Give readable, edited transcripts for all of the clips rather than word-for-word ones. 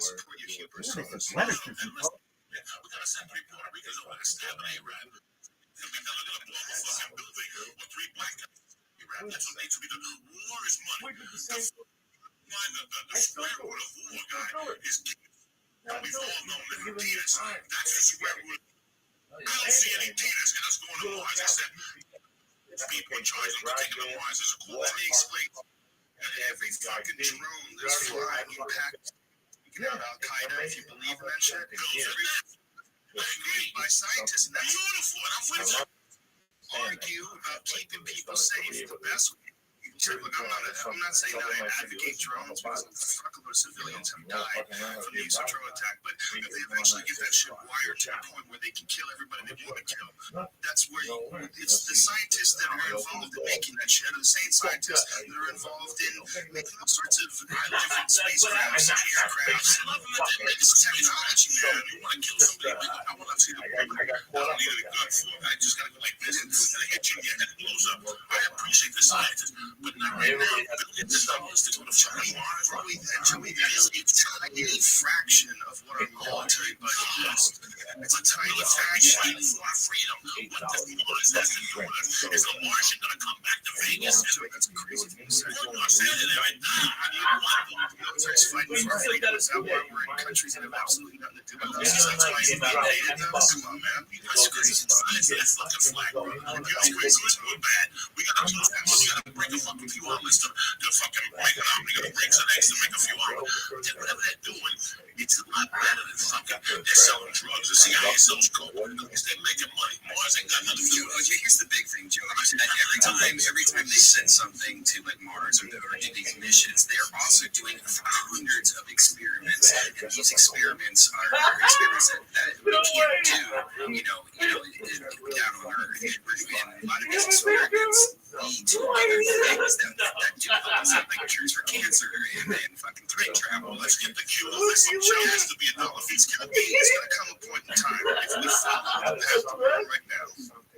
support your hubris. What is this letter to you? We gotta send 3 Puerto Ricans over to stab an Arab. And we gotta blow up a fucking building with 3 black guys. That's what needs to be done. War is money. The square root of war, guy, is and we've all known that Adidas. That's the square root. I don't see any Adidas in us going to Mars except people in charge of taking the Mars as a cool. Let me explain. Every fucking drone that's flying in Pakistan, taking out Al Qaeda, if you believe in that shit, by scientists, and that's beautiful. And I'm with you. Argue about keeping people safe. The best way. Look, I'm not saying that I advocate drones because a couple of civilians have died from the use of drone attack, but if they eventually get that shit wired to the point where they can kill everybody they want to kill, that's where it's the scientists that are involved in making that shit, the same scientists that are involved in making all sorts of different spacecrafts and aircrafts. It's technology, man. You want to kill somebody, I want to see the I don't need a gun for it. I just got to go like this, and I hit you in your head and it blows up. I appreciate the scientists. But not right now. It's almost to Joey, that is a tiny fraction of what our military budget is. It's a tiny fraction for our freedom. What the Mars has to do with us? Is the Martian going to come back to Vegas? That's a crazy thing to say. I'm not saying it right now. The military's fighting for our freedom. Is that why we're in countries that have absolutely nothing to do with us? That's why it's not dated. Come on, man. That's crazy. That's fucking flag, bro. That's crazy. It's more bad. We got to do that. We got to break a fucking few armies to fucking break it up. We got to break some eggs to make a few armies. Whatever they're doing, it's a lot better than fucking. They're selling drugs. The CIA sells coke. At least they're making money. Mars ain't got nothing to do with it. Here's the big thing, Joe. Every time they send something to like Mars or do these missions, they're also doing hundreds of experiments. And these experiments are experiments that we can't do, down on Earth. And a lot of these experiments lead to other things that do like cures for cancer and fucking train travel. Let's get the cure. Some shit has to be $1. It's going to come a point in time if we follow the path we're on right now,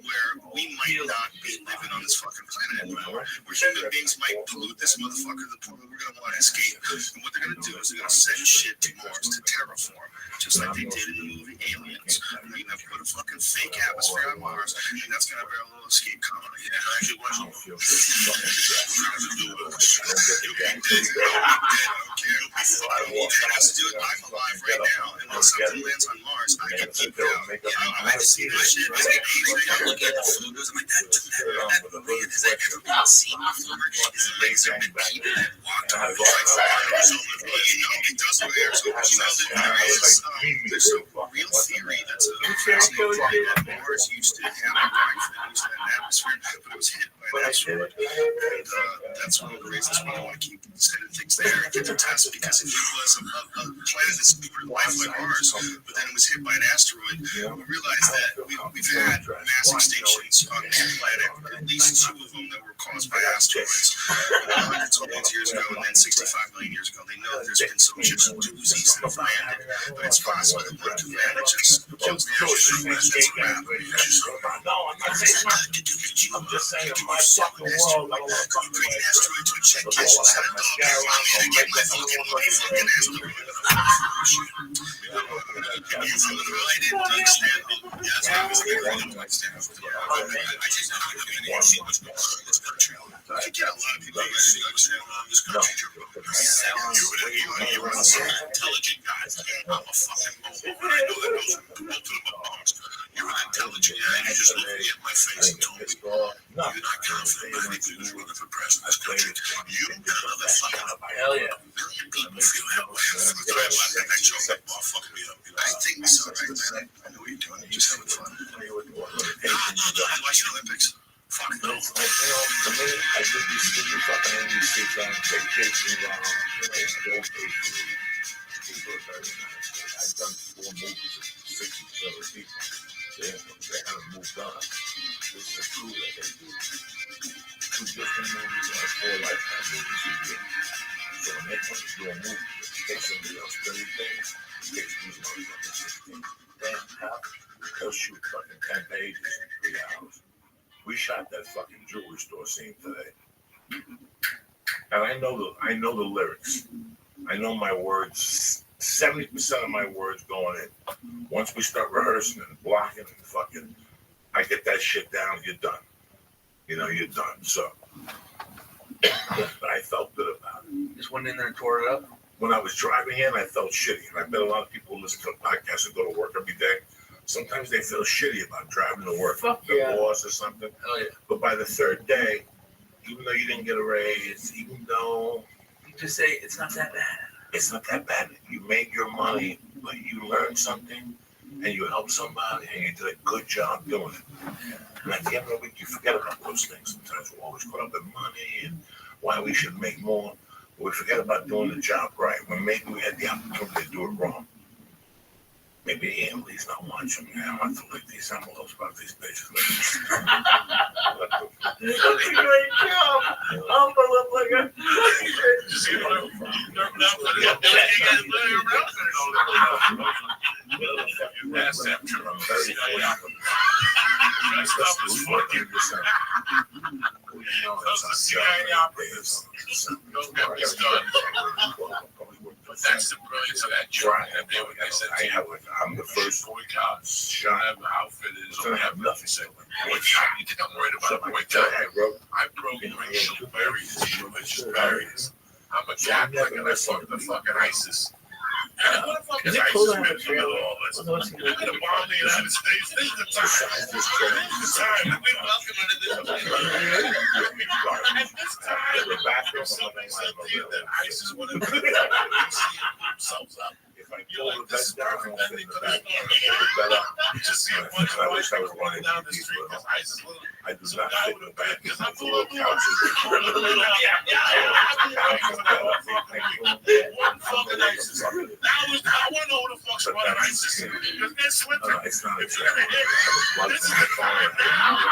where we might not be living on this fucking planet anymore, where human beings might pollute this motherfucker to the point where we're going to want to escape. And what they're going to do is they're going to send shit to Mars to terraform, just like they did in the movie Aliens. And they're going to put a fucking fake atmosphere on Mars, and that's going to be a little escape colony. Yeah, I actually watched it. You'll be dead. I'm alive right now, and when something lands on Mars, I can keep it out. I haven't seen that shit. I'm looking at the photos. I'm like, that movie has that ever been seen before? Is there been people that walked on the it does with Arizona. There's a real theory that's a fascinating theory that Mars used to have a atmosphere, but it was hit by an asteroid. And that's one of the reasons why I want to keep sending things there and get the test, because if it was a planet that's super life like ours, but then it was hit by an asteroid, we realized that we've had mass extinctions on this planet, at least 2 of them that were caused by asteroids. Hundreds of millions of years ago, and then 65 million years ago. They know that there's been some just doozies that have landed, but it's possible that one could manages to kill the asteroid. That's a wrap. I'm just saying, my fucking world, like, You bring an asteroid to a check cash and set it up. Get my fucking money from an asteroid. You feel related to understand? Yeah, that's what I understand. I just don't see what's going on in this country. I get a lot of people that understand this country. You're an intelligent guy. I'm a fucking mole. I know that those are built to the bombs. You're an intelligent guy. You just looked me at my face and told me you're not confident in anything that's running for president of this country. You and another fucking million people feel that way. That chocolate bar fucked me up. I think so, right, man. I know what you're doing. You're just having fun. Watching Olympics. Fuck no. To me, I did these stupid fucking NBC trying to take kids around. I've done 4 movies of 60 people. They haven't moved on. This is true that they do. 2 different movies and 4 lifetime movies a year. So when they come to do a movie, it takes somebody else 30 days. It takes these motherfuckers 16 days. They'll shoot fucking 10 pages in 3 hours. We shot that fucking jewelry store scene today. And I know the lyrics. I know my words 70% of my words going in. Once we start rehearsing and blocking and fucking, I get that shit down, you're done. You know, you're done. So, I felt good about it. Just went in there and tore it up. When I was driving in, I felt shitty. And I bet a lot of people listen to a podcast and go to work every day. Sometimes they feel shitty about driving to work. Fuck the yeah. boss or something. Oh yeah. But by the third day, even though you didn't get a raise, even though You just say it's not that bad. it's not that bad, you made your money, but you learned something and you helped somebody and you did a good job doing it. And at the end of the week, you forget about those things. Sometimes we're always caught up in money and why we should make more. But we forget about doing the job right when maybe we had the opportunity to do it wrong. Maybe Emily's not watching. I want to lick these envelopes about these bitches. That's a great job. Envelope like a. But that's the brilliance of that job. I'm the first shot. Outfit is only have nothing. So, what shot you think I'm worried about? I broke racial barriers, religious barriers. I'm a Catholic and I fucked the fucking ISIS. What the fuck is ISIS been through all this? We're gonna bomb the United States. This is the time. This is the time. We welcome into this. At this time, if somebody said to you that ISIS would have themselves up. You're like, this is perfect. Then they could have you just see a bunch of white people running down the street because ISIS would have. So the guy with a bag, because I'm full of one fucking ISIS. Now I want to know who the fuck's running ISIS. Because they're switching. If you're ever here, this is the time now.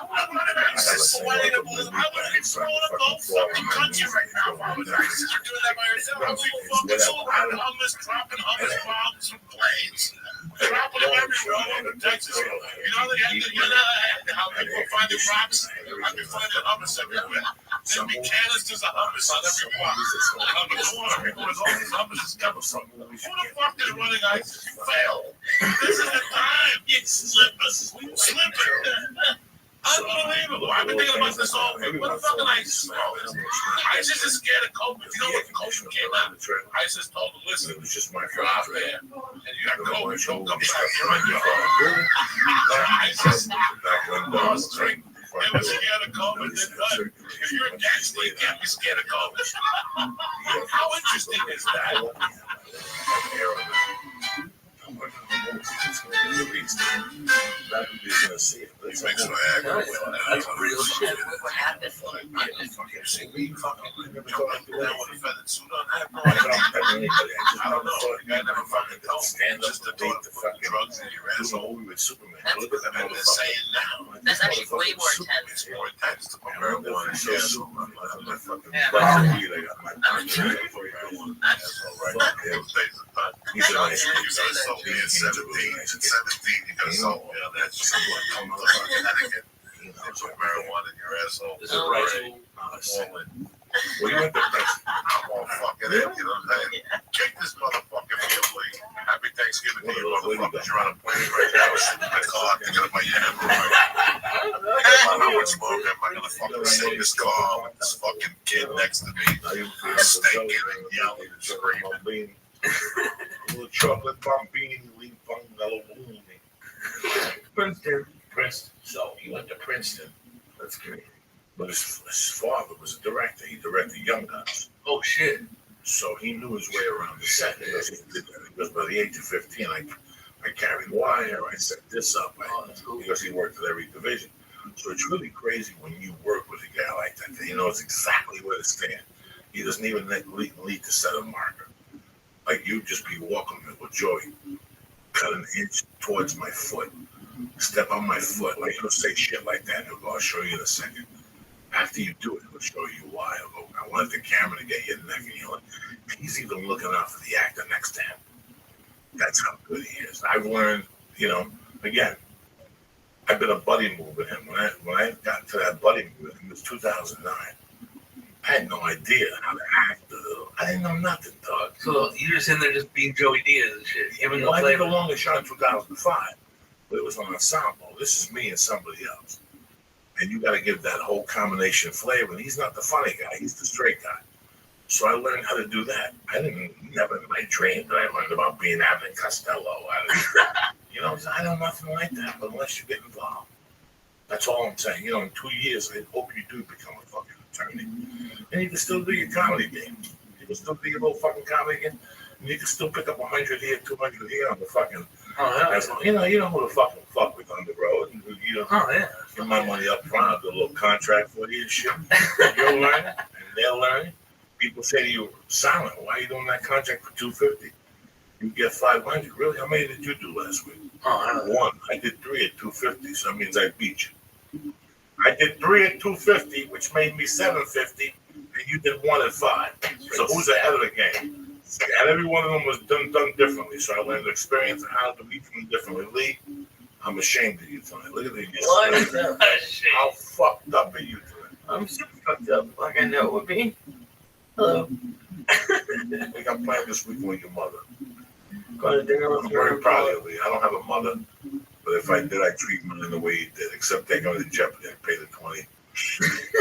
I'm running ISIS. I would be throwing up the whole fucking country right now if I was ISIS. You're doing that by yourself. I would be fucking so around homeless, dropping hummus bombs from planes. Dropping them everywhere all over Texas. You know they have to, how people are finding rocks. I've been finding hummus everywhere. There'll be canisters of hummus on every block. On the corner, people with all these hummus coming from. Who the fuck is running ISIS? You failed. This is the time. You slip it. Unbelievable. I've been thinking about this all week. What the fuck did ISIS know? ISIS is scared of COVID. You know what COVID came out? ISIS told them, listen, It was just my you're out there and you got COVID, don't come back. You're on your own. ISIS lost drink. They were scared of COVID. They're done. If you're a gangster, you can't be scared of COVID. How interesting is that? That's real shit. What happened? I don't know. The guy never fucking told me. Just to do the fucking drugs in your asshole. Look at them and they're saying now. That's actually way more intense. It's more intense to put marijuana in your asshole. Being 17, you got salt. Yeah, that's some motherfucking etiquette. They put marijuana in your asshole. This is right. I'm all in. Well, you went to press. I'm all fucking in. You know what I'm saying? Kick this motherfucking meal, please. Happy Thanksgiving to you, motherfuckers. You're on a plane right now. I'm sitting in my car thinking about your hemorrhoid. I would smoke. I'm not gonna fucking sit in this car with this fucking kid next to me, stinking and yelling and screaming. Little chocolate bambini, lean mellow moon. Princeton. So he went to Princeton. That's great. But his father was a director. He directed Young Guns. Oh shit. So he knew his way around the set. Because by the age of 15, I carried wire. I set this up. Because he worked at every division. So it's really crazy when you work with a guy like that. He knows exactly where to stand. He doesn't even need to set a marker. Like you just be walking with Joey, cut an inch towards my foot, step on my foot. Like he'll say shit like that. He'll go, I'll show you in a second. After you do it, he'll show you why. He'll go, I want the camera to get your neck. And he's even looking out for the actor next to him. That's how good he is. I've learned, again, I've been a buddy move with him. When I got to that buddy move with him, it was 2009. I had no idea how to act I didn't know nothing, dog. So you're just in there just being Joey Diaz and shit. Giving Well, the I did the flavor. longest shot in 2005, but it was on ensemble. This is me and somebody else. And you got to give that whole combination flavor. And he's not the funny guy, he's the straight guy. So I learned how to do that. I never in my dream that I learned about being Abbott and Costello. You know, I know nothing like that, but unless you get involved. That's all I'm saying. You know, in 2 years, I hope you do become a fucking attorney. And you can still do your comedy game. You can still do your little fucking comedy game. And you can still pick up 100 here, 200 here on the fucking. Oh, yeah. You know who the fucking fuck with on the road. And you know, Oh, yeah. give my money up front. I'll do a little contract for you and shit. You'll learn it, and they'll learn it. People say to you, Silent, why are you doing that contract for $250? You get 500. Really? How many did you do last week? Oh, yeah. 1. I did 3 at $250, so that means I beat you. I did 3 at $250, which made me $750, and you did 1 at 5. So who's ahead of the game? And every one of them was done differently. So I learned the experience of how to do each one differently. Lee, I'm ashamed of you tonight. Look at the What? How fucked up are you tonight? I'm super fucked up, like I know it would be. Hello. We got planned this weekend with your mother. Going to dinner with I'm your very proud of you, Lee. I don't have a mother, but if I did, I'd treat mine the way you did, except taking her to Jeopardy and pay the 20.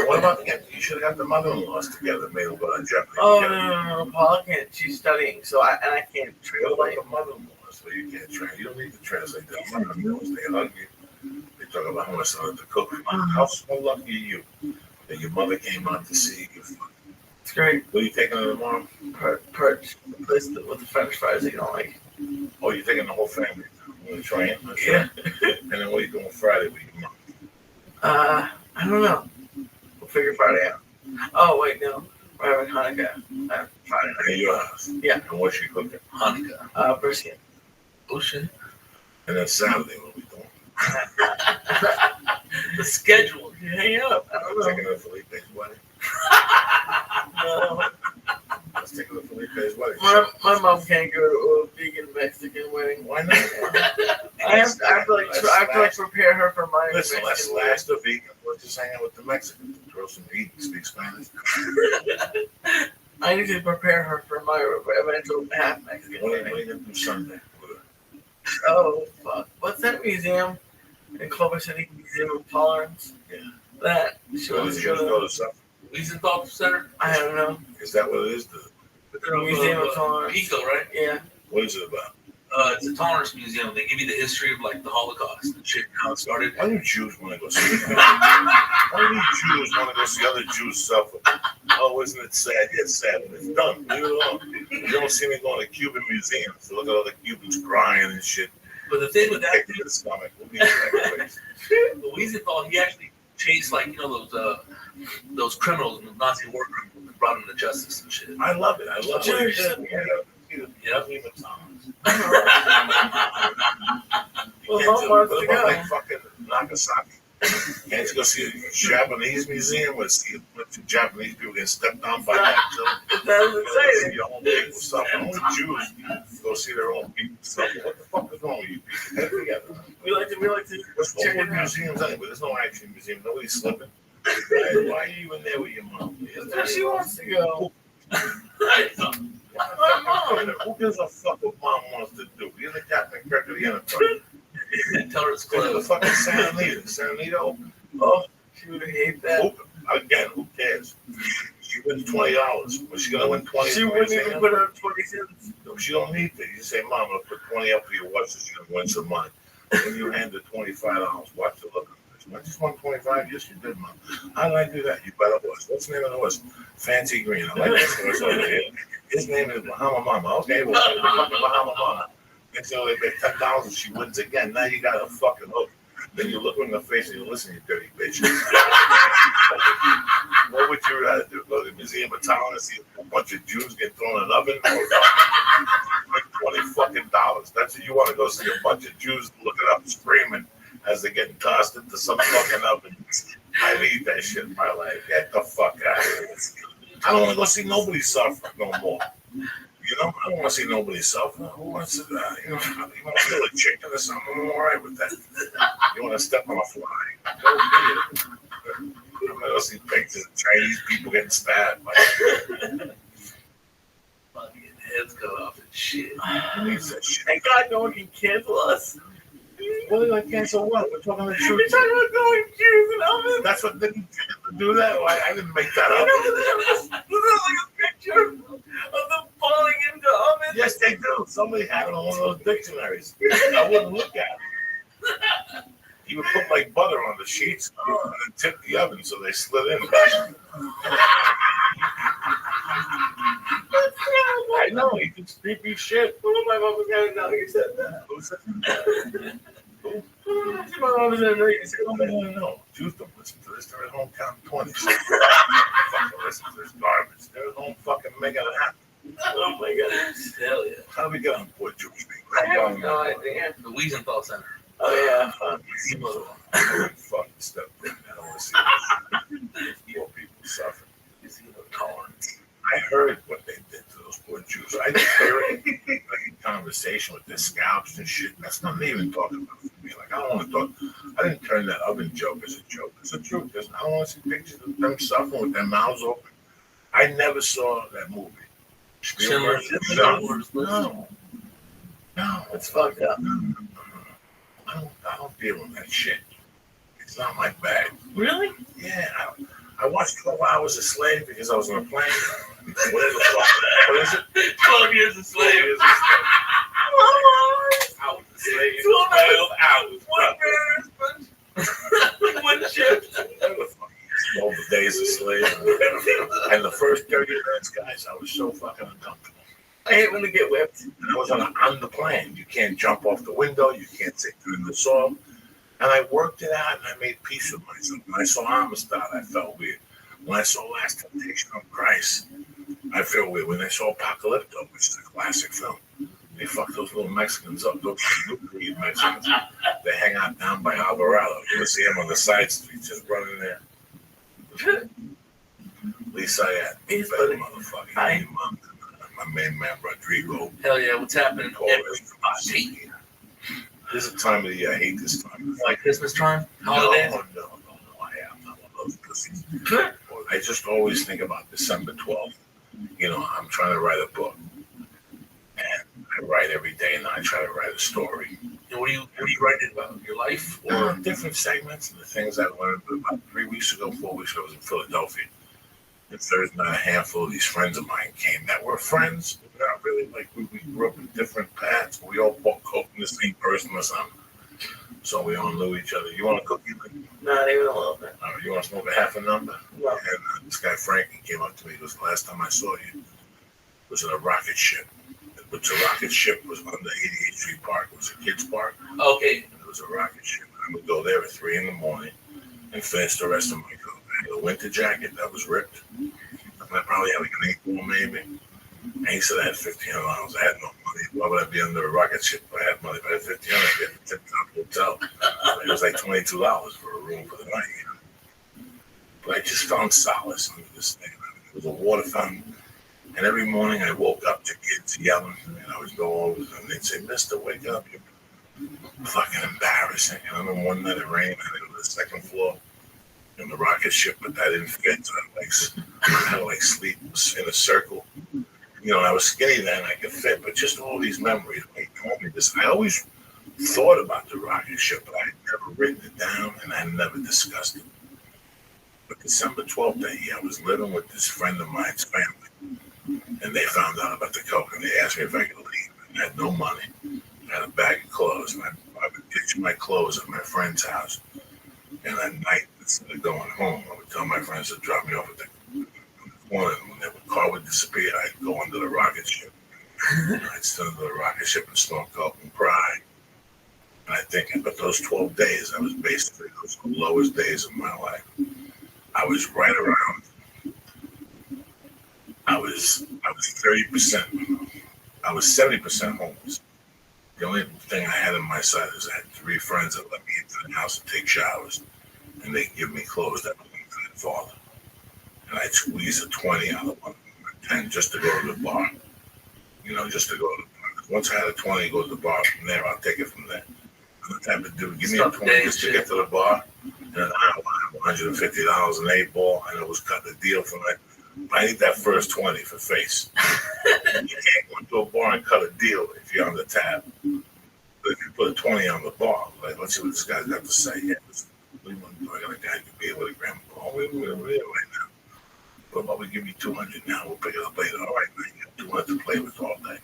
What about the You should have got the mother-in-laws together, made them go on Jeopardy. Oh, no, Paula can't. She's studying, so I can't What translate. about the mother-in-laws? So you can't translate. You don't need to translate that. Mother-in-laws, they hug you. They talk about how much they love to cook. How so lucky are you that your mother came out to see you? It's great. What are you taking her tomorrow? Perch. The place with the French fries that you don't like. Oh, you're taking the whole family. On the train? Yeah. And then what are you doing Friday with your mom? I don't know. We'll figure Friday out. Oh, wait, no. We're having Hanukkah. Friday At night. your house? Yeah. And what's she cooking? Hanukkah. Brisket. Oh, shit. And then Saturday, what are we doing? The schedule. You hang up. I don't know. Taking her to Felipe's wedding. No. Let's take her to Felipe's wedding. My mom can't go to a vegan Mexican wedding. Why not? I have to prepare her for my Listen, let's Mexican wedding. last the vegan. We're just hanging with the Mexicans. Throw some meat and speak Spanish. I need to prepare her for my eventual half Mexican What are wedding. you going to do Sunday? Oh, fuck. What's that museum in Culver City? Museum of Tolerance? Yeah. That she So wants did to you go go to. to something? Wiesenthal Center? I don't know. Is that what it is? Museum of Tolerance. Pico, right? Yeah. What is it about? It's a tolerance museum. They give you the history of like the Holocaust and shit, how it started. Why do Jews want to go see it? Why do Jews want to go see other Jews suffer? Oh, isn't it sad? Yeah, it's sad, but it's done. Leave it alone. You don't see me going to Cuban museums to look at all the Cubans crying and shit. But the thing with that, Kick in the stomach. We'll be back, please. the Wiesenthal, he actually chased like those criminals, Nazi war criminals, and brought them to justice and shit. I love it. I love Jewish. it. Yeah. Well, Mom wants to go. Like fucking Nagasaki. Can't you go see a Japanese museum where see a bunch of Japanese people getting stepped on by that? It sounds exciting. Your own people suffer. Only Jews go see their own people suffer. What the fuck is wrong with you people? Get it together. We like to What's check wrong it with out. museums anyway? There's no action museum. Nobody's slipping. Why are you in there with your mom? Because she wants to go. Who gives a fuck what mom wants to do? You're the Captain Kirk of the Enterprise. Tell her it's Go to the closed. fucking Santa Anita. Santa Anita open. Oh, she would hate that. Open. Again, who cares? She wins $20. Was she gonna win 20? She wouldn't even put up 20 cents. No, she don't need that. You say, Mom, I'm gonna put 20 up for your watch so she's gonna win some money. And you hand her $25. Watch the look. I just won 25. Yes, you did, Mom. How did I do that? You better horse. What's the name of the horse? Fancy Green. I like this horse over here. His name is Bahama Mama. Okay, well, fucking Bahama Mama. Next thing they bet $10, she wins again. Now you got a fucking hook. Then you look her in the face and you listen, you dirty bitch. What would you rather do? Go to the Museum of Tolerance and see a bunch of Jews get thrown in an oven? Or $20 fucking. That's what you want to go see, a bunch of Jews looking up screaming as they're getting tossed into some fucking oven. I need that shit in my life. Get the fuck out of here. I don't want to go see nobody suffer no more. You know, I don't want to see nobody suffer. Who wants to, you want to kill a chicken or something? I'm all right with that. You want to step on a fly? Go get it. I'm going to go see pictures of Chinese people getting stabbed. cut off and shit. Who needs that shit? Thank God no one can cancel us. What did I cancel what? We're talking the We're truth. talking about going Jews and ovens. That's what they do that? Why? I didn't make that You up. know, there's like a picture of them falling into ovens. Yes, they do. Somebody had it on one of those dictionaries. I wouldn't look at it. You would put like butter on the sheets and then tip the oven so they slid in. I know, he did creepy shit. Oh, my mom was going now you said that. Who said that? Who? My mom was in America. No. Jews don't listen to this. They're at home counting 20. Fucking listen to this garbage. They're at home fucking making it happen. Oh my God. Hell yeah. How do we get on board Jewish people? I have no idea. The Wiesenthal Center. Oh yeah. Fucking stuff. I don't want to see poor people suffer. Tolerance. I heard what they did to those poor Jews. I just heard it like in conversation with their scalps and shit. That's not even talking about me. Like I don't want to talk. I didn't turn that oven joke as a joke. It's a truth. I don't want to see pictures of them suffering with their mouths open. I never saw that movie. Spielberg? No. It's fucked up. No. I don't deal with that shit. It's not my bag. Really? Yeah, I watched 12 Hours a Slave because I was on a plane. Whatever the fuck. What is it? 12 years a slave. 12 years a slave. I was a slave. 12 hours. One shift. 12 days a slave. And the first 30 minutes, guys, I was so fucking uncomfortable. I hate when they get whipped. And I was on the plane. You can't jump off the window. You can't sit through the saw. And I worked it out, and I made peace with myself. When I saw Amistad, I felt weird. When I saw Last Temptation of Christ, I felt weird. When I saw Apocalypto, which is a classic film, they fuck those little Mexicans up. Those new Mexicans. They hang out down by Alvarado. You see them on the side streets just running there. Lisa, He's better motherfucker. Hi. My main man, Rodrigo. Hell yeah, what's happening? This is the time of the year. I hate this time. Like Christmas time? Holidays? No. I am not one of those pussies. I just always think about December 12th. You know, I'm trying to write a book. And I write every day, and I try to write a story. And what are you writing about? Your life? Or Different segments and the things I learned. About 4 weeks ago, I was in Philadelphia. And Thursday night, a handful of these friends of mine came that were friends. Not really like we grew up in different paths. We all bought coke from the same person or something. So we all knew each other. You want a cookie? Not even a little bit. You want to smoke a half a number? No. And this guy Frankie came up to me. He goes, "The last time I saw you was in a rocket ship." Which a rocket ship was under 88th Street Park. It was a kids' park. okay. And it was a rocket ship. I would go there at 3 in the morning and finish the rest of my coat. I had a winter jacket that was ripped. I probably had like an 8-ball maybe. And he said I had $1,500. I had no money. Why would I be under a rocket ship if I had money? If I had $1,500, I'd be at the tip-top hotel. It was like $22 for a room for the night. You know? But I just found solace under this thing. It was a water fountain. And every morning I woke up to kids yelling. And I would go over and they'd say, "Mister, wake up. You're fucking embarrassing." And then one night it rained. I went to the second floor in the rocket ship, but I didn't fit. So I had to like sleep in a circle. You know, I was skinny then, I could fit, but just all these memories. Like, told me this. I always thought about the rocket ship, but I had never written it down and I never discussed it. But December 12th that year, I was living with this friend of mine's family, and they found out about the coke, and they asked me if I could leave. And I had no money. I had a bag of clothes, and I would ditch my clothes at my friend's house. And at night, instead of going home, I would tell my friends to drop me off at the corner. And when the car would disappear, I'd go under the rocket ship. I'd stand under the rocket ship and smoke coke and cry. And I think, but those 12 days, I was basically those were the lowest days of my life. I was right around. I was 30%. I was 70% homeless. The only thing I had on my side is I had 3 friends that let me into the house and take showers, and they give me clothes that belonged to their father. And I'd squeeze a 20 out of one of them, 10 just to go to the bar. You know, just to go to the bar. Once I had a 20, go to the bar. From there, I'll take it from there. I'm the type of dude, give me a 20 just to get to the bar, and then I'll have $150 an 8-ball, and it was cut the deal for that. I need that first 20 for face. You can't go into a bar and cut a deal if you're on the tab. But if you put a 20 on the bar, like, let's see what this guy's got to say. Yeah, what do you want to do? I got a guy who can be with a gram. Oh, wait right now. What about we give you 200 now? We'll pick it up later. All right, man, you got 200 to play with all day.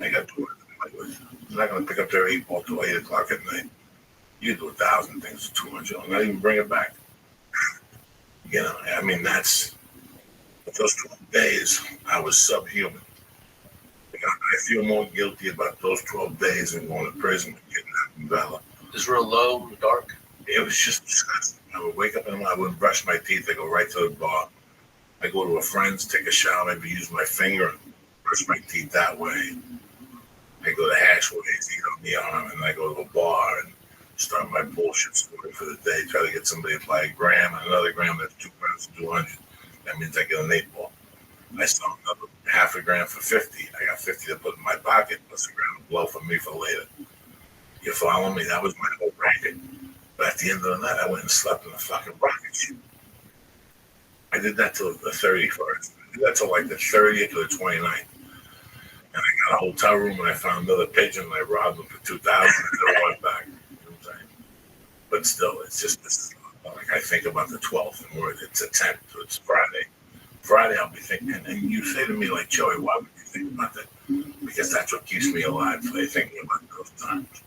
I got 200 to play with. I'm not going to pick up their 8 ball till 8 o'clock at night. You do 1,000 things to 200. I'll not even bring it back. You know, I mean, that's those 12 days, I was subhuman. I feel more guilty about those 12 days than going to prison and getting out in Bella. It's real low and dark. It was just disgusting. I would wake up in the morning, I wouldn't brush my teeth. I go right to the bar. I go to a friend's, take a shower, maybe use my finger and brush my teeth that way. I go to Hashways, eat on the arm, and I go to a bar and start my bullshit story for the day. Try to get somebody to buy a gram and another gram. That's 2 grams for 200. That means I get an 8 ball. I sell another half a gram for 50. I got 50 to put in my pocket, plus a gram of blow for me for later. You follow me? That was my whole racket. But at the end of the night, I went and slept in a fucking rocket ship. I did that till the 31st. I did that till like the 30th to the 29th. And I got a hotel room and I found another pigeon and I robbed them for 2,000 and I went back. You know what I'm saying? But still, it's just, this is like I think about the 12th and it's a 10th, so it's Friday. Friday, I'll be thinking, and you say to me, like, Joey, why would you think about that? Because that's what keeps me alive, so thinking about those times.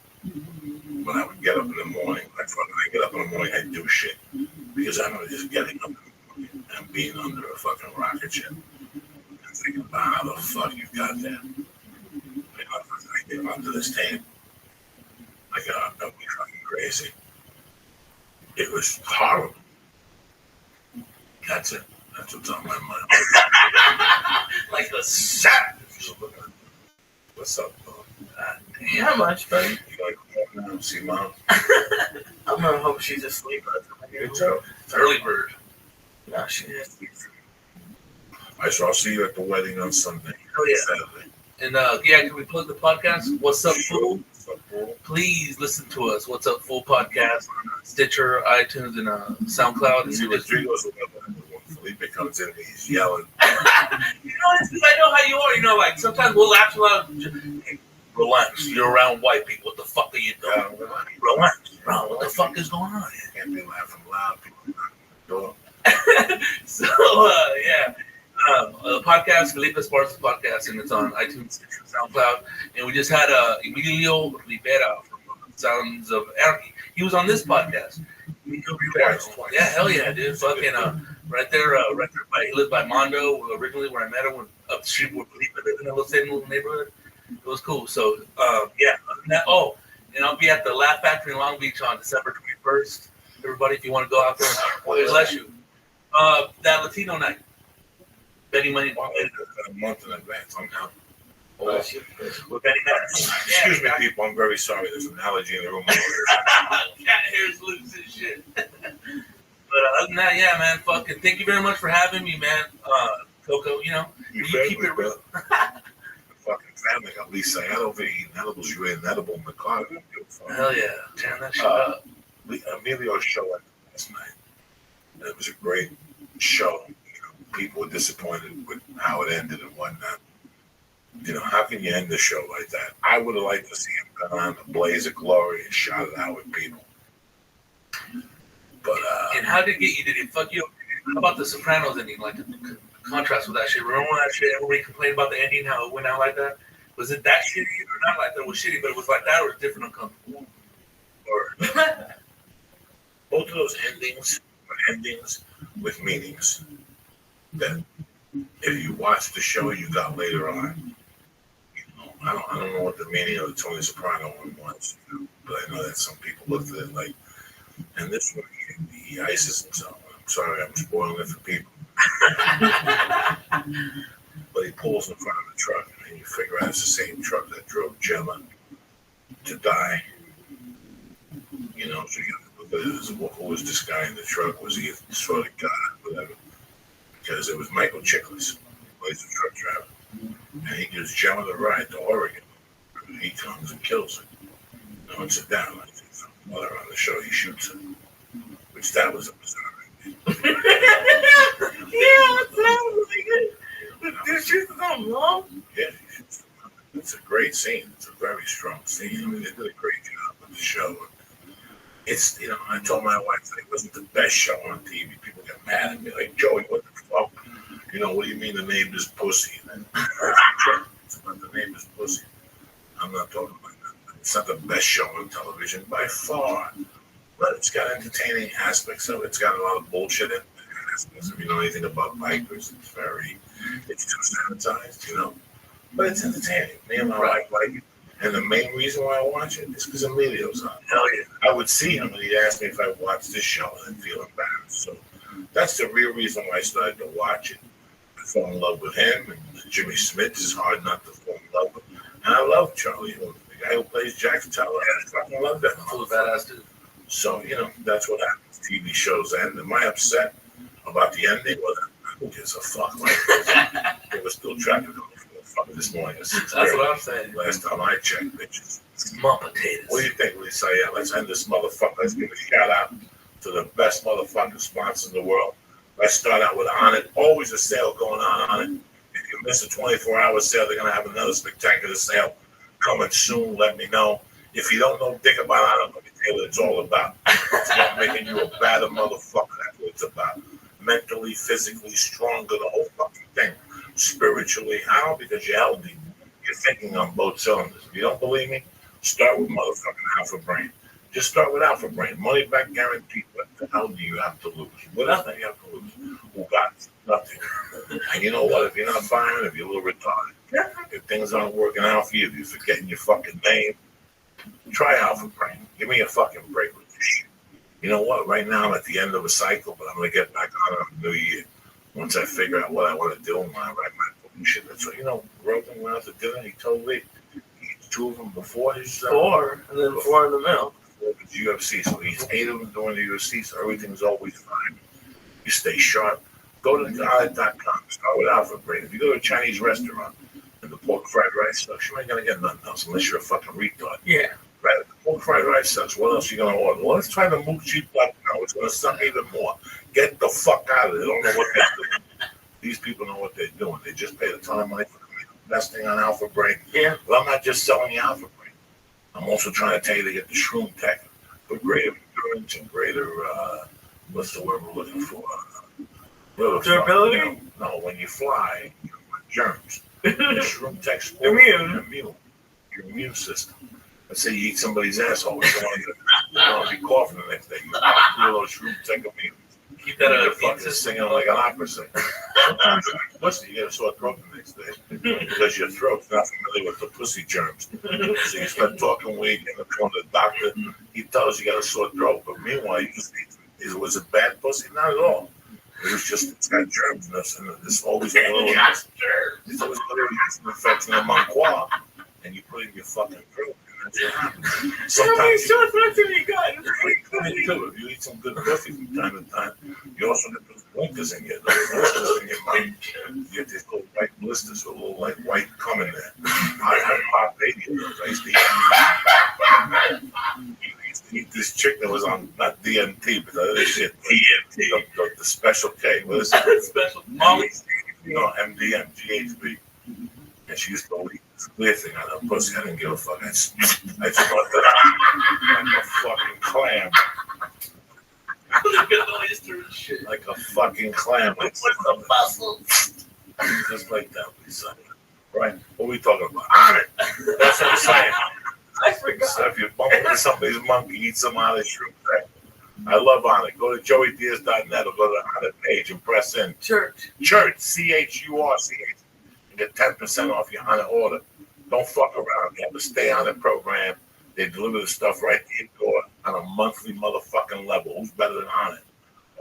When I would get up in the morning, when I get up in the morning, I do shit. Because I know just getting up in the morning and being under a fucking rocket ship and thinking about how the fuck you got there. I get onto this table. I got up, that was fucking crazy. It was horrible. That's it. That's what's on my mind. Like a shot. What's up, bro? Damn. Not much, buddy. You like to come now and see mom? I'm gonna hope she's asleep. Good job. It's early bird. No, she is. I'll see you at the wedding on Sunday. Oh, yeah. Saturday. And yeah, can we plug the podcast? What's up, fool? What's up, fool? Please listen to us. What's up, full podcast? Stitcher, iTunes, and SoundCloud. See, Rodrigo's when Felipe comes in, he's yelling. You know, I know how you are. You know, like sometimes we'll laugh loud. Hey, relax. You're around white people. What the fuck are you doing? Relax. Bro, what the fuck is going on here? Can't be laughing loud. People knocking the door. So, yeah. The podcast, Felipe Esparza's podcast, and it's on iTunes, Stitcher, SoundCloud. And we just had Emilio Rivera from Sounds of Anarchy. He was on this podcast. Twice. Yeah, hell yeah, dude. Fucking right there by, he lived by Mondo originally where I met him, up the street where Felipe lived in that same little neighborhood. It was cool. So, yeah. Other than that, and I'll be at the Laugh Factory in Long Beach on December 21st. Everybody, if you want to go out there, bless you. That Latino night. Betting money. A month in advance. I'm out. Bless you. We're betting Excuse me, people. I'm very sorry. There's an allergy in the room. Cat hair's loose and shit. But other than that, yeah, man. Fucking thank you very much for having me, man. Coco, you know, you keep it real. Fucking family. At least I had over eating edibles. You ate an edible in the car. Hell yeah. Turn that shit up. Emilio's show last night. It was a great show. People were disappointed with how it ended and whatnot. You know, how can you end the show like that? I would have liked to see him come on the blaze of glory and shout it out with people. But and how did it get you? Did it fuck you up? How about the Sopranos ending? Like the contrast with that shit. Remember when that shit? Everybody complained about the ending, how it went out like that. Was it that shitty or not like that? It was shitty, but it was like that, or different uncomfortable. Or both of those endings were endings with meanings that if you watch the show you got later on. You know, I don't know what the meaning of the Tony Soprano one was, you know, but I know that some people looked at it like, and this one he ices himself. I'm sorry, I'm spoiling it for people. But he pulls in front of the truck, and you figure out it's the same truck that drove Gemma to die. You know, so you have to look at it as who was this guy in the truck? Was he a sort of God, whatever? Because it was Michael Chiklis, who plays the truck driver. And he gives Gemma the ride to Oregon. He comes and kills her. No one sit down. I think some mother on the show, he shoots her. Which that was a bizarre idea. Yeah, it sounds like it. Dude, this shit is on long? Yeah, it's a great scene. It's a very strong scene. I mean, they did a great job with the show. It's, you know, I told my wife that it wasn't the best show on TV. People get mad at me, like, Joey, what the fuck? You know, what do you mean the name is pussy? And it's about the name is pussy. I'm not talking about that. It's not the best show on television by far. But it's got entertaining aspects of it. It's got a lot of bullshit in it. If you know anything about bikers, it's too sanitized, you know. But it's entertaining. Me and my wife like it. And the main reason why I watch it is because Emilio's on. Hell yeah. I would see him and he'd ask me if I watched this show and I'd feel embarrassed. So that's the real reason why I started to watch it. I fell in love with him, and Jimmy Smith is hard not to fall in love with. And I love Charlie, the guy who plays Jack Teller. I fucking love that. He's a badass dude. So, you know, that's what happens. TV shows end. Am I upset about the ending? Well, who gives a fuck? Like, they were still tracking them this morning at 6:30. That's what I'm saying. Last time I checked, bitches. Small potatoes. What do you think when they say, yeah, let's end this motherfucker? Let's give a shout out to the best motherfucking sponsor in the world. Let's start out with On It. Always a sale going on It. If you miss a 24-hour sale, they're going to have another spectacular sale coming soon. Let me know. If you don't know dick about On It, let me tell you what it's all about. It's about making you a better mother-fucker. That's what it's about. Mentally, physically, stronger, the whole fucking thing. Spiritually, how? Because you're healthy. You're thinking on both cylinders. If you don't believe me, start with motherfucking Alpha Brain. Just start with Alpha Brain. Money back guaranteed. What the hell do you have to lose? What else do you have to lose? Who got nothing? And you know what? If you're not buying, if you're a little retarded, if things aren't working out for you, if you're forgetting your fucking name, try Alpha Brain. Give me a fucking break with this shit. You know what? Right now I'm at the end of a cycle, but I'm going to get back on it in the new year. Once I figure out what I want to do, I write my shit. That's what, you know, Rogan went out to dinner. He told me he eats 2 of them before his... 4, and then 4 in the middle. It's UFC, so he eats 8 of them during the UFC, so everything's always fine. You stay sharp. Go to diet.com. Start with Alpha Brain. If you go to a Chinese restaurant and the pork fried rice sucks, you ain't going to get nothing else unless you're a fucking retard. Yeah. Right? The pork fried rice sucks. What else are you going to order? Well, let's try the mook cheap now. It's going to suck even more. Get the fuck out of it. They don't know what they're doing. These people know what they're doing. They just paid a ton of money for investing on Alpha Brain. Yeah. But I'm not just selling you Alpha Brain. I'm also trying to tell you to get the Shroom Tech for greater endurance and greater, what's the word we're looking for? Durability? You know, no, when you fly, you have germs. The Shroom Tech's Immune. Your immune system. Let's say you eat somebody's asshole. You don't want to be coughing the next day. You do a little Shroom Tech immune. Keep that You're up. fucking singing like an opera singer. Sometimes pussy, you get a sore throat the next day because your throat's not familiar with the pussy germs. So you start talking weak and going to the doctor. He tells you got a sore throat, but meanwhile, was it bad pussy? Not at all. It was just it's got germs in this, and it's always a little. It's always a little infection in my quad, and you put it in your fucking throat. Sometimes if you eat some good pussy from time to time, you also get those blinkers in your mouth. You get these little white blisters, a little like white cum in there. I had pop baby. I used to eat this chick that was on not DMT, but the other shit. DMT, the special K. What is it? Special Molly. No, MDM, GHB. And she used to eat this clear thing on her pussy. I didn't give a fuck. I just thought that like a fucking clam. Like a fucking clam. What's the muscle? Just like that, Lisa. Right? What are we talking about? On it. That's what I'm saying. I forgot. So if you bump into somebody's monkey, eat some on it, Shroom Tech. I love On It. Go to joeydiaz.net or go to the On It page and press in. Church. CHURCH. Get 10% off your On It order. Don't fuck around. You have to stay on the program. They deliver the stuff right to your door on a monthly motherfucking level. Who's better than On It?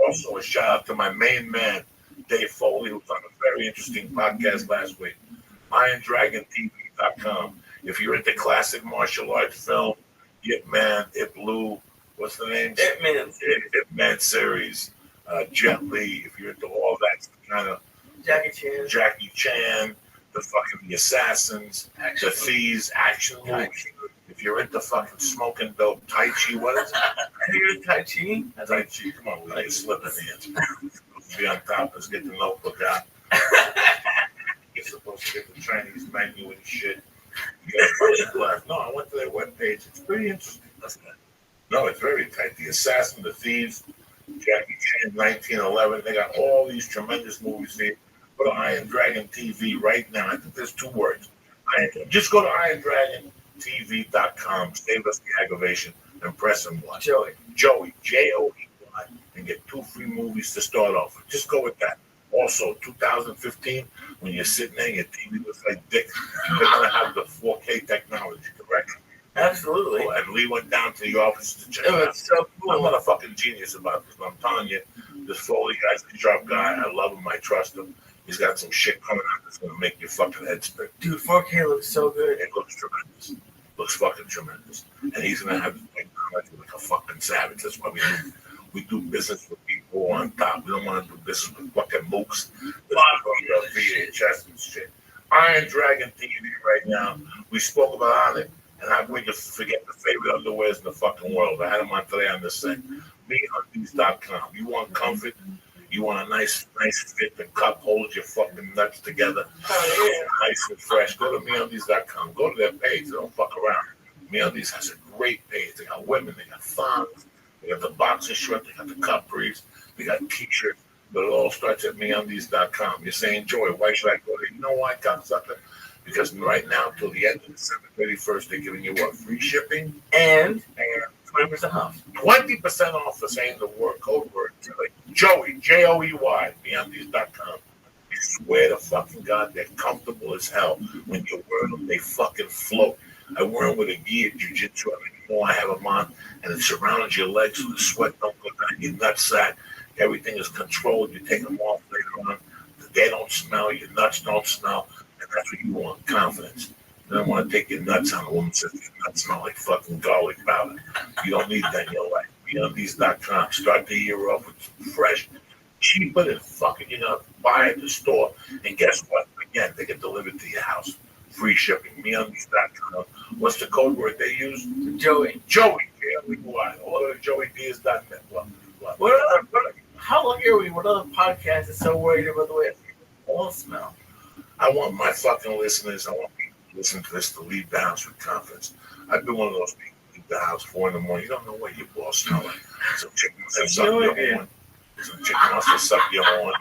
Also, a shout out to my main man, Dave Foley, who was on a very interesting podcast last week. IronDragonTV.com. If you're into classic martial arts film, Ip Man, Ip Blue, what's the name? Ip Man. Ip Man series, Jet Li. If you're into all that kind of Jackie Chan, the Assassins, the Thieves, action movies. If you're into fucking smoking dope, Tai Chi, what is it? You're Tai Chi? Tai Chi, come on, we're slipping here. Be on top. Let's get the notebook out. supposed to get the Chinese menu and shit. You got first class. No, I went to their webpage. It's pretty interesting. That's good. No, it's very tight. The Assassin, The Thieves, Jackie Chan, 1911. They got all these tremendous movies here. Go to Iron Dragon TV right now. I think there's 2 words. Just go to IronDragonTV.com. Save us the aggravation and press and watch. Joey, Joey, and get 2 free movies to start off with. Just go with that. Also, 2015, when you're sitting there, your TV looks like dick. They're gonna have the 4K technology, correct? absolutely. Oh, and we went down to the office to check It it out. was so I'm cool. not a fucking genius about this, but I'm telling you, this Foley guy's a sharp guy. I love him. I trust him. He's got some shit coming out that's gonna make your fucking head spin. Dude, 4K looks so good. It looks tremendous. Looks fucking tremendous. And he's gonna have like a fucking savage. That's why we do business with people on top. We don't want to do business with fucking mooks. VHS and shit. Iron Dragon TV right now. We spoke about on it, and I'm going to forget the favorite underwears in the fucking world. I had them on today on this thing. MeUndies.com. You want comfort? You want a nice fit? The cup holds your fucking nuts together. Nice and fresh. Go to MeUndies.com. Go to their page. They don't fuck around. MeUndies has a great page. They got women. They got thongs. They got the boxer short. They got the cup briefs. They got t-shirts. But it all starts at MeUndies.com. You're saying, Joey, why should I go there? You know why, cocksucker? Because right now, till the end of December 31st, they're giving you what? Free shipping? And 20% off. 20% off for saying the code word. Joey, Joey, MeUndies.com. I swear to fucking God, they're comfortable as hell. When you wear them, they fucking float. I wear them with a gear jiu-jitsu. I have them on, and it surrounds your legs so the sweat don't go down your nutsack. Everything is controlled. You take them off later on. They don't smell. Your nuts don't smell. And that's what you want, confidence. You don't want to take your nuts on a woman says your nuts smell like fucking garlic powder. You don't need that in your life. MeUndies.com. Start the year off with fresh, cheaper than fucking you're going to buy at the store. And guess what? Again, they get delivered to your house. Free shipping. MeUndies.com. What's the code word they use? Joey. Joey, J-O-E-Y. Or JoeyDeers.net. How lucky are we? What other podcast is so worried about the way people all smell? I want my fucking listeners, I want people to listen to this to leave the house with confidence. I've been one of those people who leave the house 4 in the morning. You don't know what your balls smell like. Some chick wants to suck your horn. Some chick wants to suck your horn.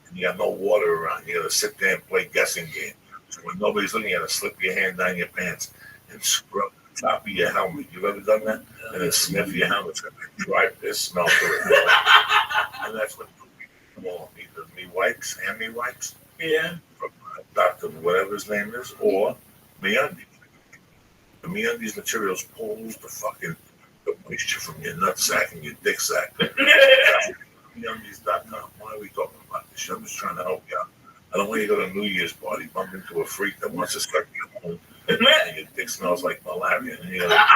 And you got no water around. You got to sit there and play guessing game. So when nobody's looking, you got to slip your hand down your pants and scrub the top of your helmet. You've ever done that? And then sniff your helmet. It's going to drive this smell to it. And that's what people either me wipes, hand me wipes. Yeah. From Dr. whatever his name is, or MeUndies. The MeUndies materials pulls the fucking the moisture from your nutsack and your dick sack. MeUndies.com. Why are we talking about this shit? I'm just trying to help you out. I don't want you to go to a New Year's party, bump into a freak that wants to suck your home, and your dick smells like malaria. And you're like,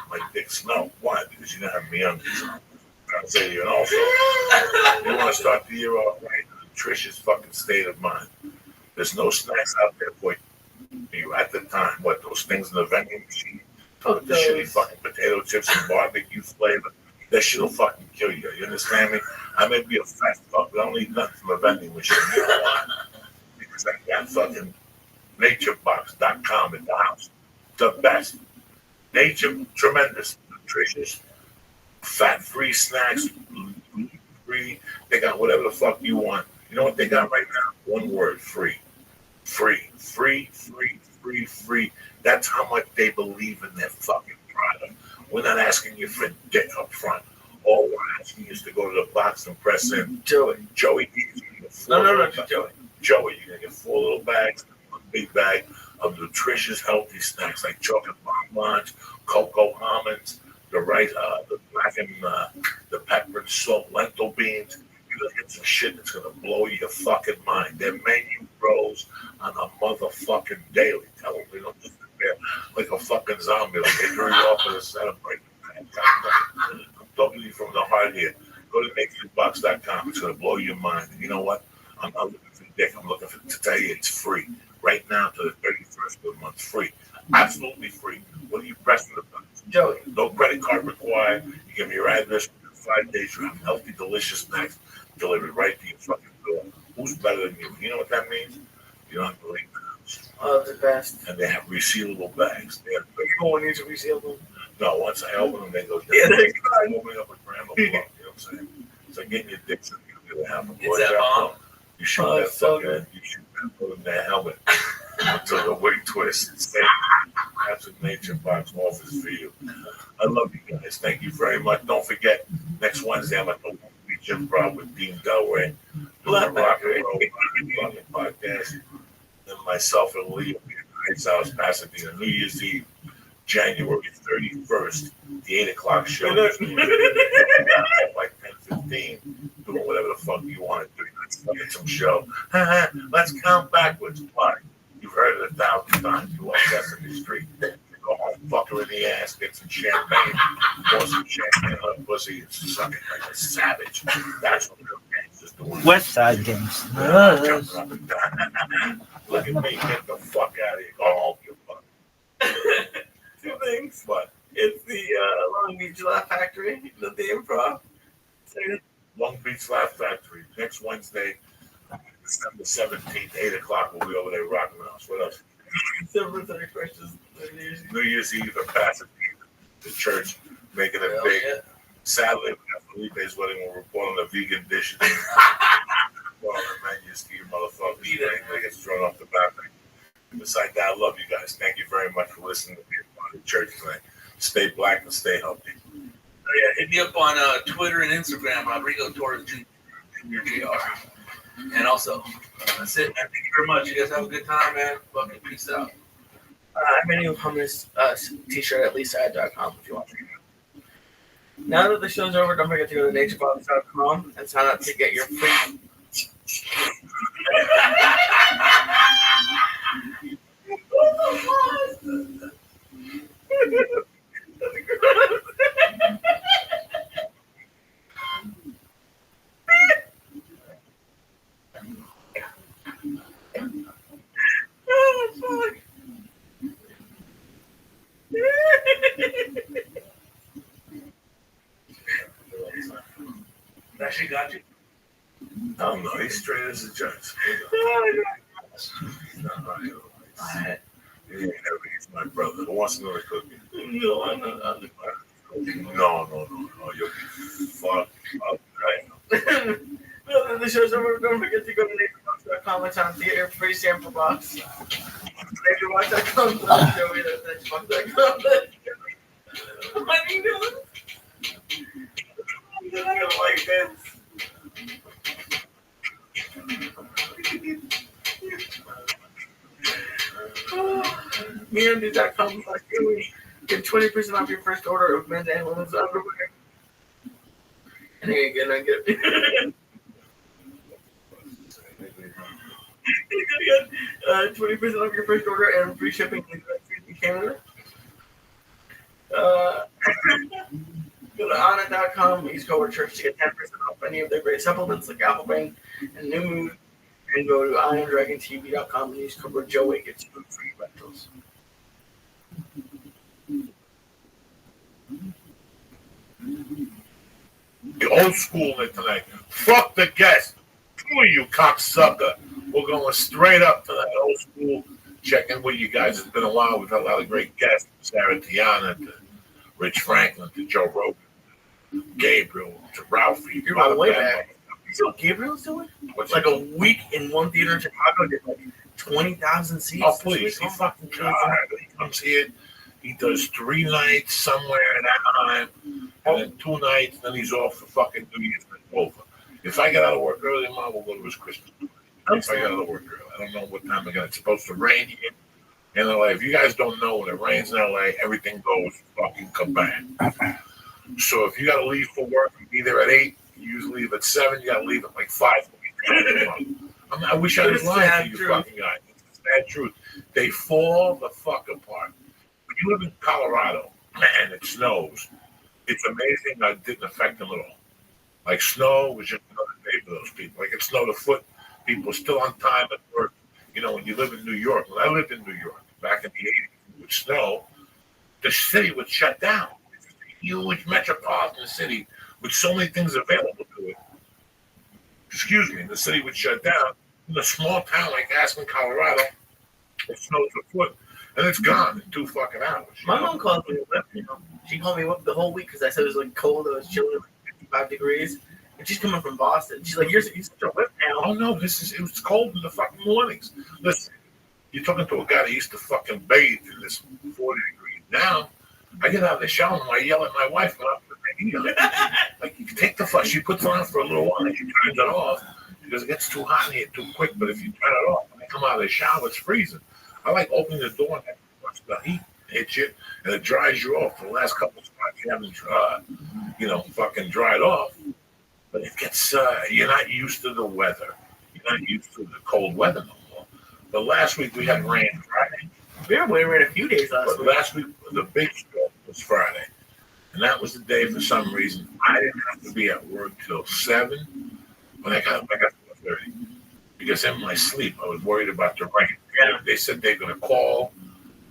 my dick smell. Why? Because you don't have MeUndies on. I'm trying to say to you, and also, you want to start the year off right. Nutritious fucking state of mind. There's no snacks out there for you at the time. What, those things in the vending machine? With the shitty fucking potato chips and barbecue flavor. That shit'll fucking kill you. You understand me? I may be a fat fuck, but I don't eat nothing from a vending machine. You know why? Because I got fucking naturebox.com in the house. The best. Nature, tremendous. Nutritious. Fat-free snacks. Free. They got whatever the fuck you want. You know what they got right now? One word, free. Free. That's how much they believe in their fucking product. We're not asking you for dick up front. All we're asking you is to go to the box and press in. Joey, Joey, No, Joey. Joey, you're going to get 4 little bags, 1 big bag of nutritious, healthy snacks like chocolate bonbons, cocoa almonds, the rice, the black and the pepper and salt, lentil beans. You're going to get some shit that's going to blow your fucking mind. Their menu grows on a motherfucking daily. Tell them they don't just sit there like a fucking zombie. Like they threw you off at a celebrate. I'm talking to you from the heart here. Go to NatureBox.com. It's going to blow your mind. And you know what? I'm not looking for dick. I'm looking to tell you it's free. Right now to the 31st of the month. Free. Absolutely free. What are you pressing the button? Joey. No credit card required. You give me your address. Within 5 days, you have healthy, delicious snacks delivered right to your fucking door. Who's better than you? You know what that means? You don't have to leave the house. Oh, the best. And they have resealable bags. They have, No one needs to reseal them. no, once I open them, they go down. Yeah, they're I'm opening up a grandma plug, you know what I'm saying? It's like getting your dicks in the half. It's that bomb. You shoot Oh, that it's so fucking, good. you shoot that in that helmet until the wig twists. That's what Nature Box offers for you. I love you guys. Thank you very much. Don't forget, next Wednesday I'm at the Beach Improv with Dean Delray. Doing a rock and roll fucking podcast. And myself and Lee will be at Knight's House, Pasadena, New Year's Eve, January 31st, the 8 o'clock show. Like 10:15, doing whatever the fuck you want to do. Let's get some show. Let's count backwards. Why? You've heard it 1,000 times. You walk Sesame Street. Go home, fuck her in the ass, get some champagne, pour some champagne on her pussy, and suck it like a savage. That's what real gangsters do. West Side Games. Jumping up and down. Look at me, get the fuck out of here. Go home, you fuck. Two things. What? It's the Long Beach Laugh Factory, the Improv. Long Beach Laugh Factory, next Wednesday, December 17th, 8 o'clock, we'll be over there rocking house. What else? December 31st is New Year's Eve at Pasadena, the church, making it big. Yeah. Sadly, we have Felipe's wedding. We'll report on the vegan dishes. Well, the menus to you motherfuckers. They get thrown off the balcony. Besides that, I love you guys. Thank you very much for listening to me on the church tonight. Stay black and stay healthy. Oh, yeah, hit me up on Twitter and Instagram, Rodrigo Torres Jr. Jr. And also, that's it, man. Thank you very much. You guys have a good time, man. Fucking peace out. I'm getting a hummus t-shirt at leastside.com if you want to. Now that the show's over, don't forget to go to naturebox.com and sign up to get your free. That shit got you? Oh no, he's straight as a judge. He's my brother. Who wants to know the cookie? No, I'm not. No. You'll be fucked up right now. Now that the show's over, don't forget to go to naturebox.com and sign up to get your free sample box. Naturebox.com. Naturebox.com. What are you doing? I don't like this. MeUndies.com. Get 20% off your first order of men's and women's underwear. And then you're gonna get 20% off your first order and free shipping in Canada. Go to Onna.com, use code church to get 10% off any of their great supplements like Apple Brain and New Moon. And go to IronDragonTV.com and use code Joey gets you free rentals. The old school in tonight. Fuck the guest. Who are you, cocksucker? We're going straight up to that old school. Checking with you guys. It's been a while. We've had a lot of great guests. Sarah Tiana, to Rich Franklin, to Joe Rogan, Gabriel, to Ralphie. You're my way back. You see what Gabriel's doing? What's Like a week in one theater in Chicago did like 20,000 seats. Oh, please. He fucking He comes here. He does 3 nights somewhere in Anaheim, and then 2 nights, then he's off for fucking New Year's and over. If I get out of work early tomorrow, we'll go to his Christmas party. If I get out of work early. I don't know what time again. It's supposed to rain here in LA. If you guys don't know, when it rains in LA, everything goes fucking kabang. So if you got to leave for work, you be there at 8, you usually leave at 7, you got to leave at like 5. I wish I was lying to you fucking guys. It's bad truth. They fall the fuck apart. When you live in Colorado, man, it snows. It's amazing how it didn't affect them at all. Like snow was just another day for those people. Like it snowed a foot. People were still on time at work. You know, when you live in New York, when I lived in New York back in the 80s with snow, the city would shut down. It's a huge metropolitan city with so many things available to it. Excuse me, the city would shut down In a small town like Aspen, Colorado, it snows a foot and it's gone in 2 fucking hours. My mom called me whip. She called me whip the whole week because I said it was like cold. It was chilly, like 55 degrees. And she's coming from Boston. She's like, "You're such a whip now." Oh no, it was cold in the fucking mornings. Listen, you're talking to a guy that used to fucking bathe in this 40 degrees. Now, I get out of the shower and I yell at my wife when I'm putting the heat on. Like, you take the fuck, she puts it on for a little while and she turns it off because it gets too hot in here too quick. But if you turn it off, when I come out of the shower, it's freezing. I like opening the door and watch the heat hit you and it dries you off. For the last couple of spots you haven't, fucking dried off. But it gets, you're not used to the weather. You're not used to the cold weather no more. But last week we had rain Friday. We had rain a few days last week. Last week, the big storm was Friday. And that was the day, for some reason, I didn't have to be at work till 7 when I got 4:30. Because in my sleep, I was worried about the rain. Yeah. They said they're going to call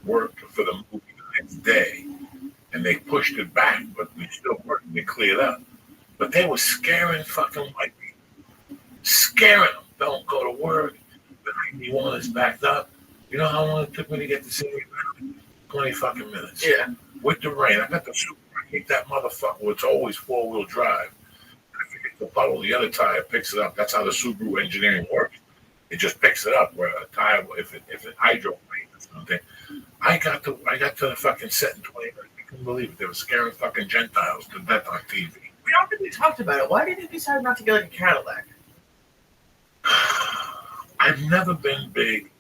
work for the movie the next day. And they pushed it back, but we still worked. They cleared up. But they were scaring fucking white people. Scaring them. Don't go to work. The 91 is backed up. You know how long it took me to get to City? 20 fucking minutes. Yeah. With the rain. I got the Super. I hate that motherfucker. It's always 4-wheel drive. If you get the puddle, the other tire picks it up. That's how the Subaru engineering works. It just picks it up. Where a tire, if it hydroplane or something. I got to the fucking set in 20 minutes. I couldn't believe it. They were scaring fucking Gentiles to death on TV. We don't think we talked about it. Why did you decide not to get like a Cadillac? I've never been big.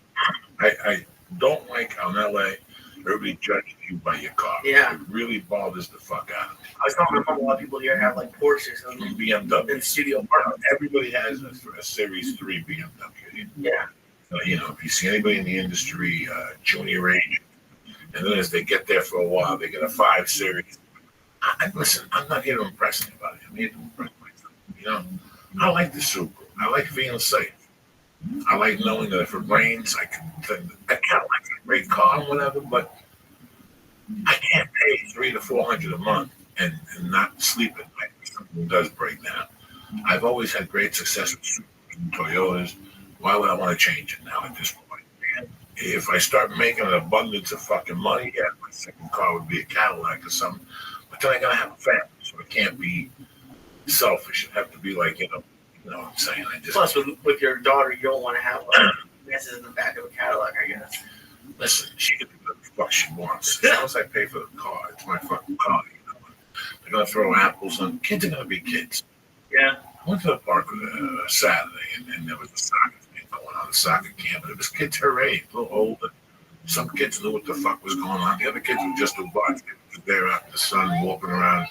I don't like how in LA everybody judges you by your car. Yeah. It really bothers the fuck out of me. I was talking about a lot of people here have like Porsches and BMW. in the studio apartment. Everybody has a Series 3 BMW. Yeah. If you see anybody in the industry, junior age, and then as they get there for a while, they get a 5 Series. Listen, I'm not here to impress anybody. I'm here to impress myself. I like the Subaru. I like feeling safe. I like knowing that if it rains, I kind of like a great car and whatever, but I can't pay $300 to $400 a month and not sleep at night if something does break down. I've always had great success with Subarus and Toyotas. Why would I want to change it now at this point? If I start making an abundance of fucking money, yeah, my second car would be a Cadillac or something. But then I gotta have a family, so it can't be selfish. It have to be like, you know what I'm saying? Plus, with your daughter, you don't want to have messes in the back of a Cadillac, I guess. Listen, she can do whatever the fuck she wants. As long as I pay for the car, it's my fucking car. They're gonna throw apples on. Kids are gonna be kids. Yeah. I went to the park Saturday, and there was a soccer thing going on, a soccer camp, and it was kids her age, a little older. Some kids knew what the fuck was going on. The other kids were just a bunch. They were there out in the sun, walking around,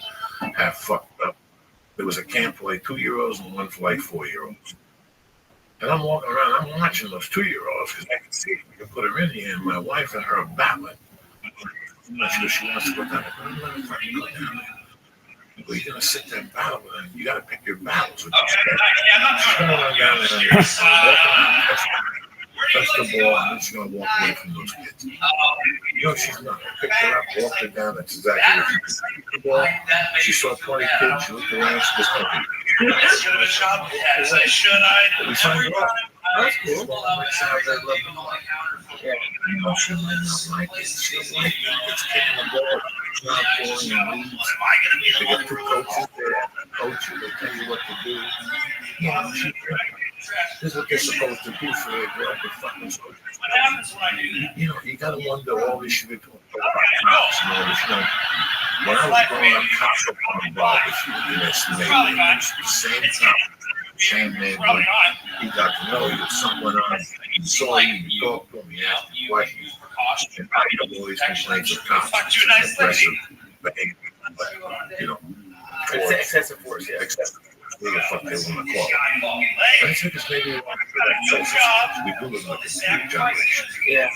half fucked up. There was a camp for like 2-year-olds and one for like 4-year-olds. And I'm walking around, I'm watching those 2-year-olds because I can see if we can put her in here. And my wife and her are battling. I'm not sure she wants to go down there. I'm not fucking go down there. Well, you're going to sit there and battle with them. You got to pick your battles with these kids. She's going to run down there and walk around, touch the ball, and then she's going to walk away from those kids. She's not. I picked her up, walked her down. That's exactly what she did. The ball. She saw 20 kids. She looked around. She was like, we signed her up. That's cool. She might not like it. She don't like it. It's kicking the ball. It's not pulling the leads. They get 2 coaches there. Coach you. They tell you what to do. This is what they're supposed to do so they grow up with fucking soldiers. You gotta wonder all this shit. When I was growing up, cops were involved with you in this neighborhood. The same cop, same neighborhood. He got to know you. Someone else, he saw you, you talked to him, he asked you questions. And I have always complaints of cops. Aggressive behavior. But, Excessive force, yeah. Excessive force. What the fuck they want to call it. I think it's maybe we do live in a computer generation. Yeah.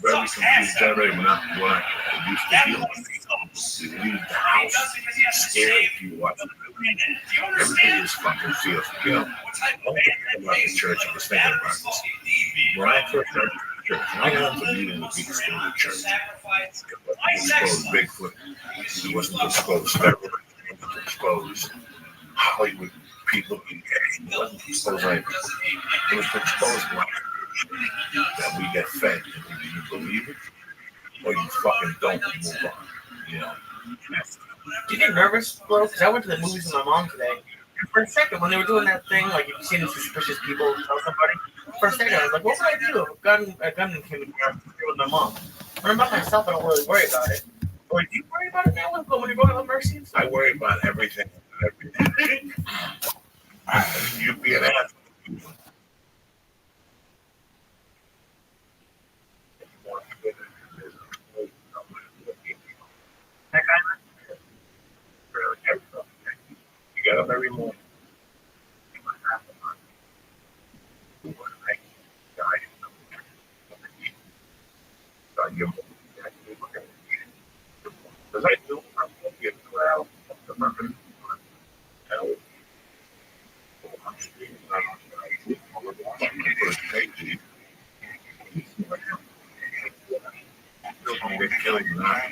Very confused generation. We're not what I used to deal with. You leave the house scared if you watch it. Everything is fucking fearful. I was thinking about the church. I was thinking about this. When I first started the church, I got into meeting the people in the church. It wasn't to expose Bigfoot. It wasn't to expose federal. It wasn't to expose Hollywood people. It wasn't So it was like, it was the close one that we get fed. Either you believe it or you fucking don't and move on. You know? Do you get nervous, bro? Because I went to the movies with my mom today. And for a second, when they were doing that thing, like if you've seen suspicious people tell somebody, for a second I was like, what would I do if a gun came to me with my mom? When I'm by myself, I don't really worry about it. Or do you worry about it now when you're going to Mercy? I worry about everything. You'd be an asshole. That guy, You get up every morning. Because I do, I'm going to get around the fucking hell. I'm speaking out on killing you now.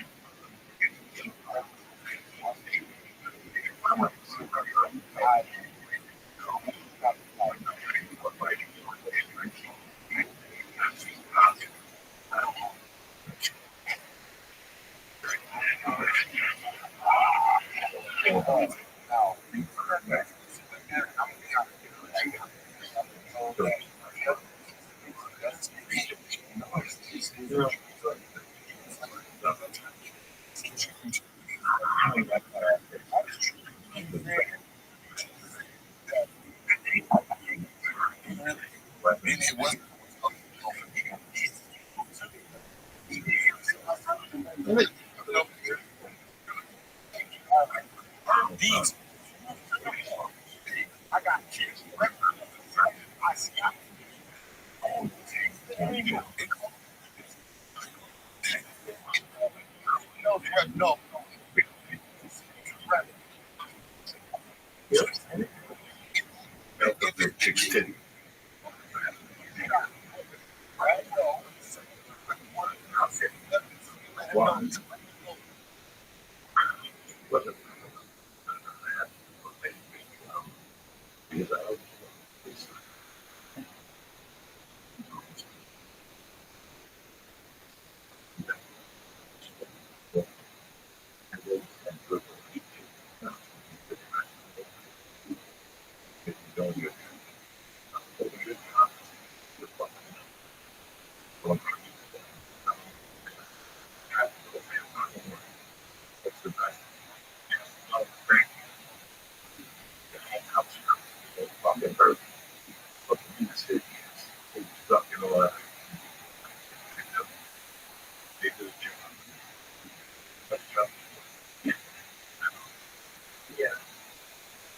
No.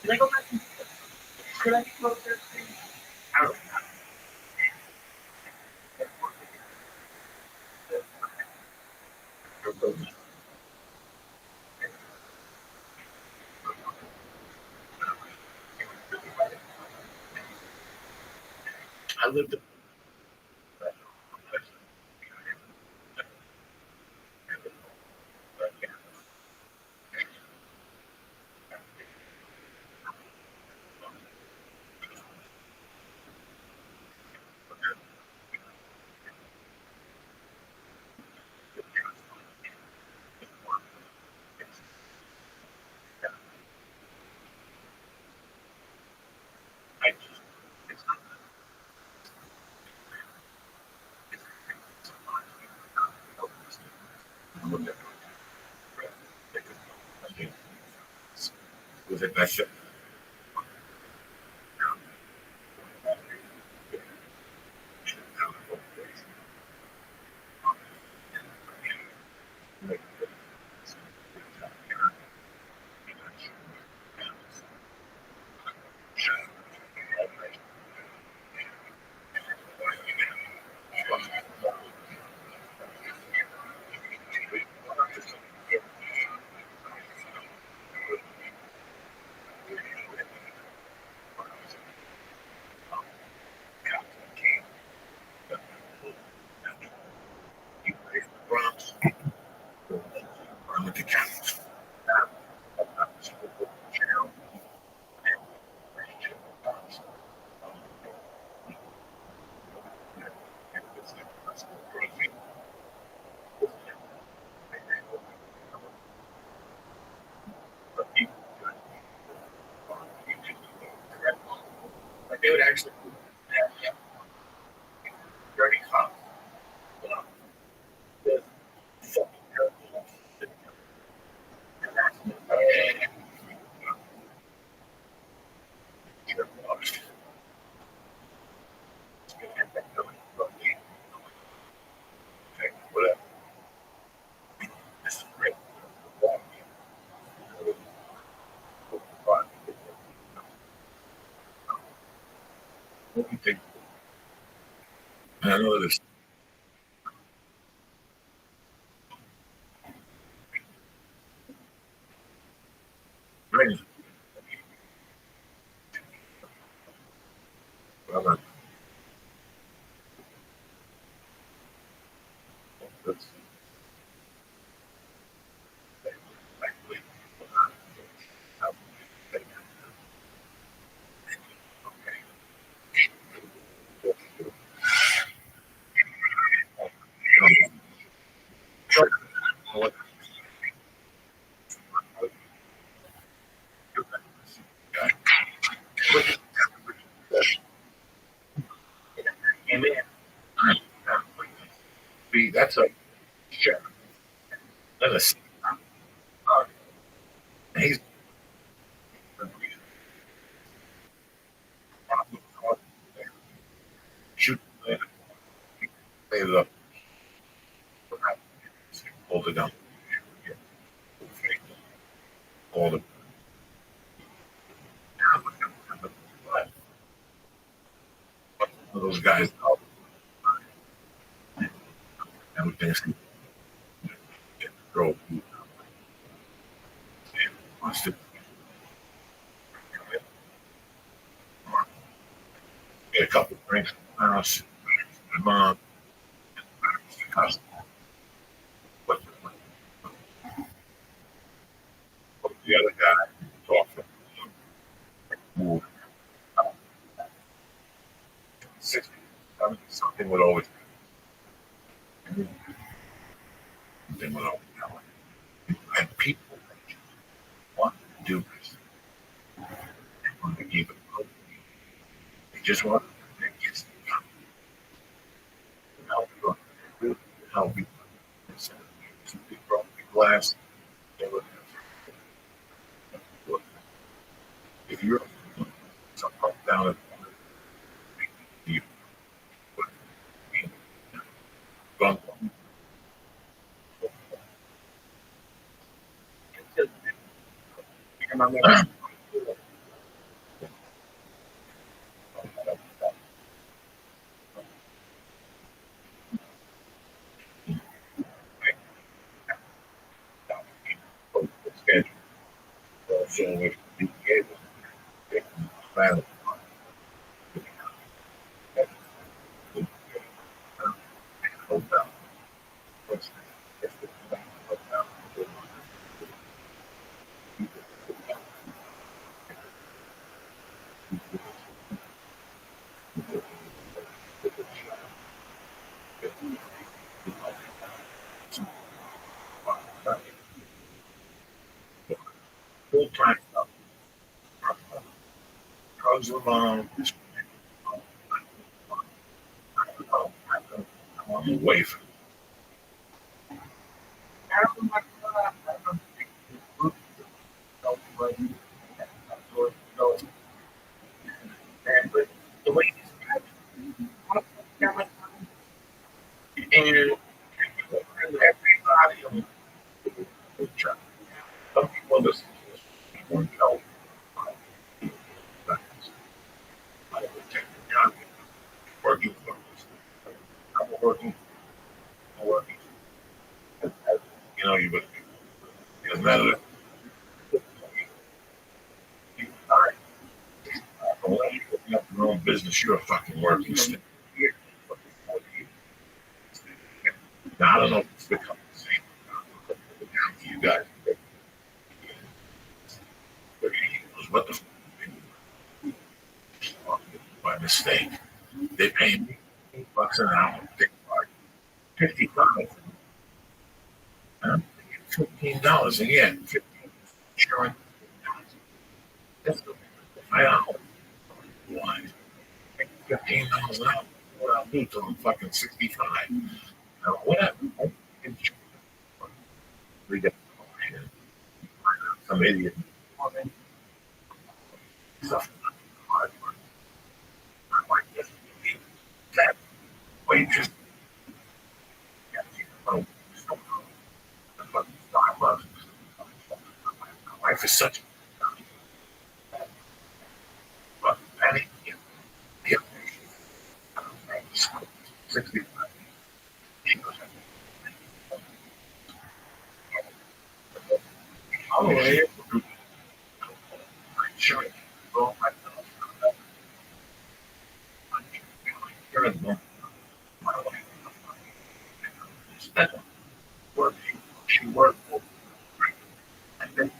can I go back? Could I go there? I don't know. I lived in was in that shit. I went to Canada. I know this. Right. Well, that's actually came in. That's a sheriff. That's he's shoot the hold it down. All the those guys out and we can throw wants to get a couple of drinks in the house. My mom, but the other guy talked move 60, 70, something would always something would always happen. And people want to do this. They want to keep it open. They just want to get help you help you. Broken glass. If you're down at you gone schedule. So if you get it, plan hotel. Full time stuff. Drugs alone. I'm away from the way and everybody some people listen to this won't tell I would take the job working for us. I'm working, I'm working. You know, you would it doesn't matter. You die. Unless you open up your own business, you're a fucking working stick. Now I don't know if it's become the same. You guys, what the by mistake. They pay me $8 an hour. $55. $15 again. Insurance. That's $5. Why? $15 an hour. What I'll do till I'm fucking 65. Now, whatever. Some idiot. Stuff. Like this. That waitress. My wife is such a penny. Oh, yeah. Sure. She worked for I think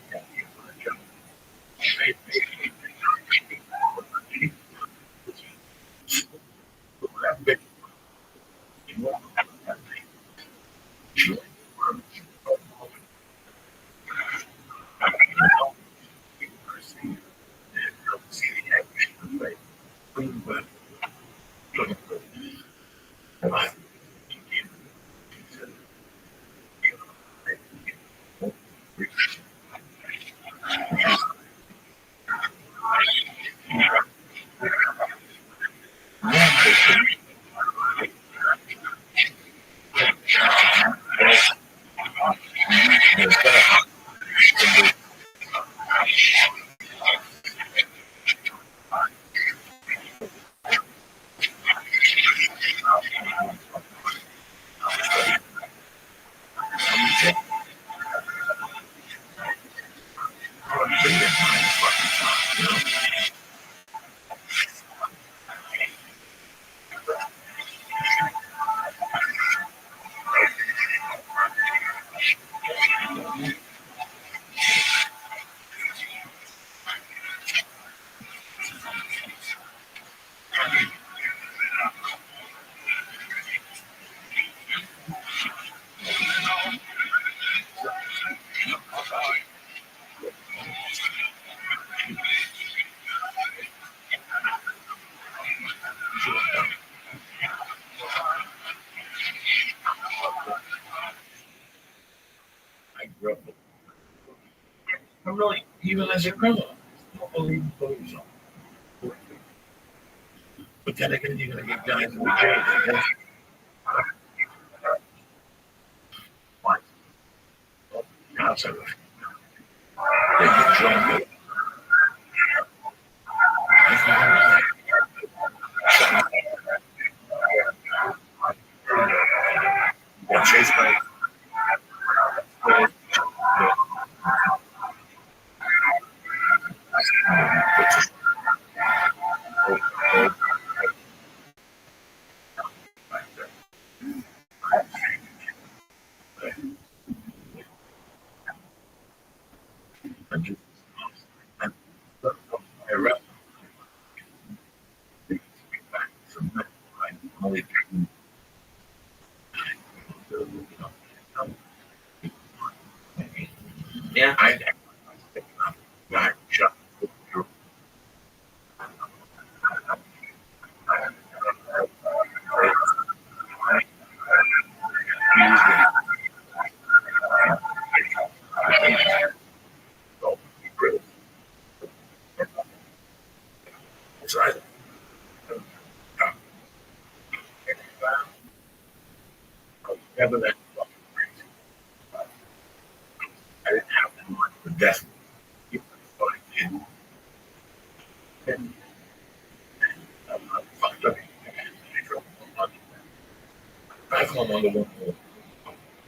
I grew up with I'm really even as a criminal. I don't believe in police. But then again, you're gonna get guys in the jail. What? Outside of they get drunk. They're chased by Yeah. I shot. So never that I didn't have to much for death. And I'm fucked up. Back home on the one more.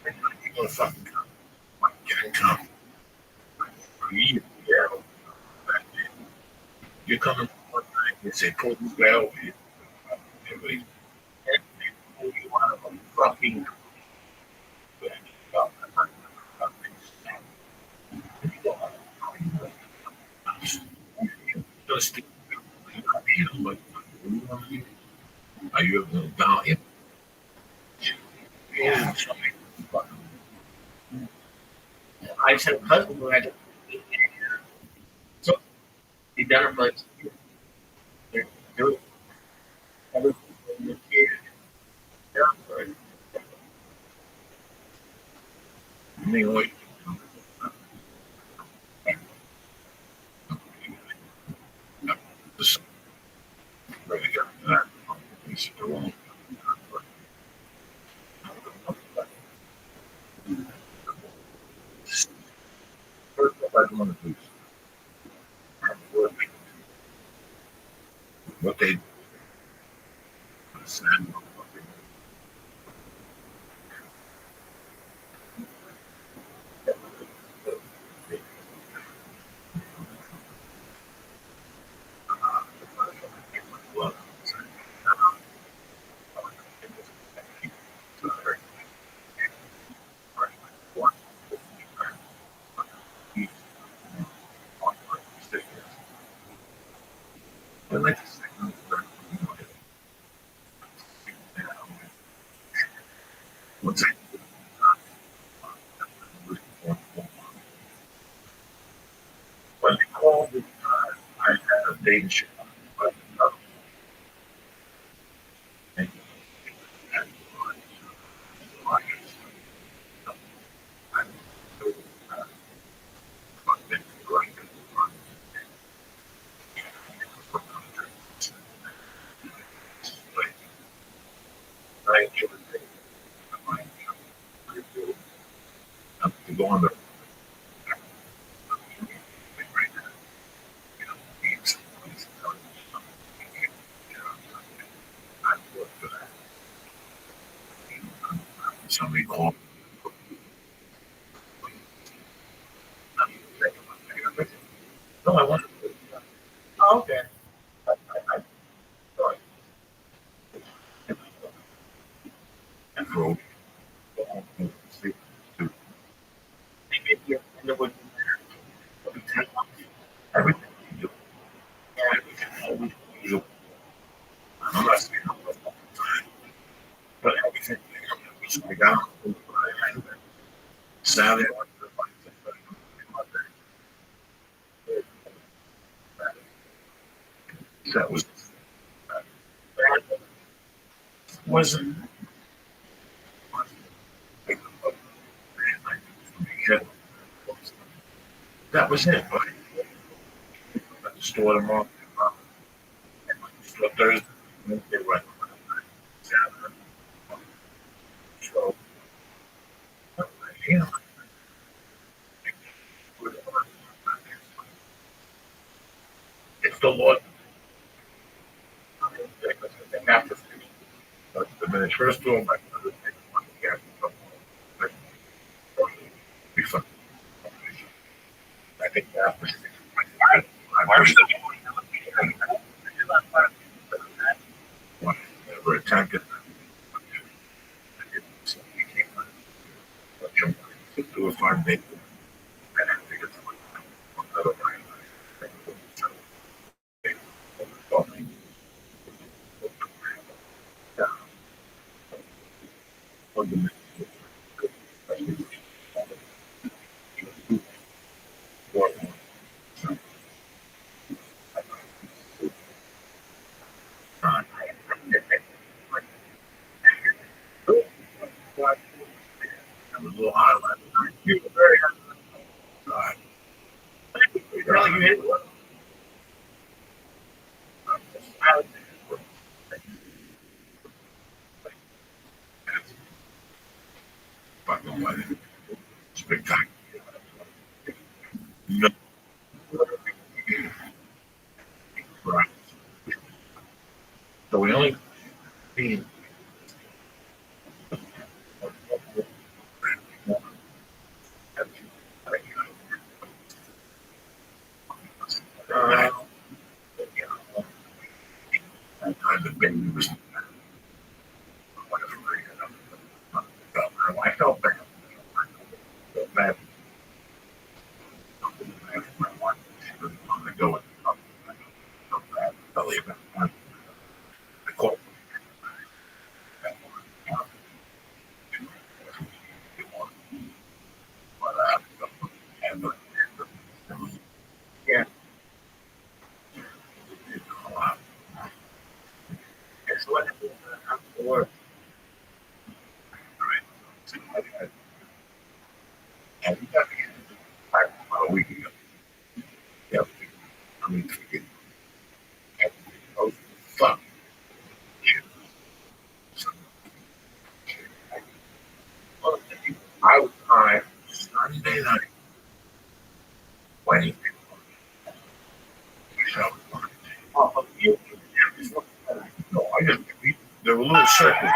You're gonna fucking come. Get in come. Yeah. You're coming one night. They say, pull this guy over here. Everybody, pull you out of a fucking. Just are you down here? Yeah. I just had a cousin who had to be dinner place. Anyway, this really got that. He's wrong. First, I want to do what they said. date and shit. Thank you. To go on the somebody called. No, I want to. Oh, okay. And for Maybe you're in the wood. everything you do, everything you do. I'm not saying I'm not time, but everything I got Saturday. That wasn't that was it. But at the store tomorrow, Thursday, Wednesday, right? Saturday. So, you know, it's the Lord. After the minute first door, my brother takes one again. Be fun. I think that was never attempted. Do a fun day. And I think it's another I'm a little high last night. You were very high. Really, you hit one. Fucking wedding. Spectacular. No. Right. So we only need time the baby was I felt bad. Felt bad. My wife, she didn't want to go. Felt bad. Believe it. I called. Yeah. Guess what? After work. And we got about a week ago. Yeah. I mean, forget. Oh, fuck. I was high Sunday night. Wednesday. So, you. No, I just, there were little circles.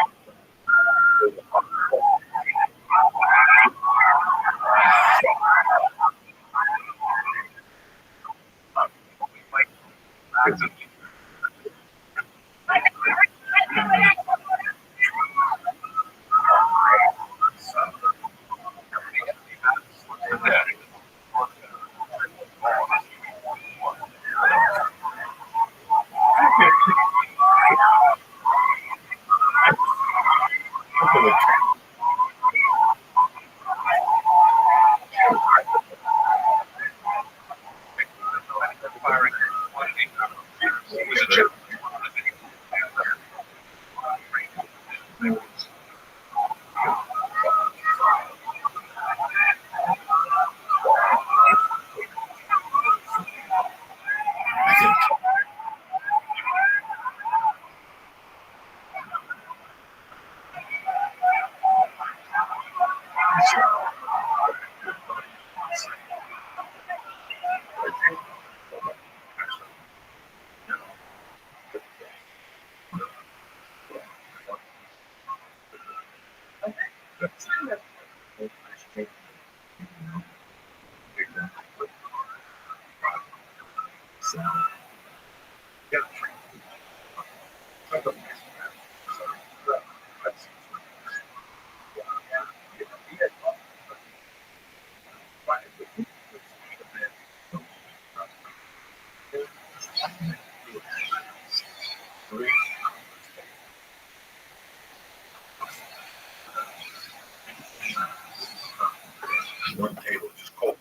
One table just cold.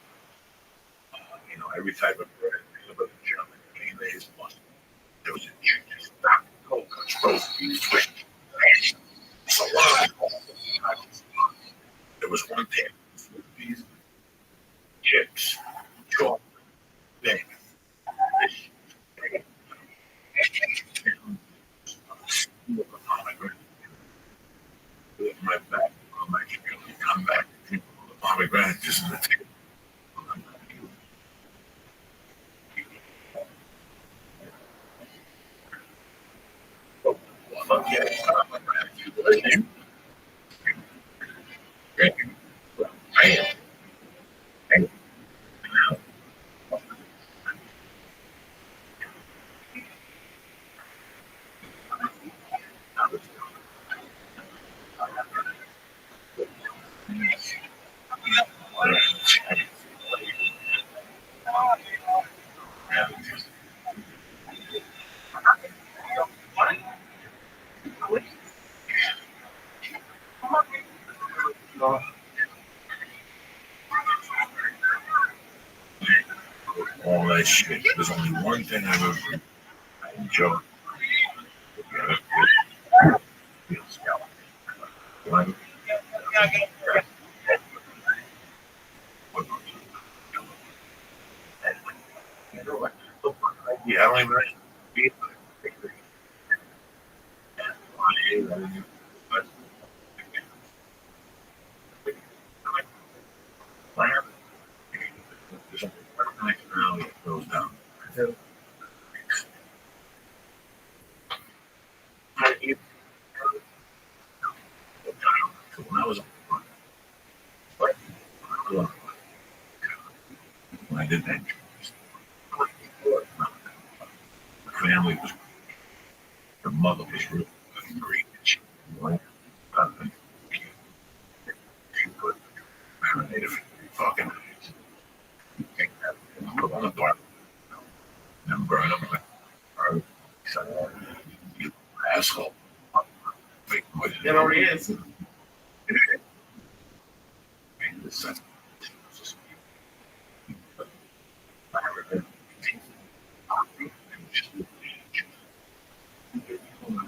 Every type of bread, but German, mayonnaise, mustard. There was a chicken, cold cuts, roast beef, salami. There was one table with these chips, chocolate, bacon, fish, pomegranate. With my back, on my come back, pomegranate just in the table. All that shit. There's only one thing I enjoy. Yeah, I don't even be goes down. When I was when I did that, the family was, her mother was really great. She put marinated fucking put on the bar and burn them like, you asshole. It already is.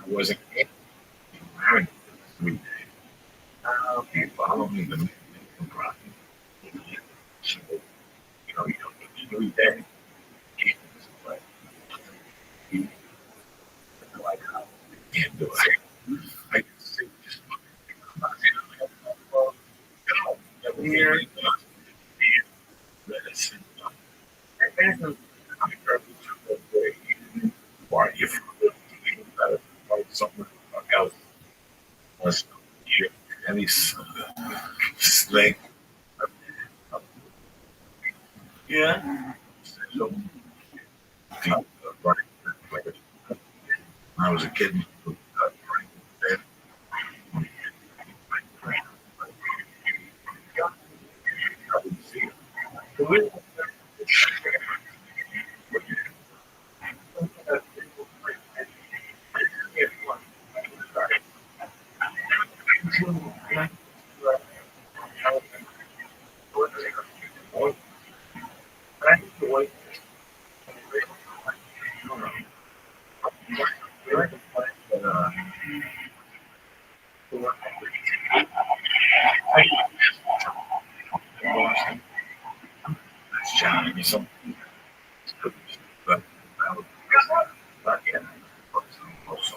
Wasn't he followed me the so, you don't eat that. He like can't do it. I can see just Here. Why you something else? Was any snake? Yeah. So, when I was a kid.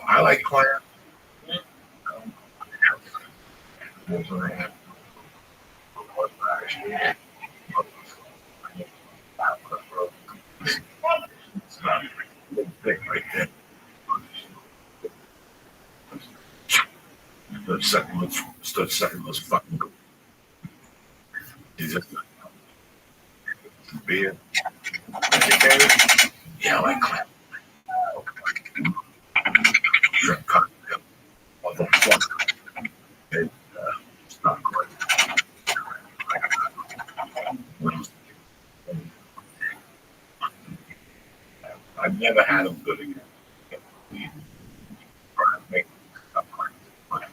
I like clam. It's not a thing right there. Stood second was fucking good. He's just beer. Yeah, like crap. Drink cocktail. Motherfucker. It's not good. I've never had them good again. We try to make stuff like this.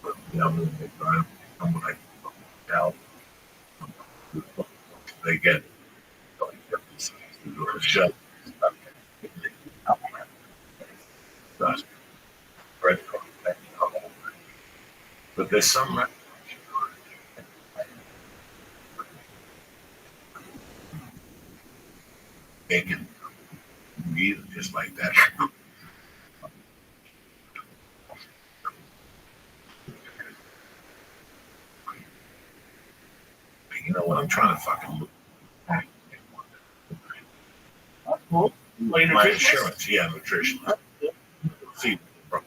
But they try to come like out. They get shut. But there's some bacon meat just like that. You know what? I'm trying to fucking look. Well, My insurance, yeah, nutrition. See, bro.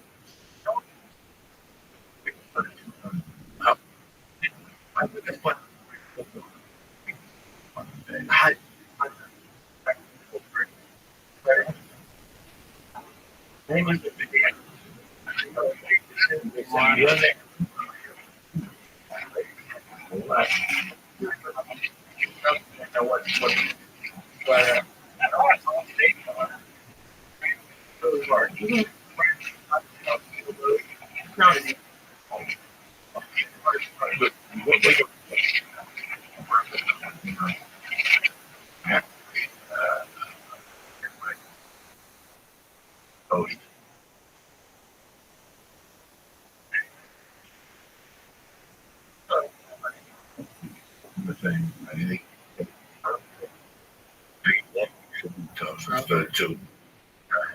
Two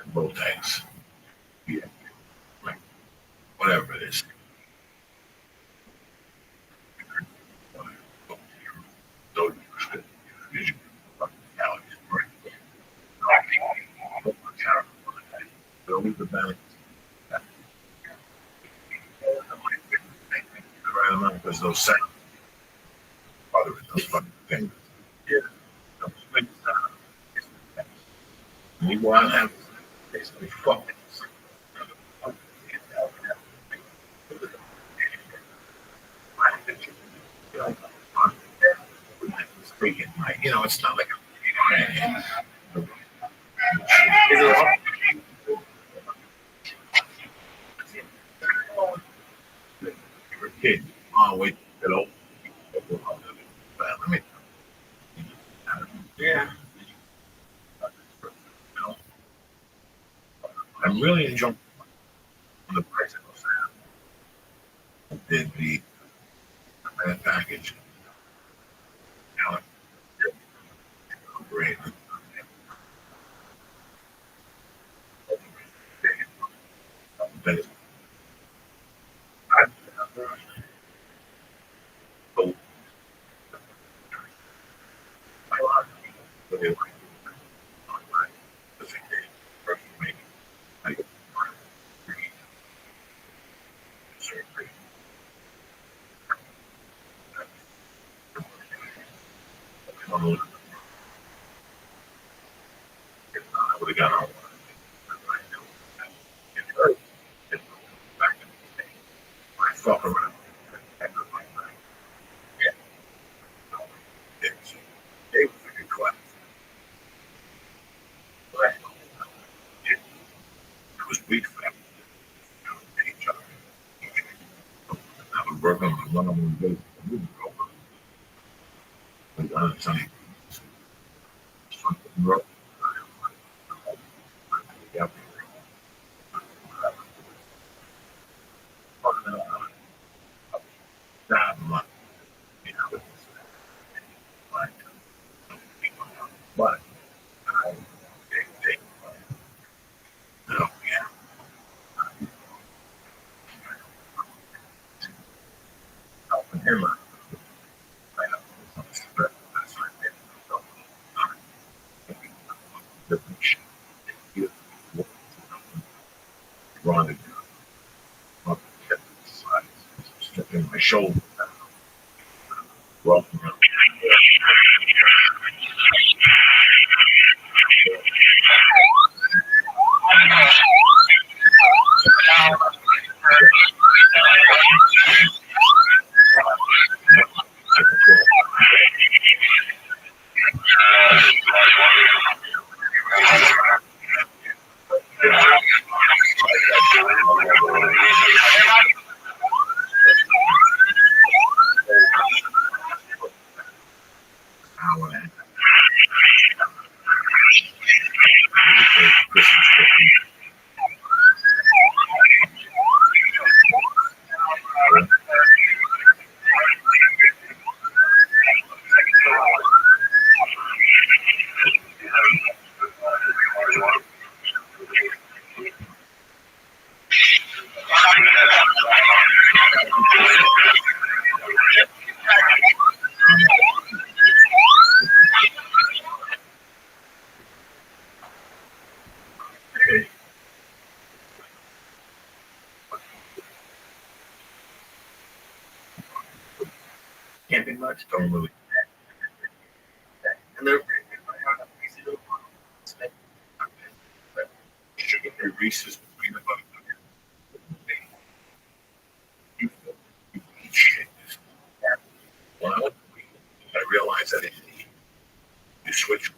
both eggs. Yeah. Whatever it is. Because those sound other those fucking things. Yeah. Meanwhile, I have basically fucking speaking, like, it's not like you're a kid. Oh, wait, hello. Let me. yeah. I'm really enjoying the price of those. Did the package. Great. But I would have gone on. I fuck around. It was a good class. It was weak for them. I was working on one-on-one basis. Something. Yep. But yeah. Helping him out. Running. In my shoulder. Well, hour and a half. Christmas cookies. Can't be much. Don't really. And they're Sugar-free Reese's peanut butter. You eat shit. Well, I realized that if you switch.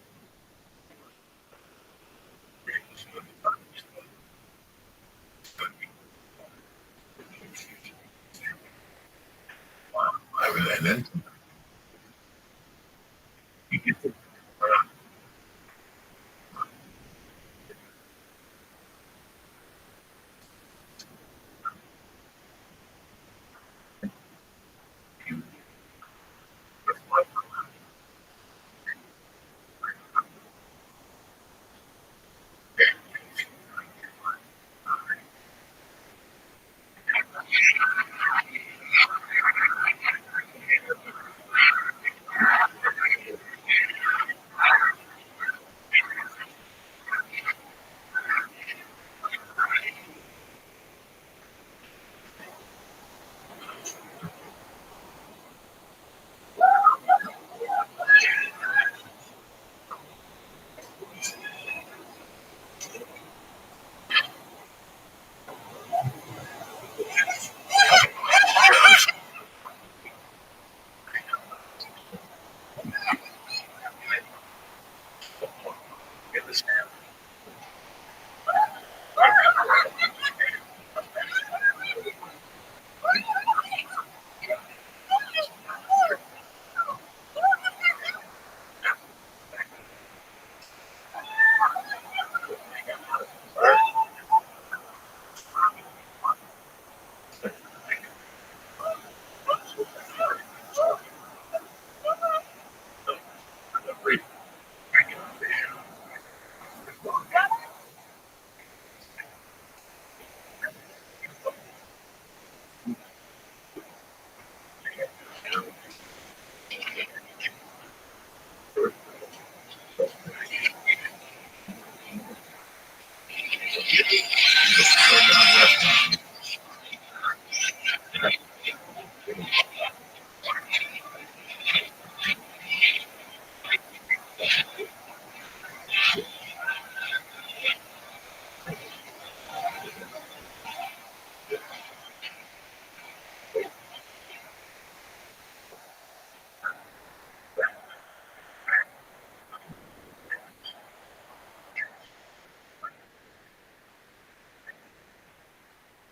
And then you get the get the stamp.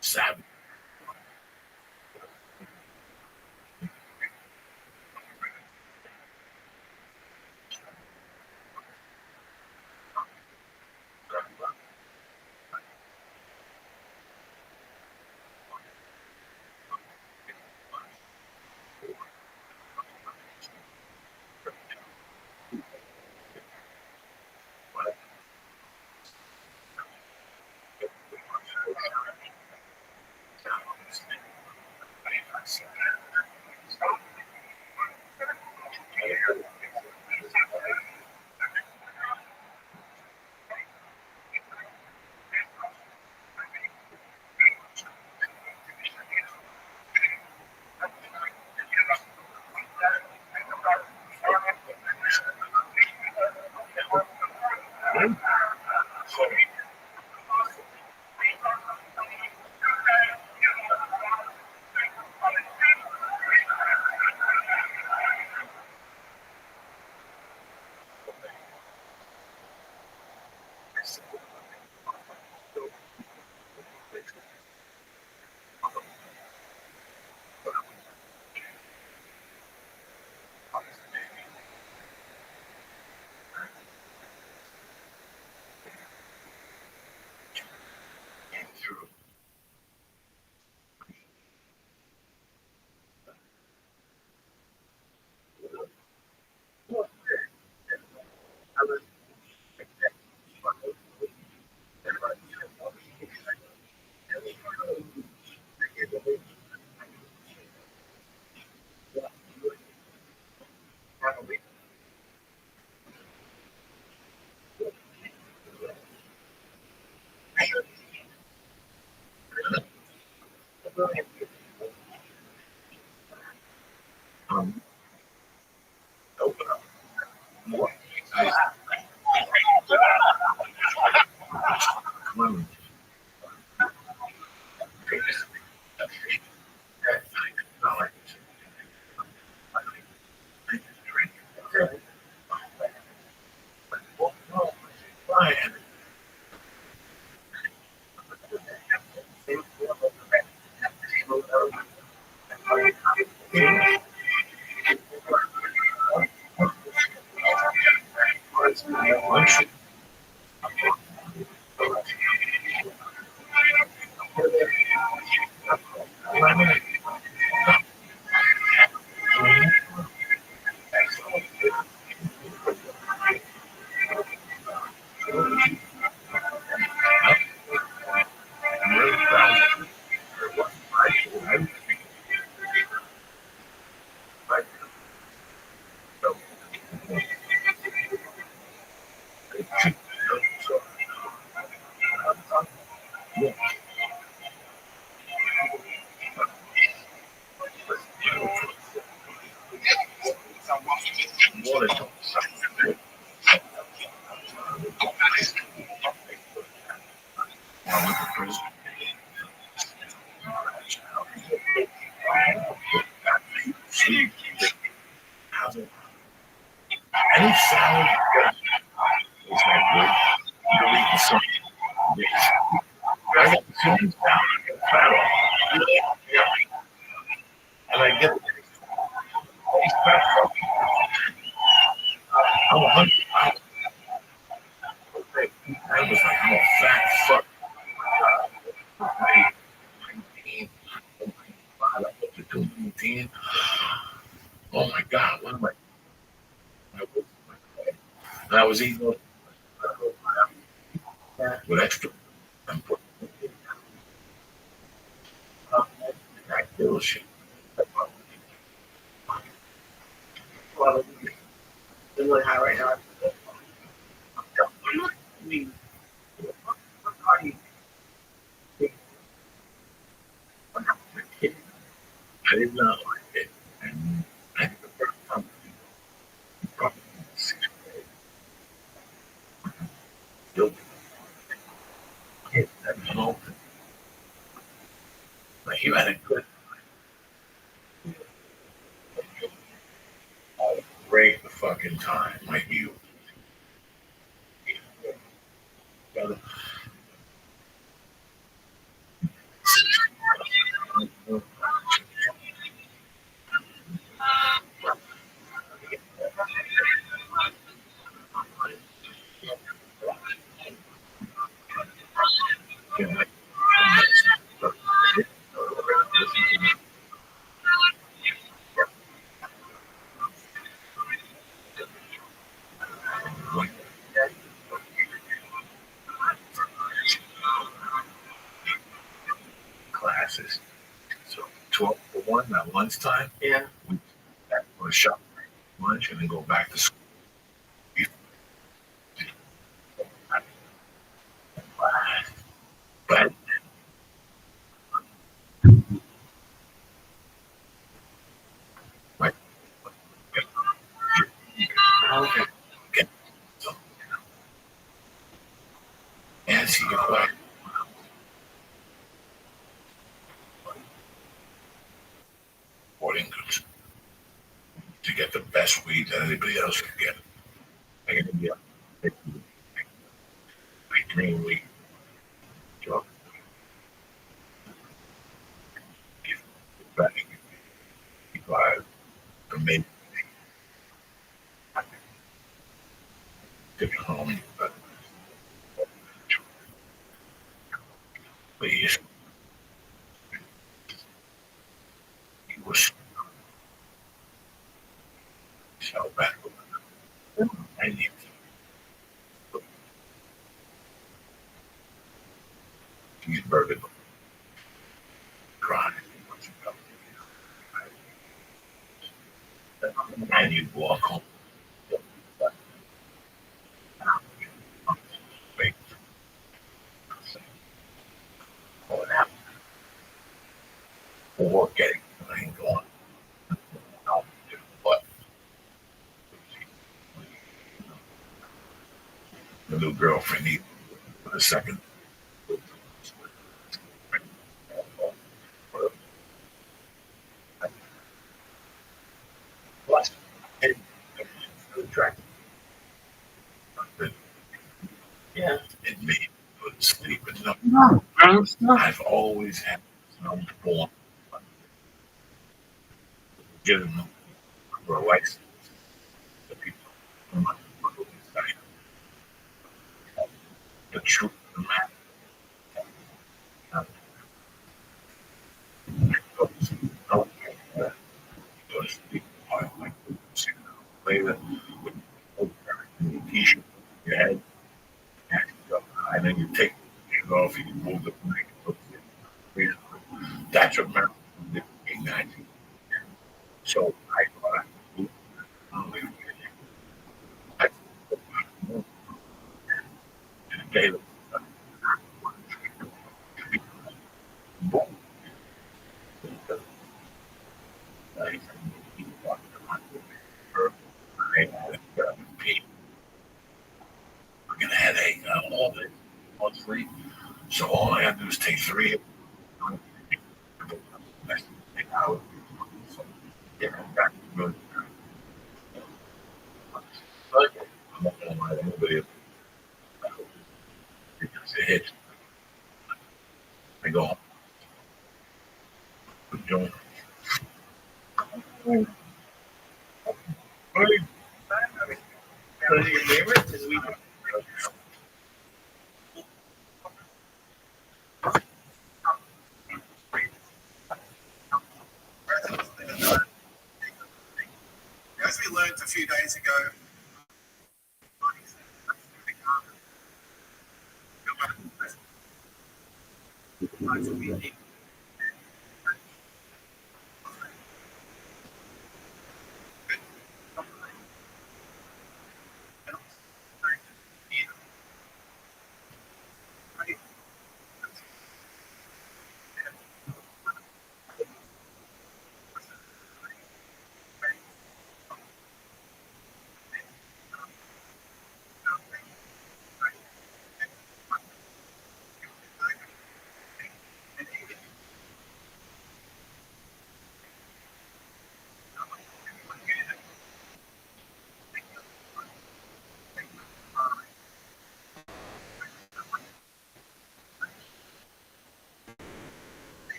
Savage. Open up more. Lemon. Any salad is like good. You're eating something. I got the chickens down. I get fat off. And I get these fat off. I'm 100 pounds. I was like, I'm a fat fuck. Oh my God, what am I? And I was eating with extra. I'm putting that bullshit. Well, it's really high right now. I mean, what are you? I did not like it. And I think the first time, probably 6th grade, still that was open. But you had a good, great fucking time, like you. Classes. So 12 to 1 at lunchtime, Yeah. we go to shop lunch and then go back to school. But like, Okay. so, and she get back. Boarding groups to get the best weed that anybody else can get. I can get green weed. So, back the main different home, but he was so back. And he's burdened, crying. And you'd walk home. Wait. Oh, the new girlfriend either. For the second. Plus, it, attractive. Yeah. It made me go to sleep. And no, No. I've always had some form of getting them for a license. The people from my side, the truth of the matter. Go to sleep. Go to sleep. I like to see later with the t-shirt on your head. And then you take it off and you move the mic. That's what meant in 19. So I thought, I gave it boom. We're gonna headache all day, all three. So all I have to do is take three. Out. So, yeah, back to good. I'm not gonna lie to anybody. Because it hits. I go home. Don't. What is your favorite? This week. As we learned a few days ago,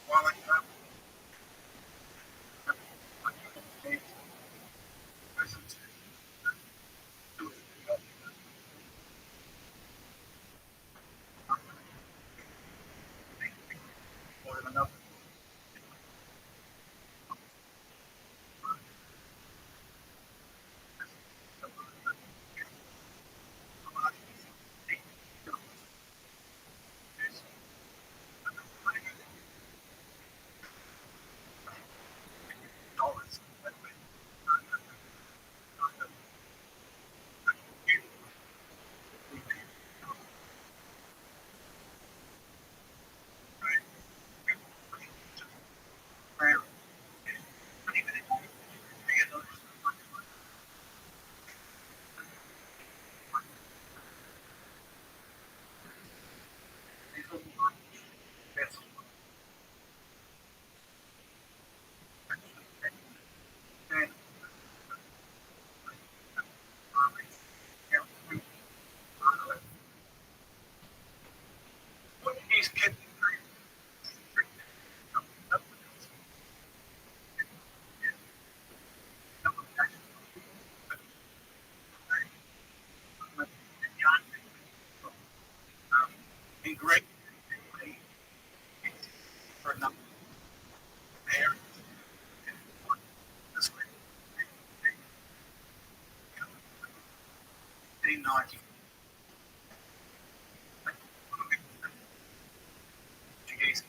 while I these kids in great for number there this way. They not Jesus.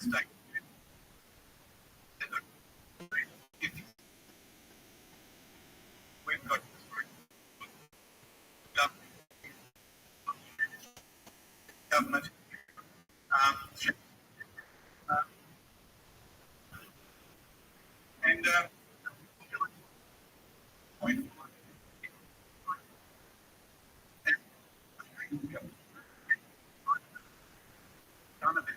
mistake. We've got government, and point. None of it.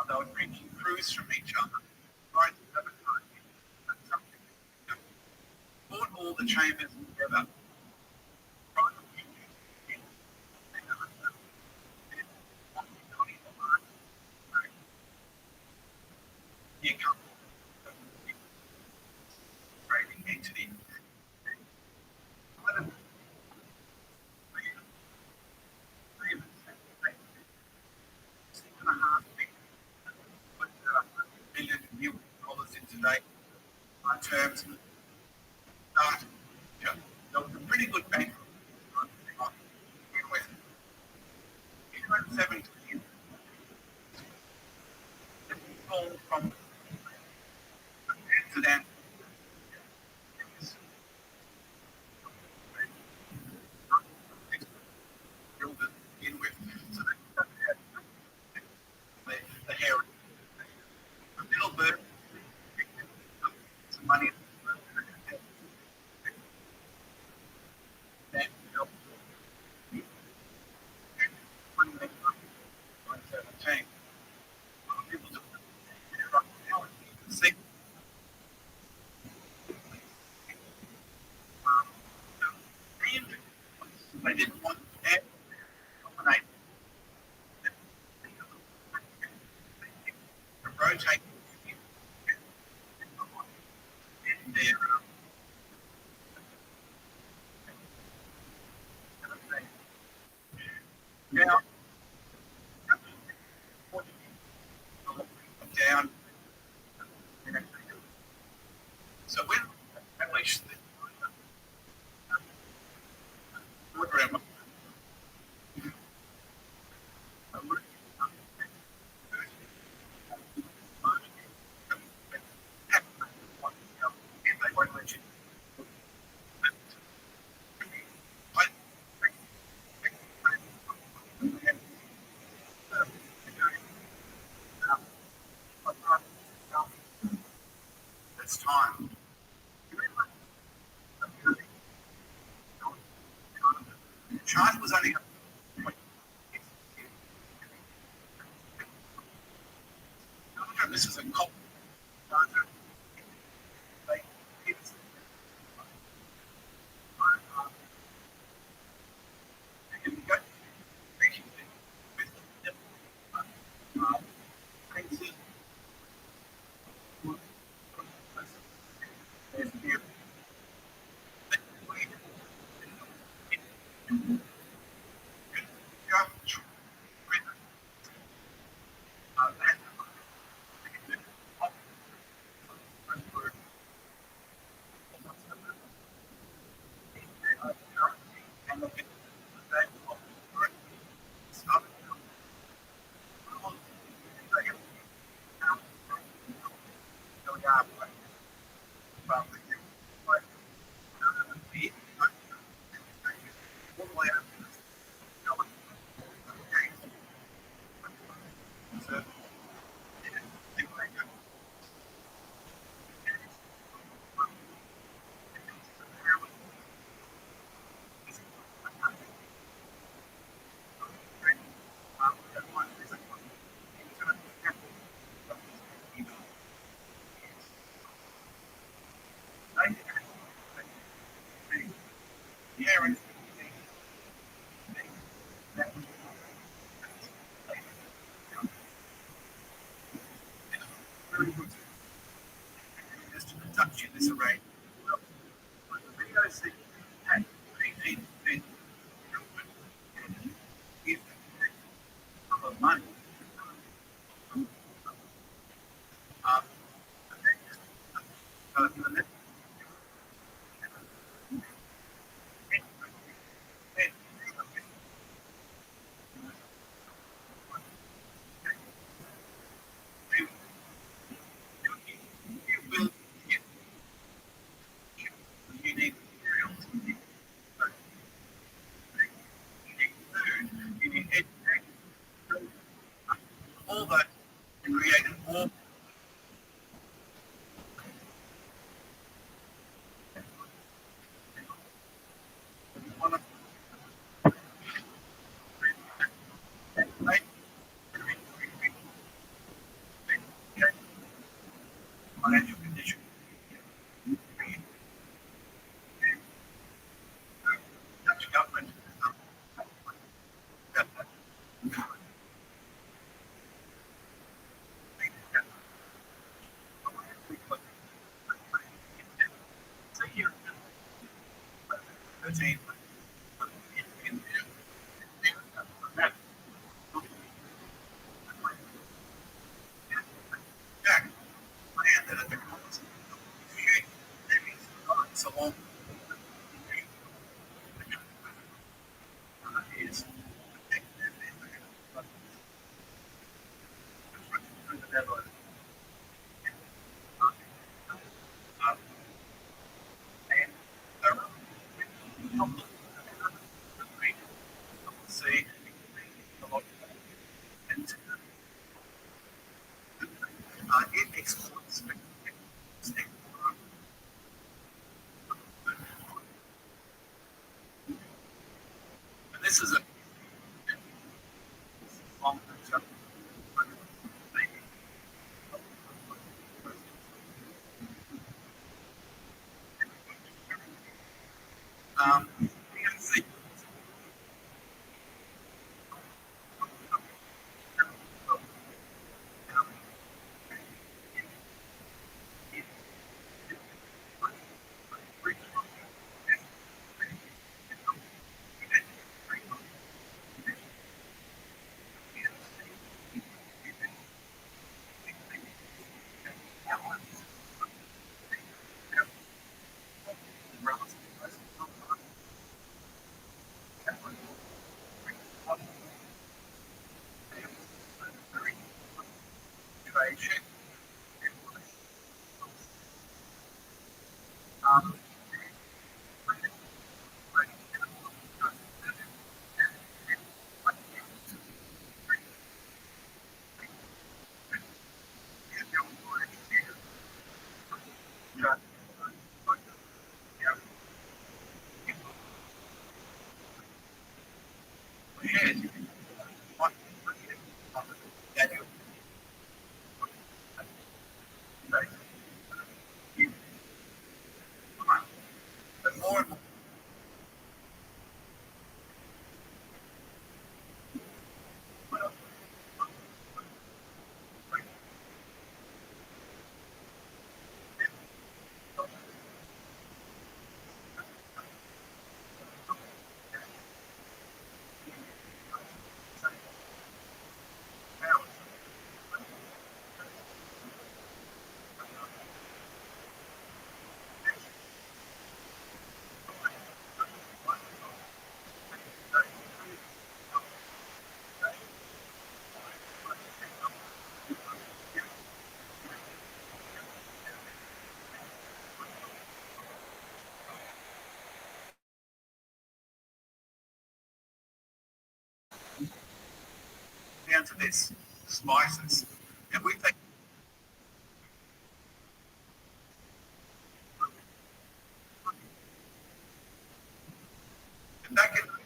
They were drinking crews from each other. Right? Bought all the chambers together. You come trading entity. $6.5 billion in today terms. There was a pretty good bank with 17 people from Amsterdam. In with so the hair, the little bird, some money. That helped 2017. People just see they didn't want to dominate to rotate their now down. So when established the program, they won't let you. It's time. Charge was only this is a cop. Just to conduct you this array. But the video said, hey, if of money, the all that created all. Financial condition. Dutch government. So long. Is say and it exports. And this is a long term. See, um, more and more. Down to this spices, and we take back in.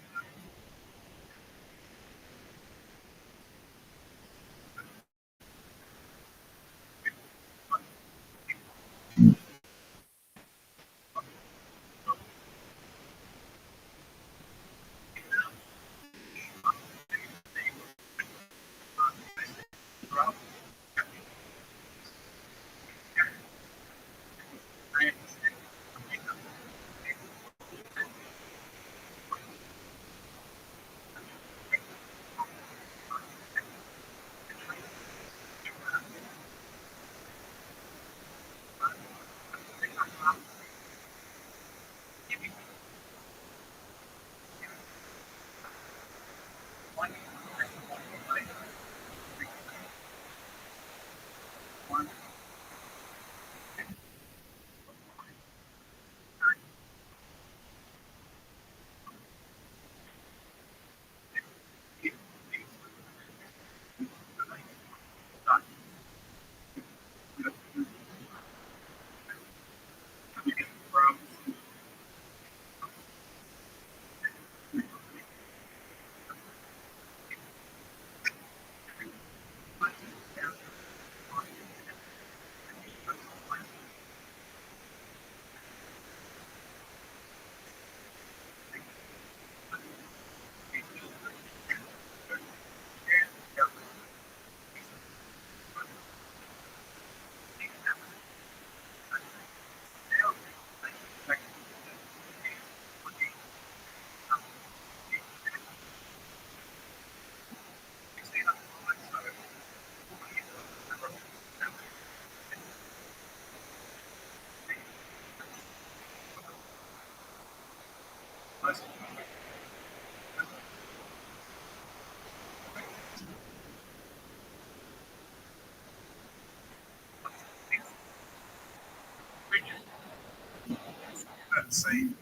the same.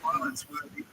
Well, it's what we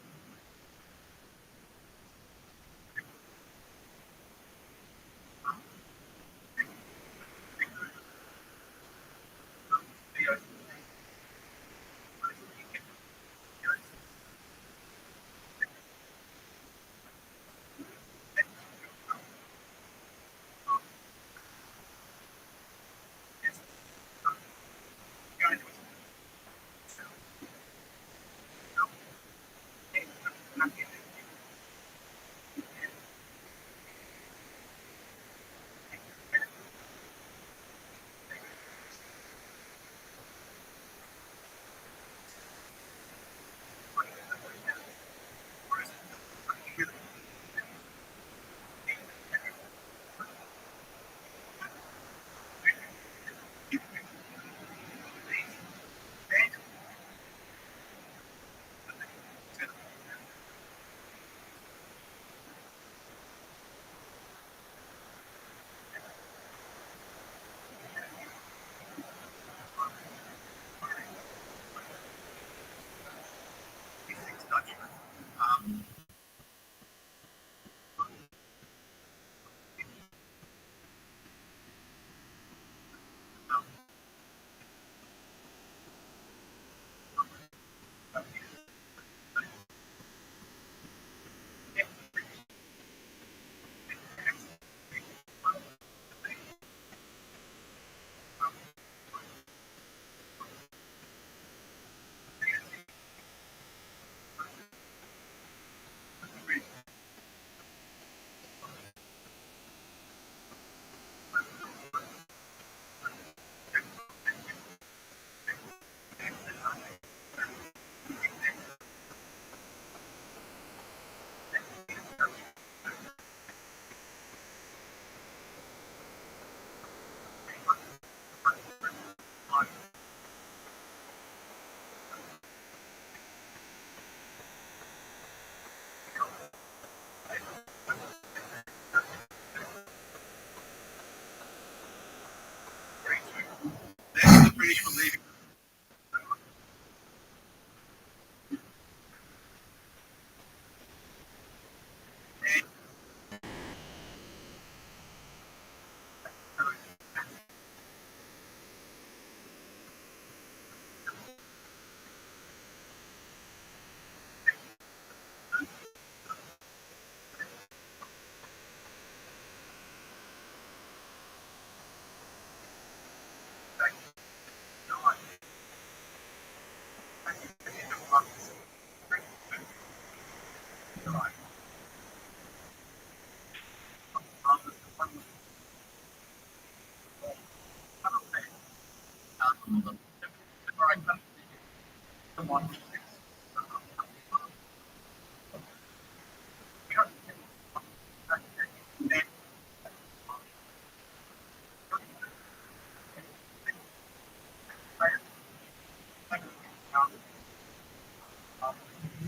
that's the British believe.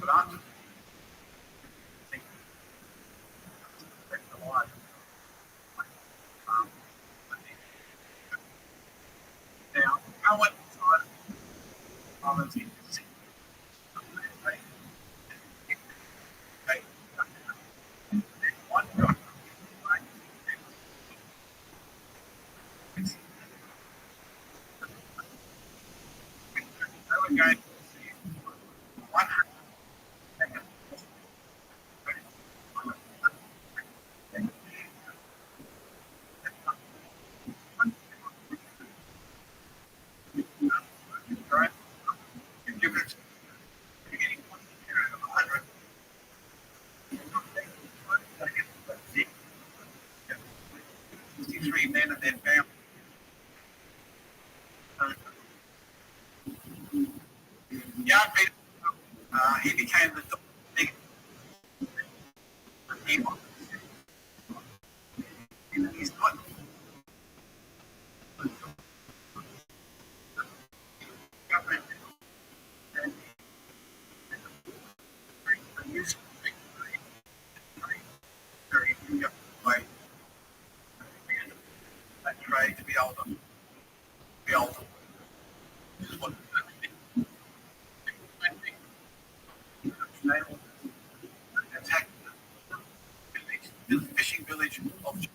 But I'm just thinking a lot. Um, now, I went on the team. Right? Right? One go. Right? I would guide 100. Right? You give it beginning 100. Young Peter, he became the big. He's not. Trade to be able to just what attack the fishing village of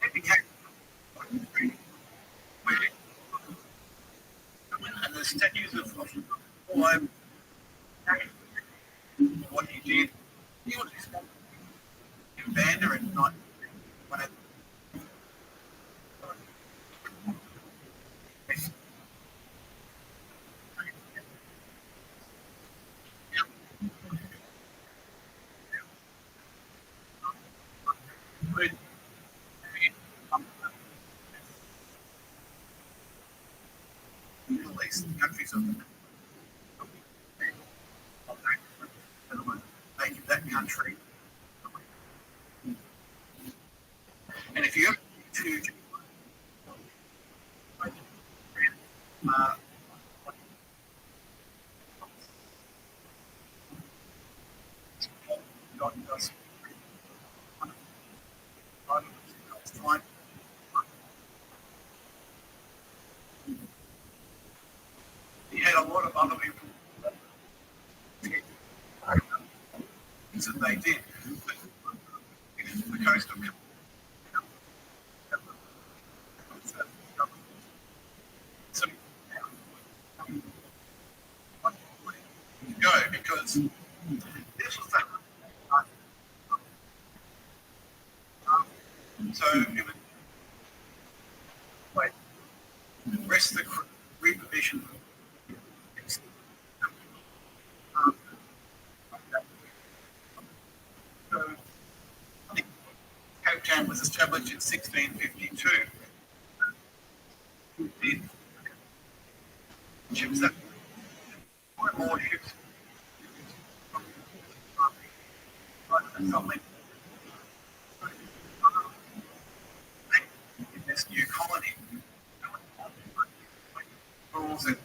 it became and the statues of all over what he did. He was in Vander and not one of the Middle East countries of making that country. And if you to uh, got us fine. He had a lot of other people things that they did. The coast of so go because this was that. So it was like rest of the reprovision. So Cape Town was established in 1652. The ships that more ships something in this new colony. Rules and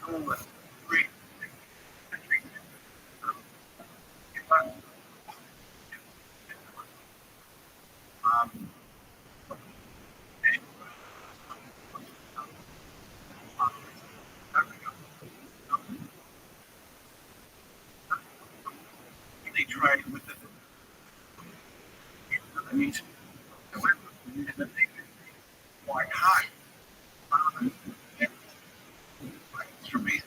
all the Greek they trade with the meat and the thing quite high. From me.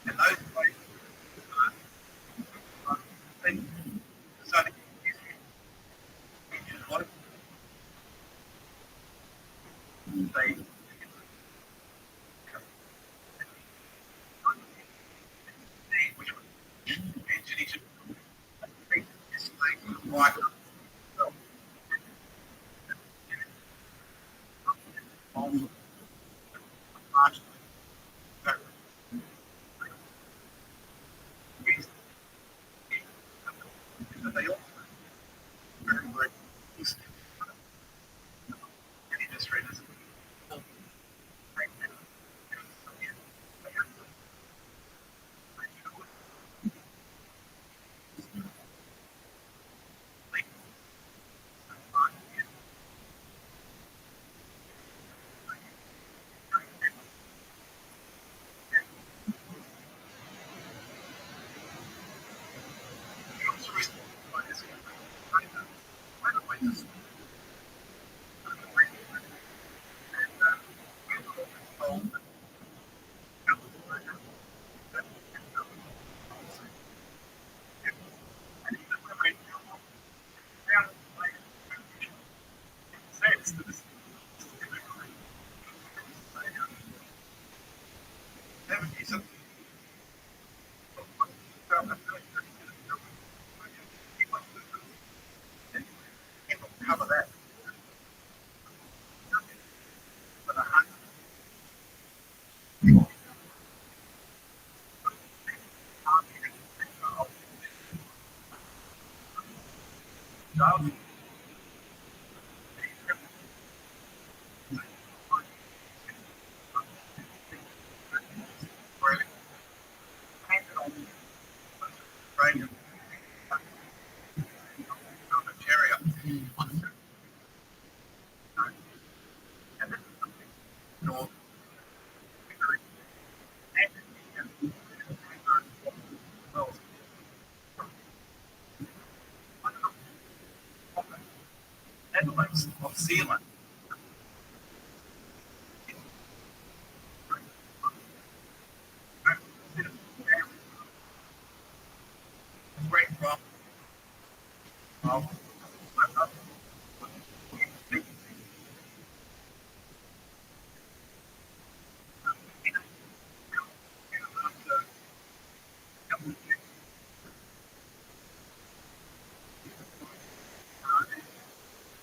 And those places then started what they which was entered into this thing quite on March that they all very very industry is Zealand. Great problem.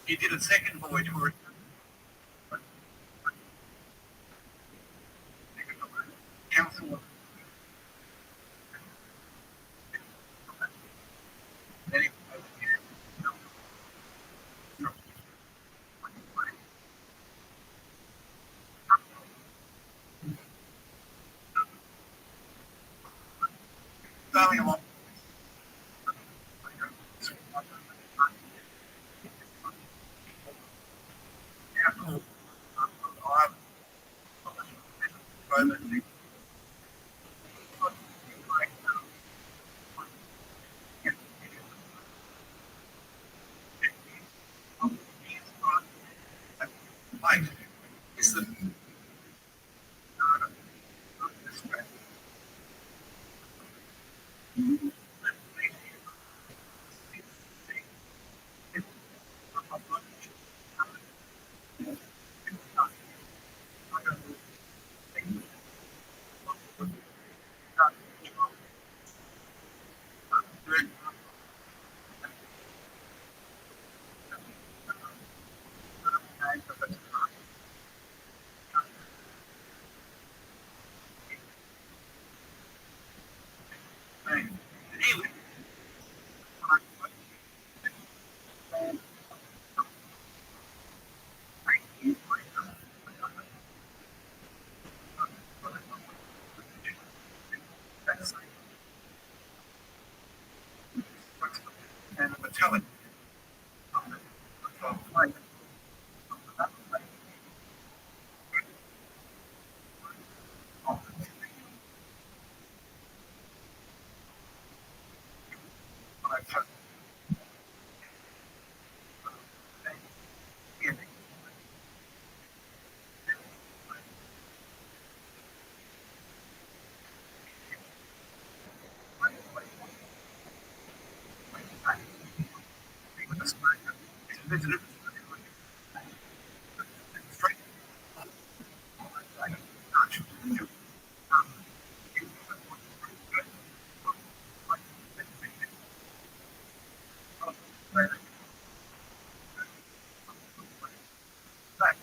He did a second voyage where council sailing along. Is the and the metallic visited straight back.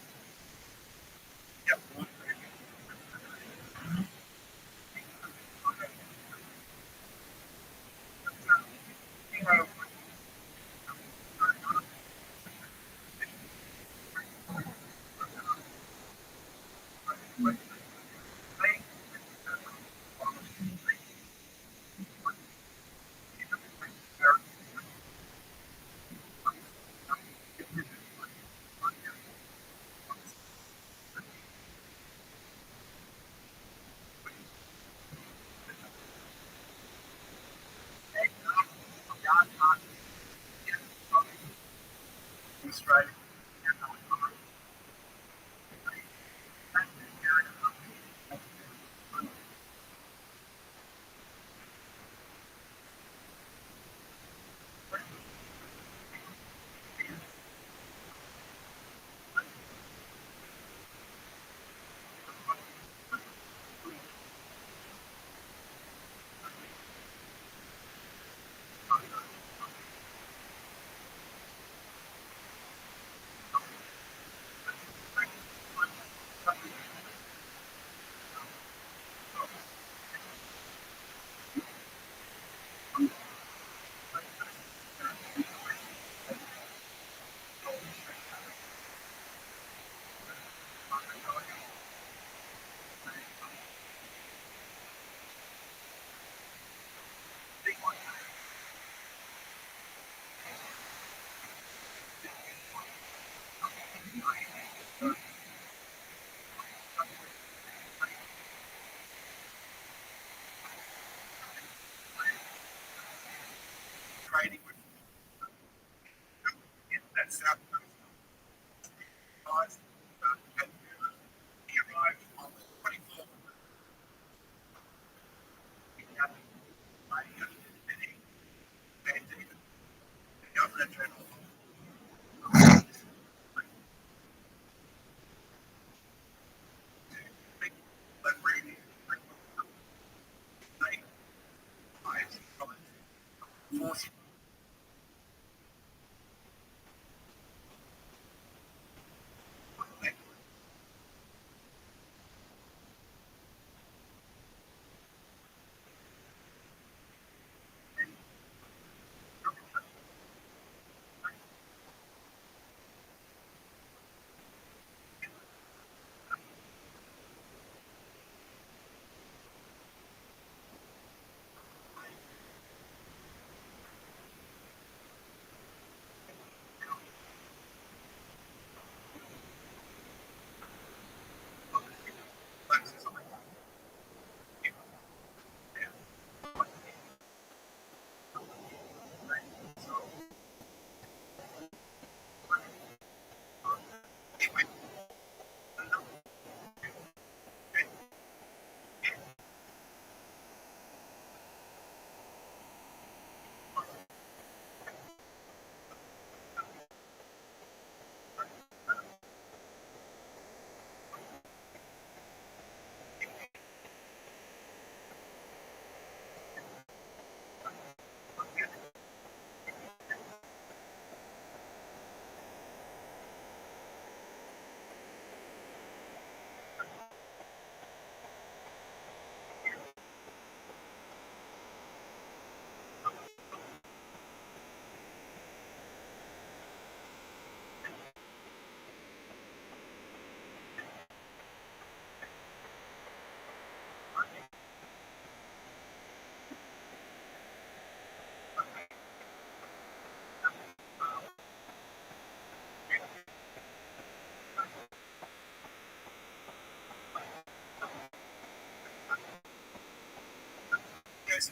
trading with that South Coast guys. He arrived on the 24th of May, and the Governor General that really force yes,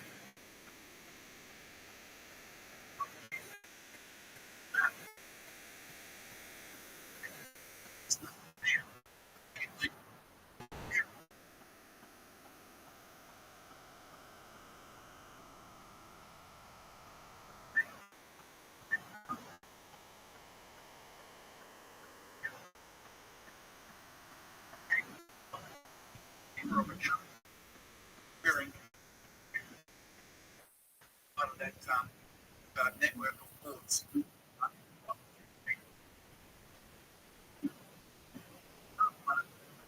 we're in part of that network of ports.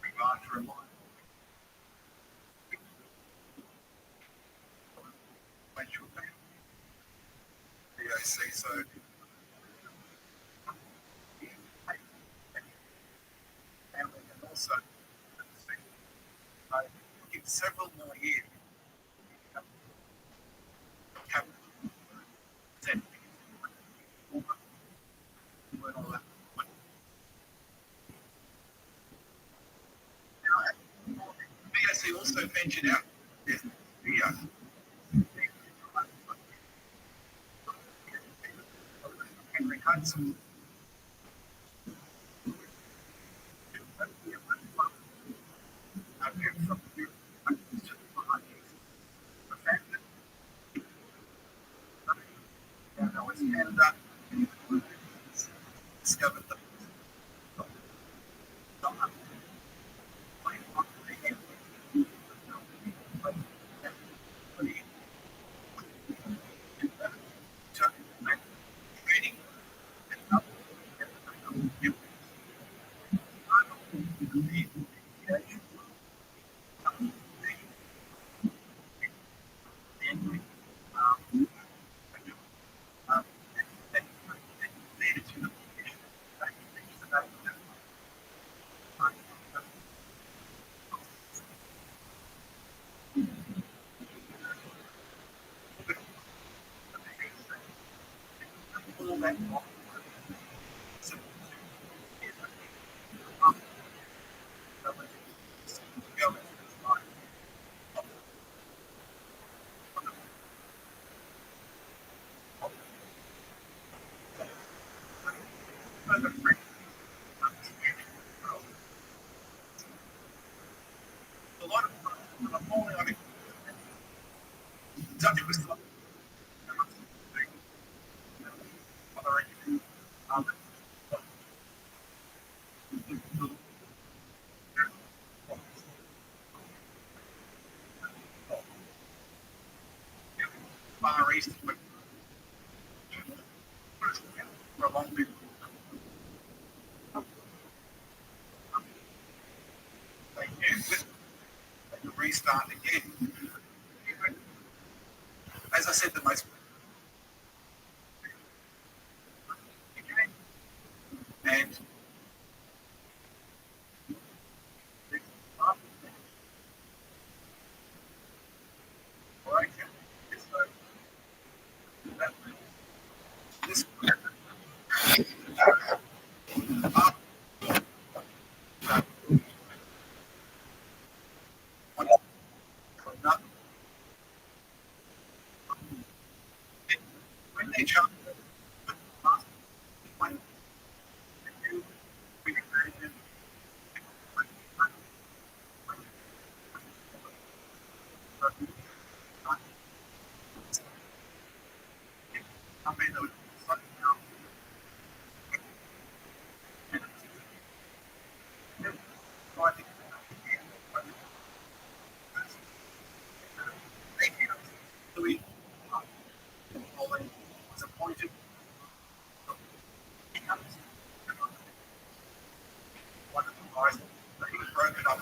Regard to remind when you're DAC, so and we can also in several more years have said when all that. BAC also ventured out the Henry Hudson. From Canada discovered the trading subject was Far East for a long bit. To restart again. As I said, the most and this when they jump when you I mean, Louis was appointed one of the guys that he was broken up.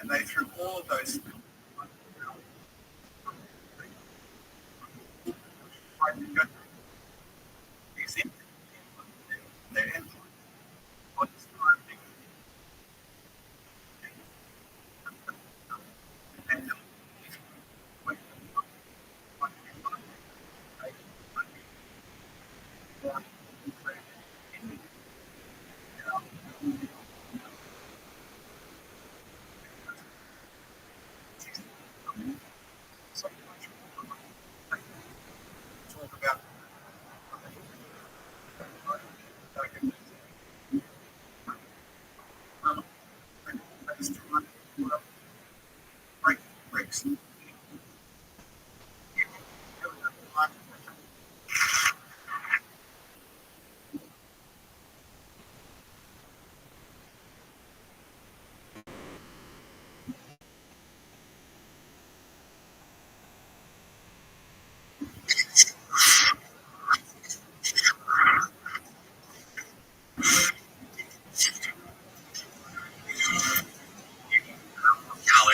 And they threw all of those talk about breaks.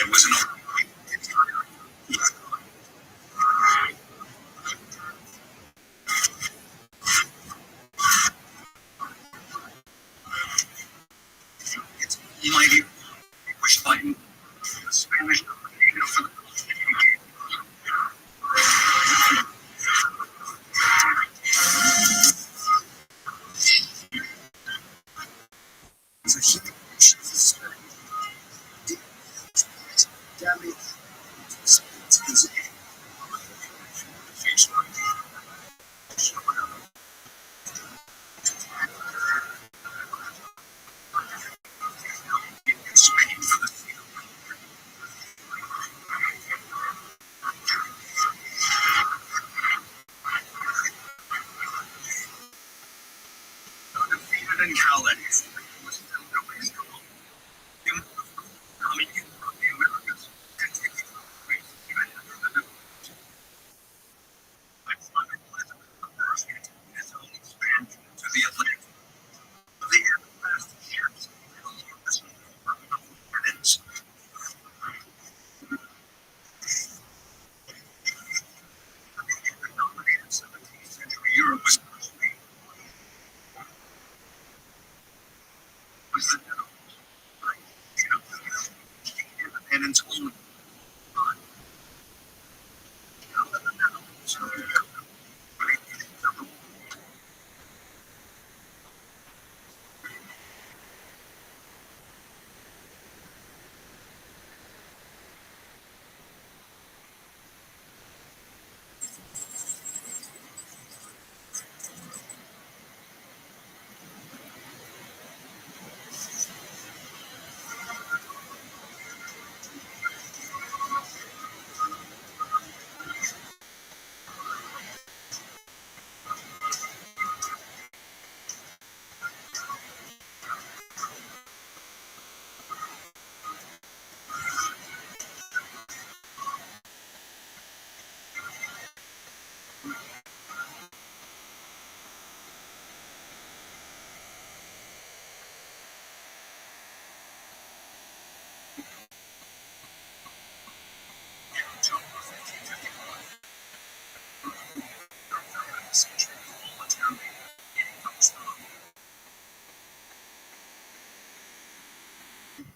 It was an mighty push button. The Spanish for the and Calais. To the Atlantic. was the independence only.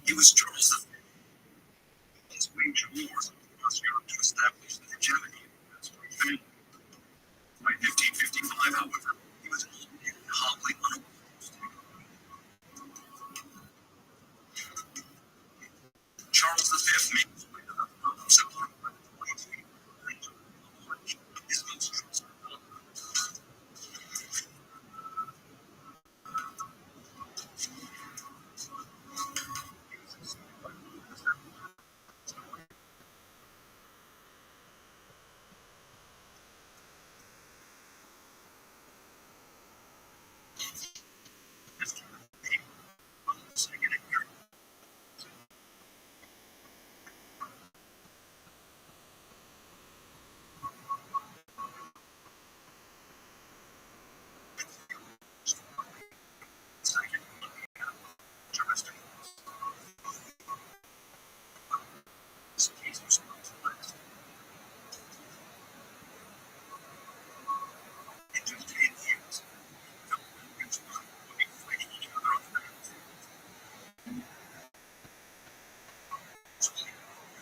It was Charles the Fifth's waged wars across Europe to establish the hegemony of his family. By 1555, however, he was wholly unopposed. Charles V made his way to the throne of September 23, his most trusted follower.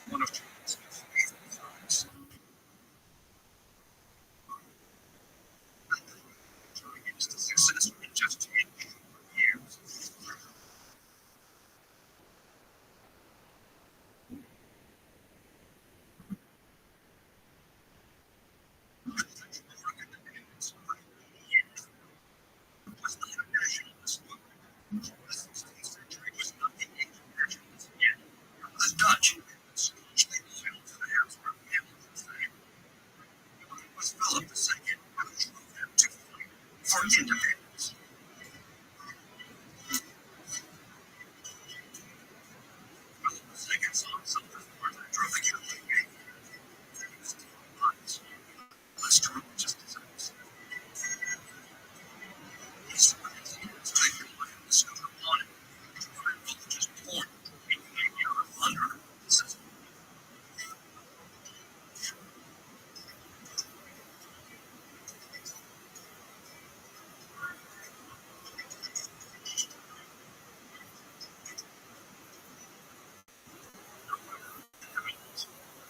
One of Charles' favorite songs. It's the success in just 10 years. American independence was not a nationalist movement. The 16th century was not the age of nationalism yet. The Dutch had staunchly loyal to the Habsburg family. It was Philip II who drove them to fight for independence. Philip II saw something more than drove the Catholic gate. He was honest, less religious desires. He saw his years taken by a discovered upon him, for a religious born, making a year of under Catholicism.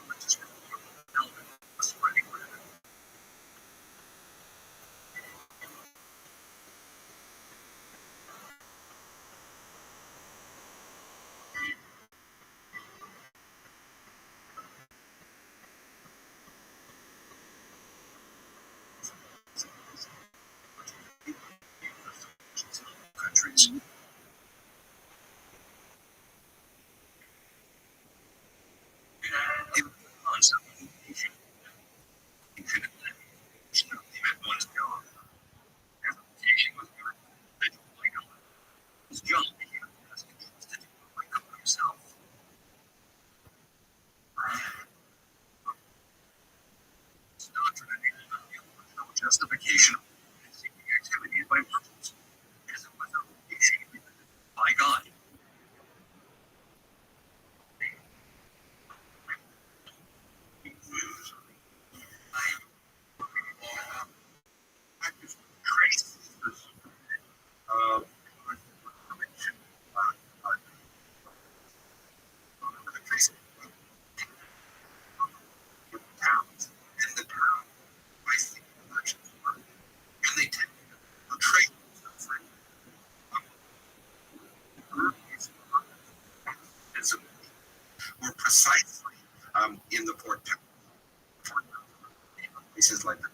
Religious reform element was spreading rapidly. Countries. It was the concept of nation. You could have even one's job. Reputation was good. Individual like God. His job became as interested like God himself. His doctrine enabled no justification of seeking activities by mortals, as it was a vocation. precisely in the port places like the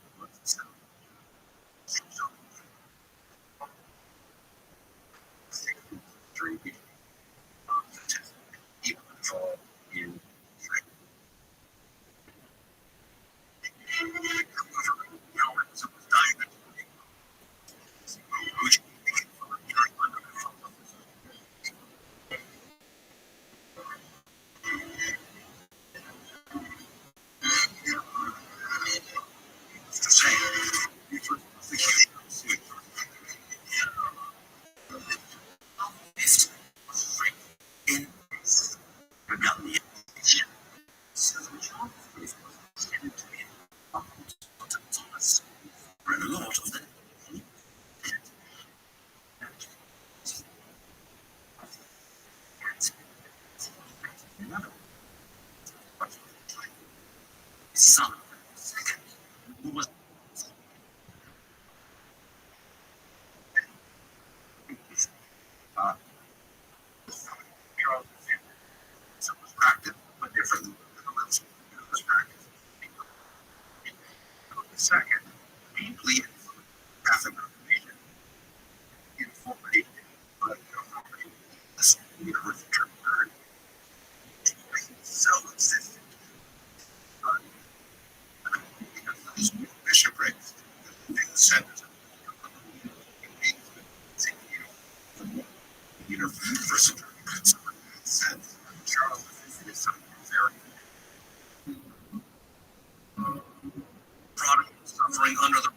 in son who was practiced, but different than the was practiced. Second, deeply graphic information informative, but this universal term so consistent bishoprics in the sense universal sense. Charles is something very Protestant suffering under the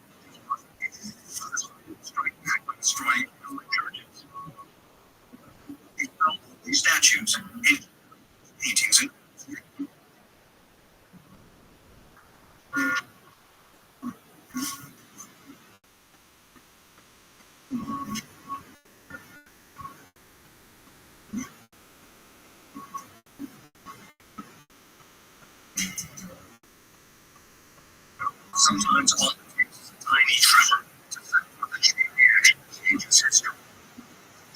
destroying churches. He built these statues and paintings and sometimes all it takes is a tiny tremor to set for the changes history.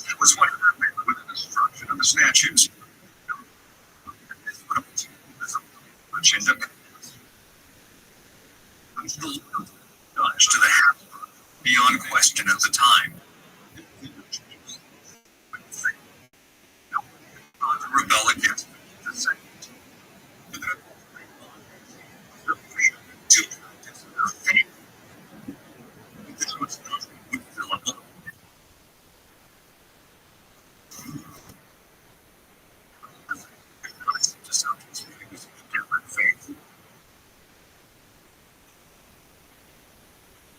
It was what happened with the destruction of the statues. Agenda to the half beyond question at the time. To rebel against the second. To practice their faith. This was not Philip.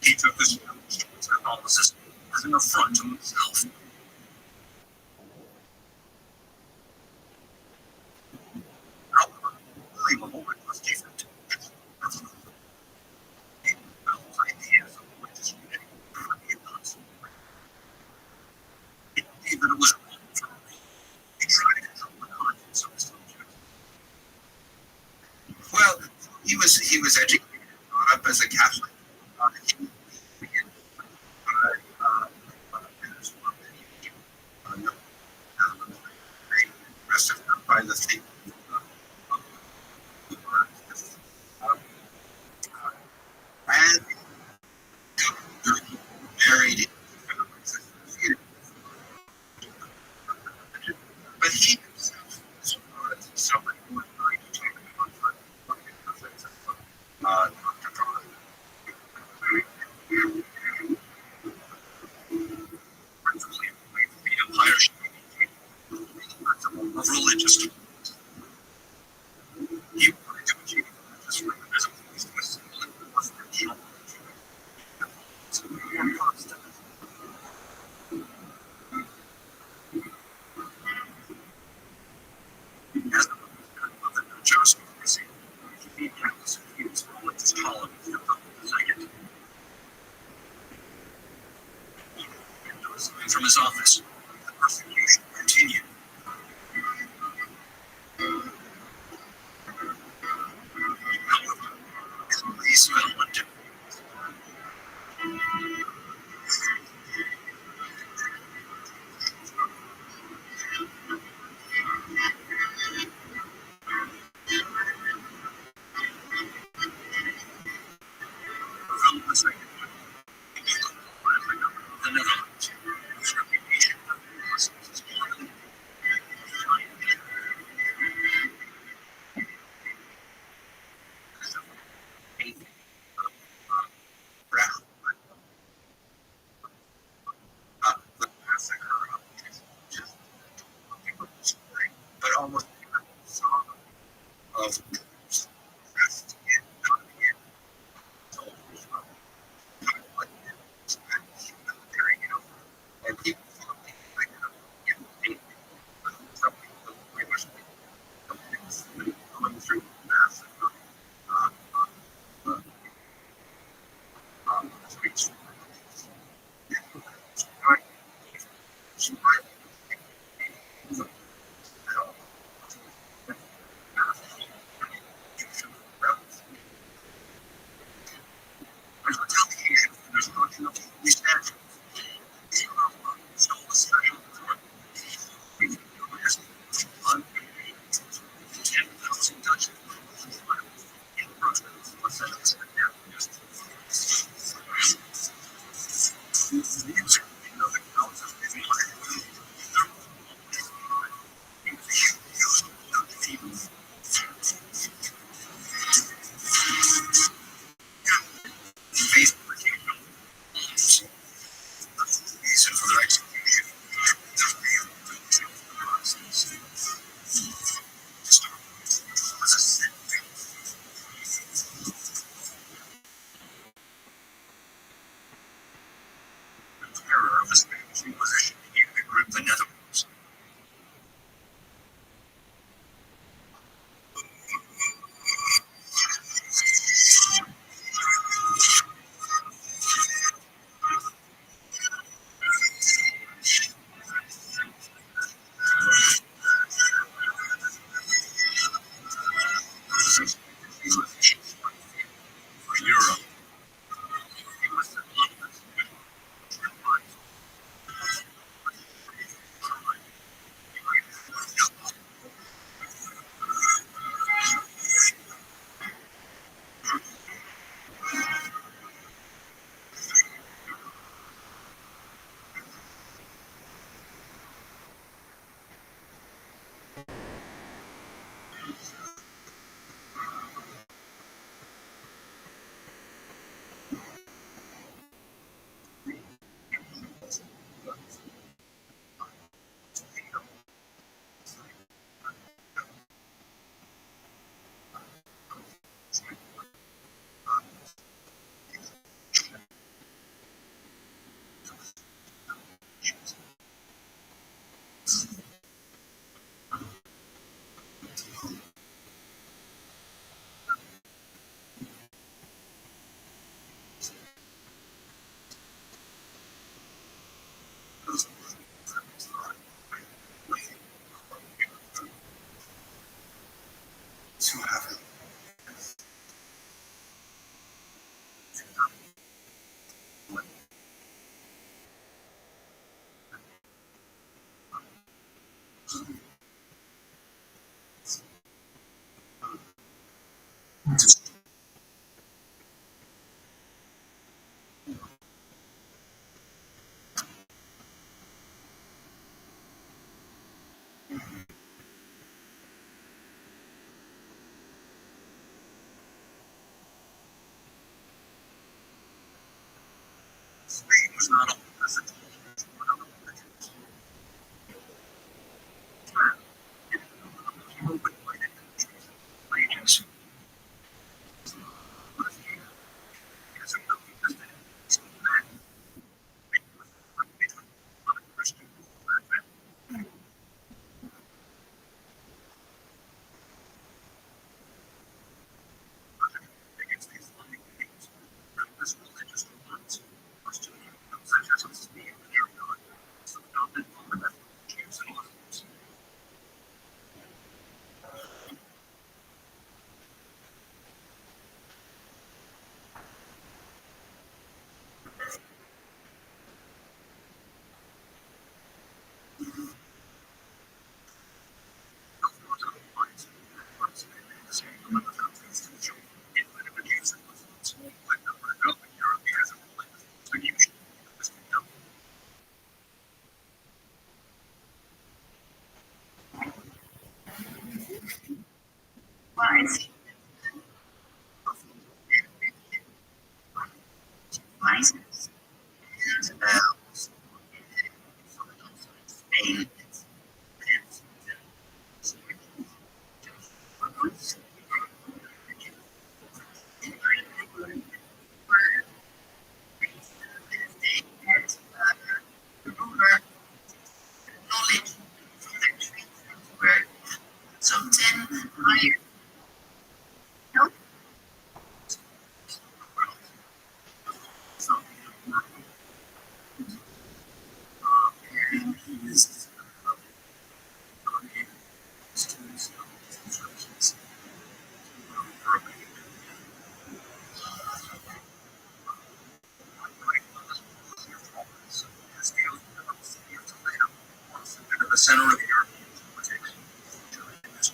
He took this Catholicism as an affront to himself. However, only the Lord was different. Ideas of religious unity were the impossible. He believed that it was wrong for me. He tried to control the conscience of his subjects. Well, he was educated, brought up as a Catholic. By the state. And married, but he himself was somebody who was trying to take the conflict the empire of religious. He wanted to achieve religious freedom as opposed to a simple and personal constant. As the Joseph received, he countless accused religious colonies of the second. From his office, the persecution continued. However, his police fell on different. center of European politics during this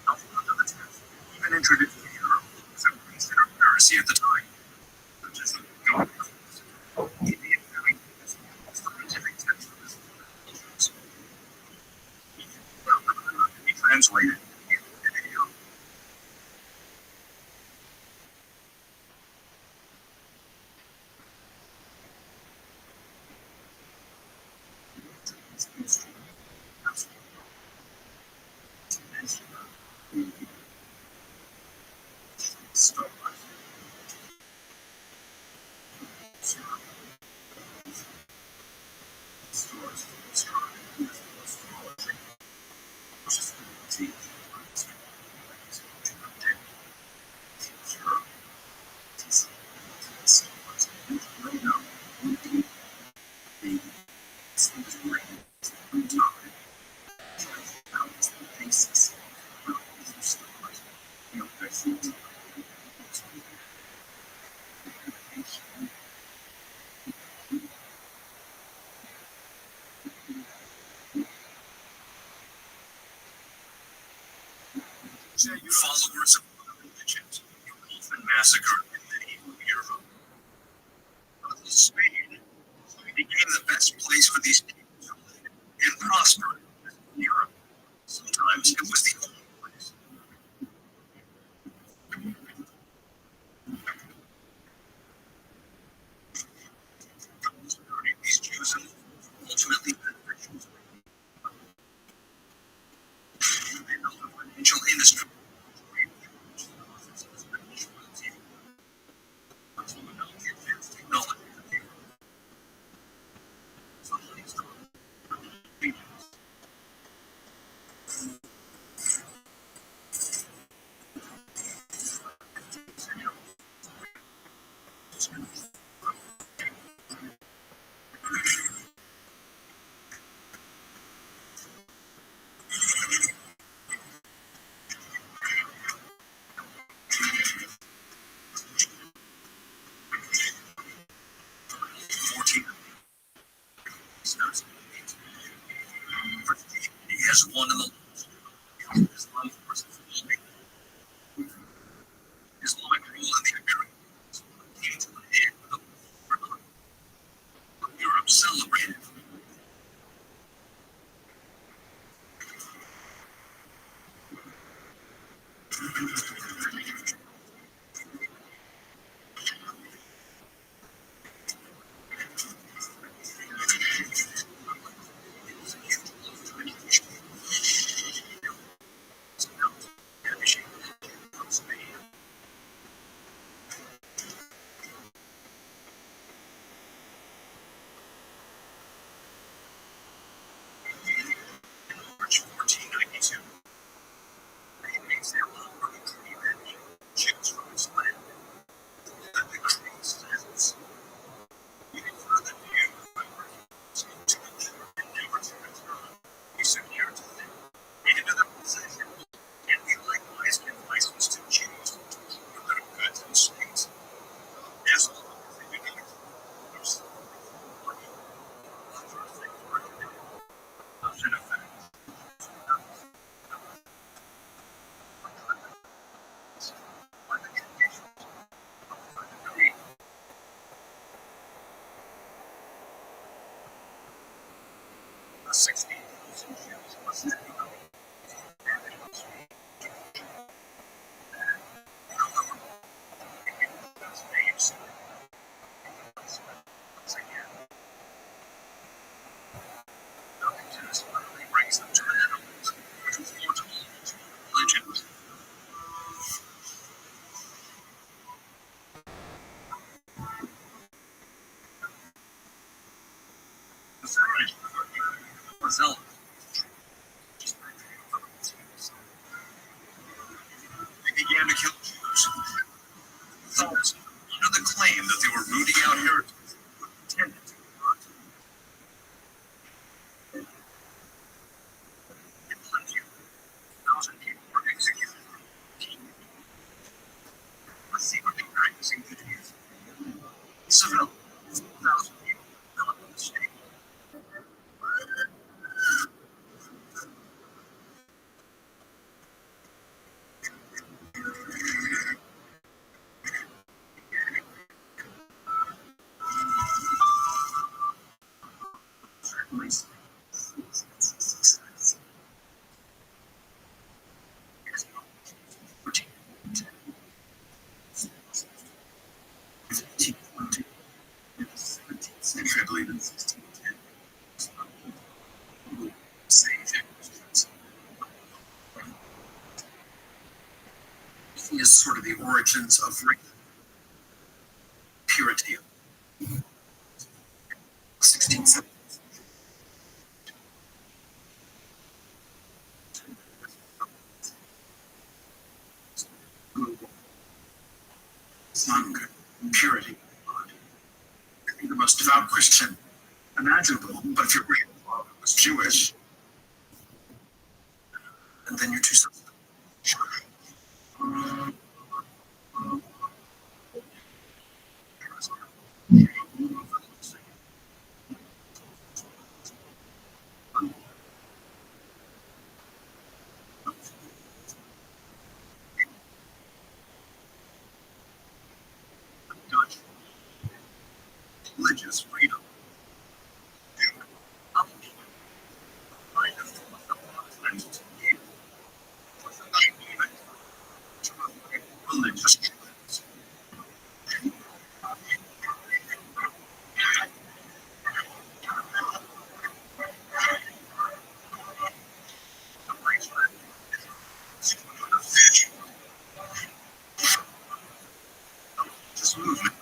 outlook of the test, even introduced the euro, as a considered heresy at the time, such as the government scientific text of this be translated into video. Followers of other religions were often massacred in medieval Europe. But Spain became the best place for these people to live and prosper in Europe. Sometimes it was the only place. These Jews and ultimately beneficiaries of the financial industry. He has one of the Islamic rule in the Americas came to an end with the Europe celebrated. March 1492. They made their own revenge. Chips from his land. That the Greeks sends. Even further view by to ensure and never to return. We secured to them and to their possessions. And we likewise give license to Jews for their goods and slaves. As long as they do not use money. First they forgive it. In effect. The 16,000 Jews must then be however, those names once again. Nothing to this literally brings them to the Netherlands, which was more to religion. The French were zealous. They began to kill Jews. Thousands, under the claim that they were rooting out heretics who pretended to convert. In plenty of 1,000 people were executed. Were secretly practicing Judaism. Seville, 4,000 people developed the state. sort of the origins of purity. 1670. Monk, purity. You're the most devout Christian imaginable, but if your great father was Jewish, and then you're too sensitive. Religious freedom. Religious. This movement.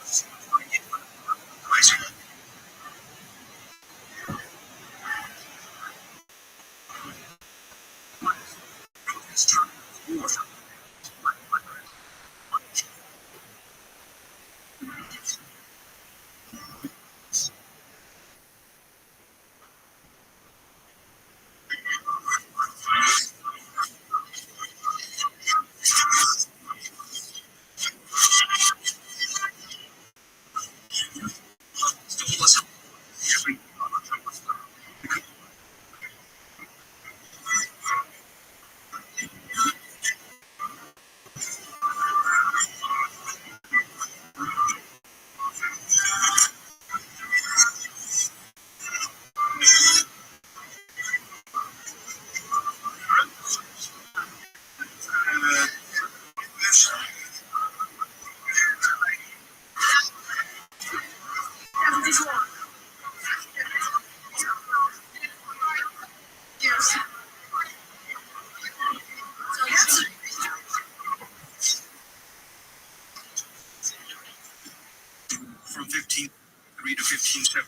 From 1503 to 1570,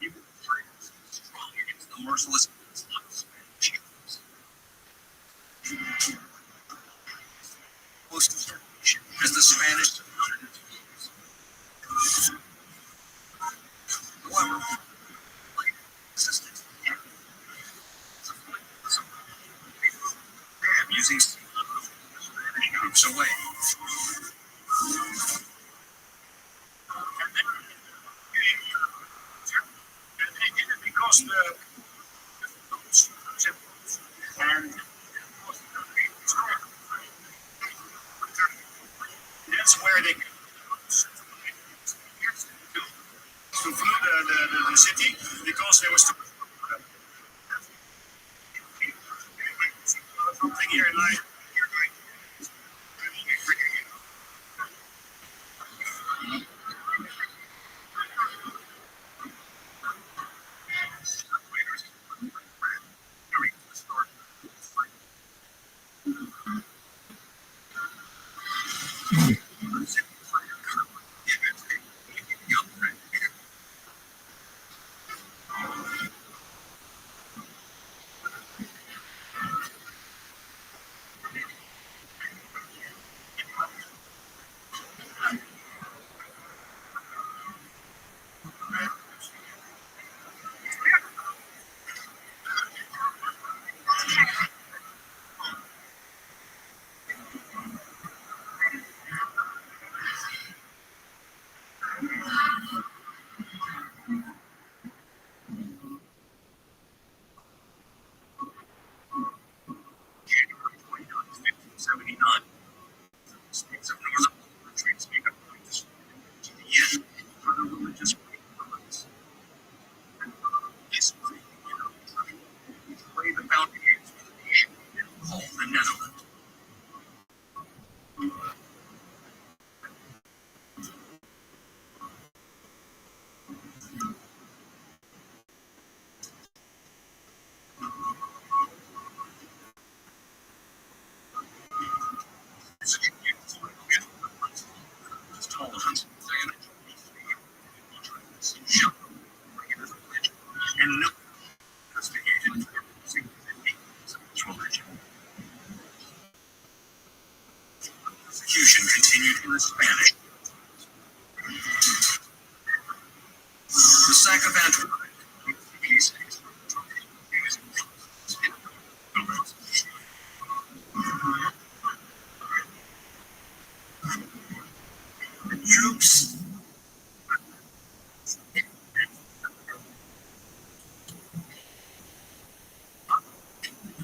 people strong against the merciless as the Spanish. However, using troops away. Because and that's where they to flee the city because there was something here in life.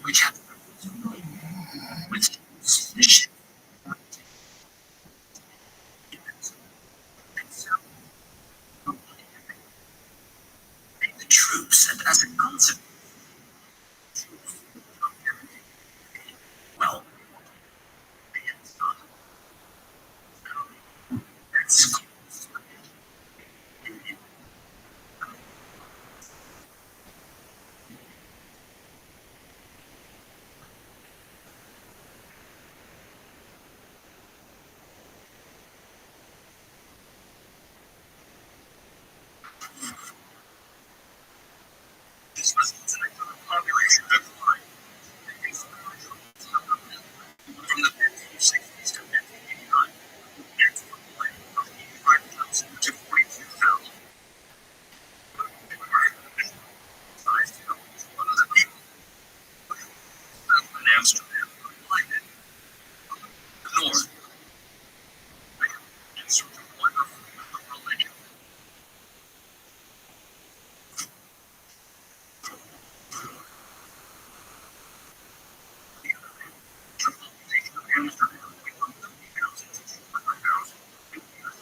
which have with mission the troops, and as a consequence, well, that's this results in a population decline from the 1560s to 1589. It's from 85,000 to 42,000. One of the people in Amsterdam blinded the north in sort of wonderful religion.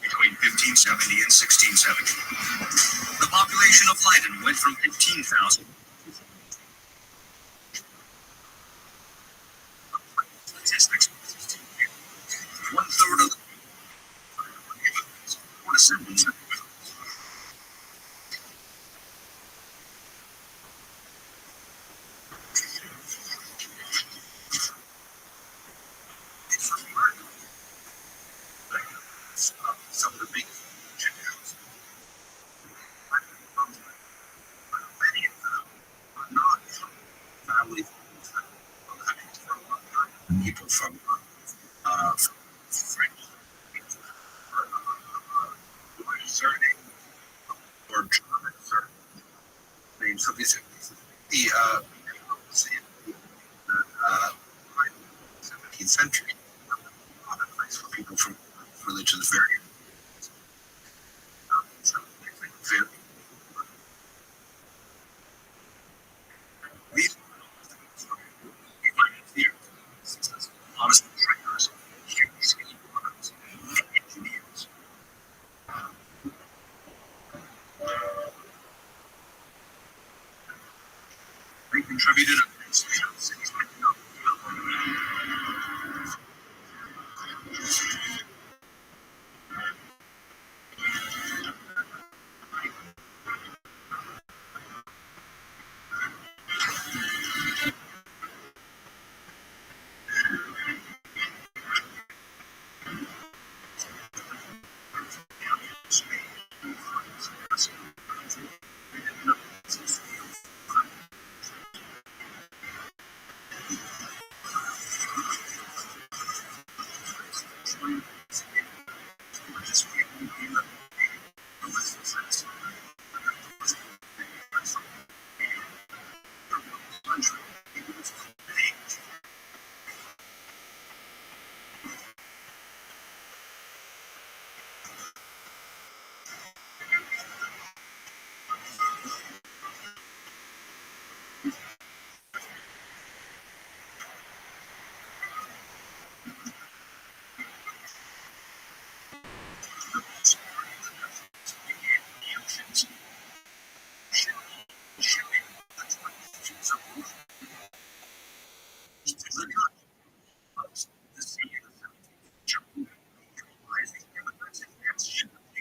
Between 1570 and 1670, the population of Leiden went from 15,000 statistics. One third of the were descendants of some of the biggest Jews. Many of them are not from families from people from French surname or German surname. So these are the 17th century place for people from religions very these honest traders, huge workers, engineers. They contributed a cities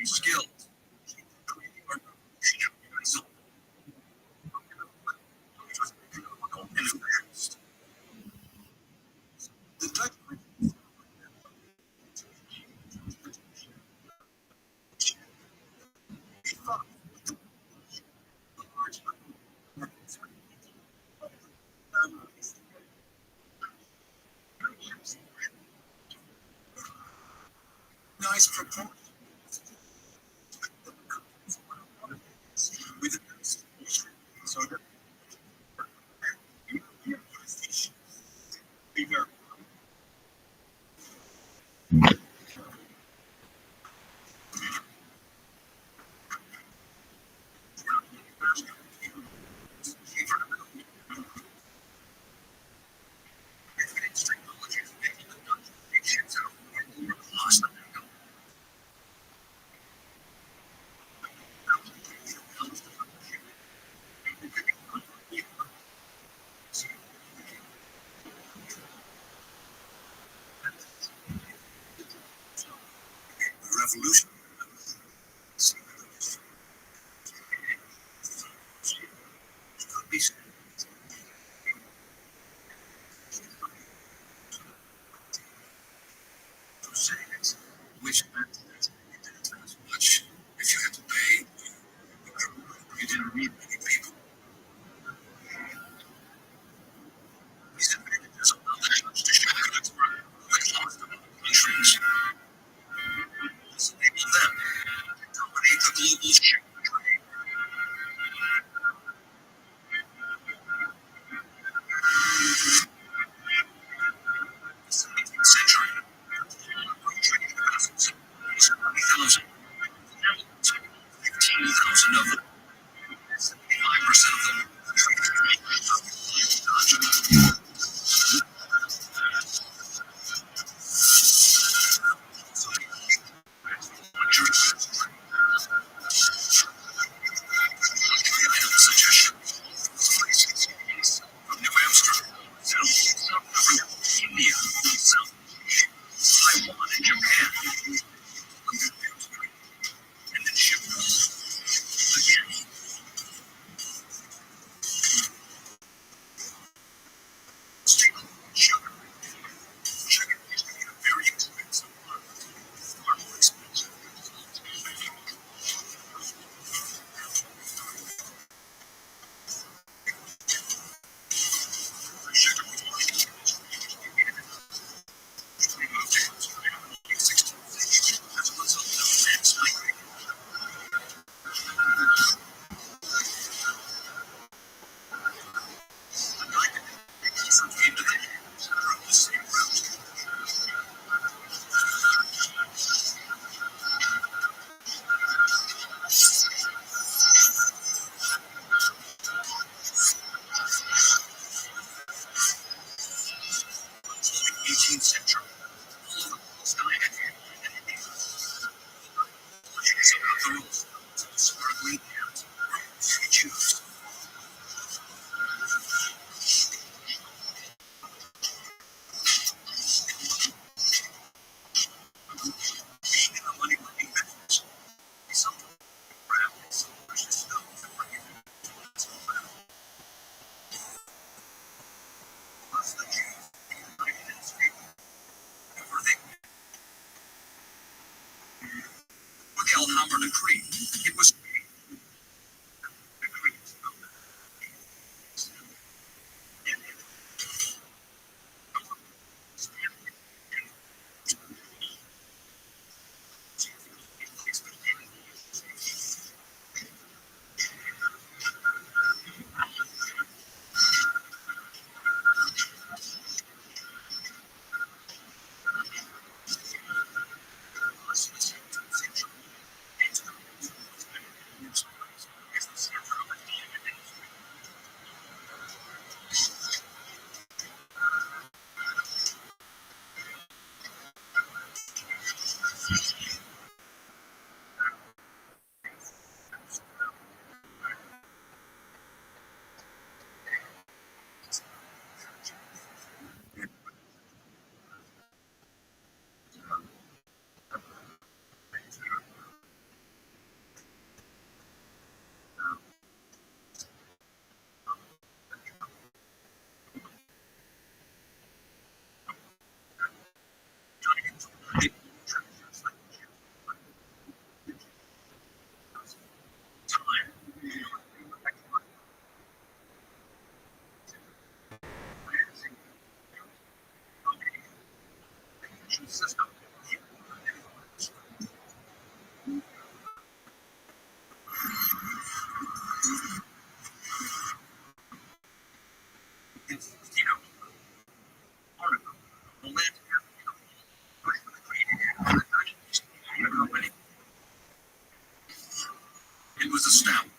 skills. The Dutch nice proposal with so that be very Which meant that it didn't matter much if you had to pay. You didn't need many people. These advantages allow the church to share its burden with countries. This enabled them to dominate the global ship trade. The 17th century, trade vessels was 20,000. 15,000 of them. 75% of them suggestion from New Amsterdam, South Africa, India, South Taiwan, and Japan. And then shipped again. Sugar. Sugar used to be a very expensive product. Far more expensive. Sugar was one of the things we moved to the 16th as a result of mass migration. Came to the hands from the same route. Until the 18th century, all of the Palestine and India. It's about the rules, sparkling and free Jews. Being in the money-making business, we sometimes grab so precious stuff that we're given. Plus the Jews, the United States, whatever they for the Alhambra decree, it was decree. System. It's, part of the land company. It was established.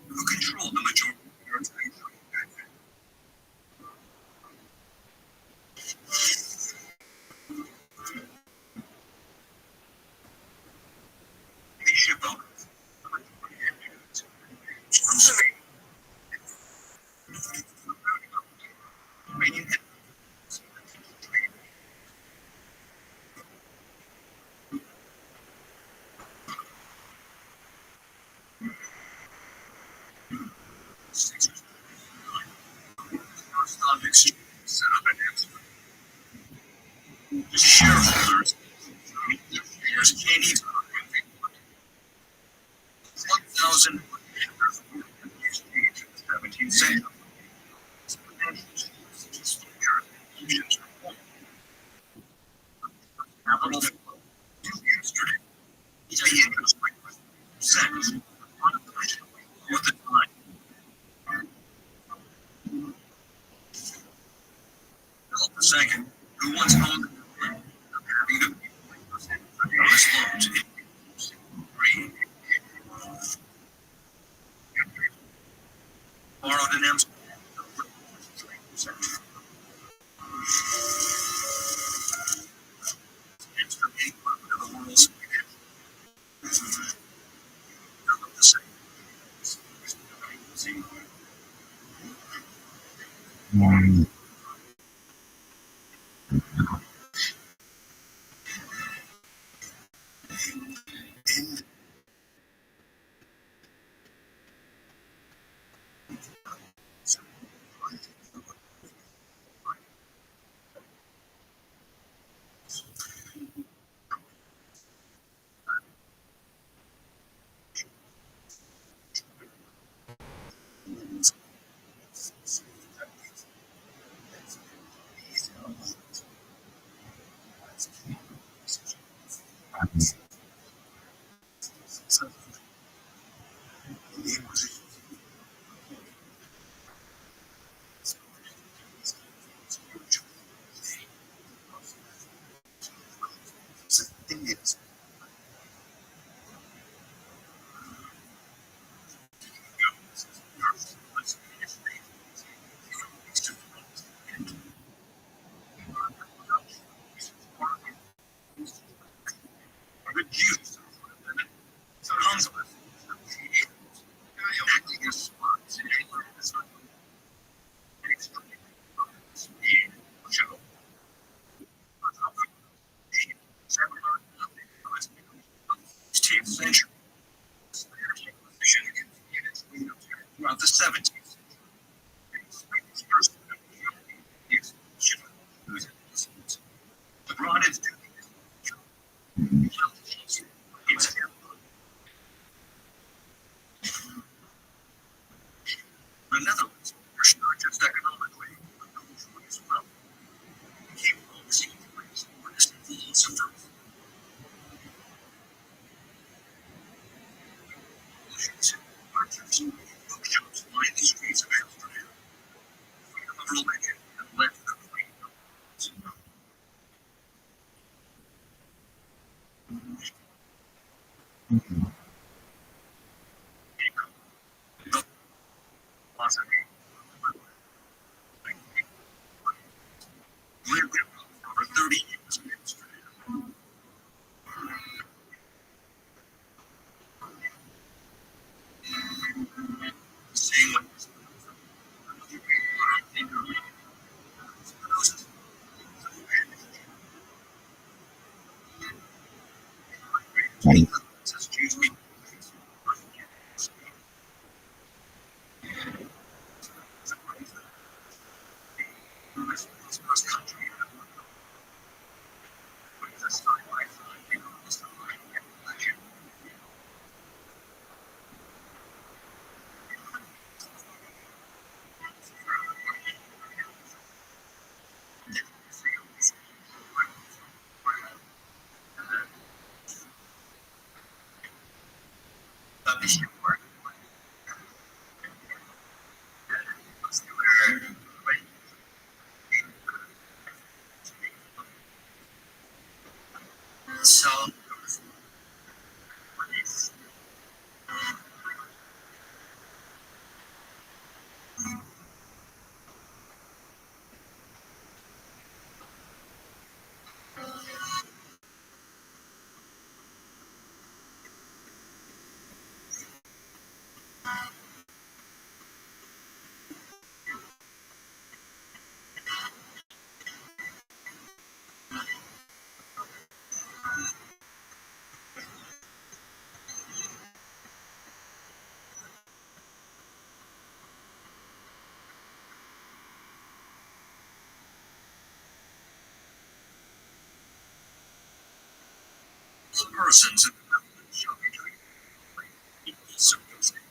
who control the majority. Shareholders, shares can't even 1,000 17th century. Capital yesterday. The interest rate was set for the time. Philip II, who once owned having honest loans borrowed an M. Century. Throughout the 70s. Abroad is in other words, not just economically, but culturally as well. Keep overseeing things for this sometimes. Bookshops line the streets of Amsterdam. Freedom of religion and led to the freedom. Lived for 30 years in Amsterdam. Same way. Excuse me. So persons circumstances.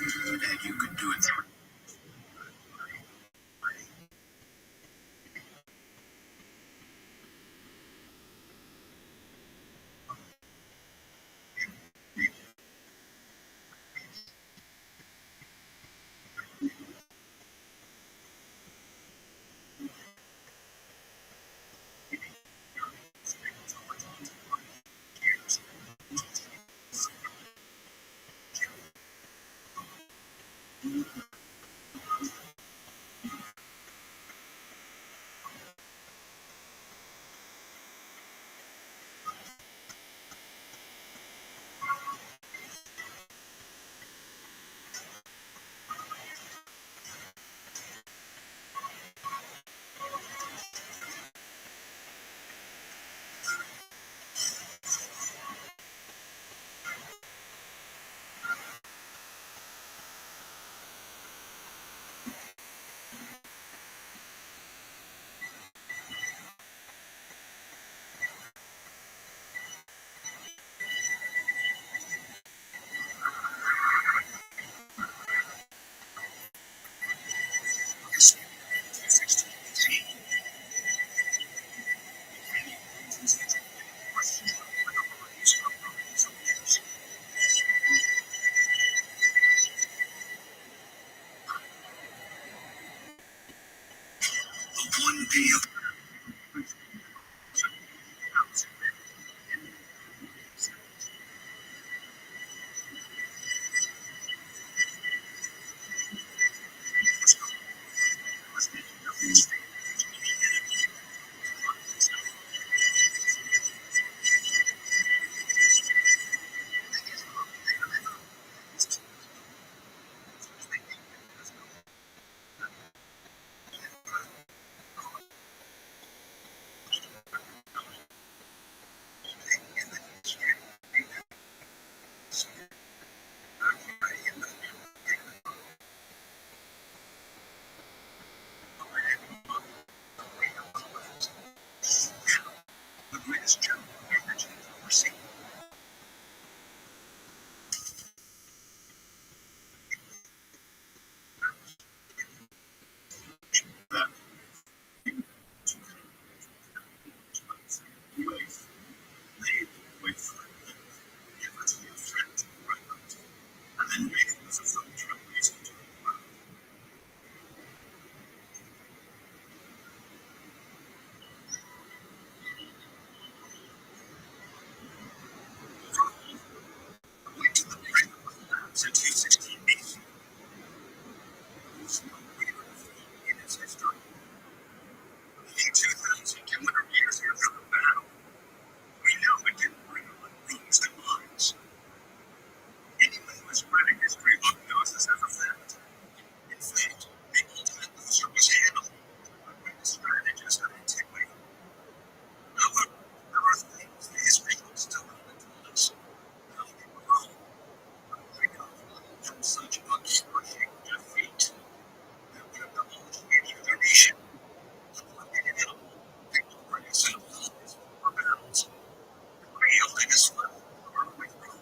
And you can do it through. The greatest general energy ever seen. Wait for it. Give it to your friend, right? And then make it as a film reason to wait to the break of the labs in 268. There's no greater feat in its history. In 2000, 200 years after the battle, we know it didn't bring on wings and minds. Anyone who has read a history book knows this as a fact. In fact, the ultimate loser was Hannibal, a great strategist of antiquity. Now look, there are things the history books still haven't told us. How they were wrong. From such a crushing defeat that would have demolished any other nation, eliminated Hannibal, victorious in all his former battles, yielding as well our way through.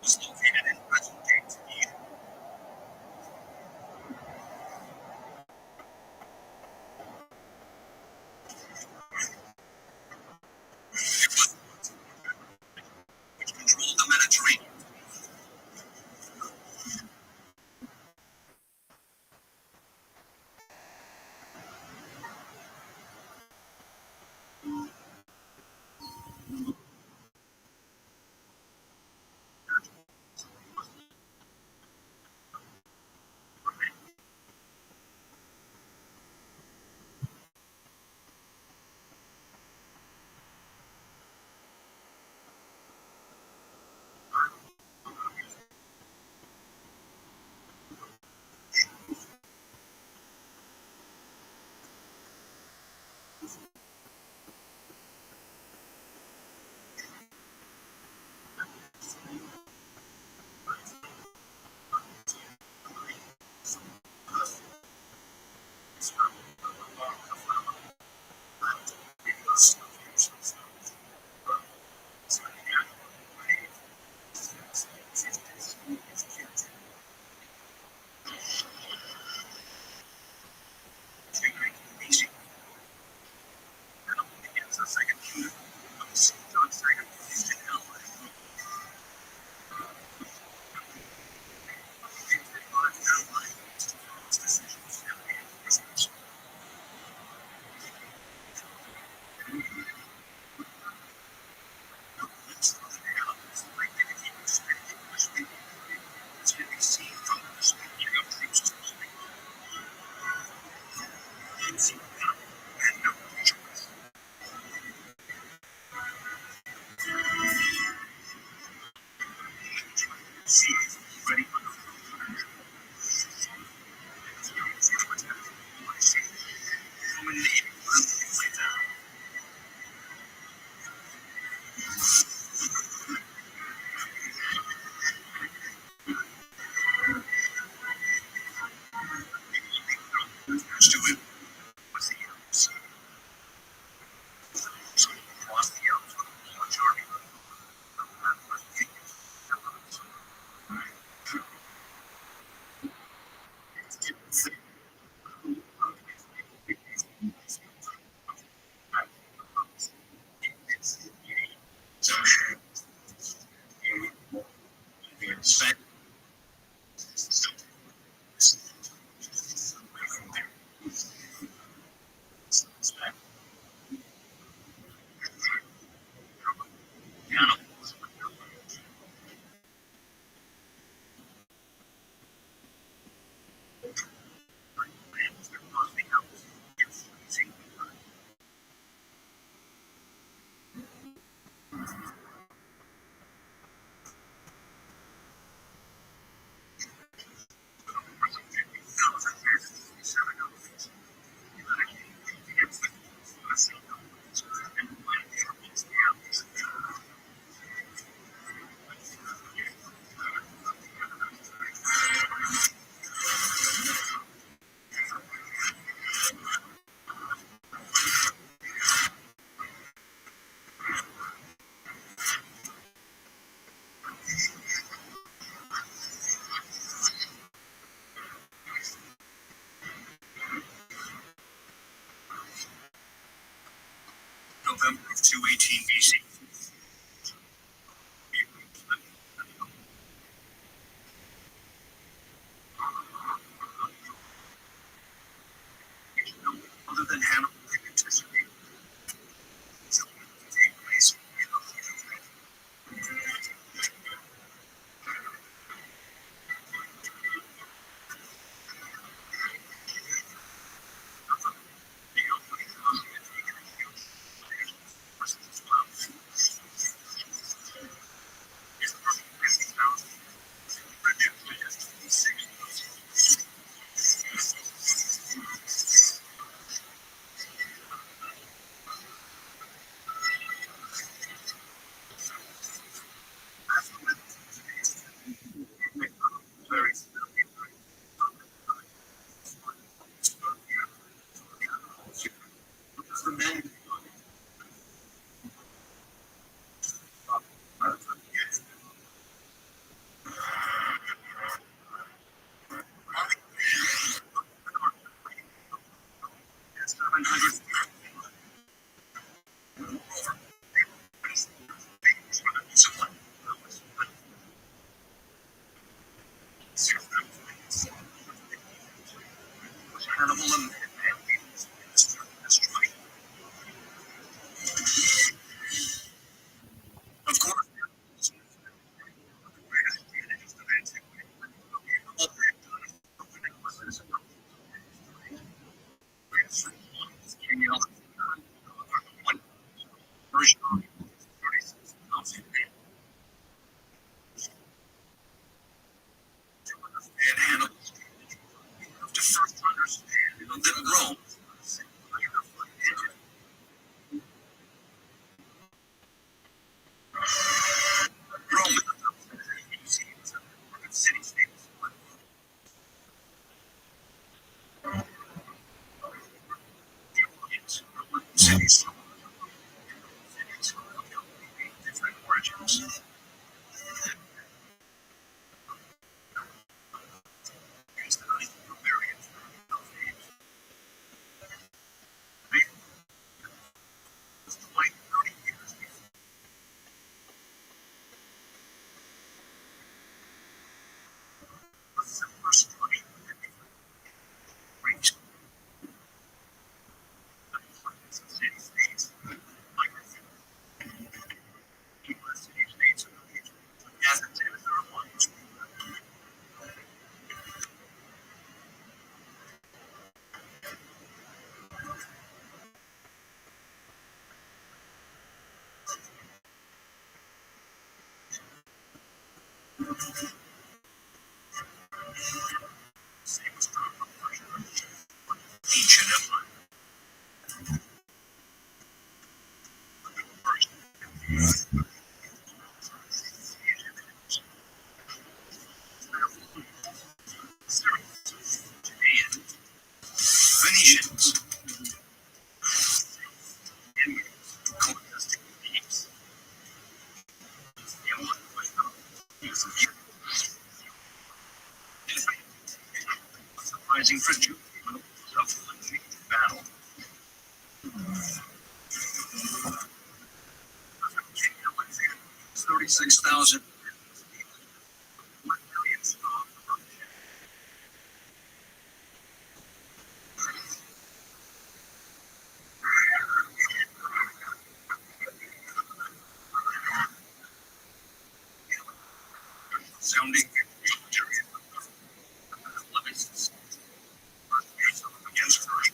Was located in present-day Tahiti. Which controlled the Mediterranean. November of 218 BC. Other than Hannibal could anticipate, so it would take place in the future. The men of course, and Hannibal to first understand that Rome city-states cities different origins. Ancient empire. Phoenicians. Surprising for Jew. Battle. 36,000. Sounding against Persia.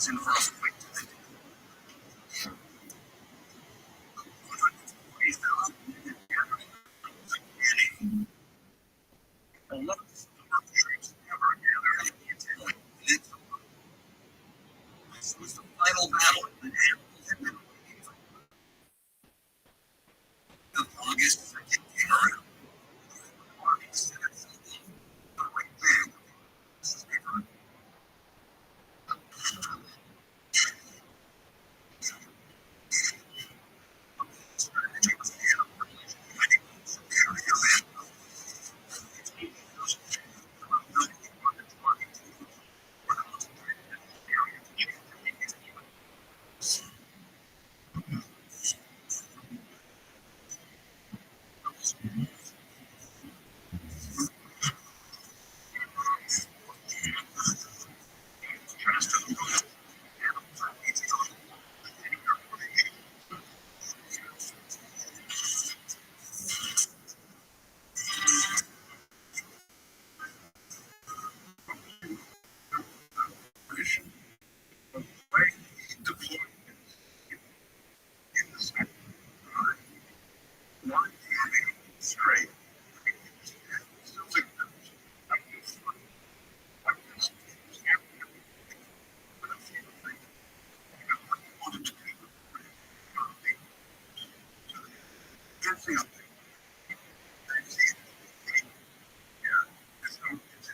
This was the final battle of August.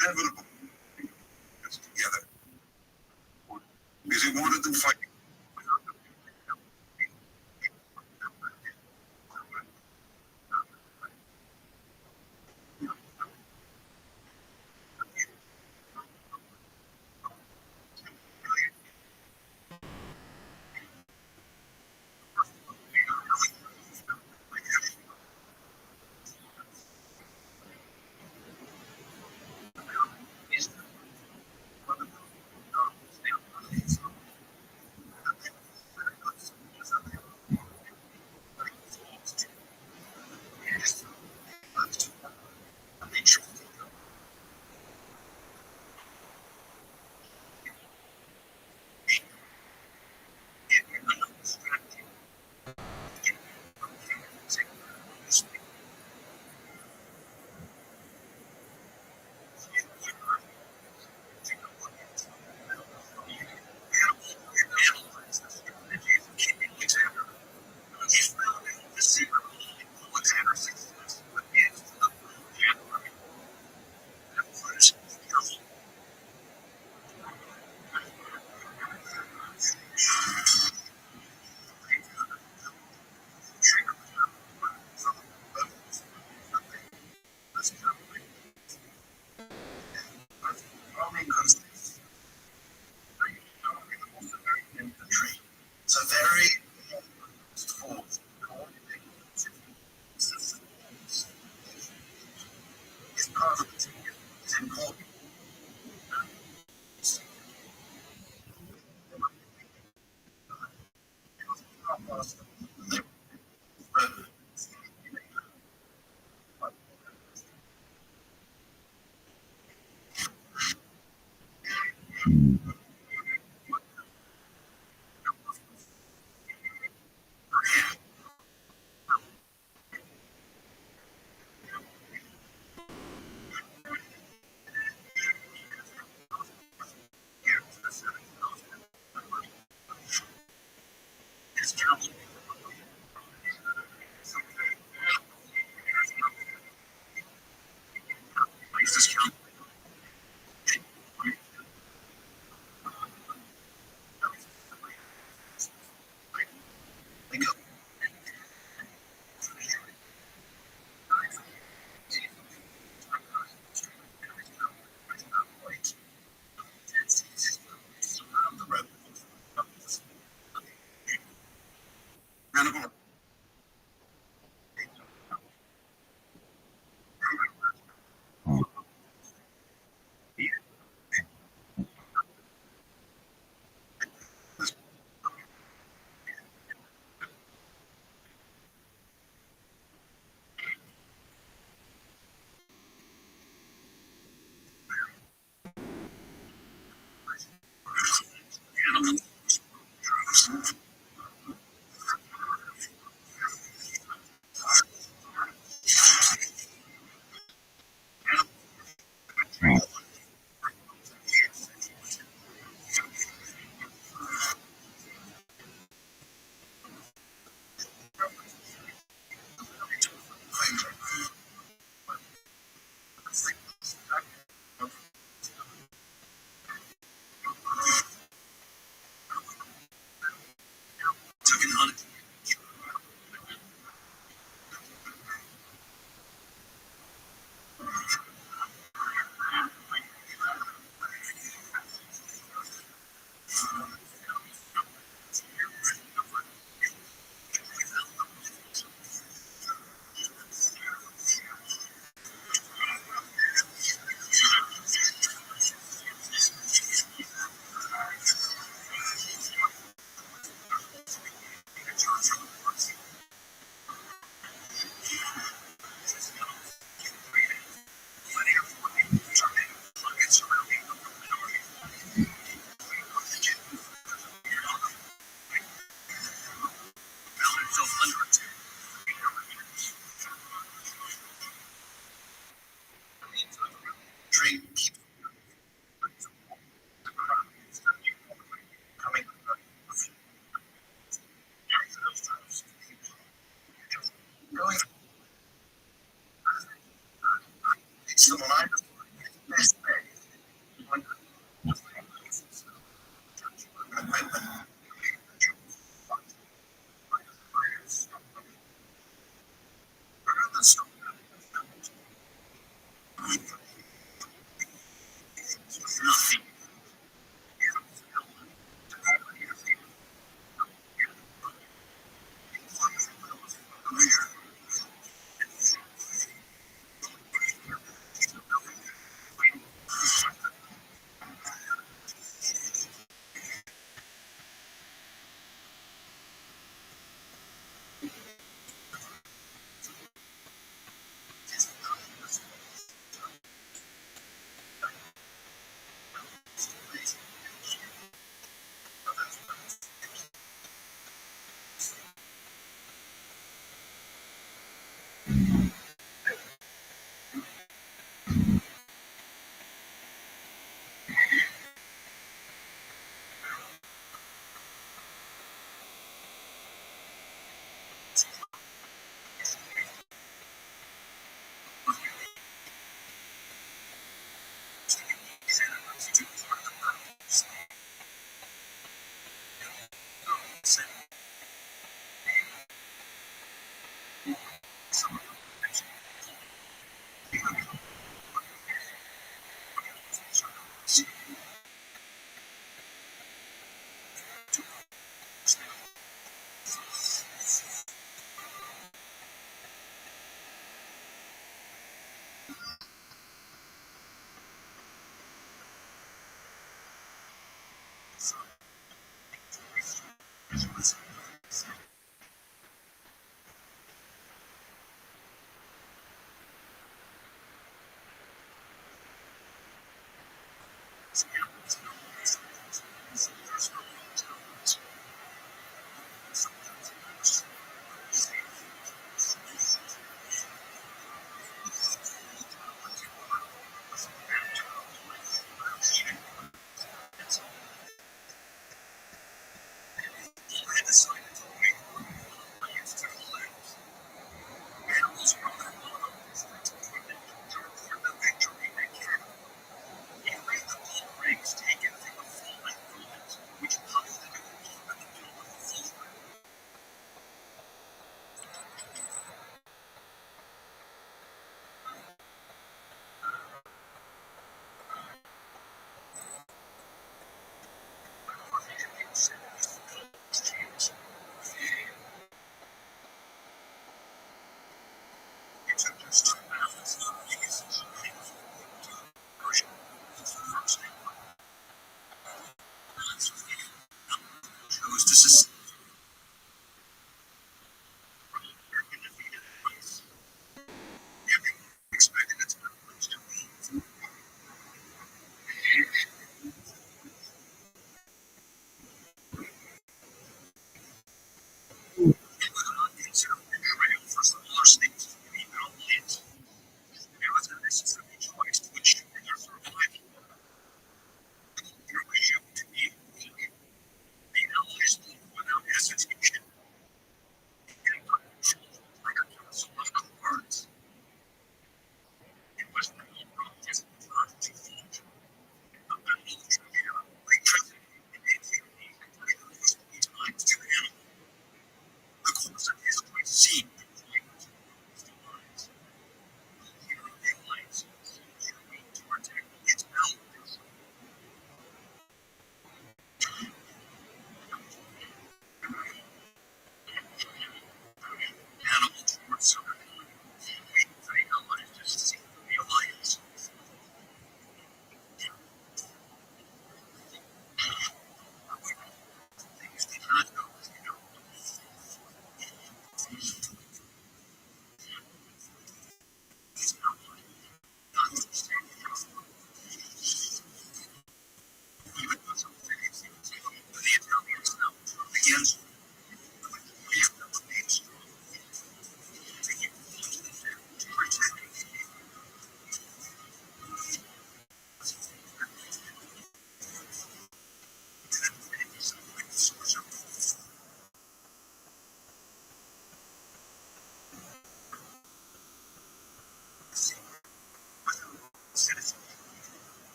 Inevitable. Together. Because he wanted them fighting. It's a very it's important. It's important. mean, coming. It's the mind of this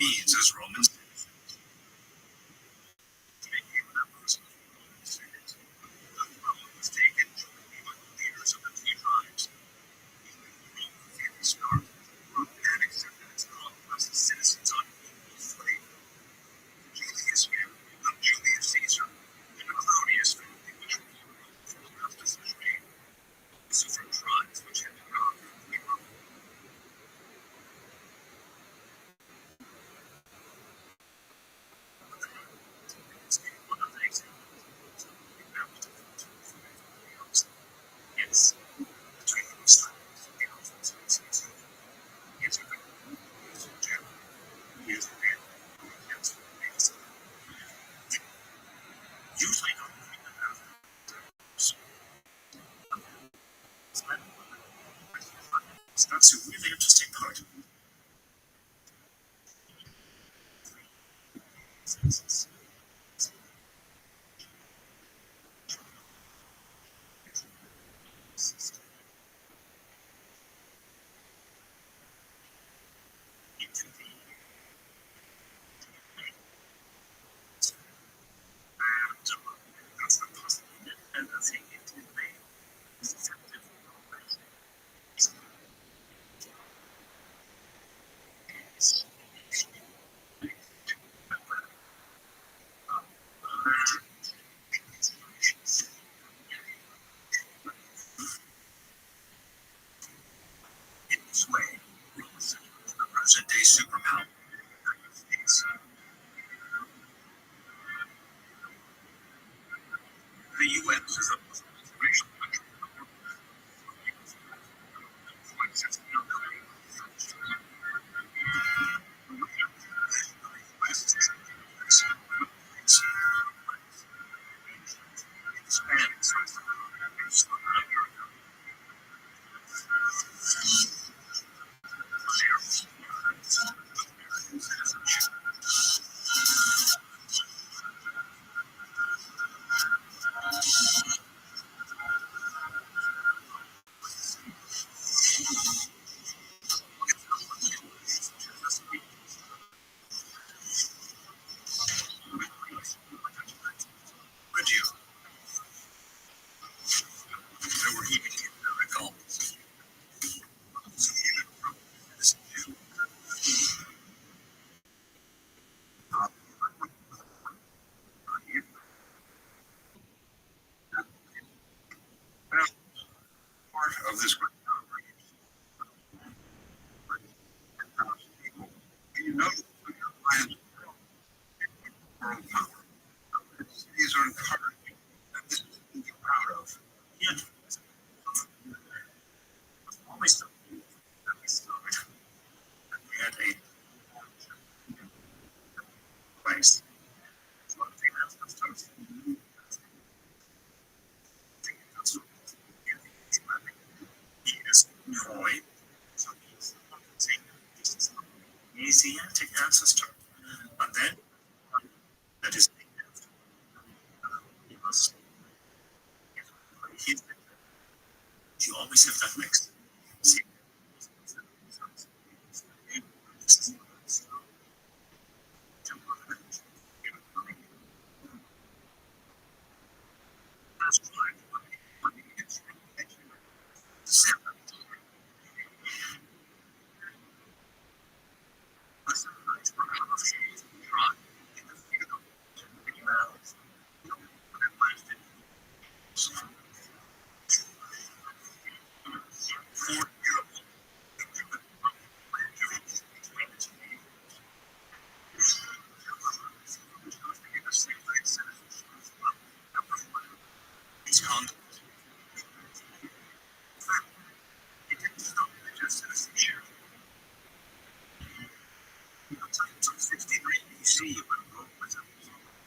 means as Romans leaders of the two tribes, and accepted its as citizens on equal footing. Julius of Julius Caesar, and Claudius family, which ruled Augustus' reign, also from tribes which had been conquered. Yes, the treaty was signed in the Alphonse Caesar. Yes, you can. Here's the man. Usually not that's a really interesting part. That's the positive and the thing it made is effective. In this way, the present day superpower. The UN is a racial country. Would you? There were even miracles. Part of this group. You know, world power. These are encouraging. And this is something to be proud of. Yet, always the that we started. We had a place. One thing that's the stuff. He is Troy. So he's Asiatic ancestor. But then, that is he must. You always have that mix. See,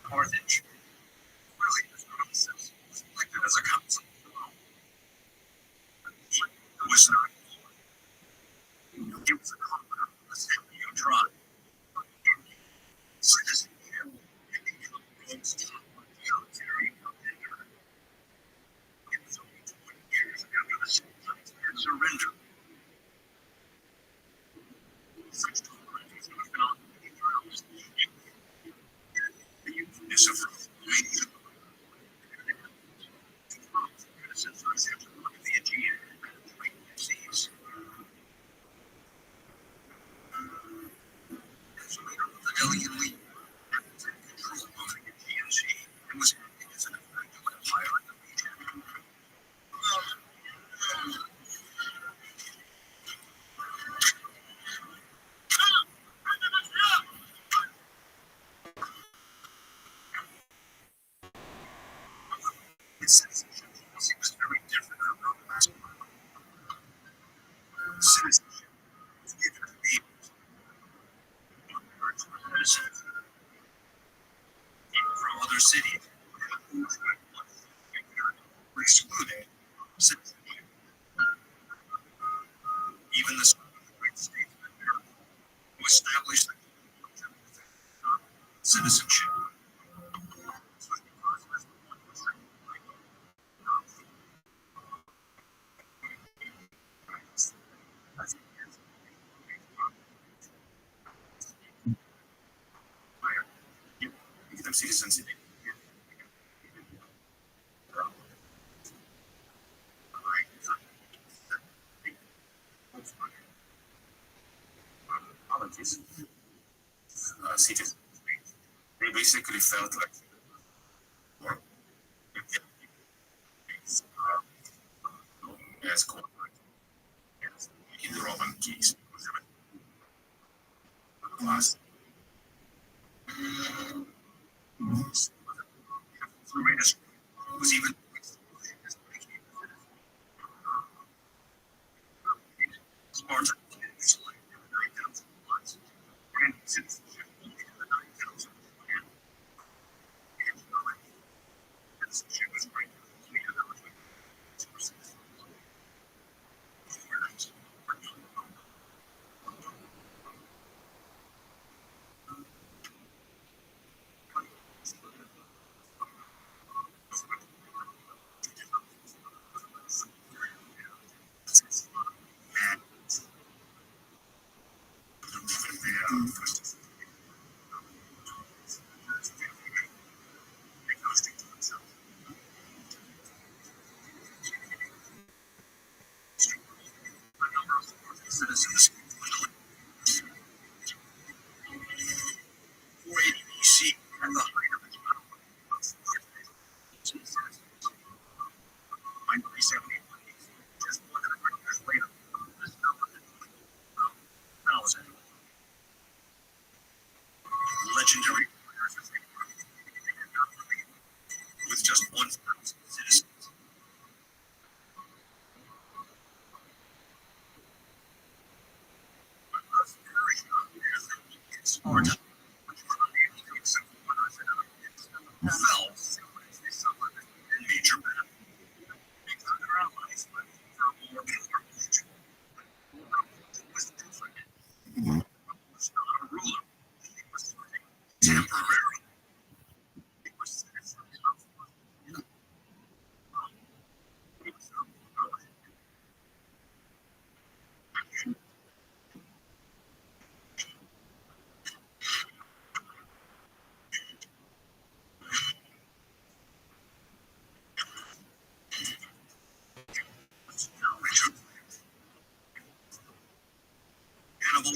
Carthage really is process elected as a council. It was not. It was a common assembly of tribes. Citizenship means military command. It was only 20 years after the Sultan's surrender. Such tolerances were found in Israel. his citizenship policy was very different from the last one. Citizenship was given to babies from other cities were excluded from citizenship. Even the United States of America, who established the citizenship. Become citizens. Citizens. They basically felt like as in the Roman case. Class. Was even Sparta and citizenship in the 9,000 and citizenship was great. Citizens 480 BC at the height of its power. By 370, just more than 100 years later, this number had 1,000. Legendary with just 1,000 citizens. Sparta, fell in major battle. Their allies left for a more powerful legion. Was different. Was not a ruler. He was temporary. He was citizens of Hannibal.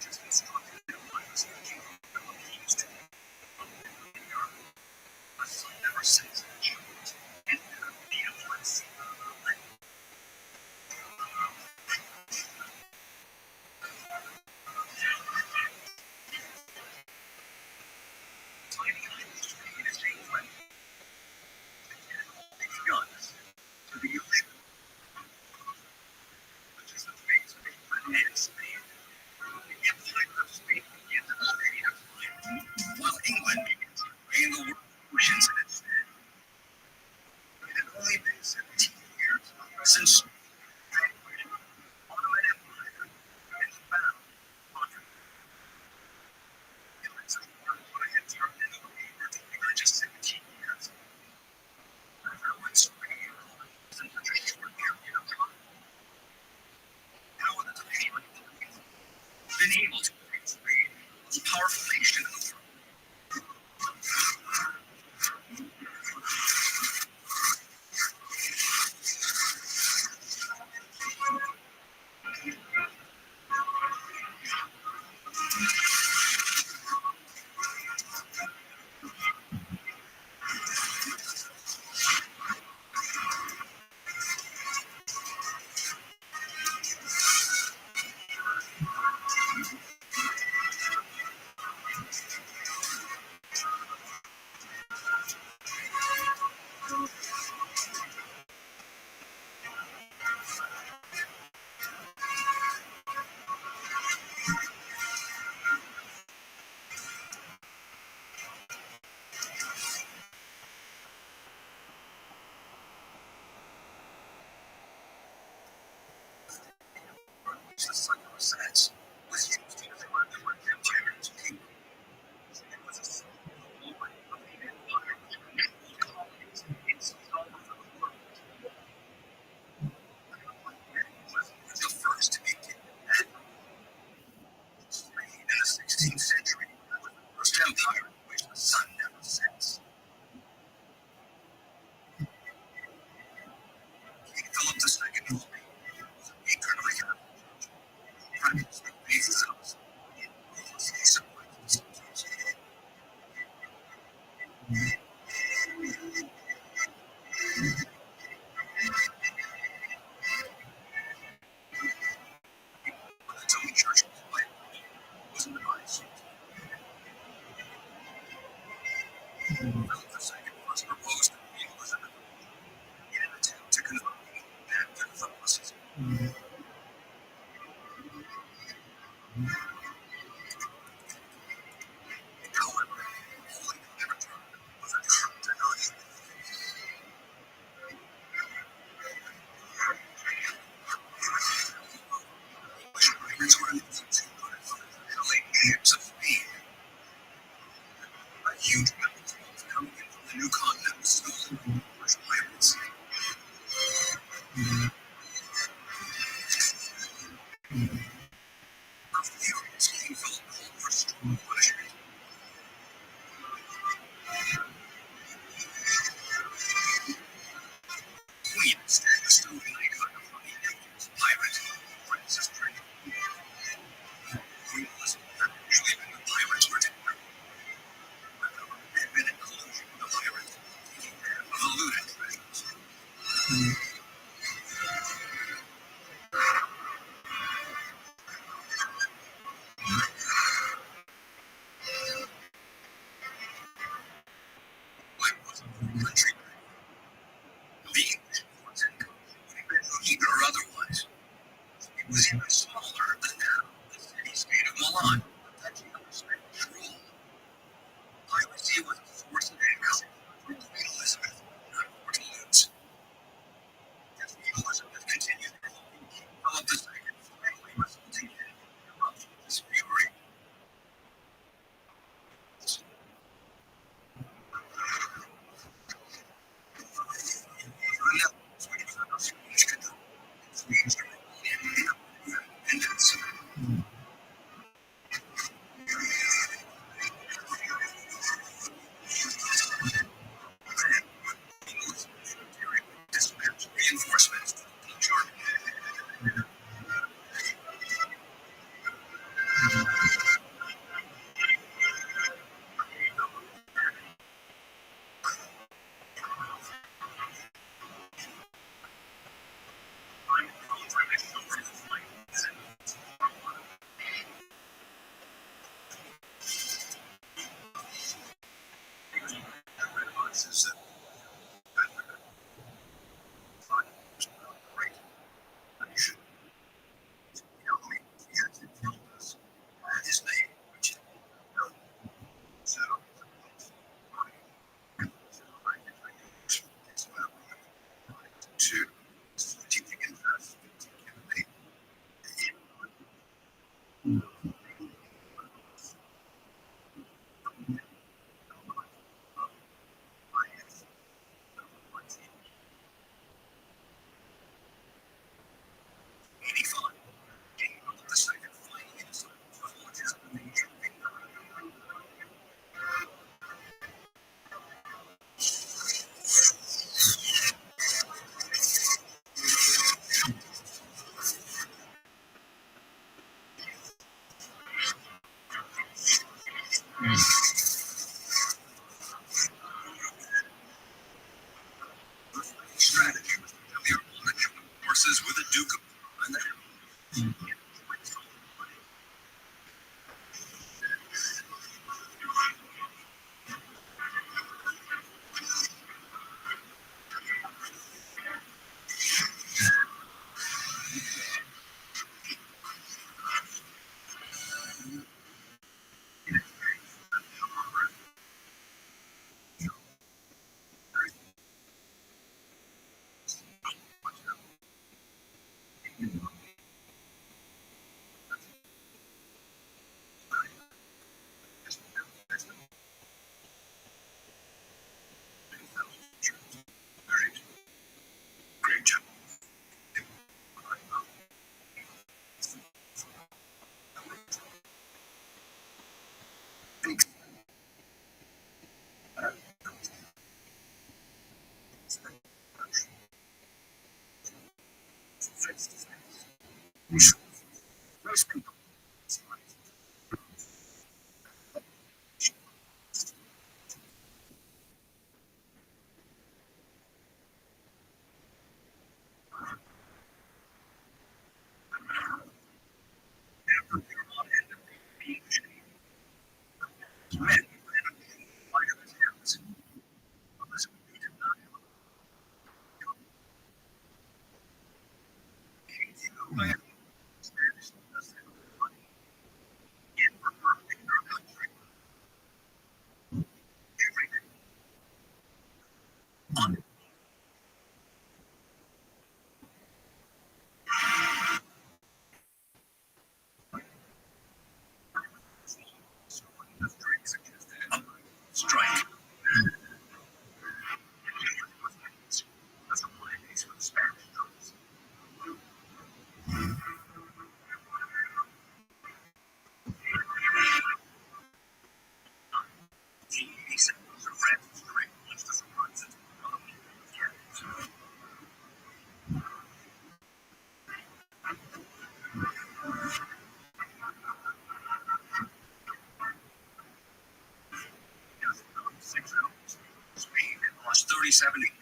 just constructed a virus that came from the Philippines to my son never says that she was and be a place. Tiny islands in a state way. Guns to the ocean, which is the face of England and Spain. The empire of Spain begins at the Strait of Fire, while England begins to drain the world oceans in its stead. It had only been 17 years since vanquished Ottoman Empire and found Ottoman. It was a war that had turned into a war for just 17 years. How would Spain in such a short period of time? How would the Ottoman been able to create Spain the most powerful nation in the world? The Cyprus was used to describe the Roman Empire as a kingdom. It was a symbol of the empire which controlled colonies in all over the world. Was the first to be given Spain in the 16th century was the first empire in which the sun never sets. King Philip II of Spain was a patron of the Catholic Church. Practiced the basis of in ruthlessly civilized institutions. But its own church was in the Christ. Philip II first proposed to Queen Elizabeth in an attempt to convert back to Catholicism. However, Holy Return was a true denial. English pirates were influenced by the relationships of Spain. A huge amount of wealth coming in from the new continent was stolen from English pirates. A furious King Philip called for strong punishment. Queen instead bestowed an icon upon the Indians pirate, Francis Drake. Queen Elizabeth had usually been the pirate's protector. But the government had been in collusion with the pirates, taking care of the looted treasures. Why wasn't the country ready? The English forts had come, either or otherwise. It was even smaller than now the city-state of Milan, touching on Spanish rule. Piracy was a source of income for Queen Elizabeth, not for to lose. As Queen Elizabeth continued provoking King Philip II, finally resulting in an eruption of his fury. Strategy. Horses with a Duke of great job. Most people. Men. Strike. Speed lost 30-70.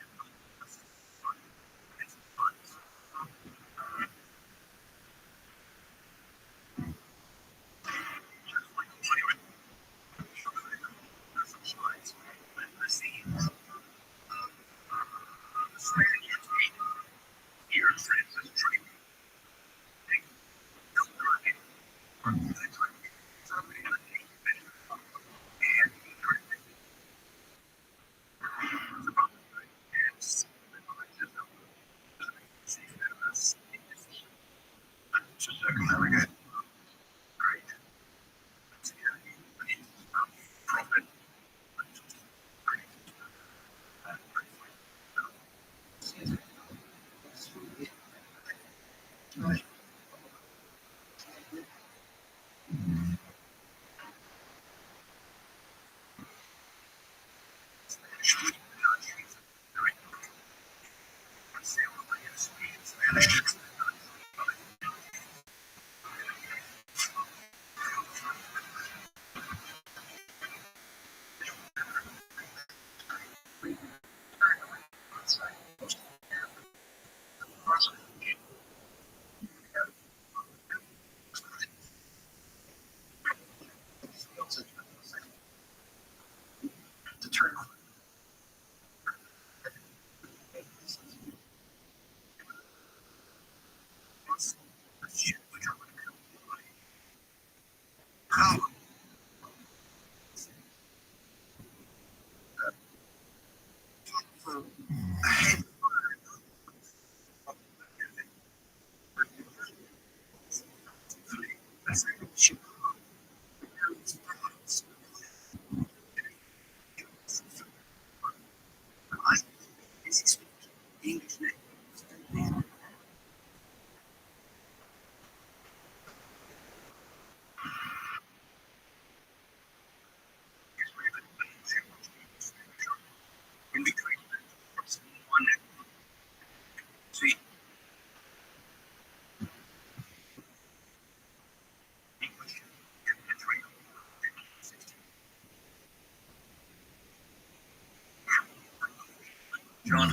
John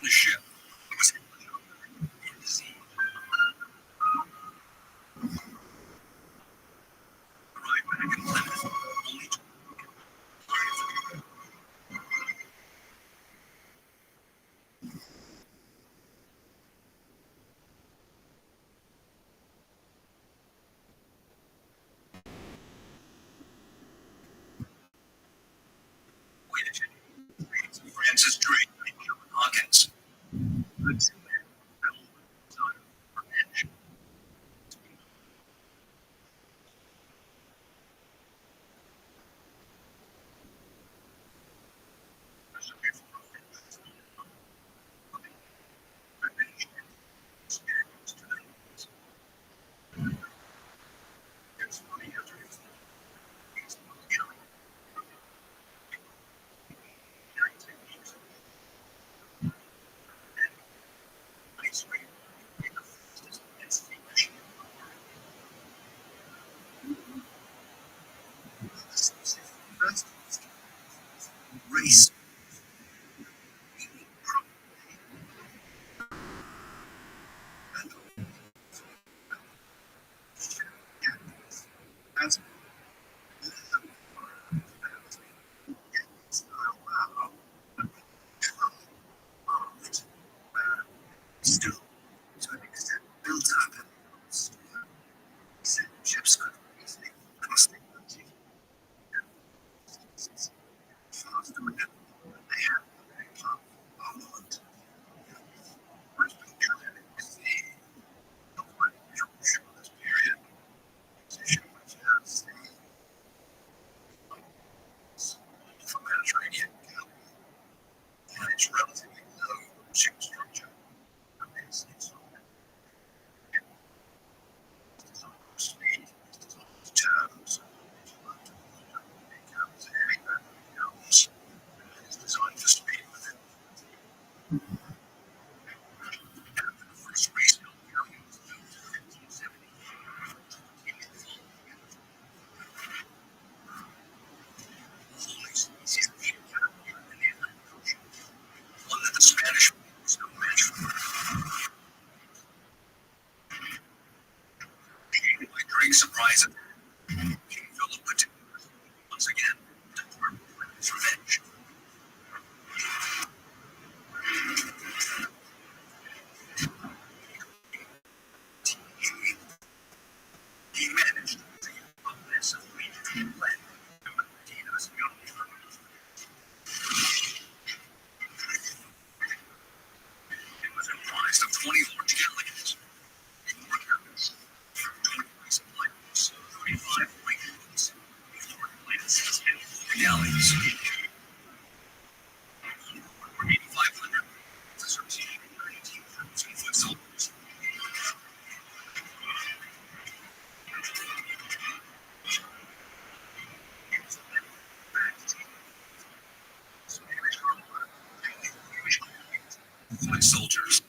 the ship. Francis Drake, Hawkins. Race. Still, to an extent, built up in ships could easily cross the Atlantic. Faster than they had a very powerful armament. Which was true in the one shortest period. Position which has the Mediterranean and its relatively low superstructure. It's speed, terms, it's designed for speed with it. The first race one that the Spanish was no match for. By Drake's surprise, King Philip put once again determined his revenge. He managed to aggressively plan Medina's it was comprised of 20 large galleons, soldiers.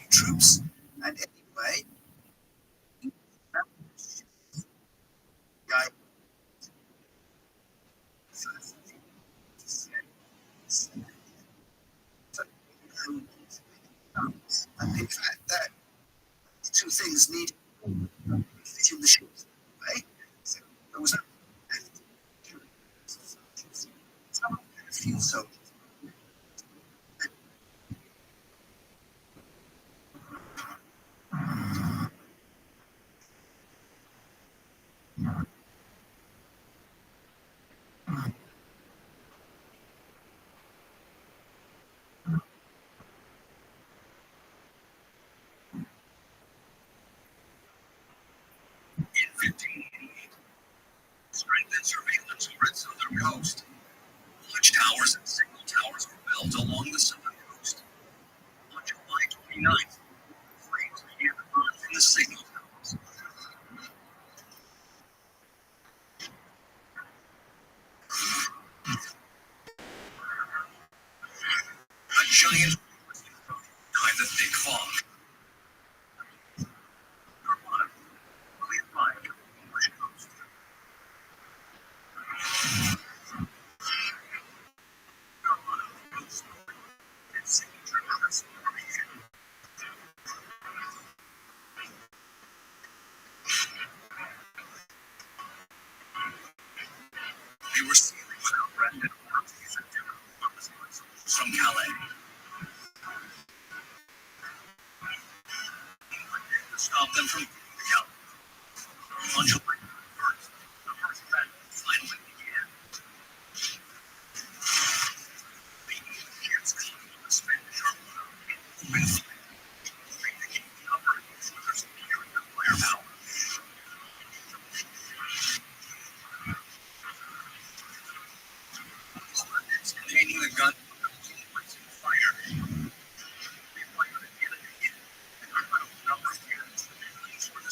Troops, and anyway, guy. And in fact, that two things need in the ship, right? So there was a few so. In 1588, strengthened surveillance over its southern coast. Watch towers and signal towers were built along the southern coast. On July 29th, flames began to burn from the signal towers. A giant behind the thick fog. They were sailing without rest and from Calais. To stop them from Calais. On July 1st, the first battle finally began. The Indians caught on the Spanish armada. Firepower. Containing the gun fire. They fired again and again. And a number of cannons were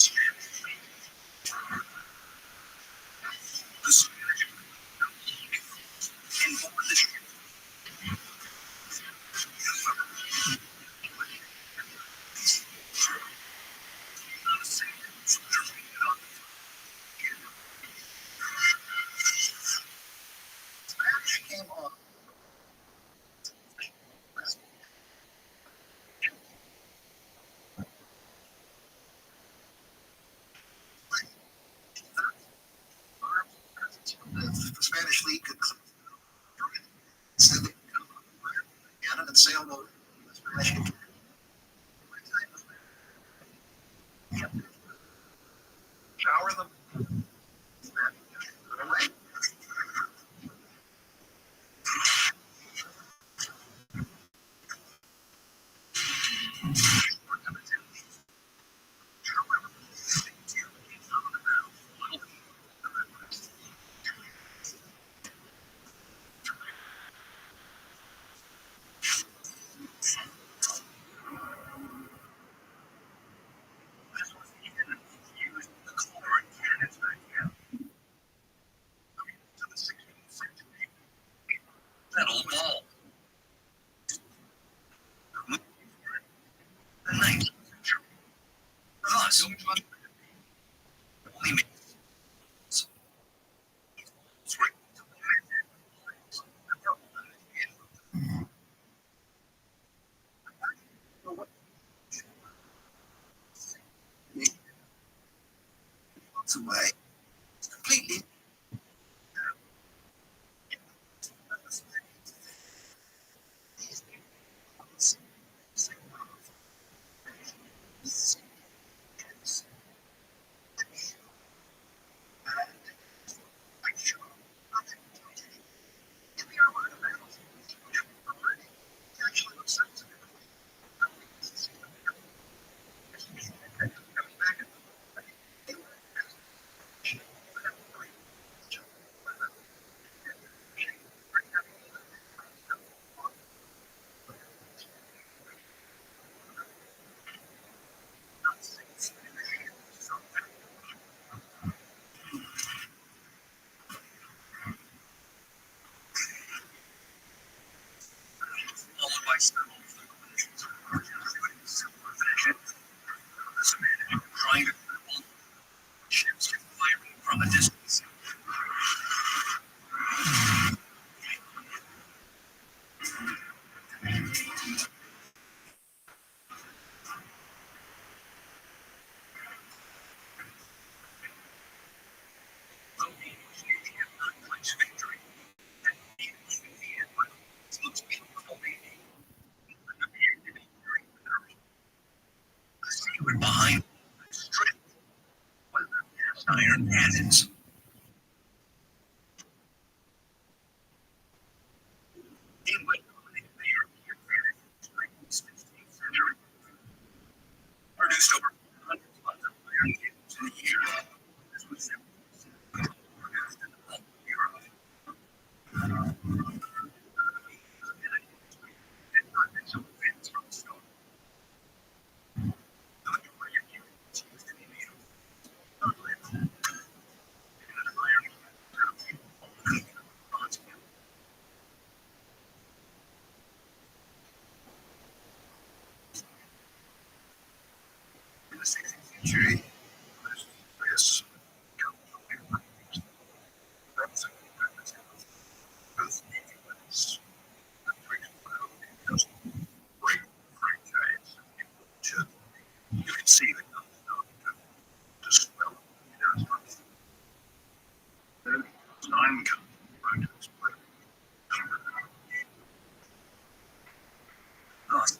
the Spanish fleet could Canada and sail mode. Shower them. That old ball. The 19th century. Thus, only away. Completely. Followed by trying to ships firing from a distance. Behind strip iron cannons. England dominated the European century. Produced over 100 tons of iron cannons in a year. This was produced in the whole Europe. And not been so advanced from the start. The majority of units used in the NATO. Not less. In the 16th century, yes, great franchise. You can see the just well, time comes to explain. Thus,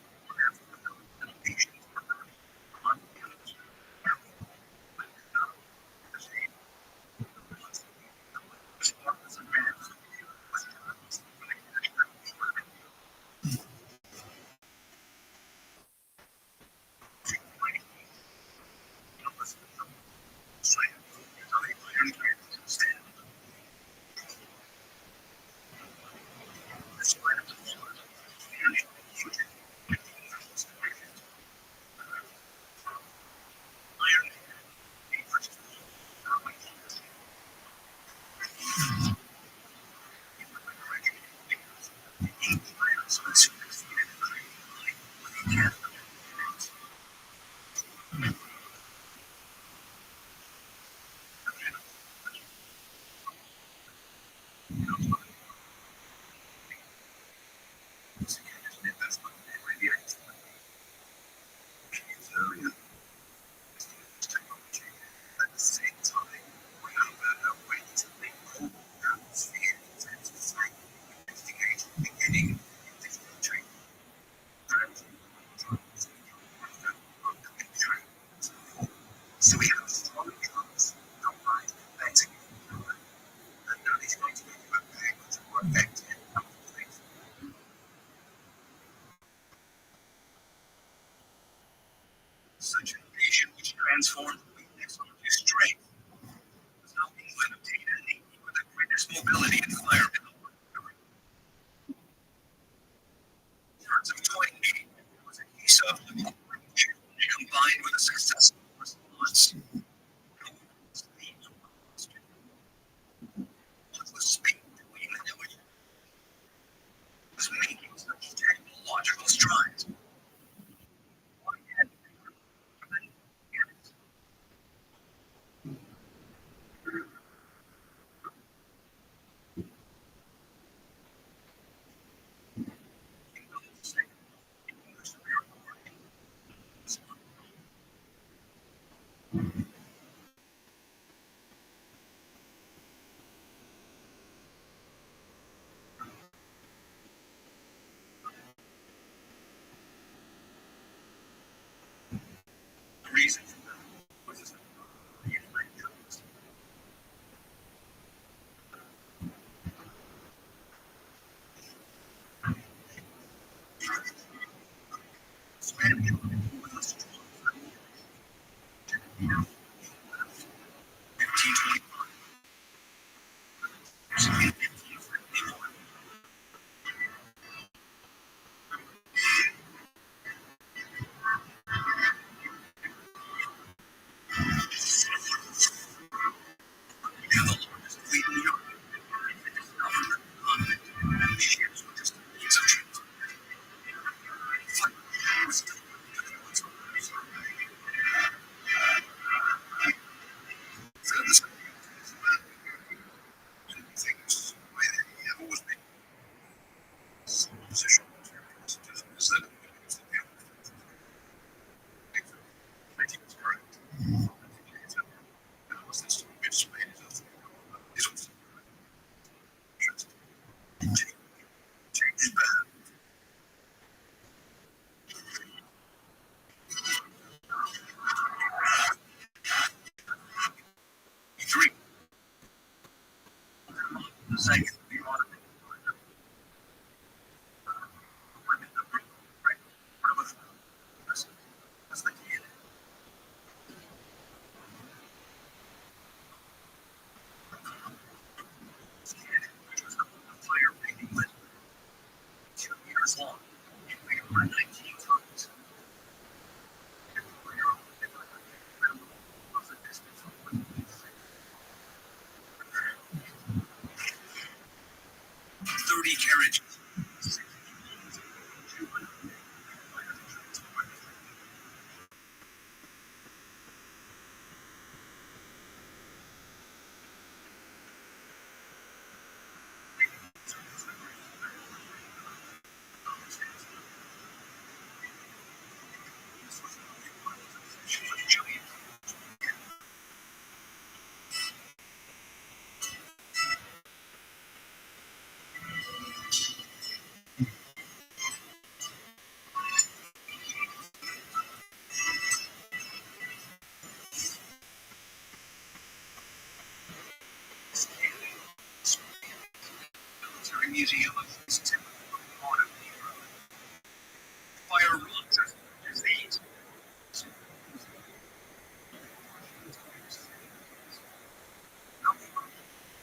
mobility and firepower. Parts of 2080 was a case of combined with a successful response. What was speed doing that was making such technological strides? The reason for that was his Three. The second, the automated. That's the key. Fire making with 2 meters long and weighed over 19 tons. 30 carriages. Military Museum of Fire Rothschild disease.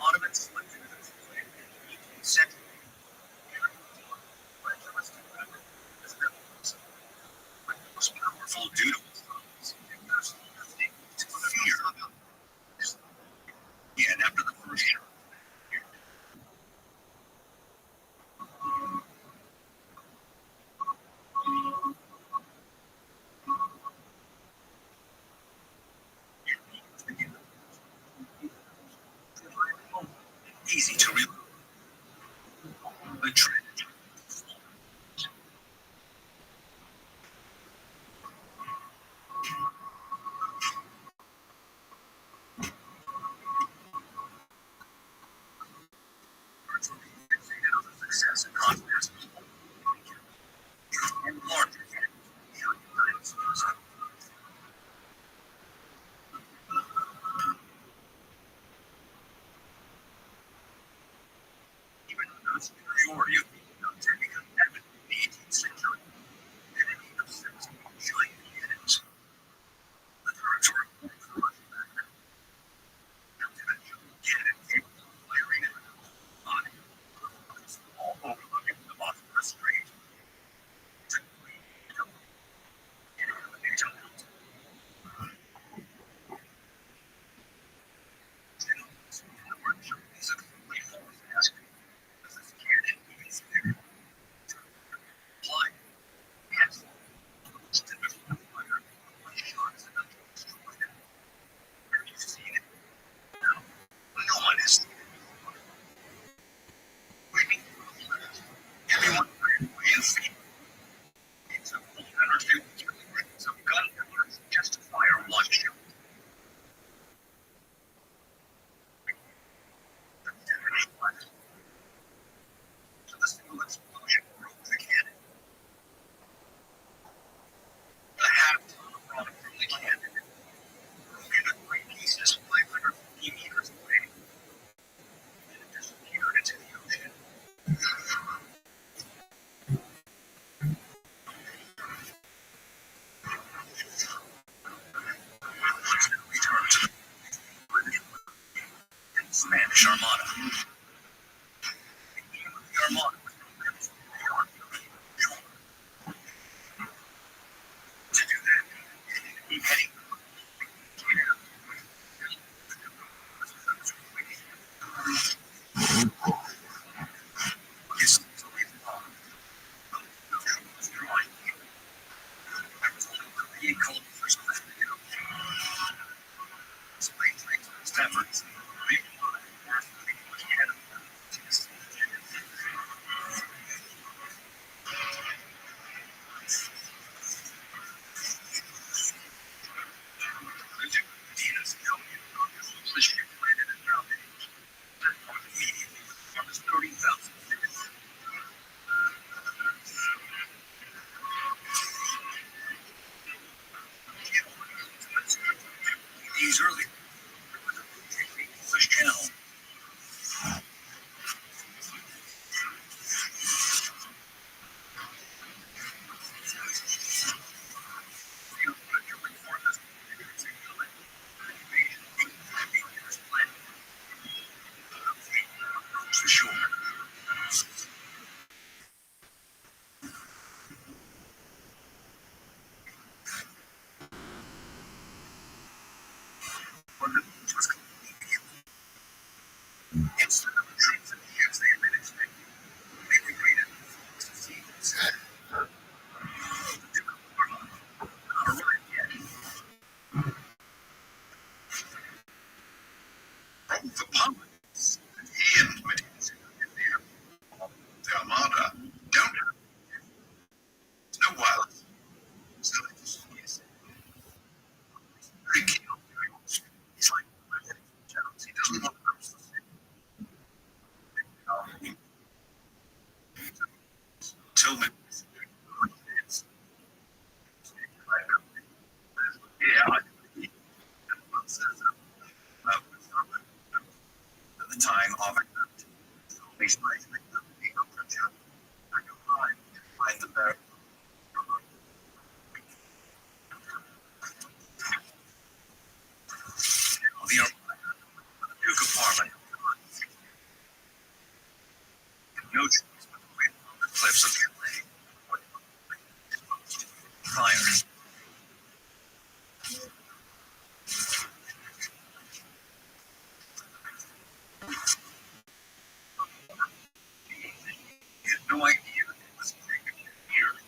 Ottoman selected in the 18th century. Most powerful due to fear. And after the first year, easy to read. The trend. Success and confidence. And larger. Even the superiority of the technical method in the 18th century. Enemy of 16 giant cannons. The territory for Russian cannon capable of firing These early English channel. For sure. Instead of the troops and years they had been expecting, they were greeted with scenes. Not arrived yet. From the public, he and the Armada don't have no violence. So he's very keen on doing it. He's like, he doesn't want to tell me. Yeah, at the time of it, find the bear. The Duke of Parliament. No choice but to wait on the cliffs of Calais. Fire. He had no idea it was taking years.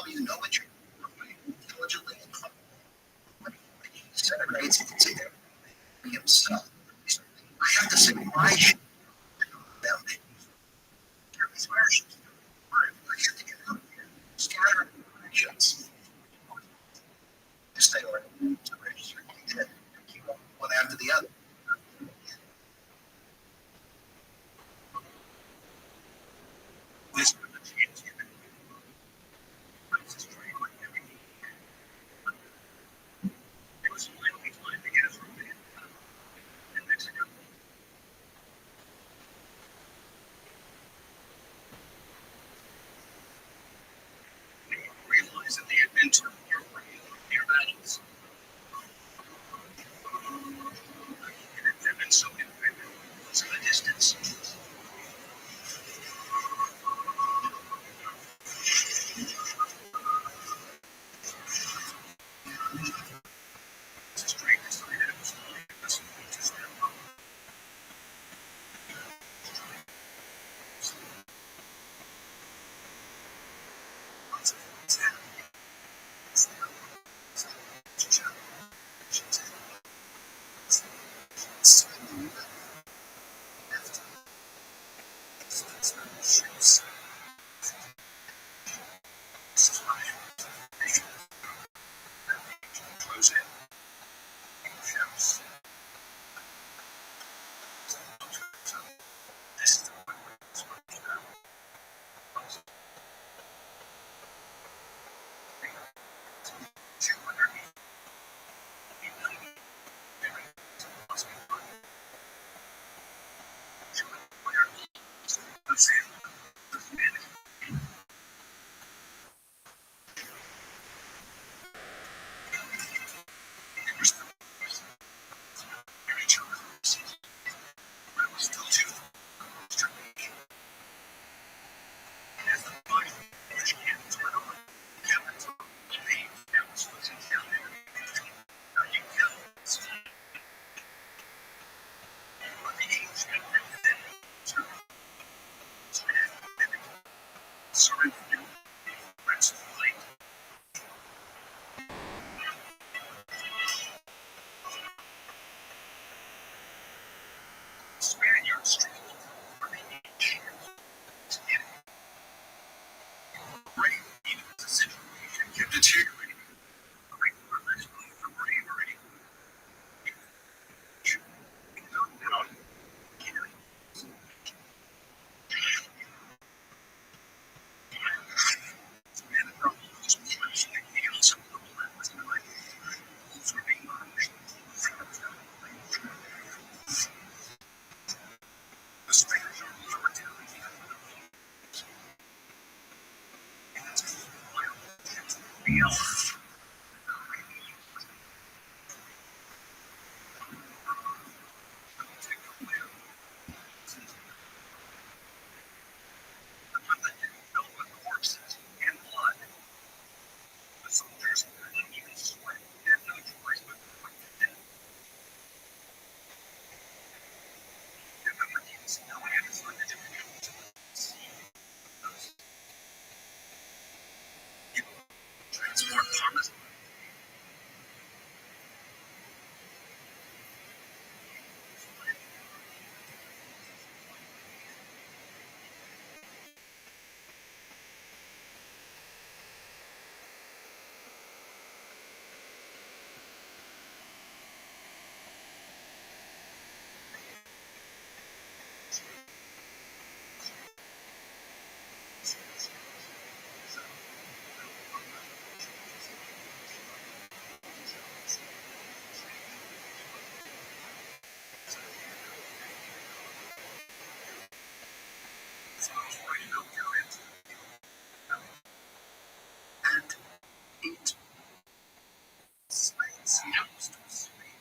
you know what you're diligently and celebrates himself. I have to say, why should them these versions? I get to get out here, scatter actions. Stay on to register, keep one after the other. This realize that they had been to near battles. It had been so independent in the distance.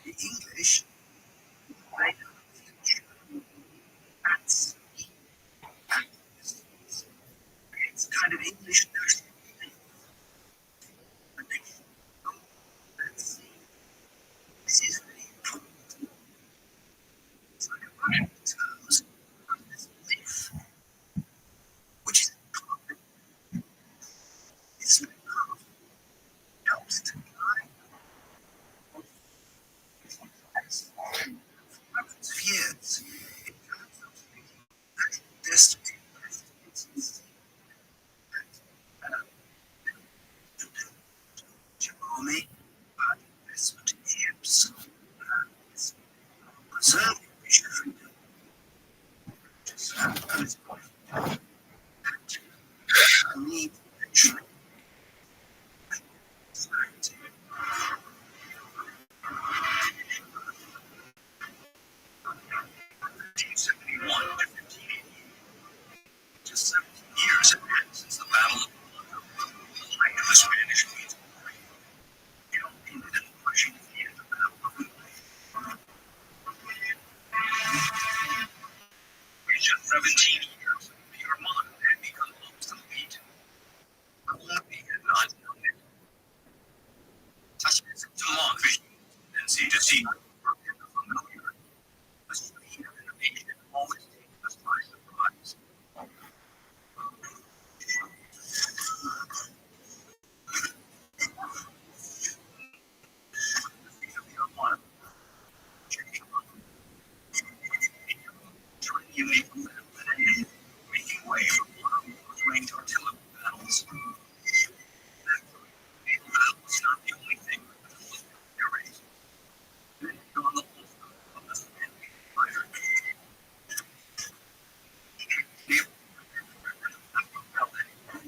The English, it's kind of English notion. This is really important. It's like a Russian terms of this live, which is it's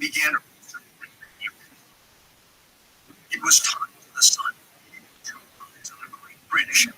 began to. It was time for the sun to rise on a great British Empire.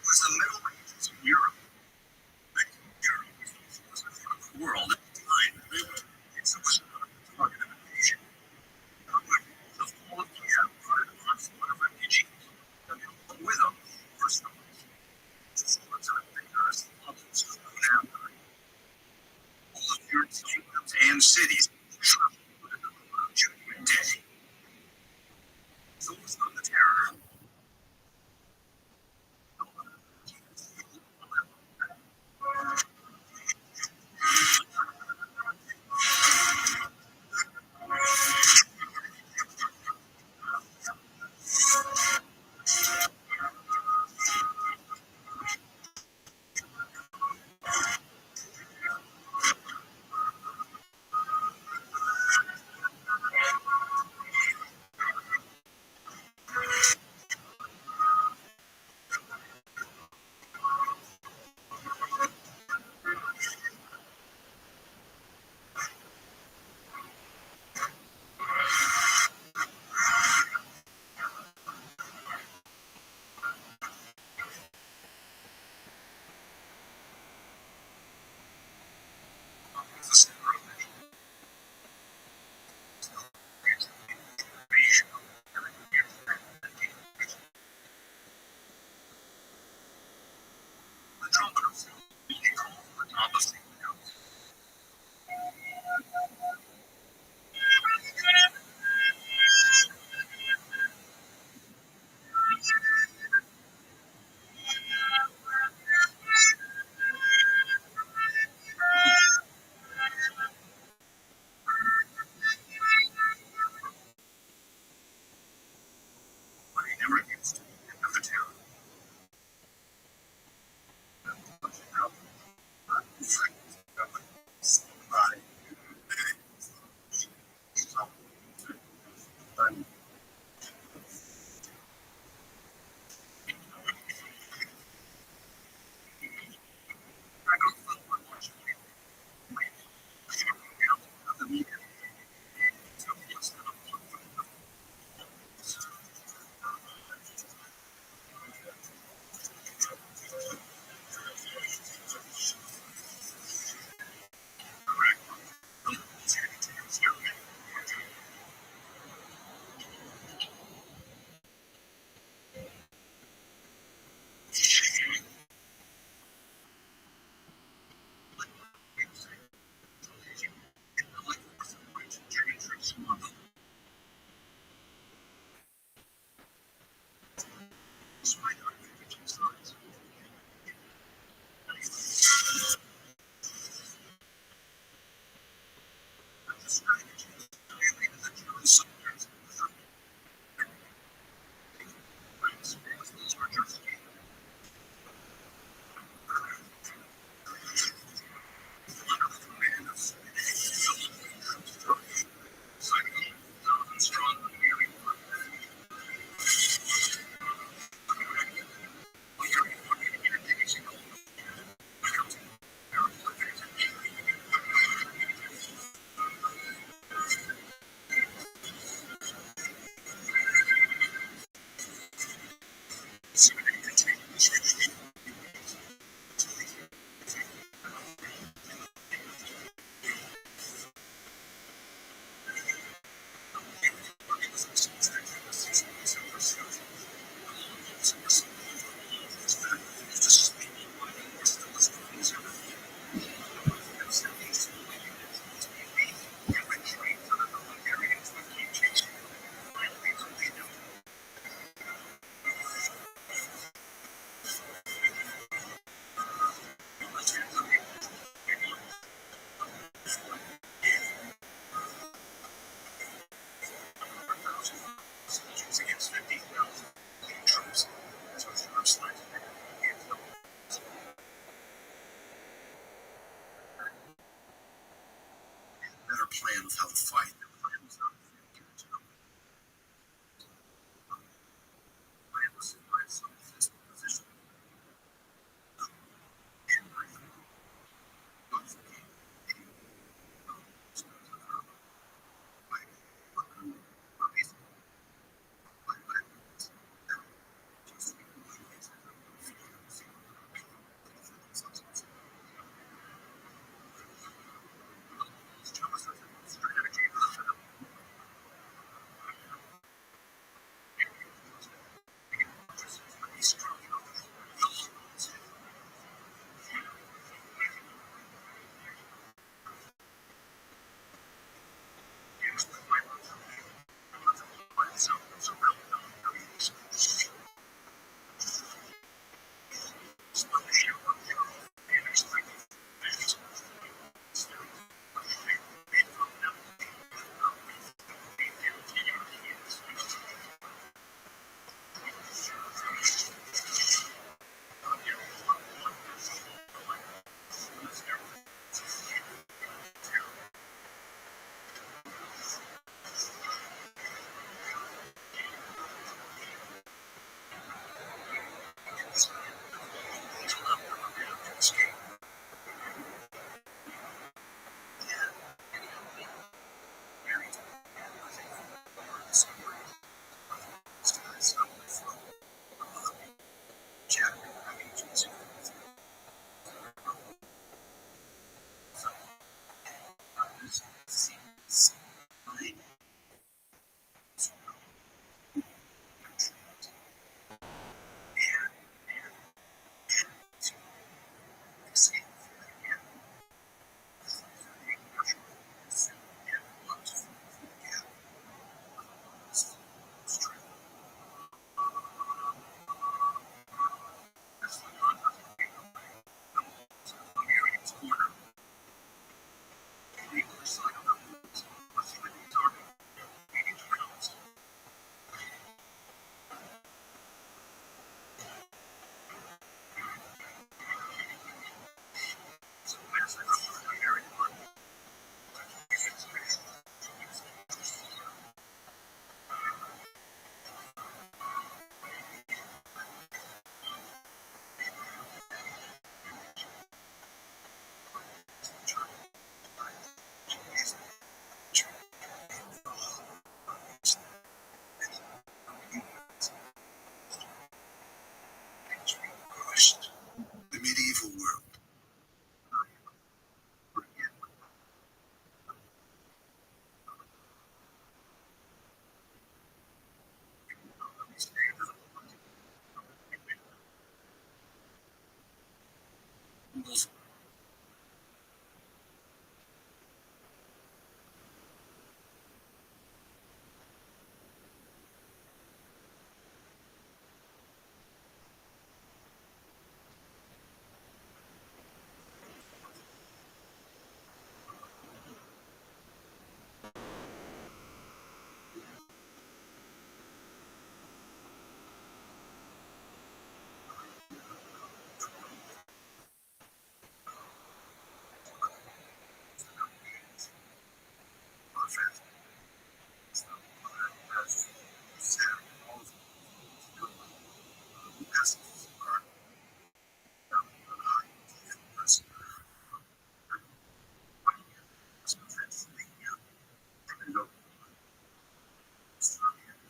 Was the Middle Ages in Europe. Europe was the world at the time. It was not a target of invasion. However, the fall of Kiev brought an onslaught of refugees. With them were stories. Swords of vigorous levels soon after. All of Europe's kingdoms and cities trembled in the Judgment Day. So was not the terror.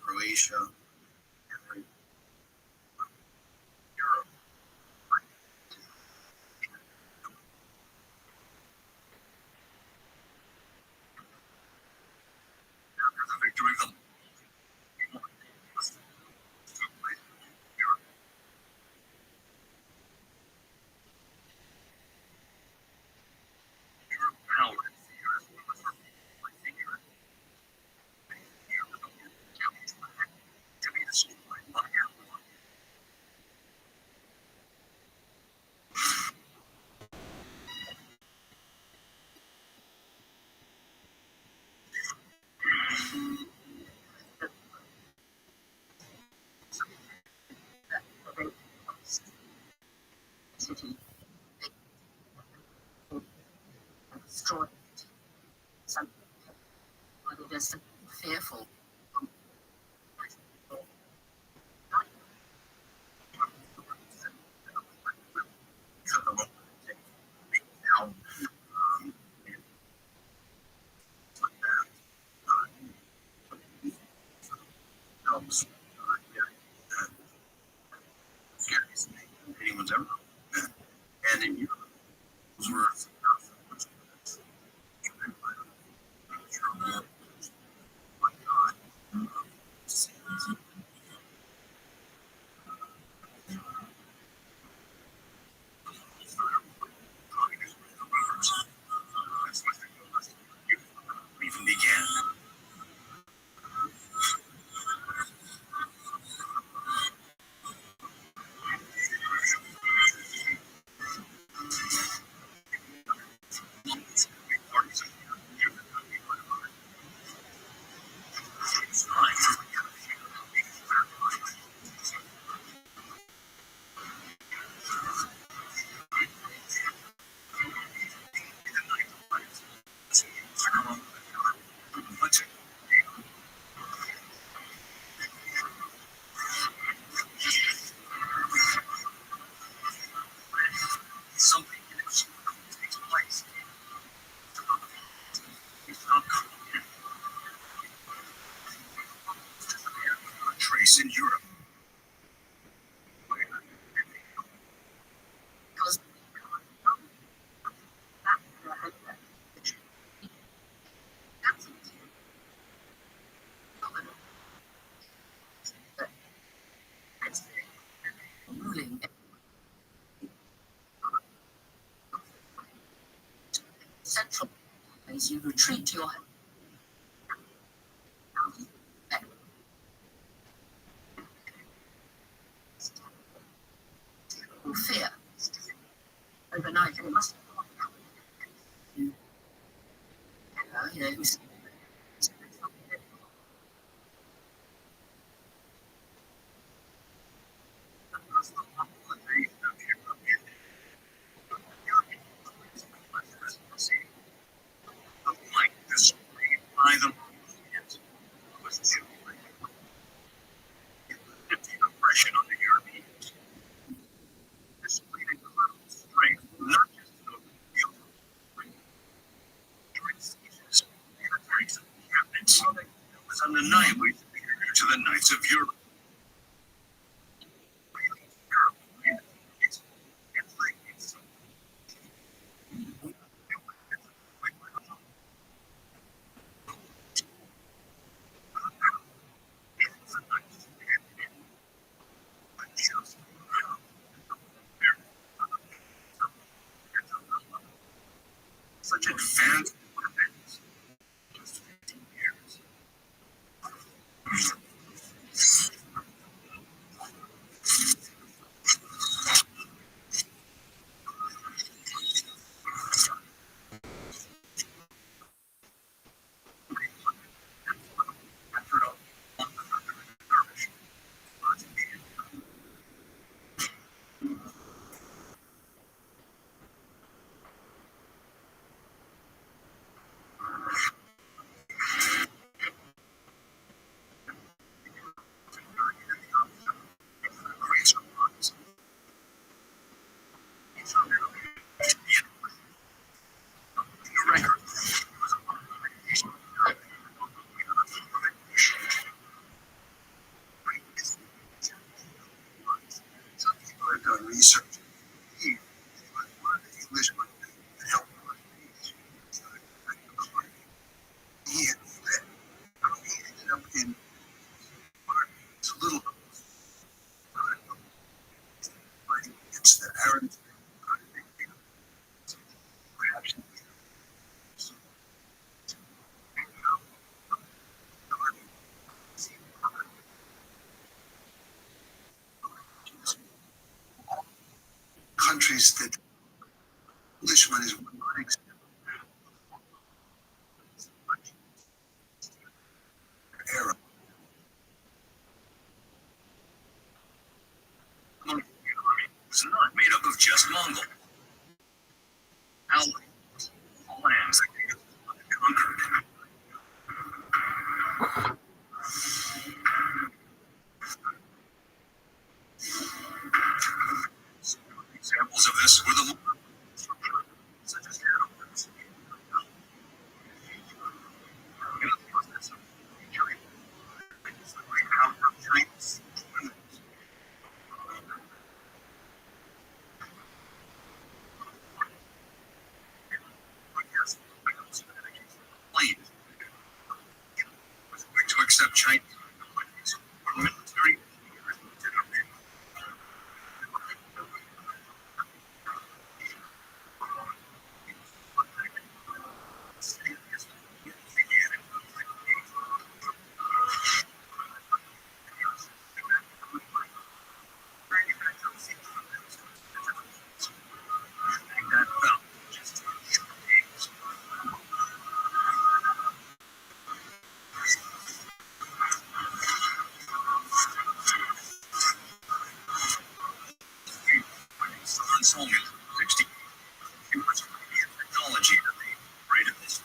Croatia, victory of power. City destroyed. Some people are just fearful. Anyone's ever. And in Europe, those were even began. Something takes place. It's not a trace in Europe. Because ruling central as you retreat to your fear overnight, and it must you know Like this by the was impression on the Europeans. Displayed incredible strength, not just in the militaries and cabinets. It was undeniably superior to the knights of Europe. Such advanced weapons. Just 15 years. After all, little it's the Arab reaction. Countries that Englishman is Arab. It's not made up of just Mongol. Allies, lands that conquered. Examples of this were the such as to accept China military. Only 60 technology right at this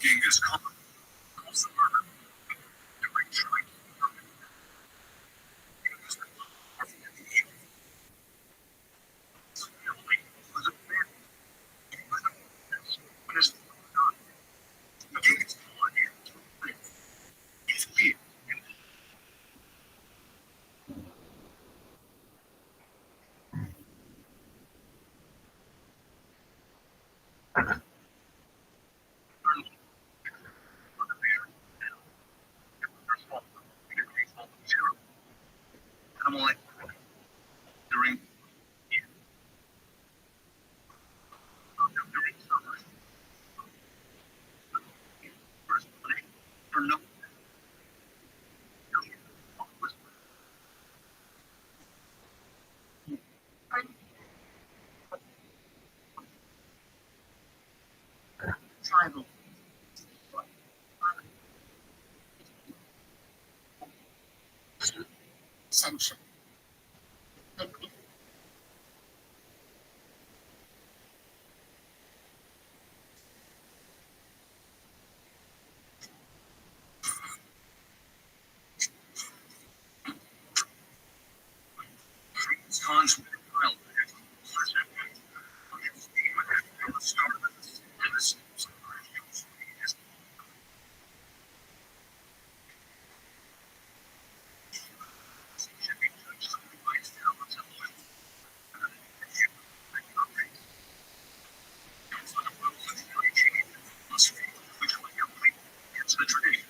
Genghis Khan calls the murder during trying during for no tribal century. Khan's trial the tradition.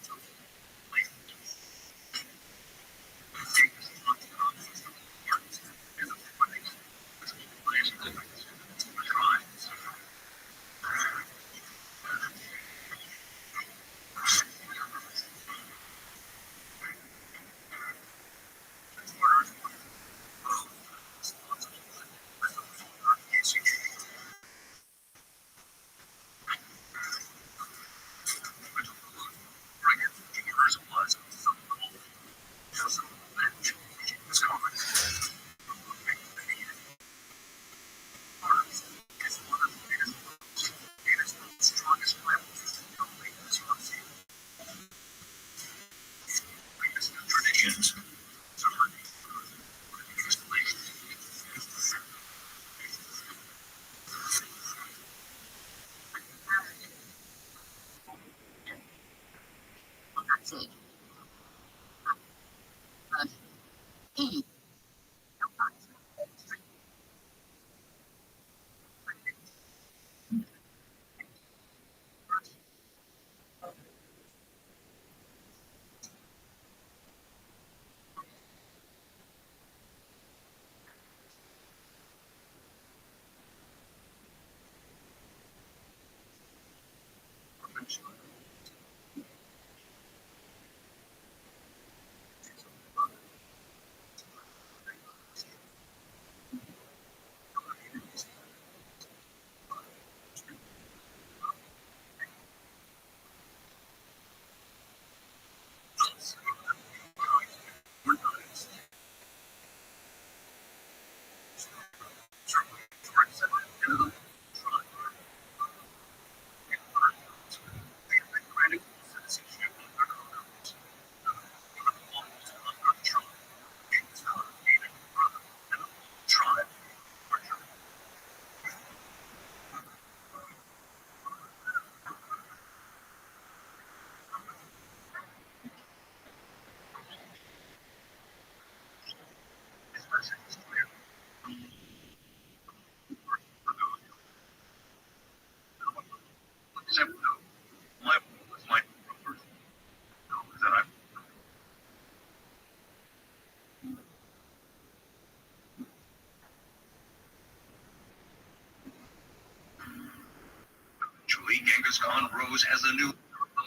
Genghis Khan rose as a new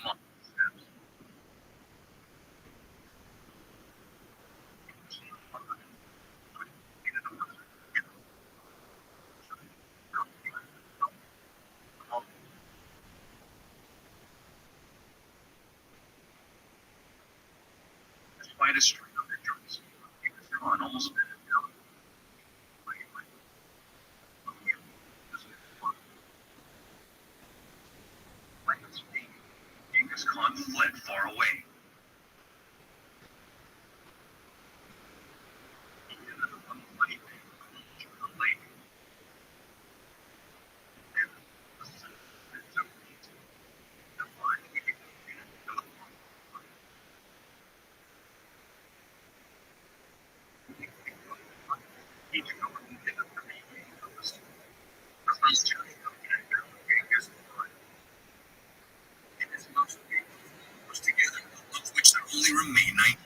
among despite a string of victories. Genghis Khan almost fled far away. Together, of which there only remain 9.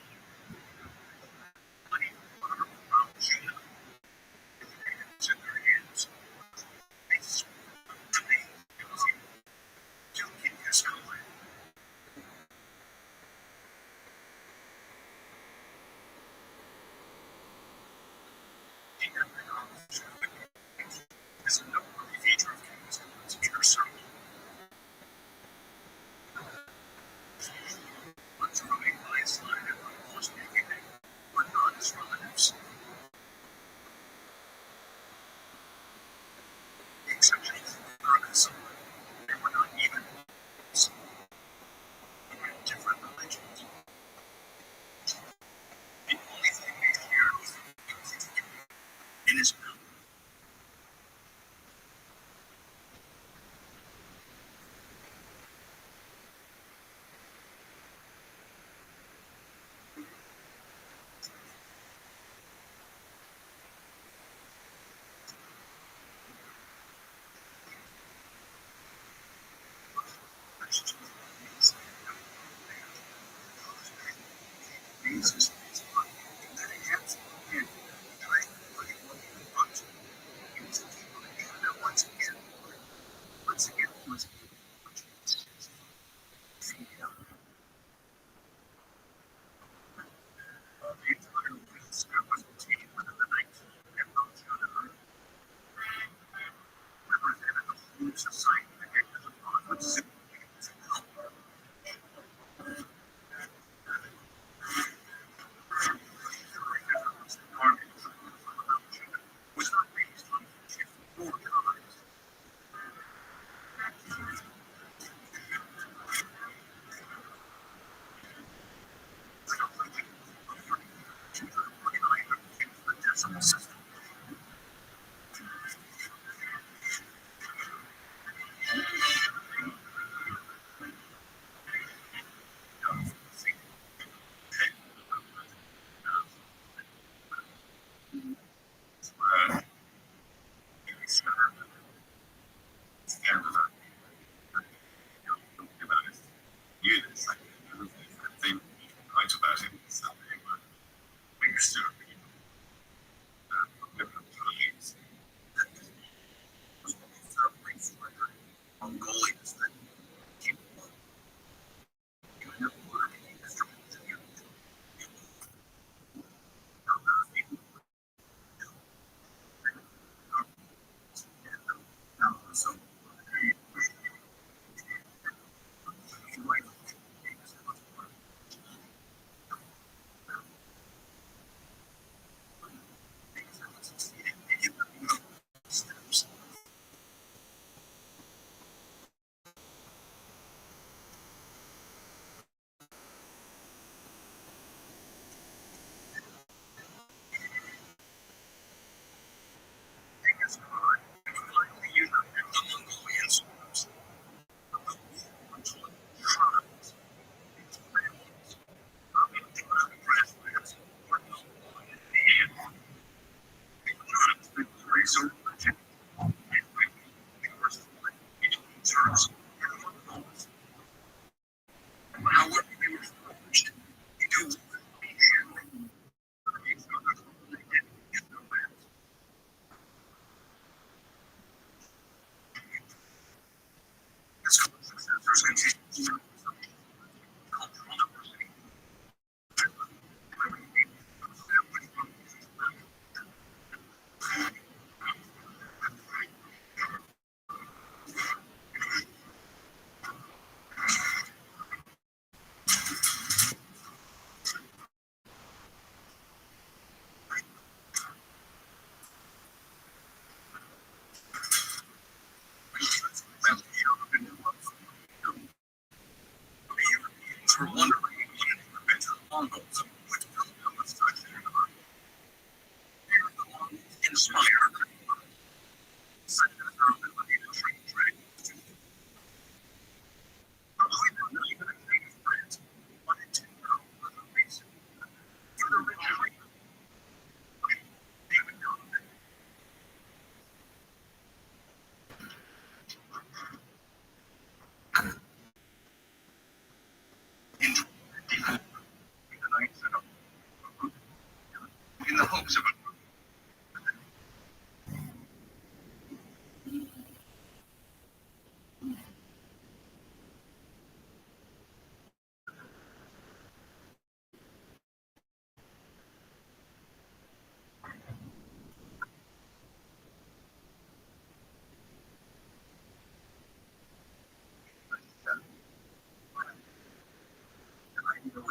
In his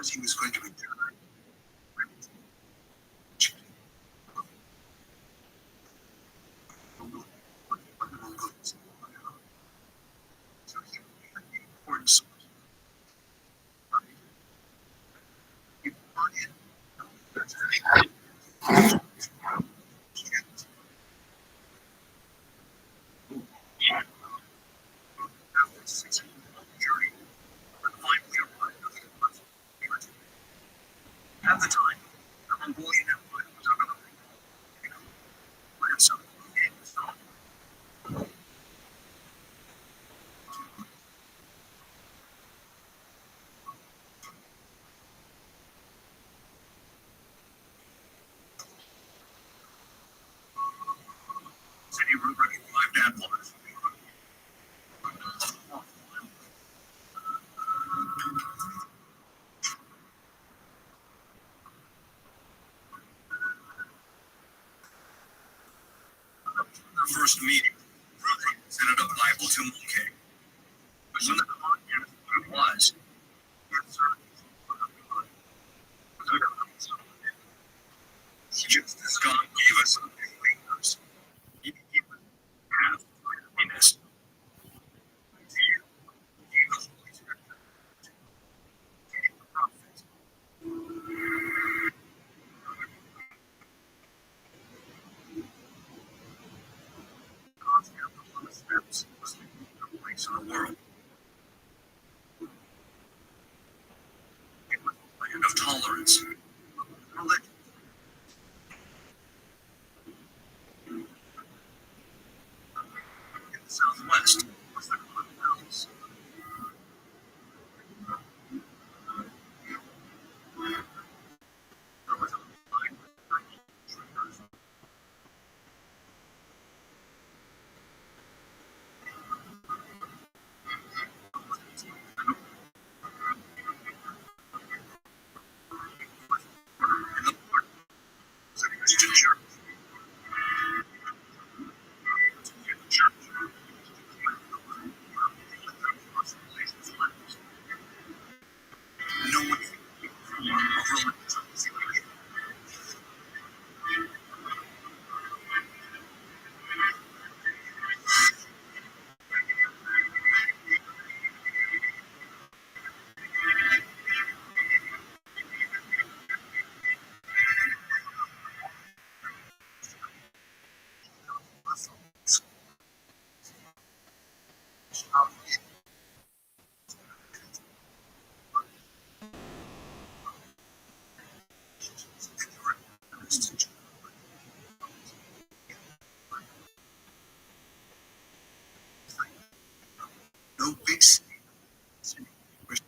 was he was going to be at the time, Mongolian Empire was under the ransom. City Rubric, my dad was. The first meeting, Rubric presented a Bible to Monkey. But when the content of what it was, just as God gave us fingers, he gave us half Guinness. In the world, land of tolerance, religion, in the Southwest was the Cotton Mountains. There was a line with traders. In the north was a Christian church. No one of religion. No big city. With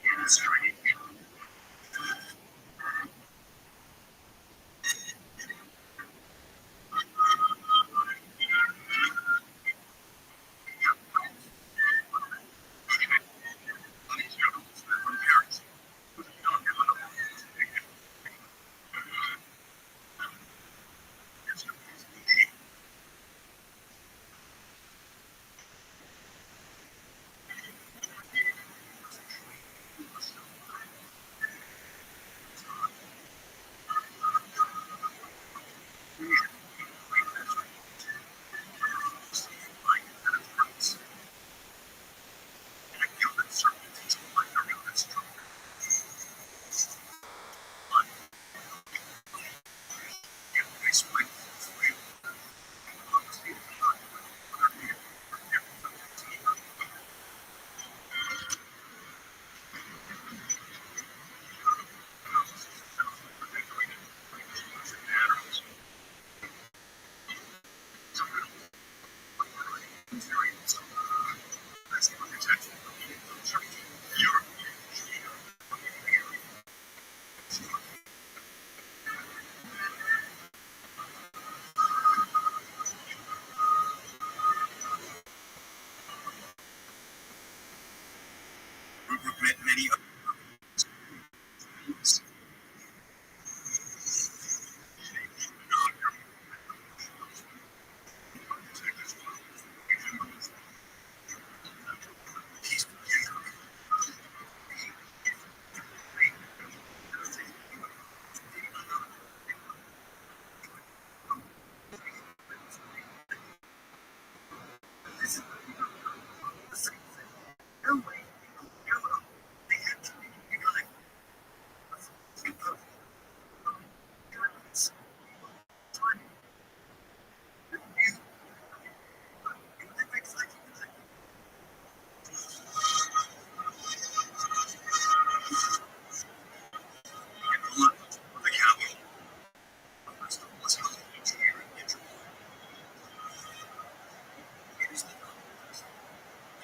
industry many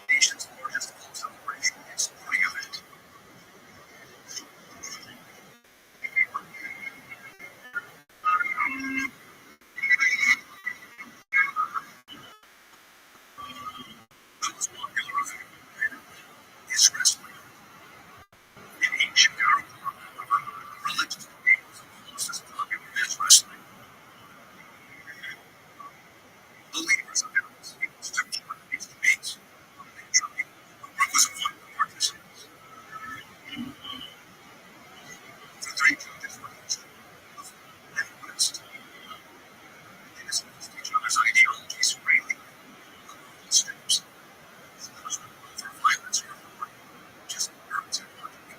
nation's largest celebration and sporting event. The most popular event is wrestling. In ancient Europe, however, religious debates was as popular as wrestling. The leaders of various peoples took part in these debates. Naturally, what was one of the participants? The three judges were each of and West. They discussed each other's ideologies freely. The steps. There was no room for violence or authority, just words and logic.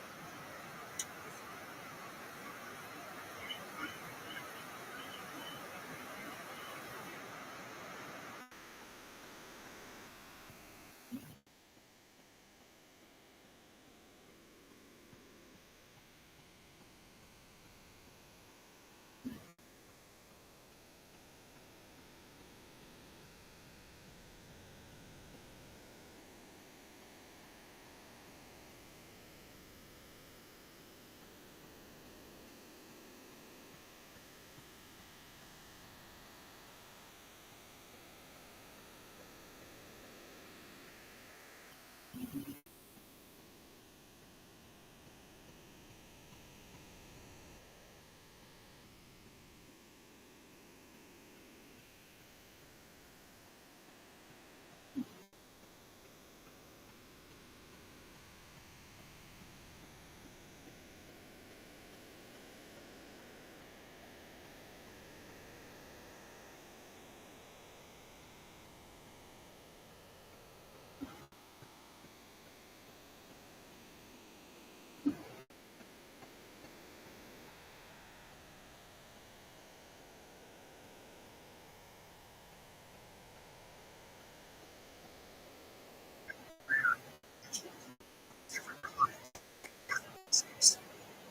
Different religions.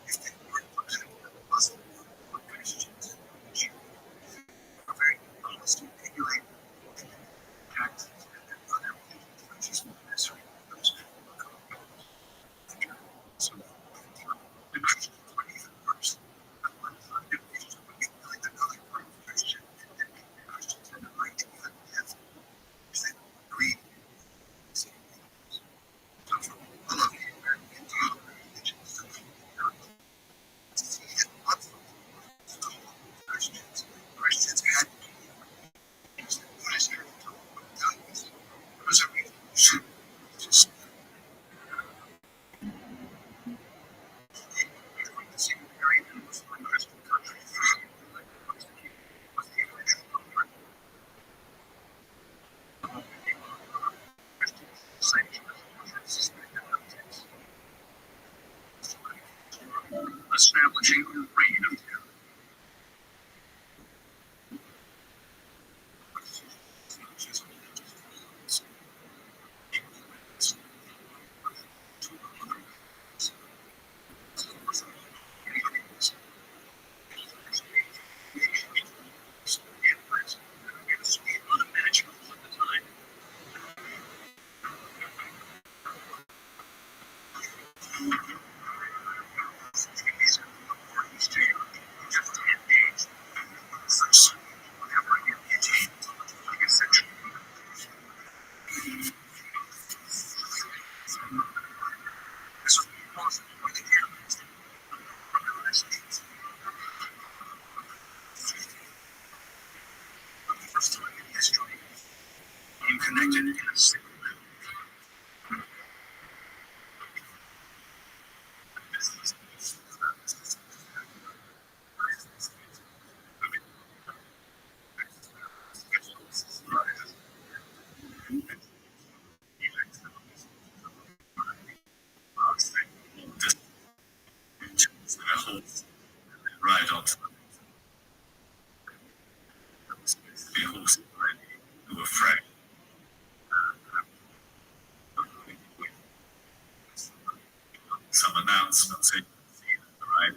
If they weren't, for example, Muslim or Christians, Jews, are very honest and opinionated. Taxes and other religions, which is necessary for those people who come across. So, the Christians were even worse. At one time, individuals would be willing to go for a Christian, and Christians had the right to even live if they agreed with the same things. So, from all of the American religions, see it once Christians. Christians had things that Buddhists had to talk about guns. There was a reason to shoot. Just the same period in Muslim Christian countries was the original conflict. Christians sanctioned suspected heretics, establishing a reign of terror. Unimaginable at the time. According to just 10 days, such whenever you attain like a section. some announcements in right.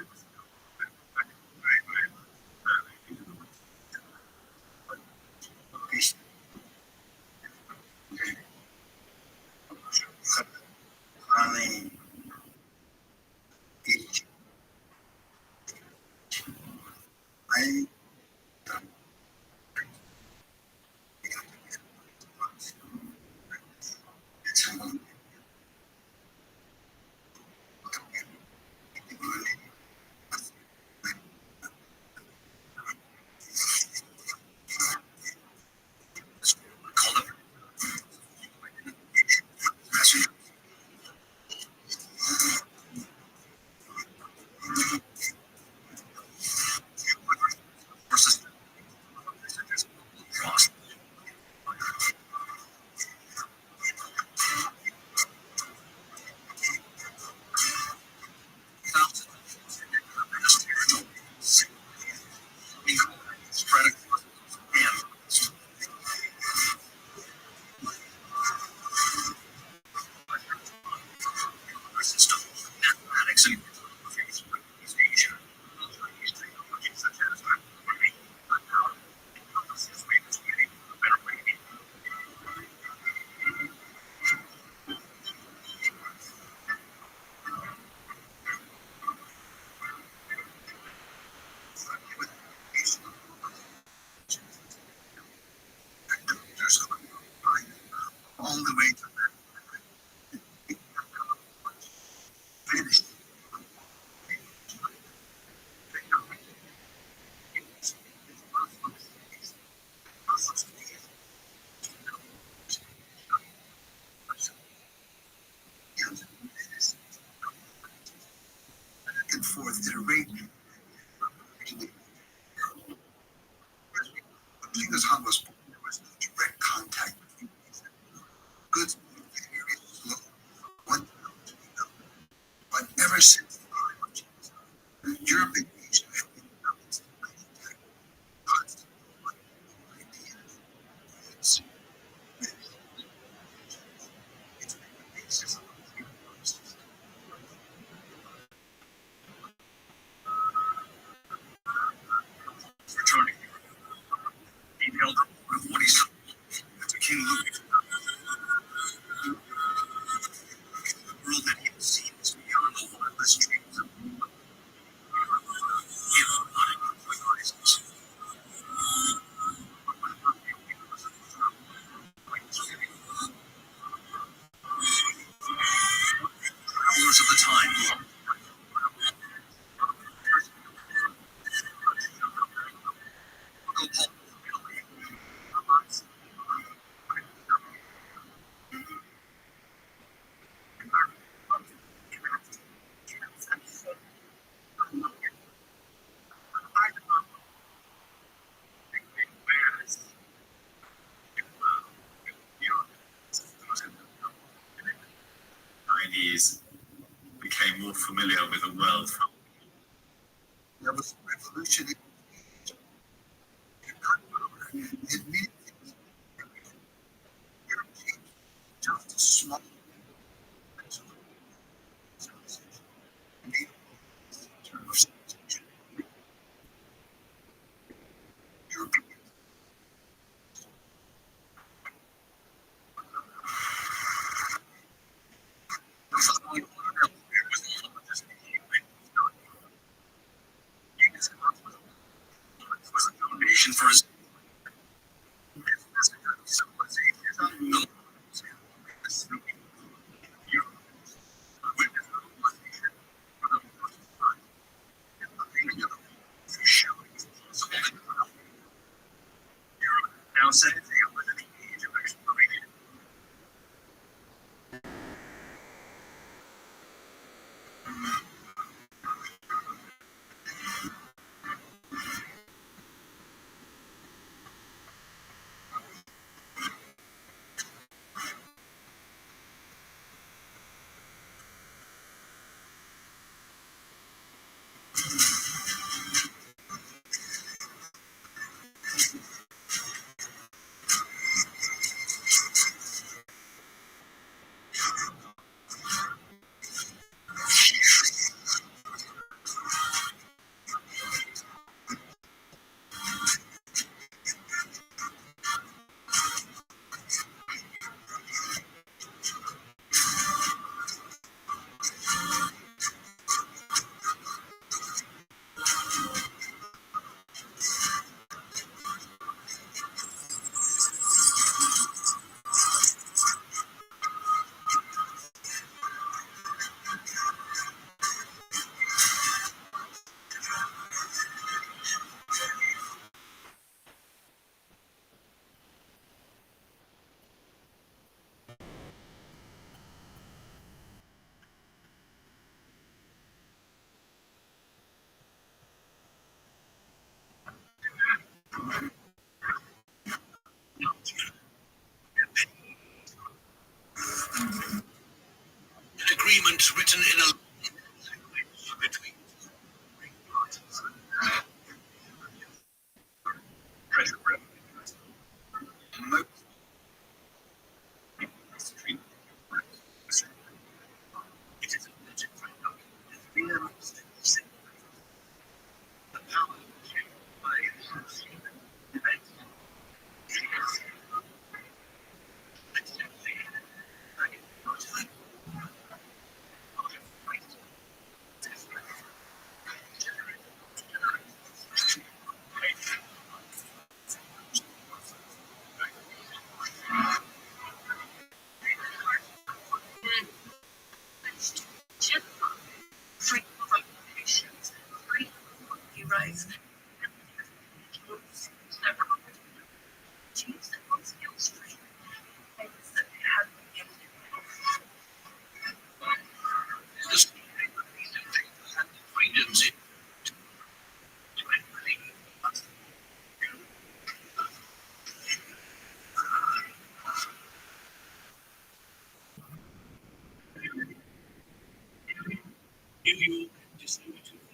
All the way to finish. And forth at a rate because Hunt was there was no direct contact between goods. But ever since Europe and Asia have been constant ideas. Returning, detailed of what he saw to King Louis. The world that he had seen was beyond the wildest dreams of horizons. Travelers of the time. Became more familiar with the world. There was a revolution. It made just a small foundation for his An agreement written in a language between parties. Treasure most it is a legitimate document. The power by events. Free patients, free rights. Freedoms in New York, December 2nd.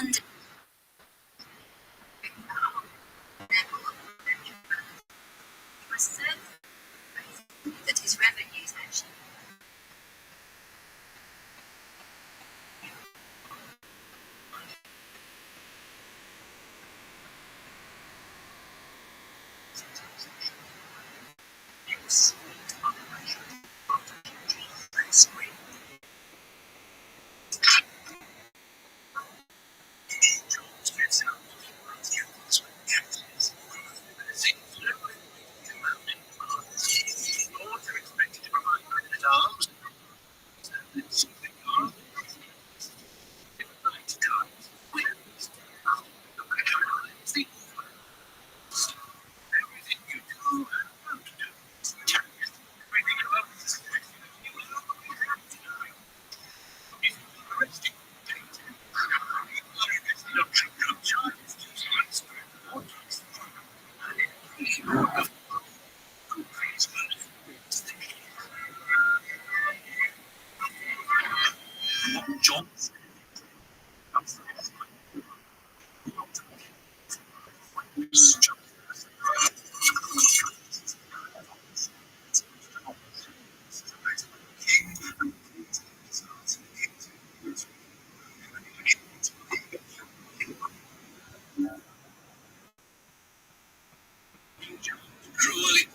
under that his revenues actually John cruelly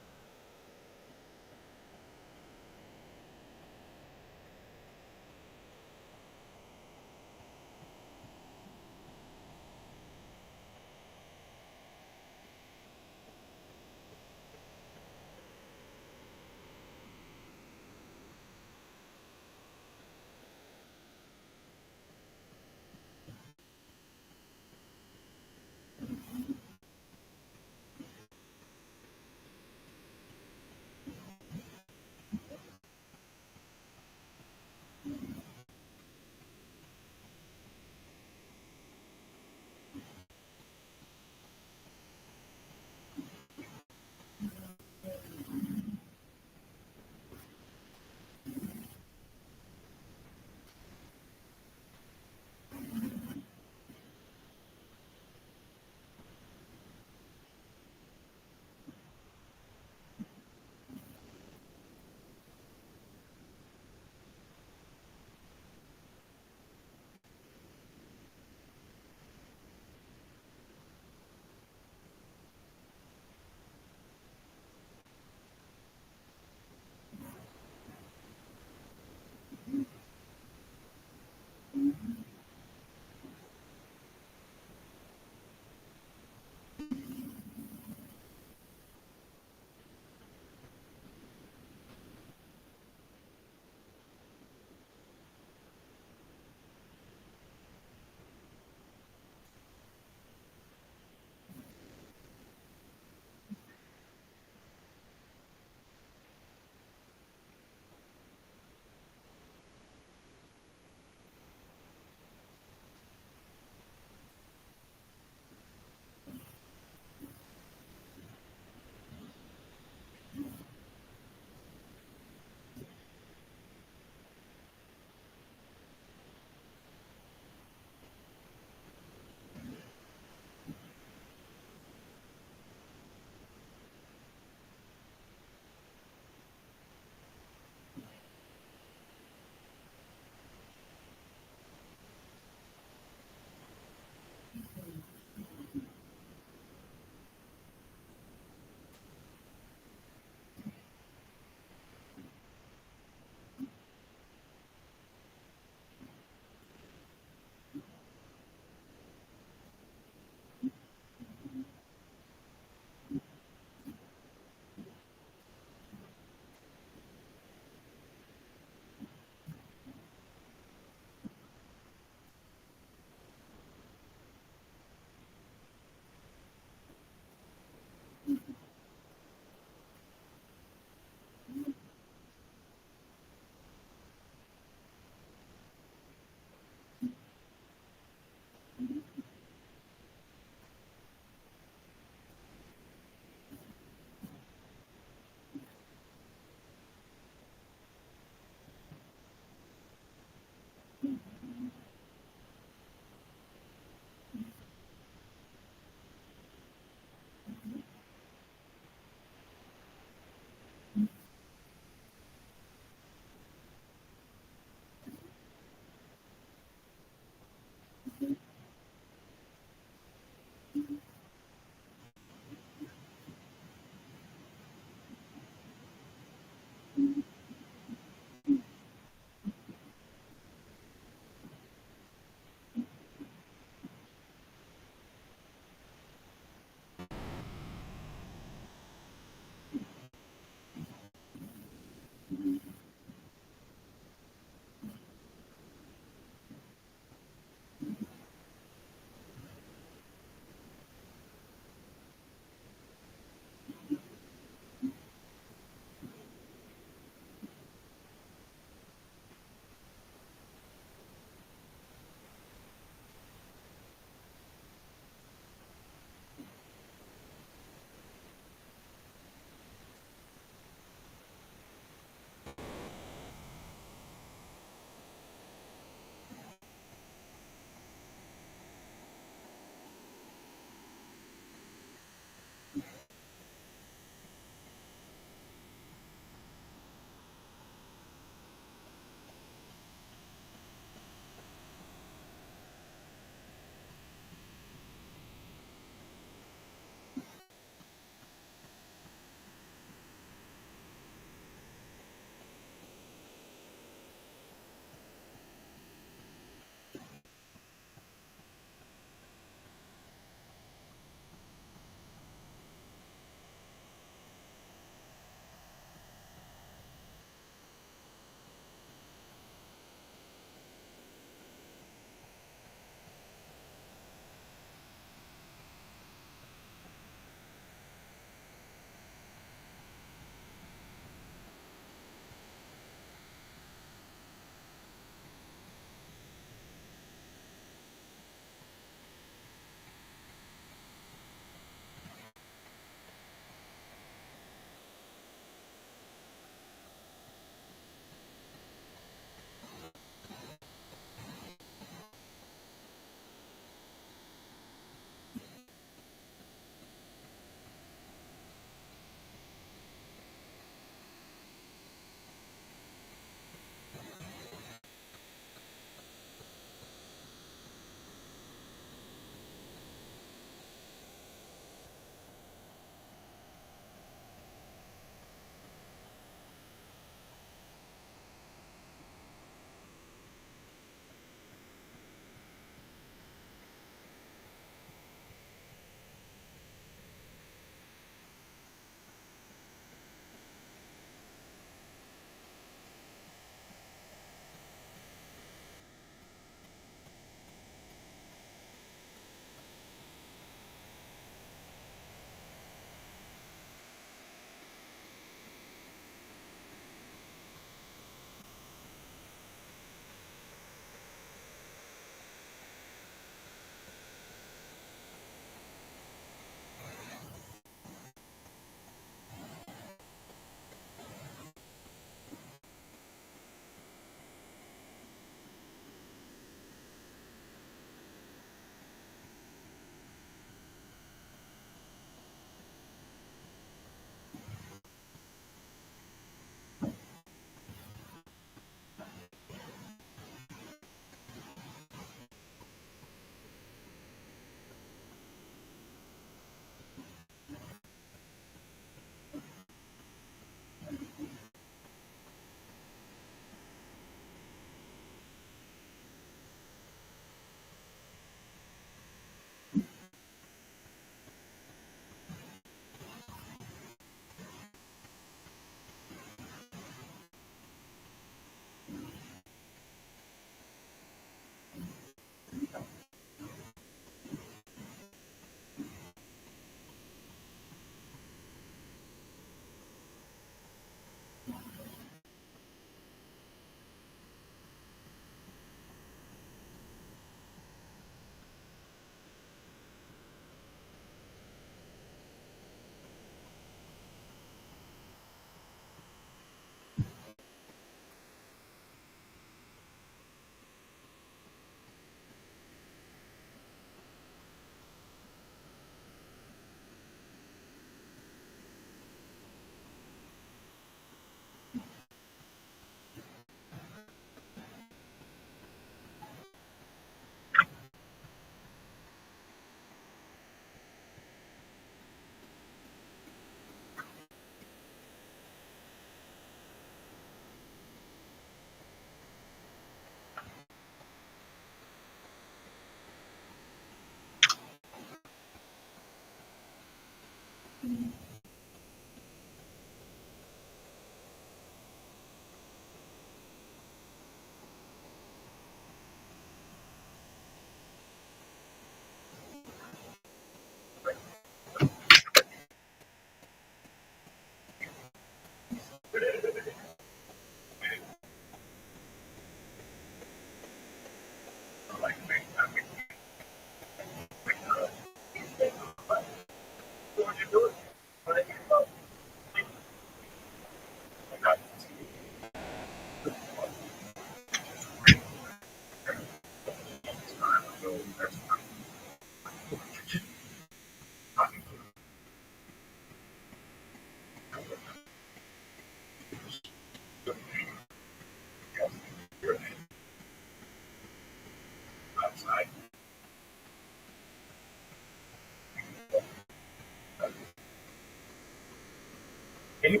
Any,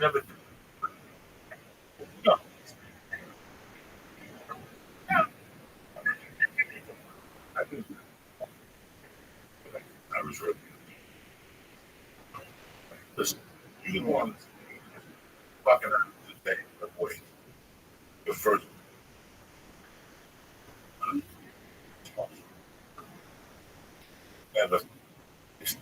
never, no, I think I was really, listen, you the one fucking around today, the boy, the first, and the thing is,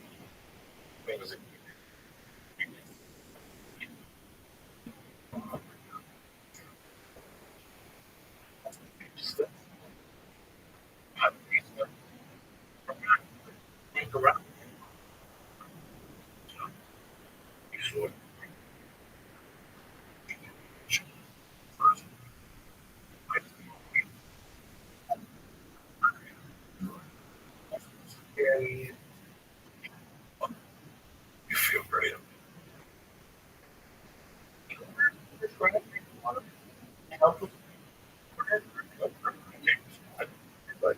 around, sure, and you feel great. But,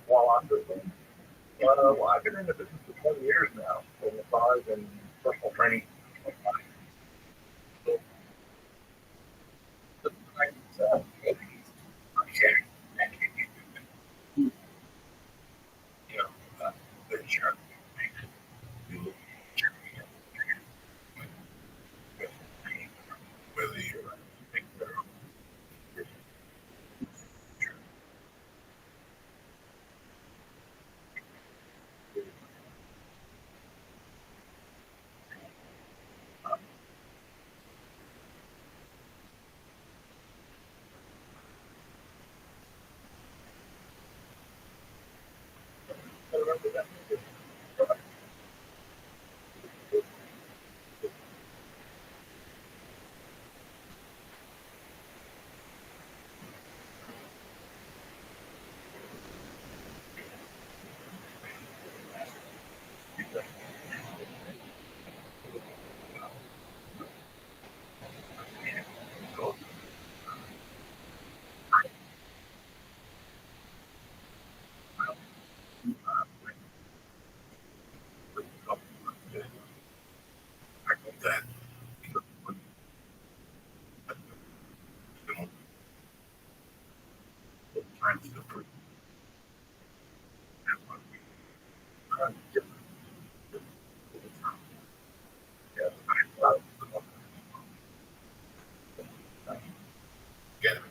while I'm doing, well, I've been in the business for 20 years now, for massage and personal training. So, like, you know, the insurance, you look at whether you're taking care of your remember that. So, I know that, you know, times the free, that's what we try to get. Yeah, get it.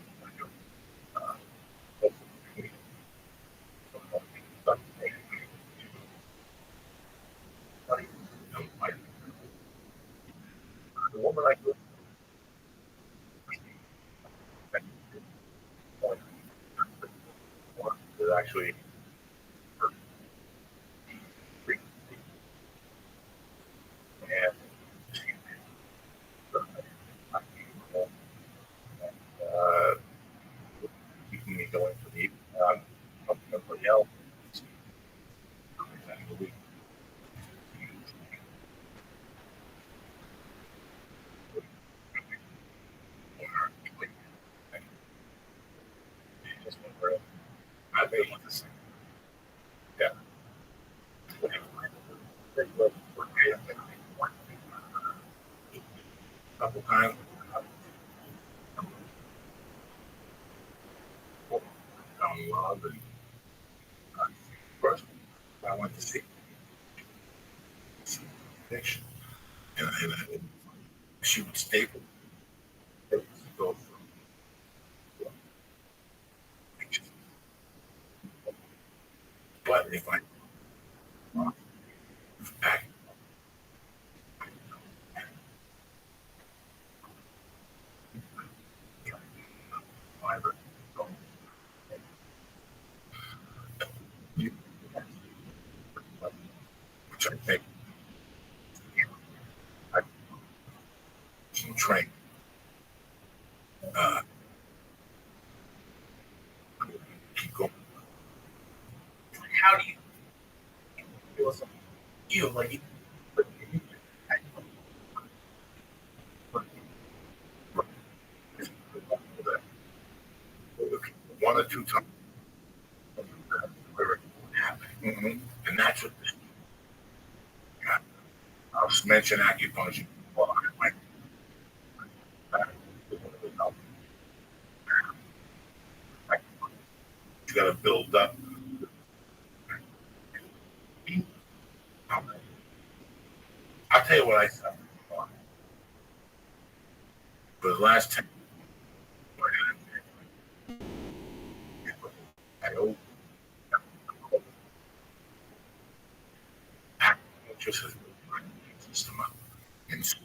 The woman I grew up with is actually her freak, and uh, keeping me going for the evening. Helping everybody else. The week. Just went through. I made it this. Yeah. A couple times. Down love and first I went to see addiction, and she would stay with me. Go from addiction. But if I back, I would go, you, which I think I some train you. Like, one or two times where it happened. Mm-hmm. And that's what this. I'll just mention acupuncture. Well, I went back. You got to build up. I'll tell you what I said. For the last 10 I owe just as system up. And so,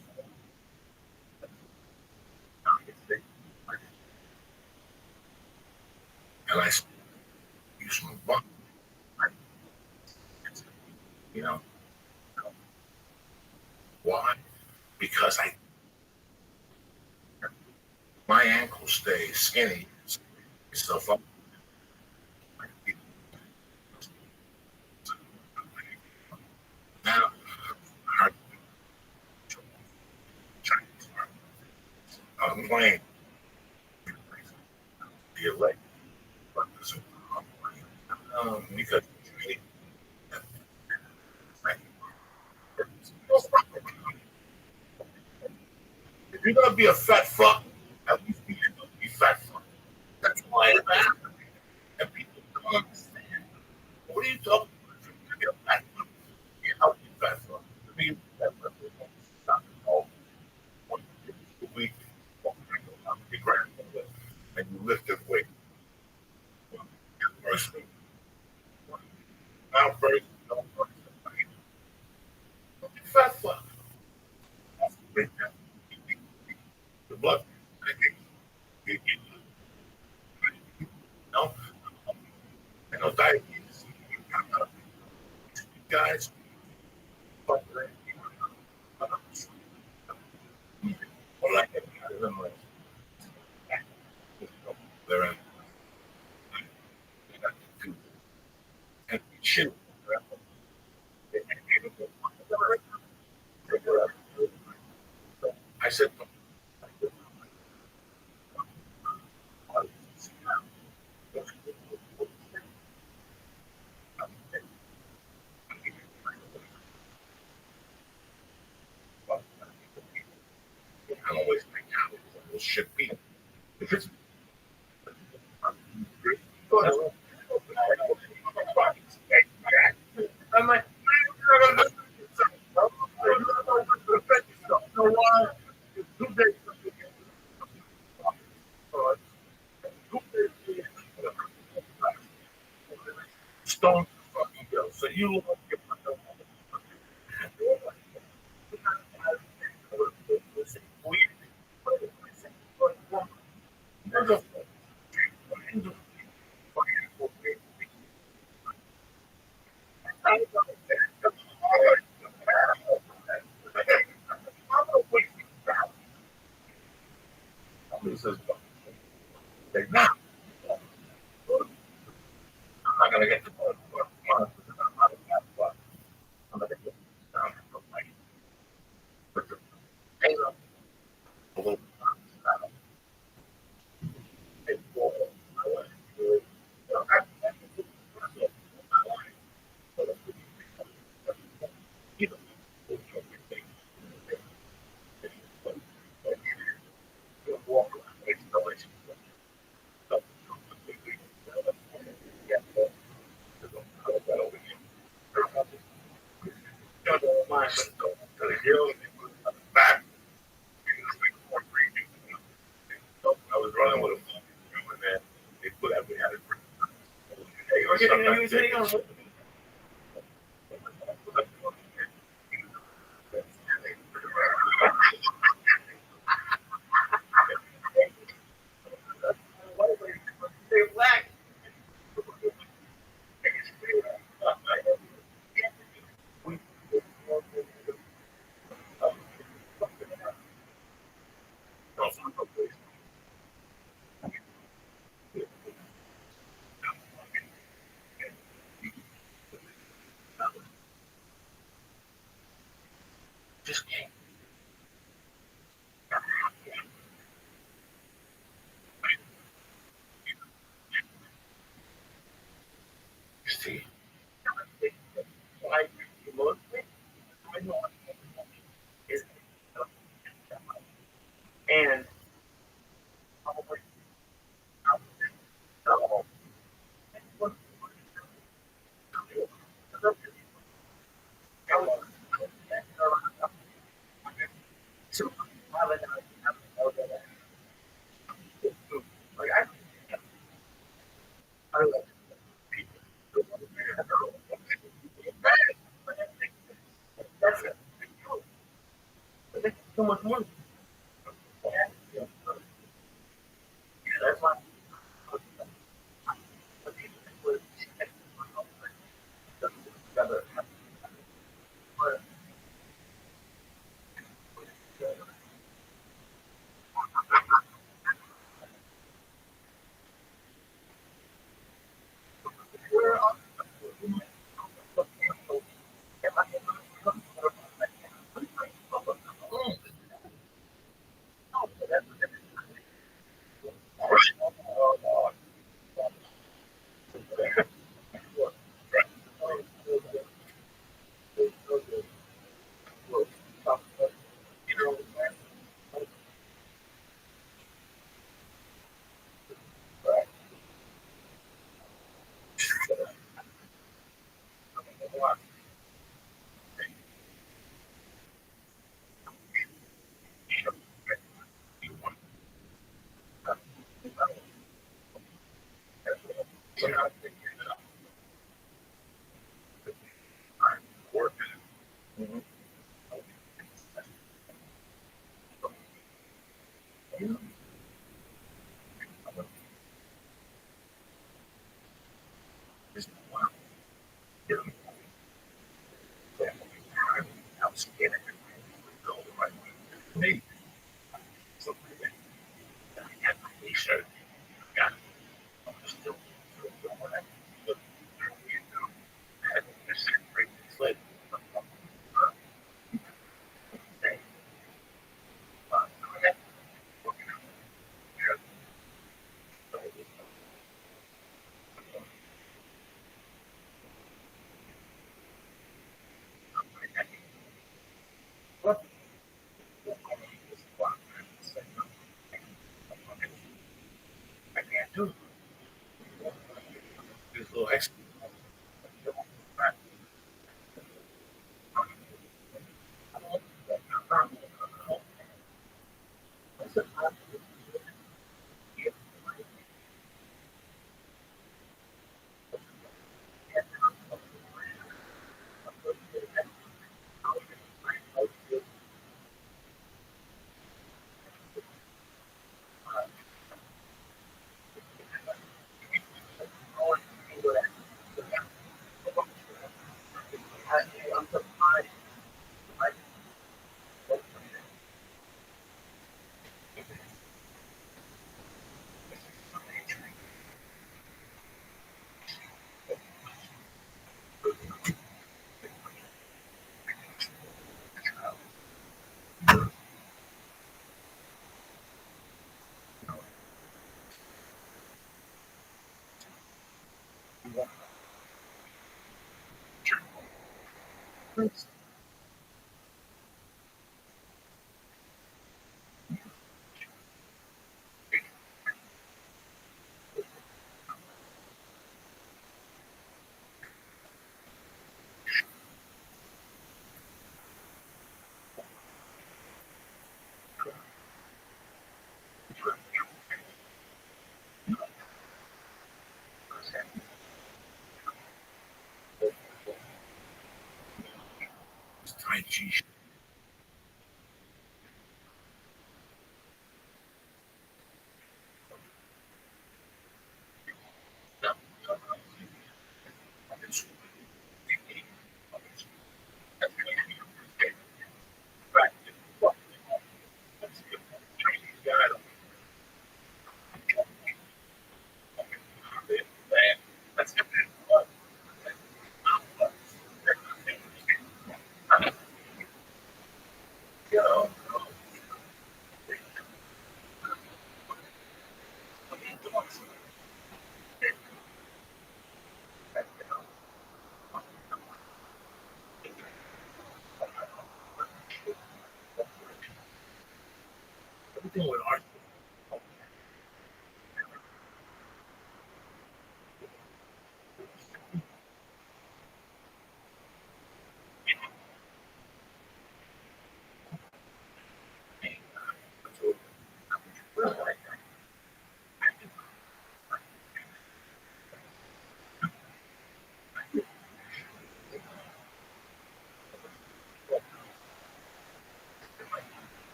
and I use my butt. You know why? Because my ankles stay skinny. Stuff up. Now, I'm playing the leg because if you're gonna be a fat fuck, at least be fat fuck. That's why it's bad. And people don't understand. What are you talking about? To be a fat fuck, you help you fat fuck. To be a fat fuck, not all 1 week, and you lift it weight. First, now first, don't fat fuck. The blood, no, I know diabetes. Guys, but like they're in and shit. I said, I'm always like, it should be. If it's I'm like, stone fucking go. So you look now I'm not gonna get the I'm gonna get down a little back. I was running with a man. They put every had it. just can't. See, like emotionally, I know is and so like I like that's it. So much more. Yeah, that's why. Everything with art.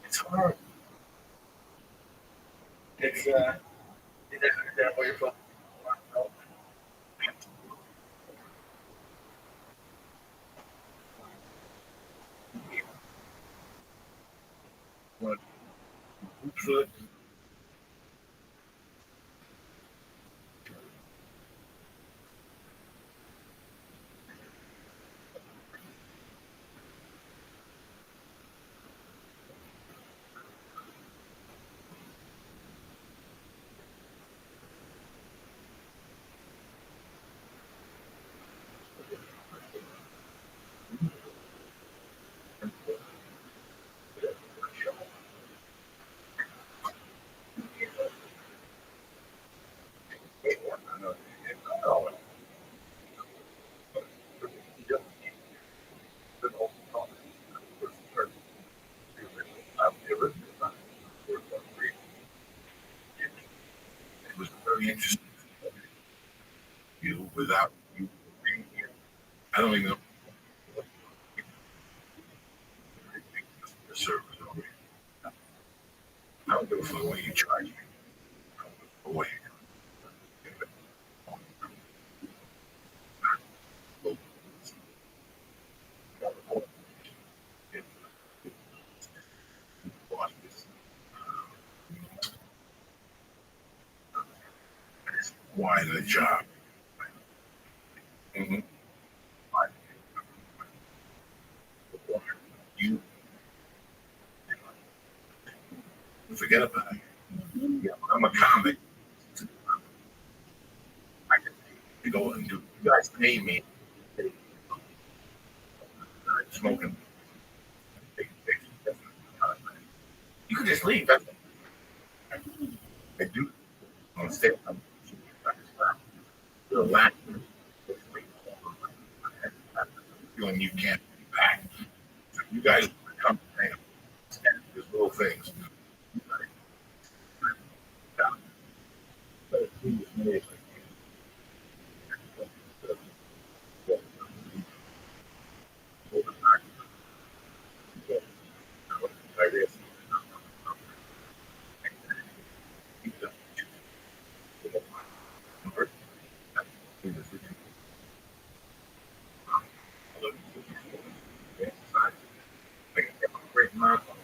It's hard. It's is that where you're from? What? Food? It was very interesting. You without you being here. I don't even know the service over here. I don't give a fuck what you charge me. Away. Why the job? Mm-hmm. You forget about it. Yeah, I'm a comic. I can go and do. You guys pay me. Smoking. You can just leave. I do. On stage. I'm relaxed. Feeling you can't be back. You guys come and these little things. Great marathon.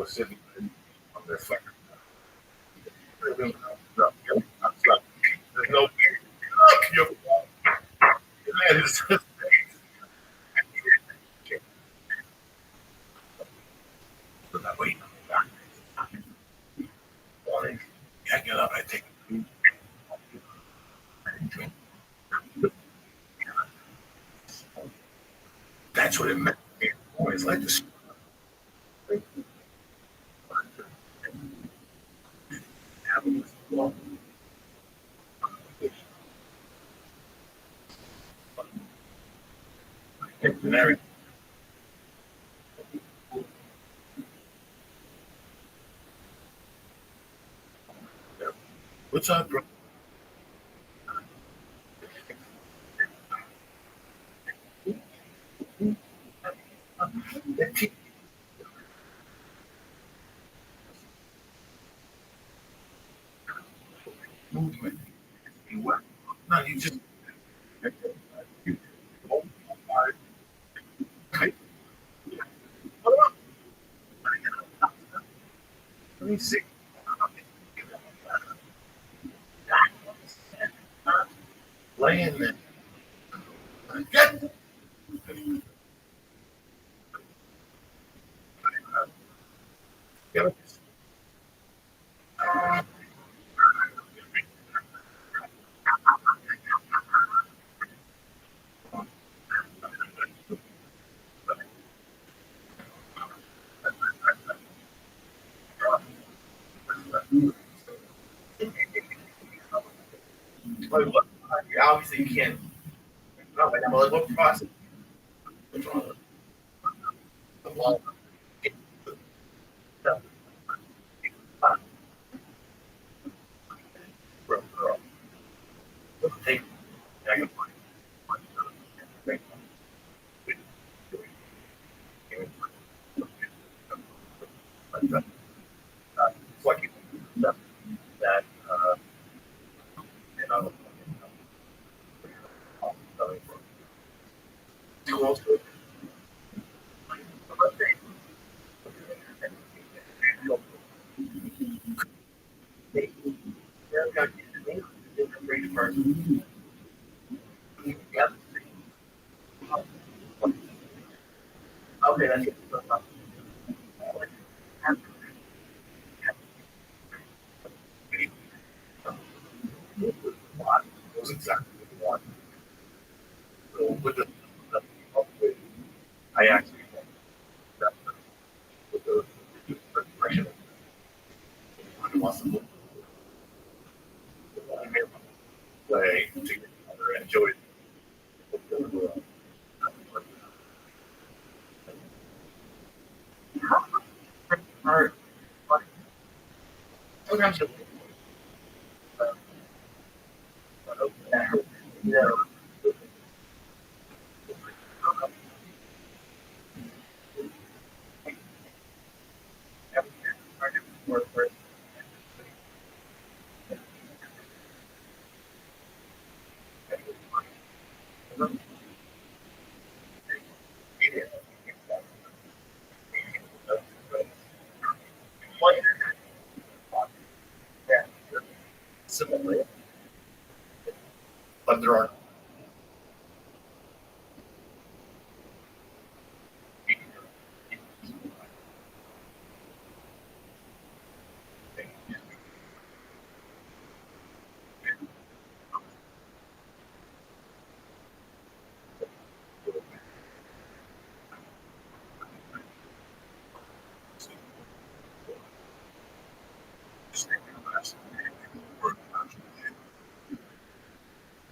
was sitting on their fire. There's no wait. I get up, I take a drink. That's what it meant. Always like this. What's up, bro? Movement. No, you just. Let me see. Lay in there. Get. Get. Like, what? Obviously, you can't. No, but like, what process? What's wrong with it? Well, take. Like that, you know, do also. Okay, that's it. Was exactly what we want. So with I actually that with the expression I want to play together and enjoy it. Alright. Sometimes yeah. Similarly, but there are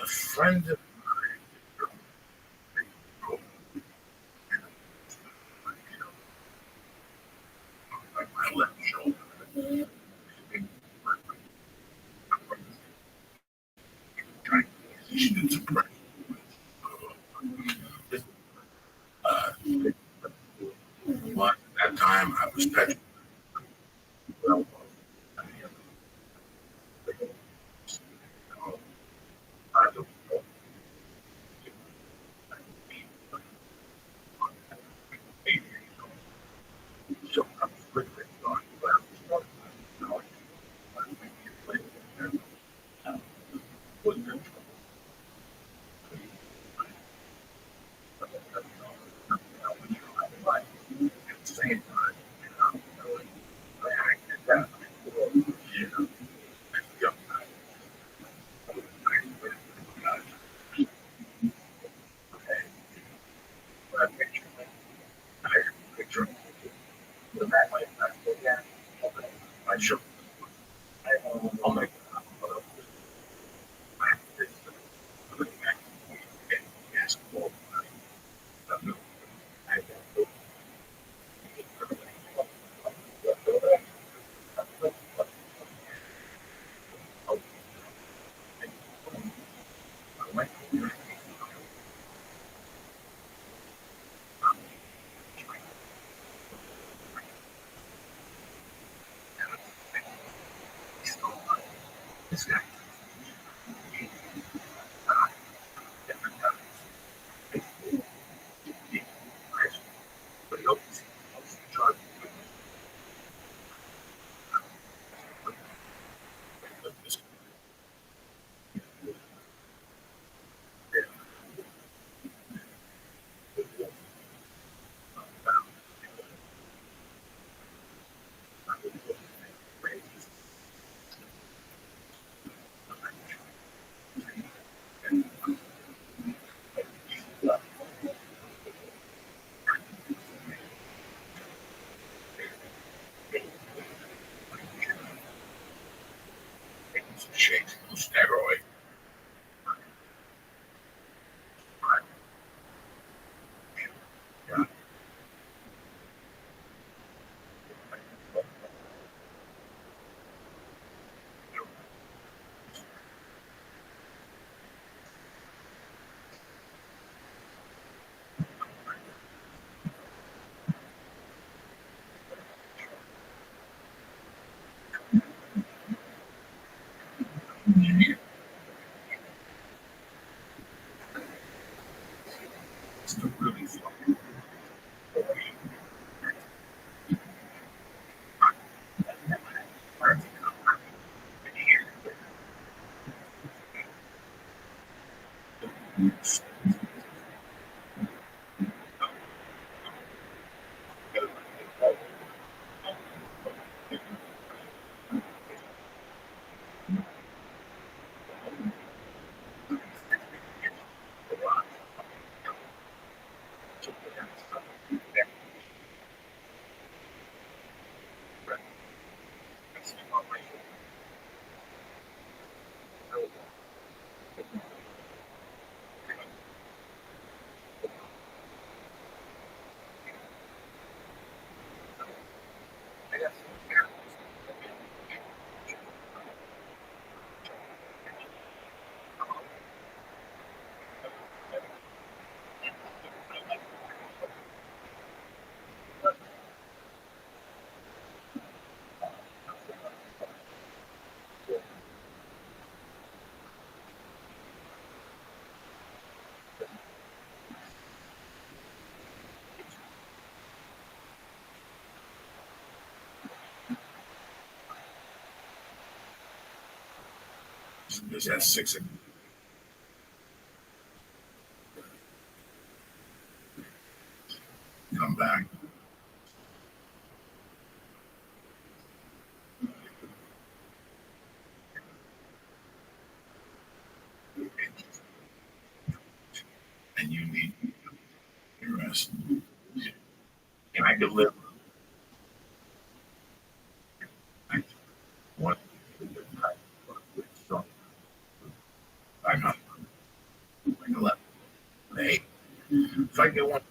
a friend of my left shoulder. She did surprise. But at that time, I was touching. Well, I don't know. I should. I'll make it. This guy. Shake, steroid. It's really fun. It's at 6 o'clock. Come back. And you need your rest. And I could live. I want I got like 11, 8. If I get one,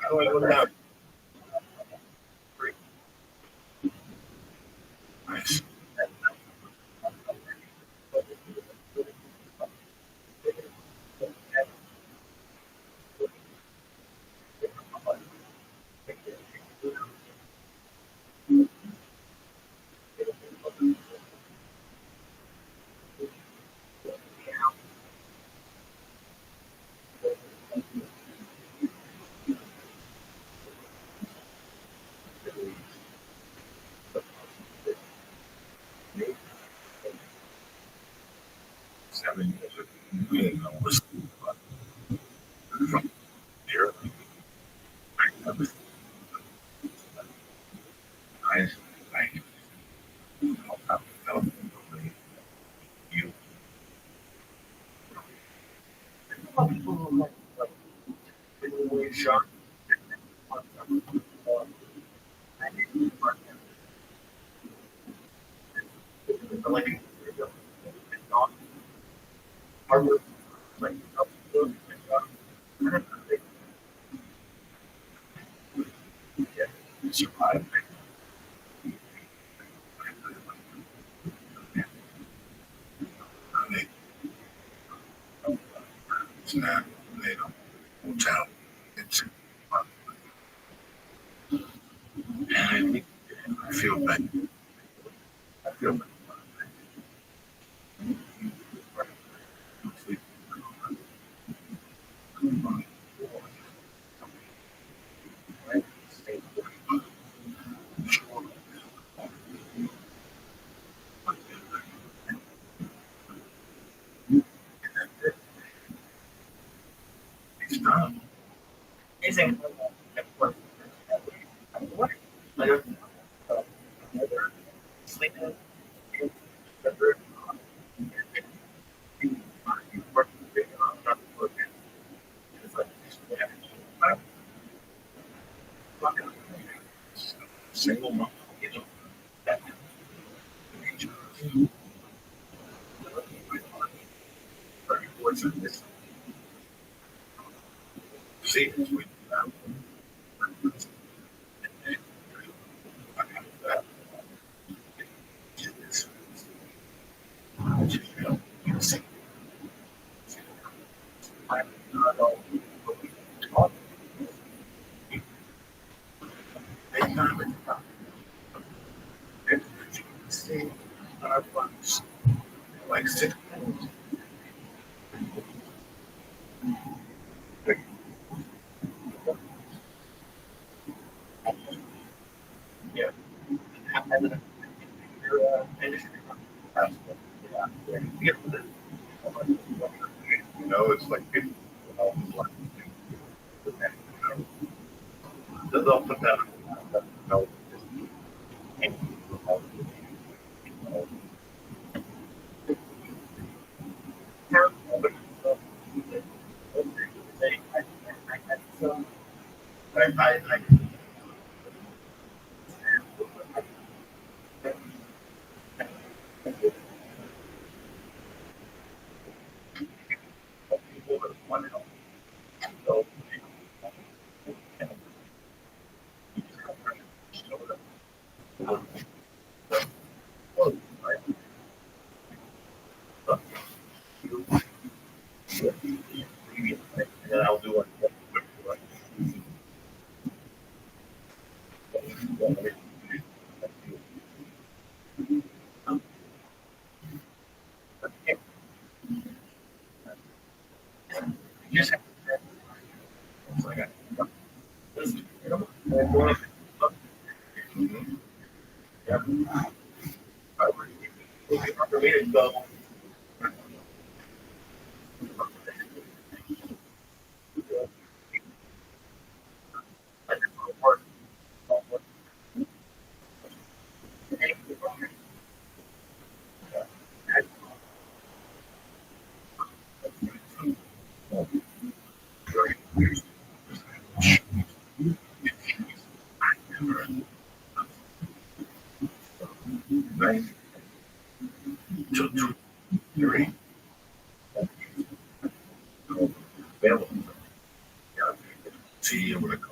how do I go down? Nice. Seven years ago, I didn't know what but from here, I was I felt you lot of people who like really sharp. Like Harvard, like survive. It's not made a hotel. It's and I feel bad. I feel bad. It's not. Amazing. Like, sleeping. Single mom. See, we like six. Yeah. Industry. You know, it's like it, they'll put that. No, I people that want to help. So, and I'll do it. Just like for me to go. Right. Two, three. Available. See you when I come.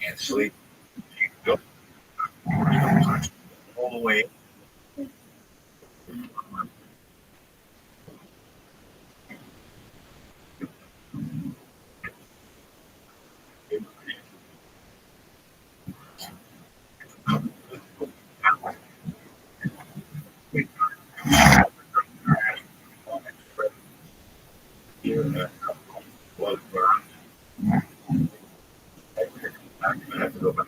And sleep. Go all the way. Here, well, I have to go back.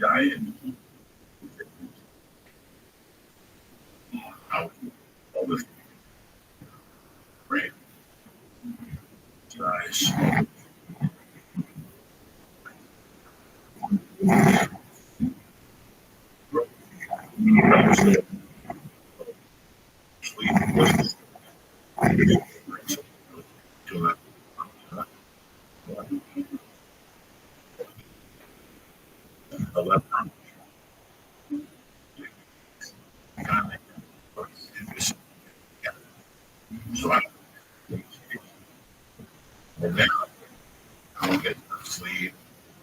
Diet. Out. All this great. Nice. So I and then I'll get sleep,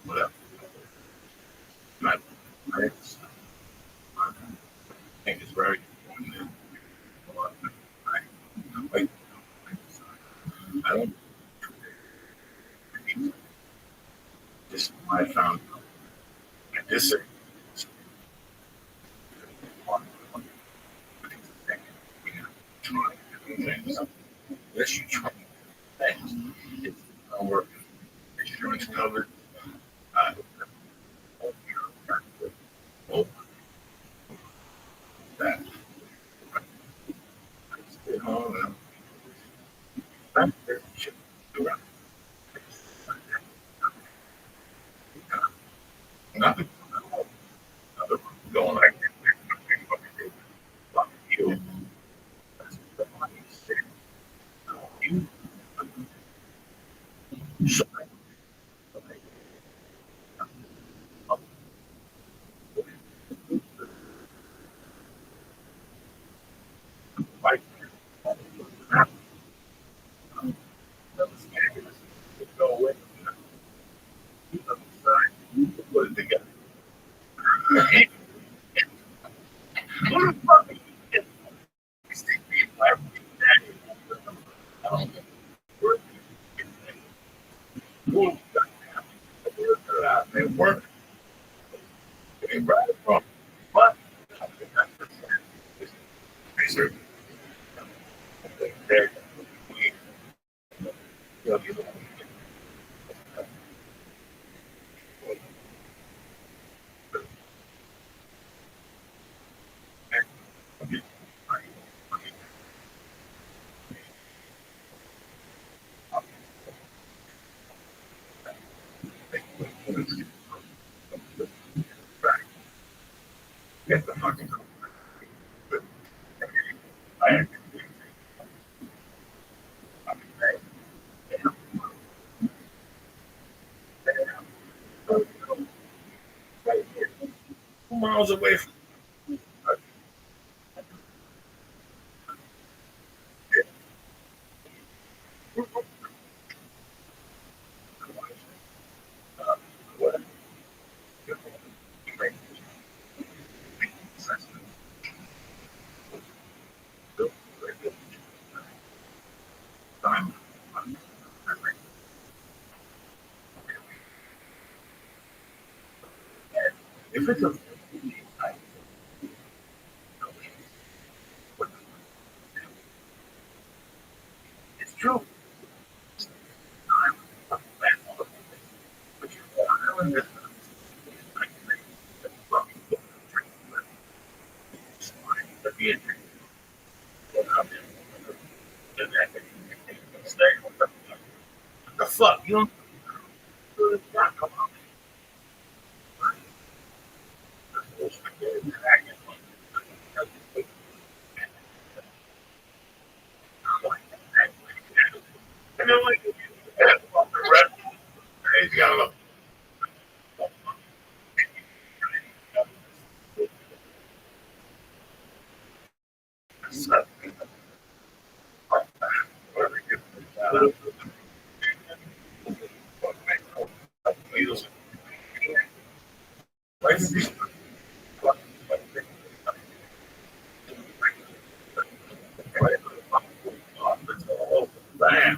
whatever. But I think it's very important. I, I don't just I found I disagree. Yes, you try things. It's our insurance covered. Uh, oh, that. Oh, that shit. Nothing. Nothing going like you. You. So, like, go away. Put it together. What the fuck? They work. They right from. But they're get the fucking. I miles away from what time. If it's a it's true. But you the fuck? You don't come on. And then like the rest, he's got a Bam.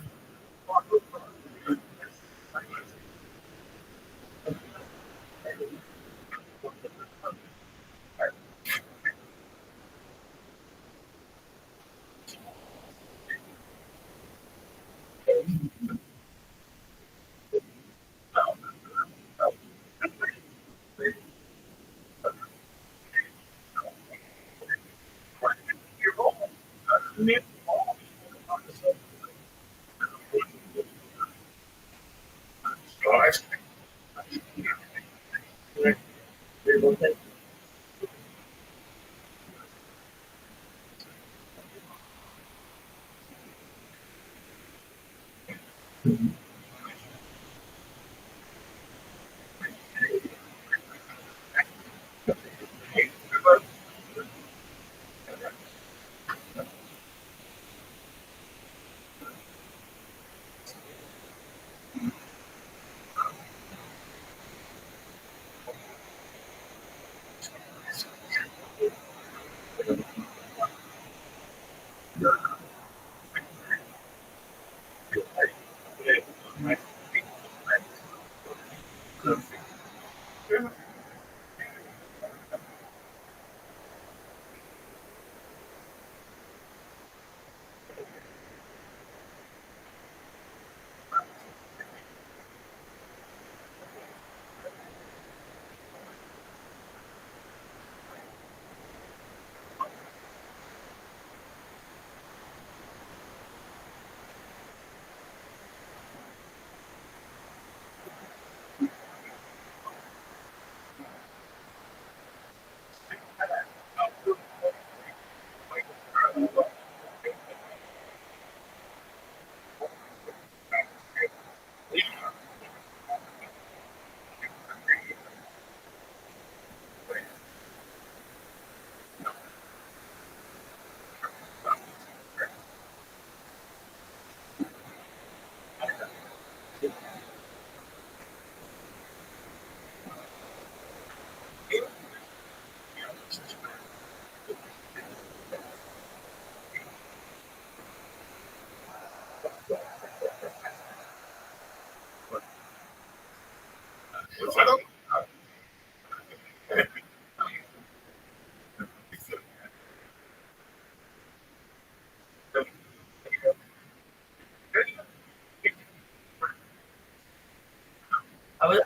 I was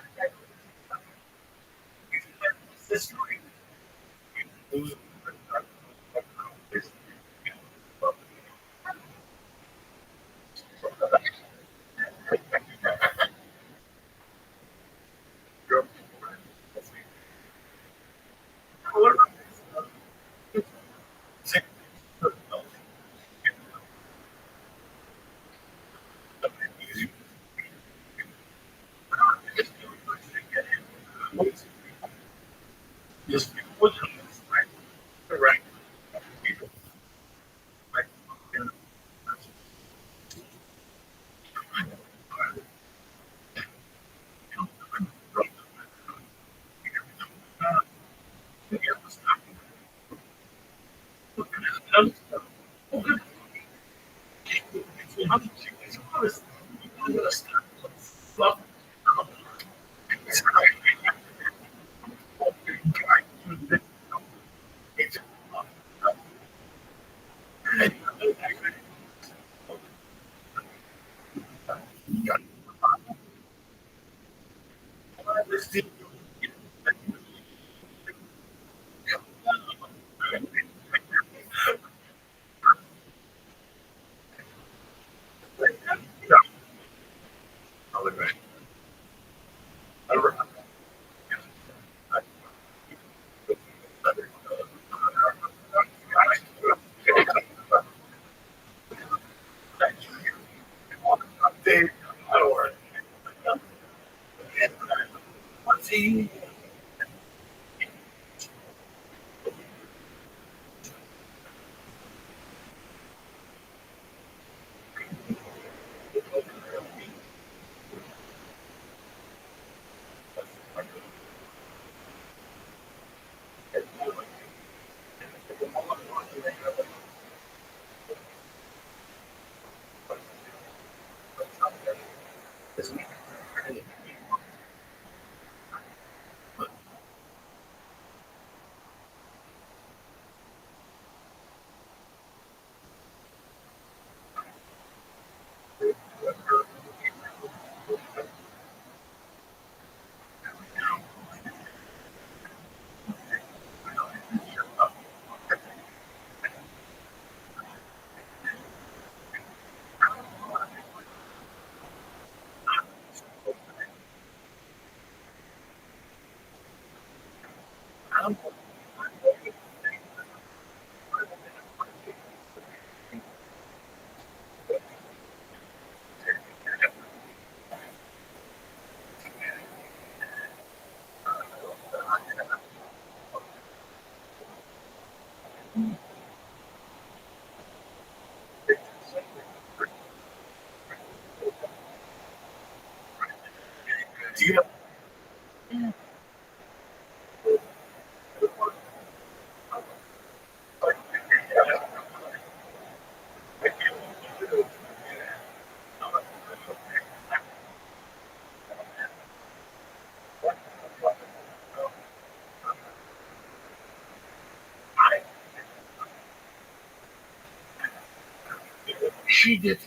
this just right. See, She did.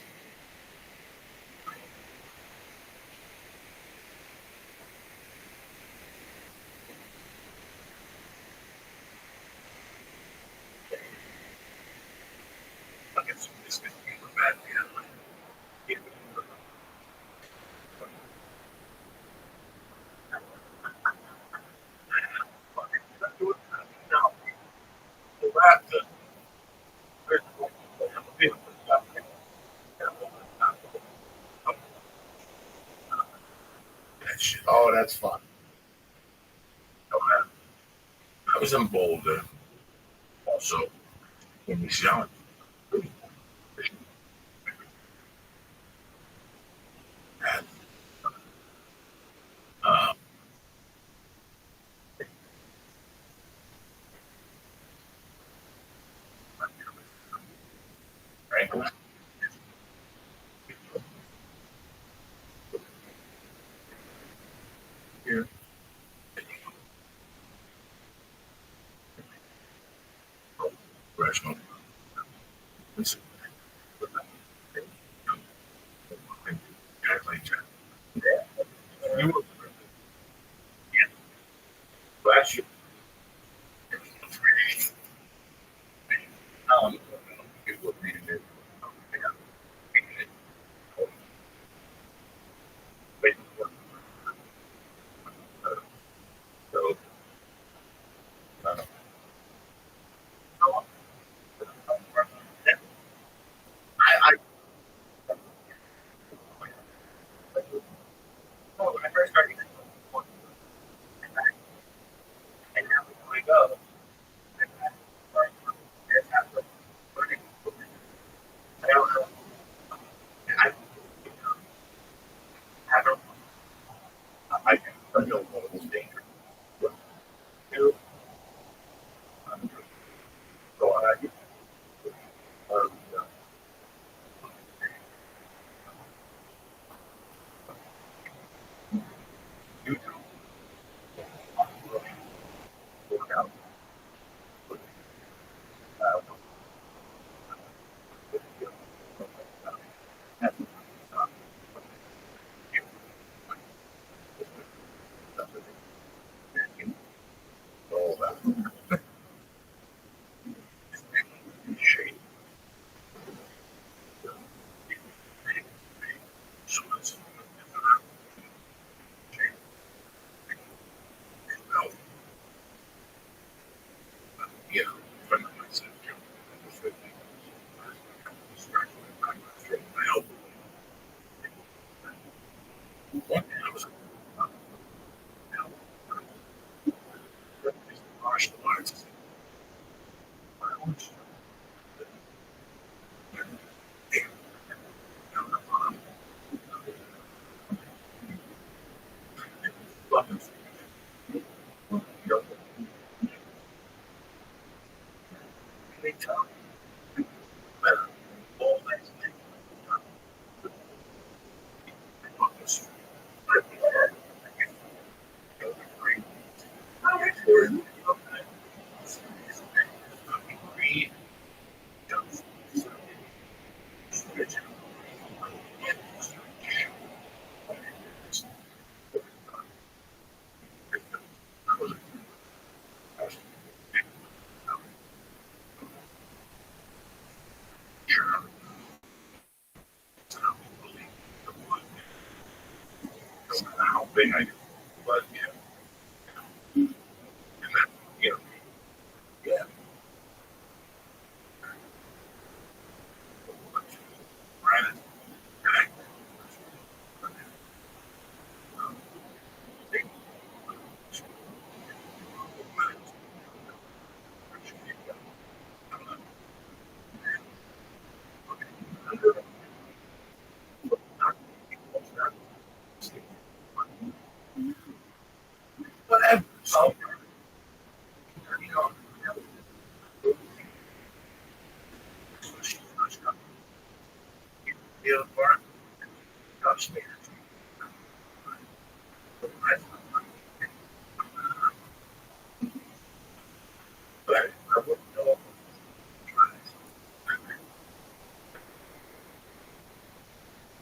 Oh, that's fun. I was in Boulder also when we was young. And, uh, Franklin, here, restaurant. Listen, guys like that. You were last year. Um, it would be the- so, uh, I when I first started, and now we go. I don't know. I haven't. I don't know what was dangerous. You go on. Um, you work out. Uh, all that shape. So it's, you know, friend of mine said, I help one day I was martial arts. They tell better all that how big I was, you know, So, you know, the other part, touch me. But I wouldn't know.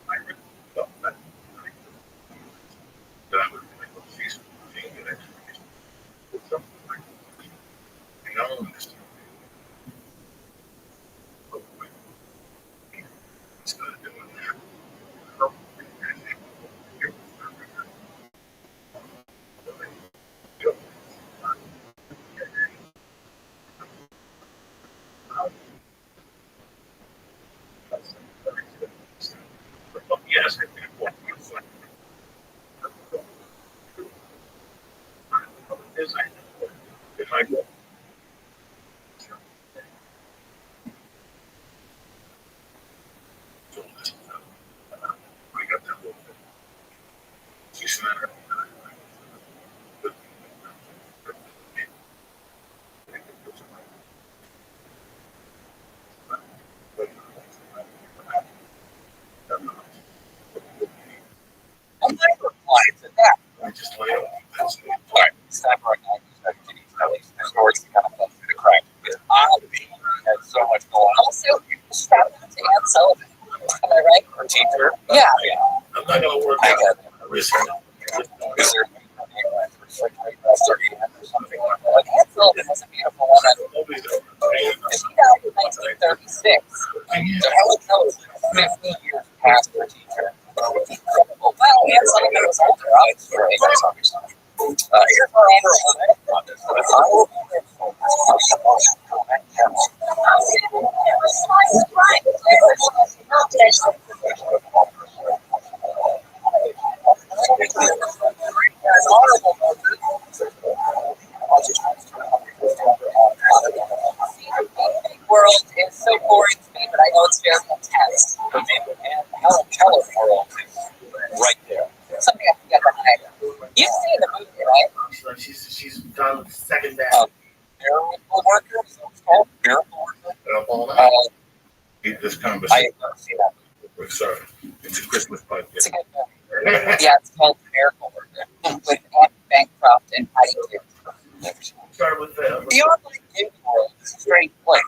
I really felt that I would like to see something that actually is something like I know this. It's going to do it. Yes, I think what is I if I go I got that little bit. She's not I'm not replying to that. I just lay off. That's it. All right, stop right now. At least the stories kind of fell through the cracks because I had so much going on. Also, shout out to Aunt Sullivan. Am I right? Her teacher. Yeah. I'm not gonna work I out. got Risk. Is there something like that? Like Aunt Sullivan was a beautiful woman. Nobody's She died in 1936. So Helen Keller was 15 years past her teacher. Well, Aunt Sullivan was older, obviously. Here's our honorable mention. World is so boring to me, but I know it's very intense. And Helen Keller's world is right there. Something I can get behind. You've seen the movie, right? She's done second down. Miracle Worker? Is that what it's called? Miracle Worker? This I conversation. have never seen that. We're sorry. It's a Christmas podcast. It's a good movie. Yeah, it's called Miracle Worker with Anne Bancroft and Patty Duke. Started with The online gaming world is a strange place.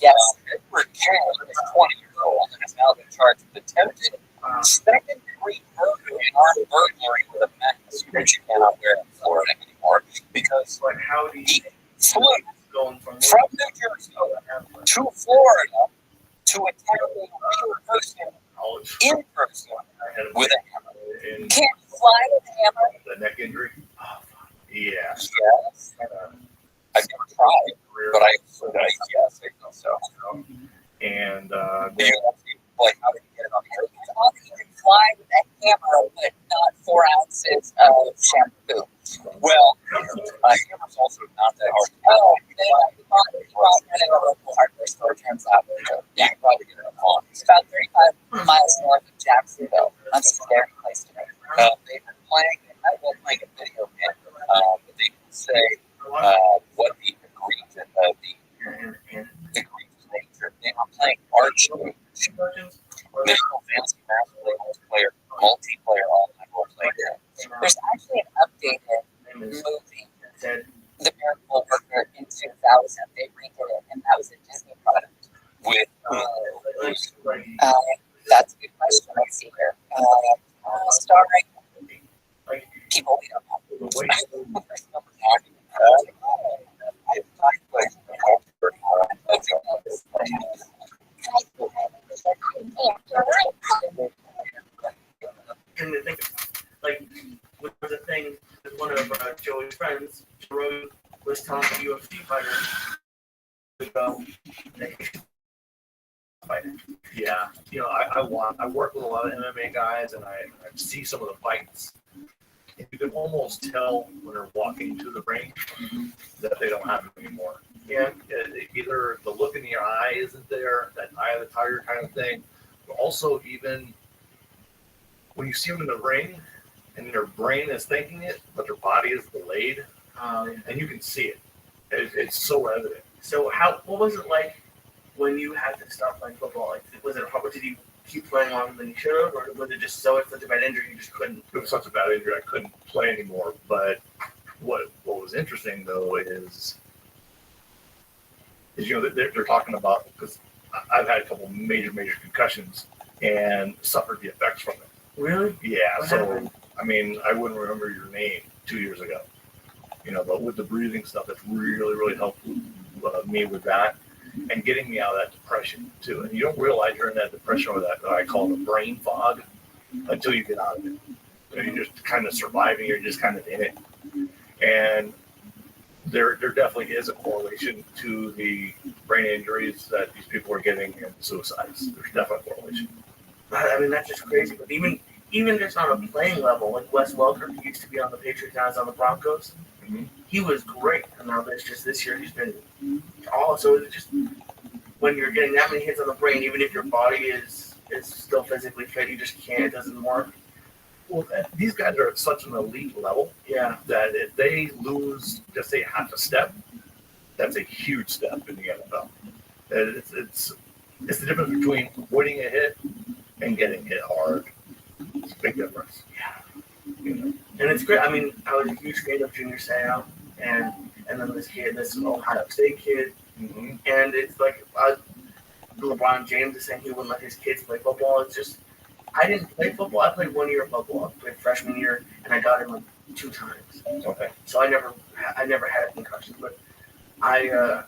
Yes, Edward King is 20 years old and has now been charged with attempted second-degree murder and armed burglary with a mask, which you cannot wear in Florida anymore because like how do you he flew going from from New Jersey to Florida to attack a real person College. in person I had a with a hammer. in Can't you fly with a hammer? the neck injury. Oh, fuck. Yeah. Yes. I've never tried, but yes, I think so. And Do you like how did you get it on the air? You can fly with a hammer, but not 4 ounces of shampoo. Well, hammer's also not that hard. Oh, they bought it at a local hardware store, turns out. You can probably get it at home. It's about 35 miles north of Jacksonville. That's a scary place to be. They've been playing, I will play a video game, but they didn't say what the egregious nature. They were playing archery. Mythical Fantasy Master multiplayer online role-playing game. There's actually an updated movie, The Miracle Worker, in 2000. They redid it, and that was a Disney product. With that's a good question. Let's see here. Starring people we don't know. And the thing, like, was a thing that one of Joey's friends, Joe Rogan, was telling the UFC fighter to go fighting. Yeah, I work with a lot of MMA guys, and I see some of the fights. And you can almost tell when they're walking to the ring that they don't have it anymore. Yeah. Either the look in the eye isn't there, that eye of the tiger kind of thing, but also even when you see them in the ring and their brain is thinking it, but their body is delayed. delayed, Yeah. and you can see it. It's so evident. So what was it like when you had to stop playing football? Like, was it hard? Did you keep playing longer than you should have, or was it just so it's such a bad injury you just couldn't? It was such a bad injury I couldn't play anymore. But what was interesting though is they're talking about, because I've had a couple major concussions and suffered the effects from it. Really? Yeah. What So happened? I mean, I wouldn't remember your name 2 years ago. But with the breathing stuff, it's really helped me with that and getting me out of that depression too. And you don't realize you're in that depression or that I call the brain fog until you get out of it. You're just kind of surviving. You're just kind of in it. And there definitely is a correlation to the brain injuries that these people are getting and suicides. There's definitely a correlation. I mean, that's just crazy. But even just on a playing level, like Wes Welker, who used to be on the Patriots, now is on the Broncos. Mm-hmm. He was great, and now this year he's been so it's just when you're getting that many hits on the brain, even if your body is still physically fit, you just can't. It doesn't work. Well, these guys are at such an elite level, Yeah. that if they lose, just say half a step, that's a huge step in the NFL. It's the difference between avoiding a hit and getting hit hard. It's a big difference. Yeah. And it's great. I mean, I was a huge fan of Junior Seau, and then this Ohio State kid, Mm-hmm. and it's like LeBron James is saying he wouldn't let his kids play football. It's just I didn't play football. I played 1 year of football. I played freshman year, and I got him like 2 times. Okay. So I never had a concussion, but I've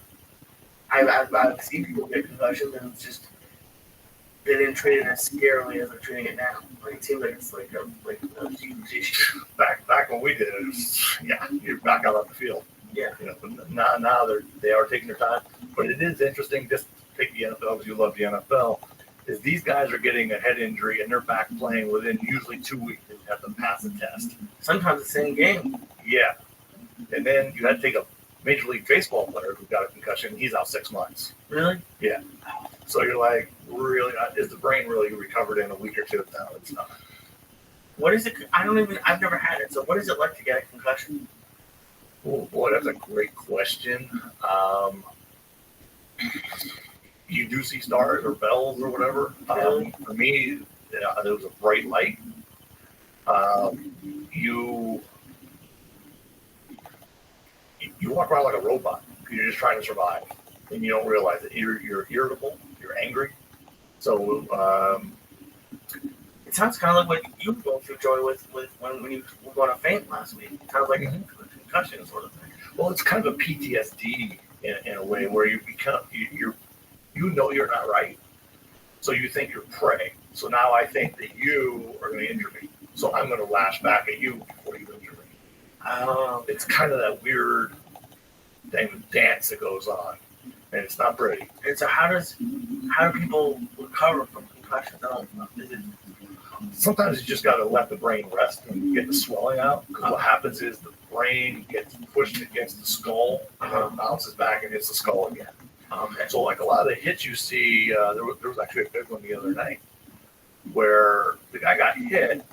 seen people get concussions, and it's just they didn't treat it as scarily as they're treating it now. Like it seems like it's like a huge issue. Back when we did it, you're back out on the field. Yeah. But now they are taking their time. But it is interesting, just take the NFL because you love the NFL, is these guys are getting a head injury and they're back playing within usually 2 weeks. You have to pass the test. Sometimes the same game. Yeah. And then you had to take a Major League Baseball player who got a concussion. He's out 6 months. Really? Yeah. So you're like, really, is the brain really recovered in a week or two? No, it's not. What is it? I've never had it. So what is it like to get a concussion? Oh boy, that's a great question. You do see stars or bells or whatever. For me, there was a bright light. You walk around like a robot. You're just trying to survive, and you don't realize it. You're irritable. You're angry. So It sounds kind of like what you were going through, Joy, with when you were going to faint last week. It sounds like a concussion sort of thing. well, it's kind of a PTSD in a way where you become you're not right, so you think you're prey. So now I think that you are going to injure me, so I'm going to lash back at you before you injure me. It's kind of that weird dance that goes on, and it's not pretty. And so how do people recover from concussions? I don't know. Is it Sometimes you just got to let the brain rest and get the swelling out. Because what happens is the brain gets pushed against the skull and then it bounces back and hits the skull again. okay? So like a lot of the hits you see, there was actually a big one the other night where the guy got hit,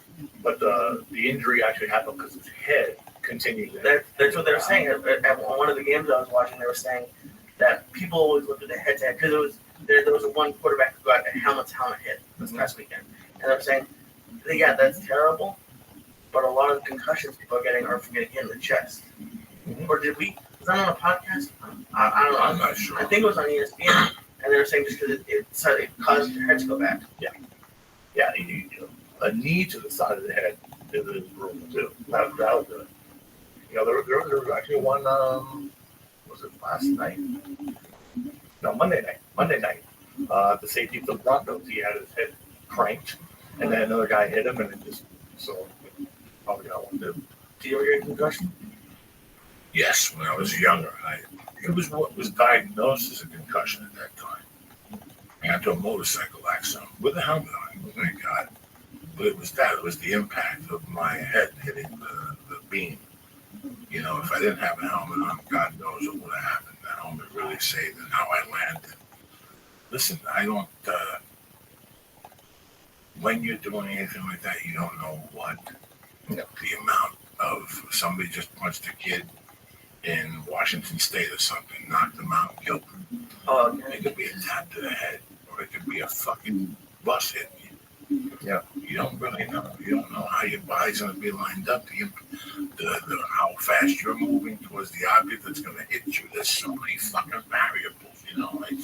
but the injury actually happened because his head continued. That's what they were saying at one of the games I was watching. They were saying that people always look at the head-to-head because there was a one quarterback who got a helmet hit this past weekend, and they were saying, yeah, that's terrible, but a lot of the concussions people are getting are from getting hit in the chest. Mhm. Or was that on a podcast? I don't know. I'm not sure. I think it was on ESPN, and they were saying just because it caused your head to go back. Yeah, a knee to the side of the head is brutal too. That was good. There was actually one. Was it last night? No, Monday night. The safety for the Broncos, he had his head cranked, and then another guy hit him, and it just probably got one too. Did you ever get a concussion? Yes, when I was younger, it was what was diagnosed as a concussion at that time. I got into a motorcycle accident with a helmet on, thank God. But it was the impact of my head hitting the beam. If I didn't have a helmet on, God knows what would have happened. That helmet really saved and how I landed. Listen, I don't, when you're doing anything like that, you don't know what the amount of somebody just punched a kid in Washington State or something, knocked him out, killed him. Oh, It could be a tap to the head, or it could be a fucking bus hitting you. Yeah. You don't really know. You don't know how your body's going to be lined up, how fast you're moving towards the object that's going to hit you. There's so many fucking variables, you know. Like,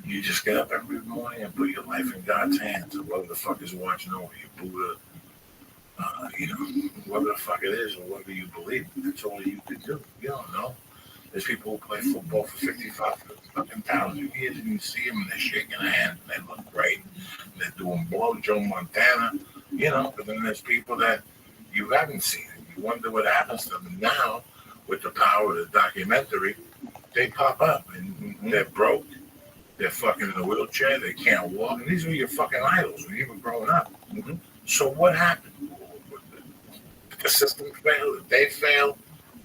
you just get up every morning and put your life in God's hands, or whoever the fuck is watching over you, Buddha, whatever the fuck it is, or whatever you believe. That's all you can do. You don't know. There's people who play football for 55,000 years, and you see them, and they're shaking their hand, and they look great, and they're doing blow Joe Montana, but then there's people that you haven't seen, and you wonder what happens to them now with the power of the documentary. They pop up, and they're broke, they're fucking in a wheelchair, they can't walk, and these were your fucking idols when you were growing up. So what happened? Did the system fail? Did they fail?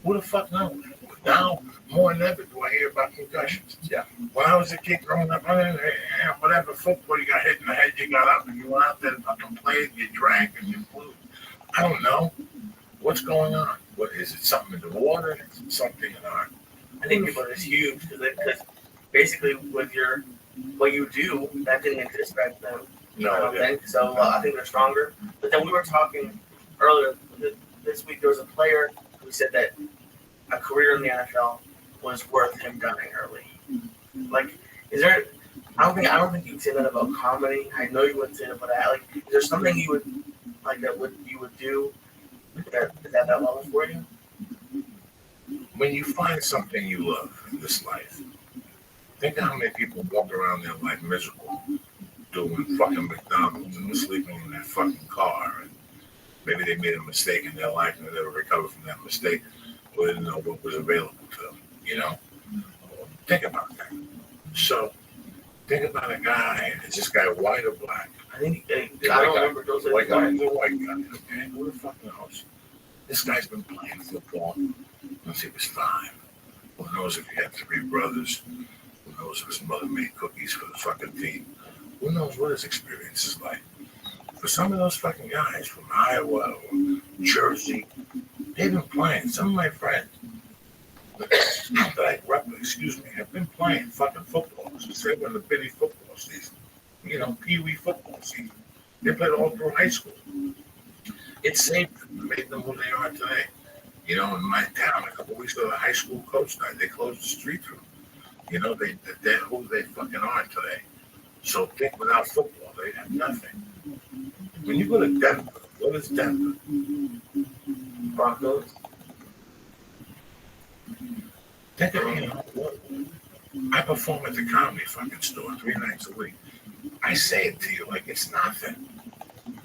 Who the fuck knows? Now, more than ever, do I hear about concussions. Yeah. When I was a kid growing up, whatever football, you got hit in the head, you got up and you went out there and fucking played, you drank and you flew. I don't know. What's going on? What is it? Something in the water? Is it something in our... I think people are just huge because basically with what you do, that didn't exist back then. I don't think so. I think they're stronger. But then we were talking earlier this week. There was a player who said that a career in the NFL was worth him dying early. Like, is there? I don't think you'd say that about comedy. I know you wouldn't say that about that. Like, is there something you would like you would do that level for you? When you find something you love in this life, think of how many people walk around their life miserable, doing fucking McDonald's and sleeping in their fucking car, and maybe they made a mistake in their life and they never recovered from that mistake, or didn't know what was available to them. Think about that. So, think about a guy. Is this guy white or black? I think I don't remember those. White guy. The white guy. Okay, who the fuck knows? This guy's been playing football since he was 5. Who knows if he had 3 brothers? Who knows if his mother made cookies for the fucking team? Who knows what his experience is like? For some of those fucking guys from Iowa or Jersey, they've been playing. Some of my friends that I grew up with, have been playing fucking football since they were in the bitty football season. Pee-wee football season. They played all through high school. It saved them, made them who they are today. In my town, a couple weeks ago, the high school coach died. They closed the street through. They're who they fucking are today. So think without football, they have nothing. When you go to Denver, what is Denver? Broncos. Think of I perform at the Comedy fucking store 3 nights a week. I say it to you like it's nothing.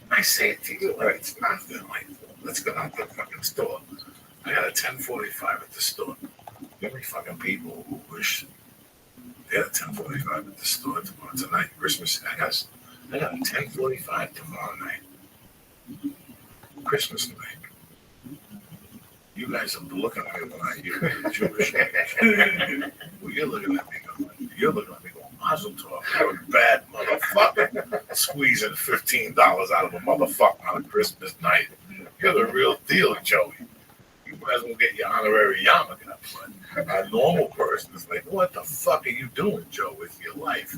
I say it to you like it's nothing. Like, let's go out to the fucking store. I got a 10:45 at the store. There many fucking people who wish they had a 10:45 at the store tomorrow tonight. Christmas. I got a 10:45 tomorrow night. Christmas night. You guys are looking at me when I hear the Jewish name. Well, you're looking at me going, Mazel tov, you're a bad motherfucker. Squeezing $15 out of a motherfucker on a Christmas night. You're the real deal, Joey. You might as well get your honorary yarmulke. But a normal person is like, what the fuck are you doing, Joe, with your life?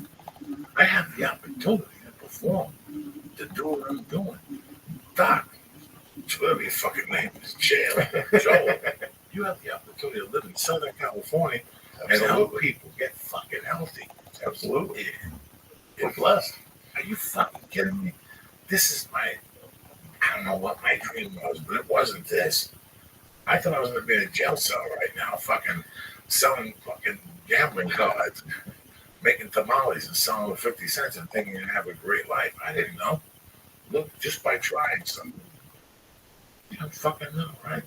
I have the opportunity to perform, to do what I'm doing. Doc, whatever your fucking name is, Joe, you have the opportunity to live in Southern California and help people get fucking healthy. Absolutely. You're blessed. Are you fucking kidding me? This is I don't know what my dream was, but it wasn't this. I thought I was going to be in a jail cell right now, fucking selling fucking gambling cards, making tamales and selling them for 50 cents and thinking you'd have a great life. I didn't know. Look, just by trying something. You don't fucking know, right?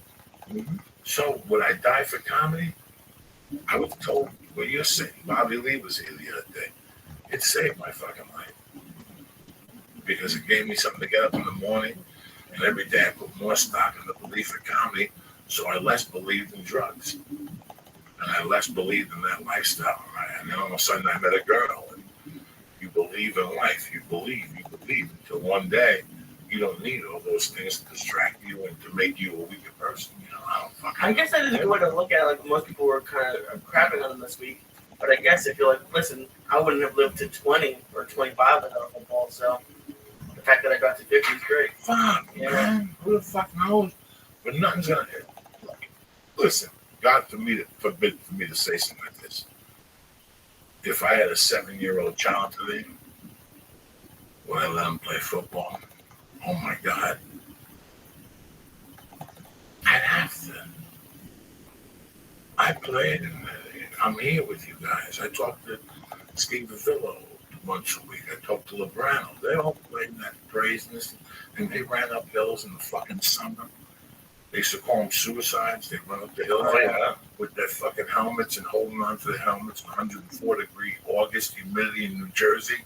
Mm-hmm. So, would I die for comedy? I was told, well, you're saying, Bobby Lee was here the other day. It saved my fucking life. Because it gave me something to get up in the morning, and every day I put more stock in the belief in comedy, so I less believed in drugs. And I less believed in that lifestyle, right? And then all of a sudden I met a girl, and you believe in life, you believe, until one day You don't need all those things to distract you and to make you a weaker person. You know, I don't fucking. I guess that is a good way to look at it. Like most people were kind of crapping on him this week, but I guess if you're like, listen, I wouldn't have lived to 20 or 25 without football. So the fact that I got to 50 is great. Fuck, man. Who the fuck knows? But nothing's gonna. Listen, God forbid for me to say something like this. If I had a 7-year-old child today, would I let him play football? Oh my God. I'd have to. I played, and I'm here with you guys. I talked to Steve Avillo once a week. I talked to Lebrano. They all played in that craziness, and they ran up hills in the fucking summer. They used to call them suicides. They run up the hill with their fucking helmets and holding on to the helmets in 104-degree August humidity in New Jersey.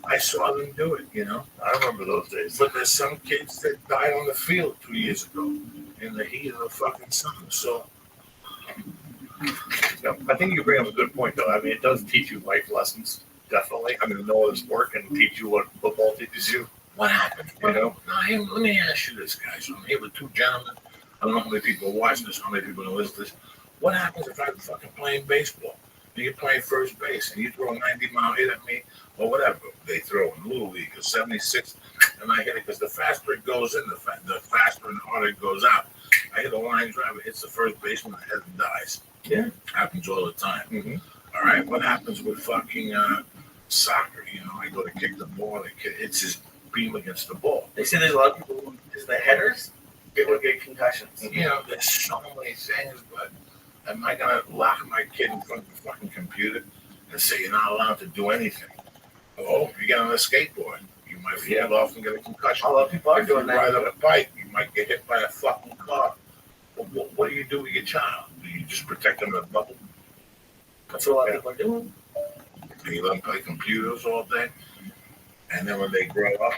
I saw them do it, you know. I remember those days. But there's some kids that died on the field 2 years ago in the heat of the fucking sun. So, Yeah, I think you bring up a good point, though. I mean, it does teach you life lessons, definitely. I mean, no other sport can teach you what football teaches you. what happened? You know? Now, hey, let me ask you this, guys. I'm here with two gentlemen. I don't know how many people are watching this, how many people are going to listen to this. What happens if I'm fucking playing baseball and you're playing first base and you throw a 90-mile hit at me or whatever they throw in Little League or 76 and I hit it because the faster it goes in, the faster and harder it goes out. I hit a line drive, it hits the first baseman, the head and dies. Yeah. Happens all the time. Mm-hmm. All right, what happens with fucking soccer? You know, I go to kick the ball and it hits his beam against the ball. They say there's a lot of people who, just the headers, would get concussions. You know, there's so many things, but am I going to lock my kid in front of the fucking computer and say you're not allowed to do anything? Oh, you get on a skateboard, you might fall off and get a concussion. A lot of people are If you doing that. ride on a bike, you might get hit by a fucking car. What do you do with your child? Do you just protect them in a bubble? That's what a lot of people are doing. Do you let them play computers all day? And then when they grow up,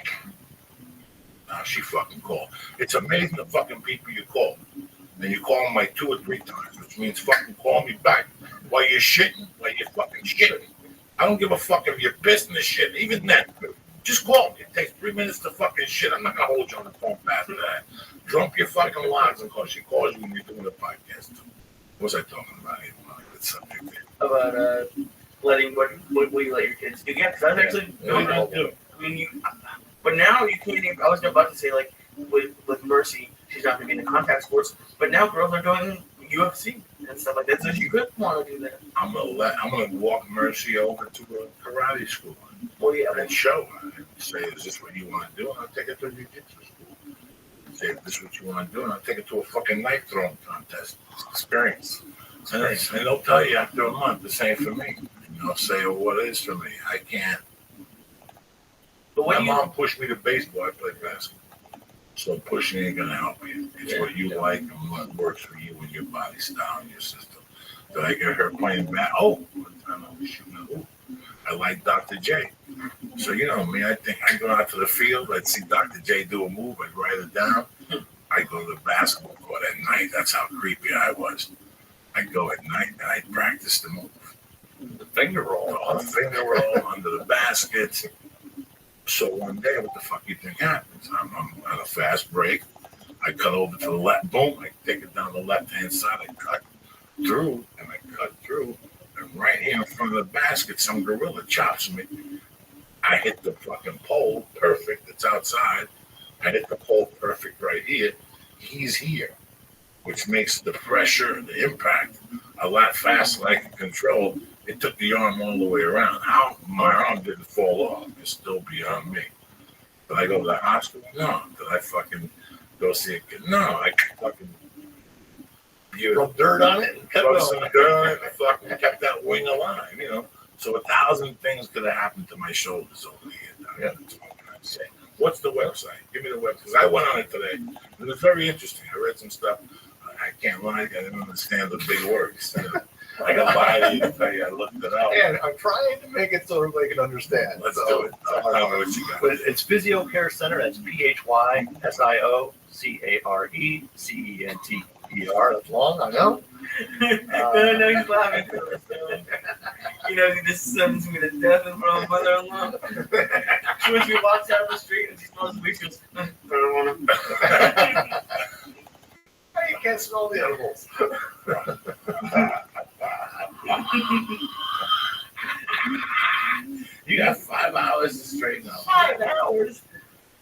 she fucking called. It's amazing the fucking people you call. And you call them like 2 or 3 times, which means fucking call me back while you're shitting, while you're fucking shitting. I don't give a fuck if you're pissing the shit. Even then, just call me. It takes 3 minutes to fucking shit. I'm not gonna hold you on the phone past that. Drop your fucking lines and call. She calls you when you're doing a podcast. What was I talking about? Good subject there. About letting what you let your kids do. Yeah, because I was actually doing that. I mean, but now you can't even. I was about to say like with Mercy, she's not going to be in the contact sports, but now girls are doing UFC and stuff like that. So she could want to do that. I'm gonna walk Mercy over to a karate school. Well, yeah, And show her and say, is this what you want to do? And I'll take her to jiu-jitsu school. Say, if this is what you want to do, and I'll take her to a fucking knife throwing contest. Experience. And they'll tell you after a month, the same for me. And they'll say, well, what it is for me? I can't. But My mom pushed me to baseball. I played basketball. So pushing ain't going to help you. It's what you like and what works for you and your body style and your system. So I get her playing bat. Oh, one time I was shooting a hoop. I like Dr. J. So, you know me, I think I go out to the field, I'd see Dr. J do a move, I'd write it down. I go to the basketball court at night. That's how creepy I was. I'd go at night and I'd practice the move. The finger roll. The finger roll under the baskets. So one day, what the fuck you think happens? I'm on a fast break. I cut over to the left. Boom, I take it down the left-hand side. I cut through, and and right here in front of the basket, some gorilla chops me. I hit the fucking pole perfect. It's outside. I hit the pole perfect right here. He's here, which makes the pressure, the impact, a lot faster than I can control. It took the arm all the way around. How my arm didn't fall off is still beyond me. Did I go to the hospital? No. Did I fucking go see a kid? No. I fucking Throw dirt on it and kept throw it some dirt on it. I fucking kept that wing alive, you know. So 1,000 things could have happened to my shoulders over here. That's all I'm trying to say. What's the website? Give me the website. Because I went on it today. It was very interesting. I read some stuff. I can't lie. I didn't understand the big words. I got lie to you to tell you I looked it up. And I'm trying to make it so everybody can understand. Let's do it. Tell me what you got. But it's Physio Care Center. That's PhysioCenter. That's long, I know. No, he's laughing. You know, he just sends me to death in front of mother-in-law. She walks out of the street and she smells the weed. She goes, marijuana. You can't smell the edibles. You got 5 hours to straighten out. 5 hours?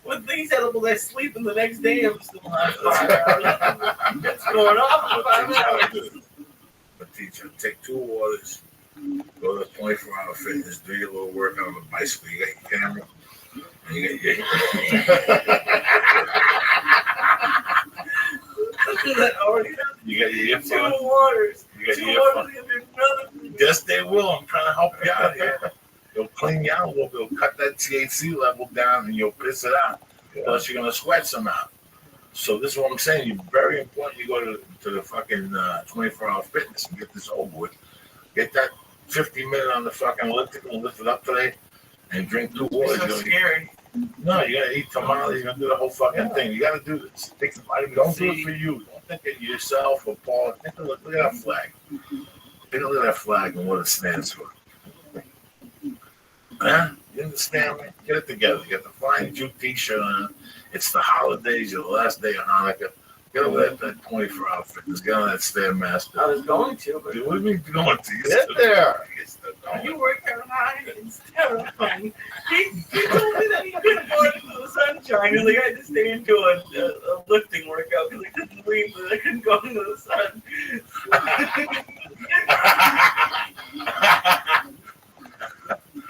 With these edibles, I sleep, and the next day I'm still on 5 hours. It's going up for 5 hours. But teacher, take 2 waters, go to 24-hour fitness, do your little workout on the bicycle. You got your camera, and you got your. You got your earphones. 2 waters. You got 2 your waters. earphones. Yes, they will. I'm trying to help you out here. They'll clean you out a little bit. They'll cut that THC level down, and you'll piss it out. Plus, you're gonna sweat some out. So this is what I'm saying. It's very important. You go to the fucking 24-hour fitness and get this over with. Get that 50-minute on the fucking elliptical, lift it up today, and drink 2 waters. It's so scary. No, you gotta eat tamales. You're gonna do the whole fucking thing. You gotta do this. Take some vitamin. Don't do it for you. Don't think of yourself or Paul. Look at that flag. Take a look at that flag and what it stands for. Huh? You understand me? Get it together. You got the flying Jew t-shirt on. It's the holidays. You're the last day of Hanukkah. Get over that 24-hour fitness. Get on that Stairmaster. I was going to, but What do you mean going to? Get there. you work out high. It's terrifying. He told me that he couldn't go into the sunshine. He's like, I had to stay into a lifting workout because I couldn't breathe, but I couldn't go into the sun.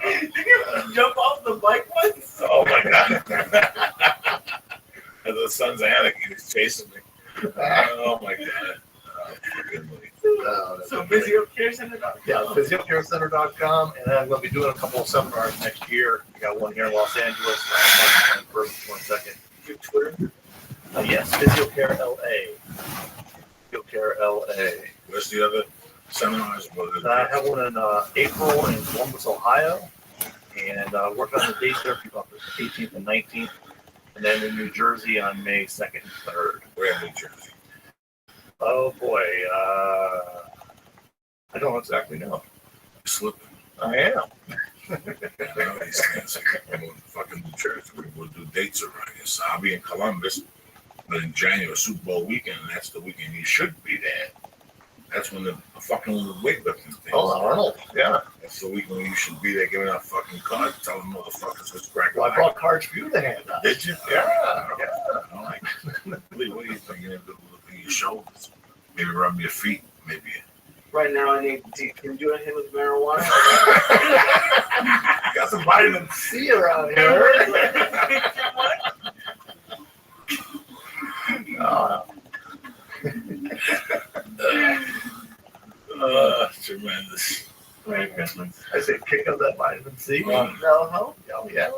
Did you jump off the bike once? Oh my God. And the son's Anakin is chasing me. Oh my God. So physiocarecenter.com. Yeah, physiocarecenter.com, and I'm going to be doing a couple of seminars next year. We got one here in Los Angeles, March 22nd. Your Twitter. Yes, Physiocare LA. Physiocare LA. Where's the other seminars? I have one in April in Columbus, Ohio, and working on the day therapy about the 18th and 19th, and then in New Jersey on May 2nd and 3rd. Where in New Jersey? Oh boy, I don't exactly know. Slipping. I am. I know these things. I'm going to fucking New Jersey. We'll do dates around here. So I'll be in Columbus, but in January, Super Bowl weekend, and that's the weekend you should be there. That's when the fucking weightlifting thing. Oh, Arnold. Yeah. That's the week when you should be there giving out fucking cards, telling motherfuckers what's cracking. Well, I brought cards for you to hand out. Did you? Yeah. I'm like, Lee, what do you think? You need to look at your shoulders. Maybe rub your feet. Maybe. Right now, I need to. Can you do anything with marijuana? Got some vitamin C around here. Tremendous. Merry Christmas. I say kick up that vitamin C. Wow. That'll help. Oh, yeah.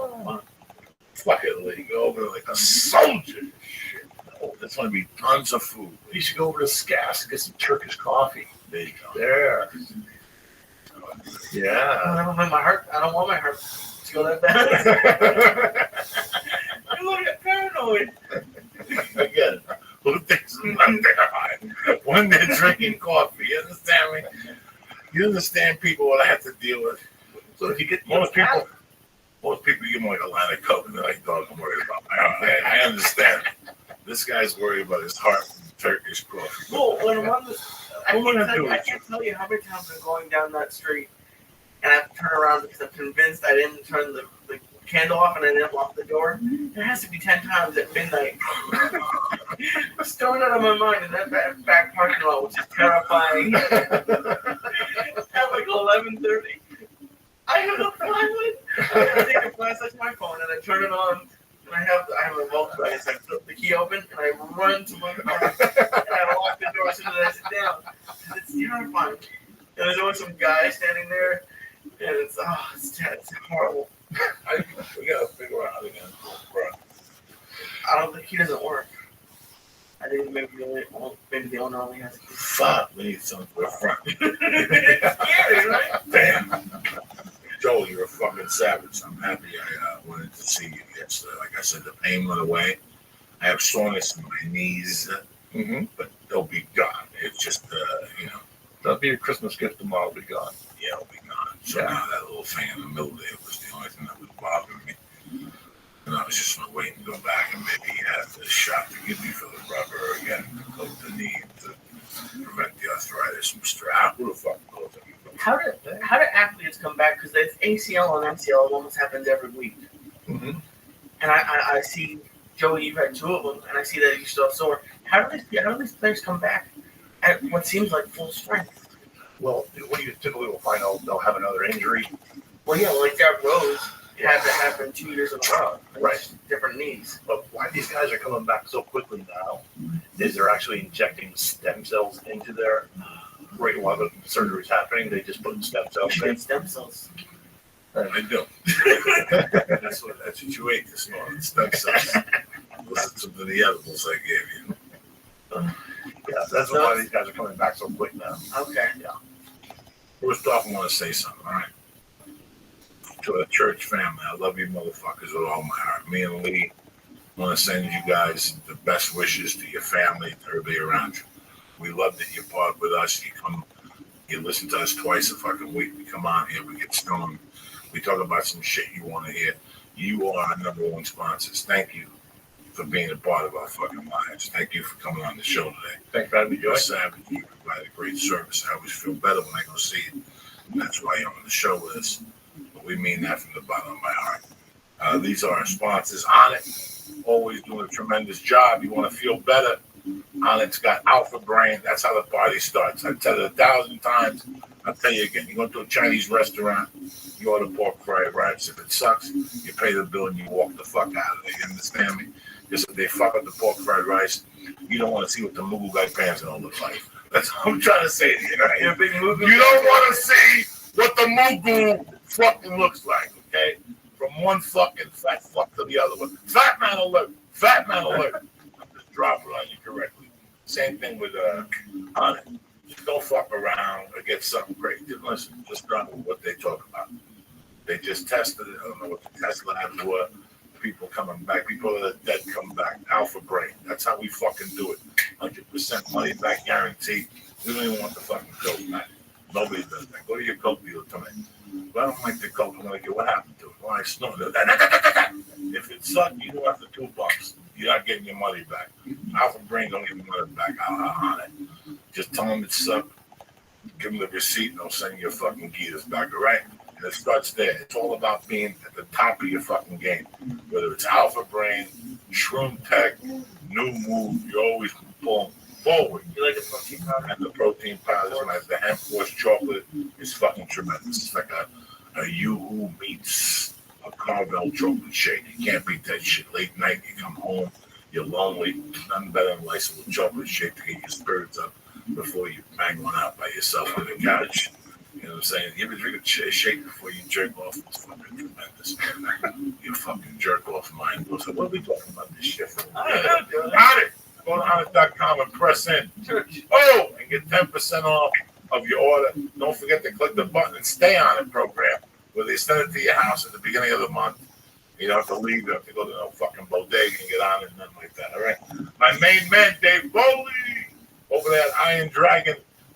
Fuck it, Lee. Go over there like a soldier. Shit. Oh, there's going to be tons of food. You should go over to Scass and get some Turkish coffee. There you go. There. I Yeah. don't have my heart. I don't want my heart to go that bad. I'm gonna get paranoid. Again, who thinks I'm there high when they're drinking coffee? You understand me? You understand people what I have to deal with? So if you get Most people give them like a line of coke and they're like, dog, I'm worried about my heart. I understand. This guy's worried about his heart and Turkish coffee. Well, when I'm on this, I What am I gonna do? can't tell you how many times I'm going down that street and I have to turn around because I'm convinced I didn't turn the candle off and I didn't lock the door. There has to be 10 times at midnight. It's thrown out of my mind in that back parking lot, which is terrifying. At like 11:30. I have a flashlight. I take a flashlight to my phone and I turn it on. And I have a vault device. I flip the key open and I run to my car and I lock the door as soon as I sit down. It's terrifying. And there's always some guy standing there, and it's horrible. We gotta figure out how to get it, bro. I don't think he doesn't work. I think maybe the owner only has a key. Fuck, we need something for the front. It's scary, right? Damn. Joel, you're a fucking savage. I'm happy I wanted to see you yesterday. Like I said, the pain went away. I have soreness in my knees, but they'll be gone. It's just, that'll be your Christmas gift tomorrow. It'll be gone. yeah, it'll be gone. So now that little thing in the middle there was the only thing that was bothering me. was just waiting to go back and maybe have the shot to give me for the rubber again, to coat the knee to prevent the arthritis from strap. Who the fuck knows? How do athletes come back? Because there's ACL and MCL almost happens every week. Mm-hmm. And I see, Joey, you've had 2 of them, and I see that you still have sore. How do these players come back at what seems like full strength? Well, what you typically will find out, they'll have another injury. Well, yeah, like that Rose had that happen 2 years in a row. Right. Different knees. But why these guys are coming back so quickly now is they're actually injecting stem cells into their right while the surgery's happening. They just put stem cells in. Stem cells. I do. That's what you ate this morning. Stem cells. Listen to the edibles I gave you. Yeah, that's why these guys are coming back so quick now. Okay. Yeah. First off, I want to say something, all right? To the church family, I love you motherfuckers with all my heart. Me and Lee want to send you guys the best wishes to your family, to everybody around you. We love that you're part with us. You listen to us twice a fucking week. We come on here, we get stoned. We talk about some shit you want to hear. You are our number one sponsors. Thank you for being a part of our fucking lives. Thank you for coming on the show today. Thanks for having me, Joey. You're savage. You provide a great service. I always feel better when I go see it. And that's why you're on the show with us. But we mean that from the bottom of my heart. These are our sponsors. On It, always doing a tremendous job. You want to feel better? On It's got Alpha Brain. That's how the party starts. I tell it 1,000 times. I'll tell you again. You go to a Chinese restaurant, you order pork fried rice. If it sucks, you pay the bill and you walk the fuck out of there. You understand me? Because if they fuck up the pork fried rice, you don't want to see what the Mughal guy pants gonna look like. That's what I'm trying to say to you. Right? You're a big Mughal. You don't want to see what the Mughal fucking looks like, okay? From one fucking fat fuck to the other one. Fat man alert. Fat man alert. I'm just dropping on you correctly. Same thing with On It. Just don't fuck around or get something great. Just listen. Just drop what they talk about. They just tested it. I don't know what the test labs were. People coming back. People that are dead come back. Alpha Brain. That's how we fucking do it. 100% money back guarantee. We don't even want the fucking coke back. Nobody does that. Go to your coke dealer tonight. If I don't like the coke, I'm like, what happened to it? Well, I snorted it. If it sucked, you go after $2. You're not getting your money back. Alpha Brain don't give you money back on it. Just tell them it sucked. Give them the receipt and they'll send you your fucking gears back, all right? And it starts there. It's all about being at the top of your fucking game. Whether it's Alpha Brain, Shroom Tech, New Move, you're always pulling forward. You like the protein powder? And the protein powder, like the hemp force chocolate, is fucking tremendous. It's like a Yoo-Hoo meets a Carvel chocolate shake. You can't beat that shit. Late night, you come home, you're lonely. Nothing better than a nice little chocolate shake to get your spirits up before you bang one out by yourself on the couch. You know what I'm saying? You ever drink a shake before you jerk off? It's fucking tremendous. You fucking jerk off mind. So what are we talking about this shit for? On It. Go to onit.com and press in. Oh, and get 10% off of your order. Don't forget to click the button and stay on it program where they send it to your house at the beginning of the month. You don't have to leave. You don't have to go to no fucking bodega and get on it and nothing like that. All right. My main man, Dave Bowley, over there at Iron Dragon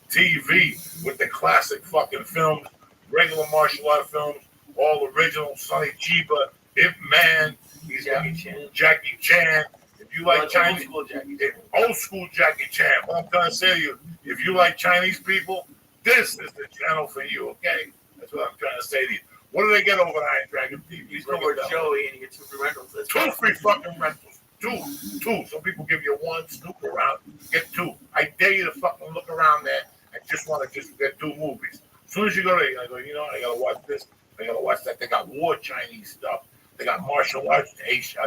TV with the classic fucking films, regular martial art films, all original. Sonny Chiba, Ip Man, he's Jackie Chan. If you like Chinese, old school Jackie Chan. What I'm trying to say to you, if you like Chinese people, this is the channel for you. Okay, that's what I'm trying to say to you. What do they get over at Iron Dragon TV? You go where Joey and you get 2 free rentals. That's 2 free fucking rentals. Two. Some people give you 1, snoop around, get 2. I dare you to fucking look around there. I just want to just get 2 movies. As soon as you go there, you're going to go, you know, I got to watch this. I got to watch that. They got war Chinese stuff. They got martial arts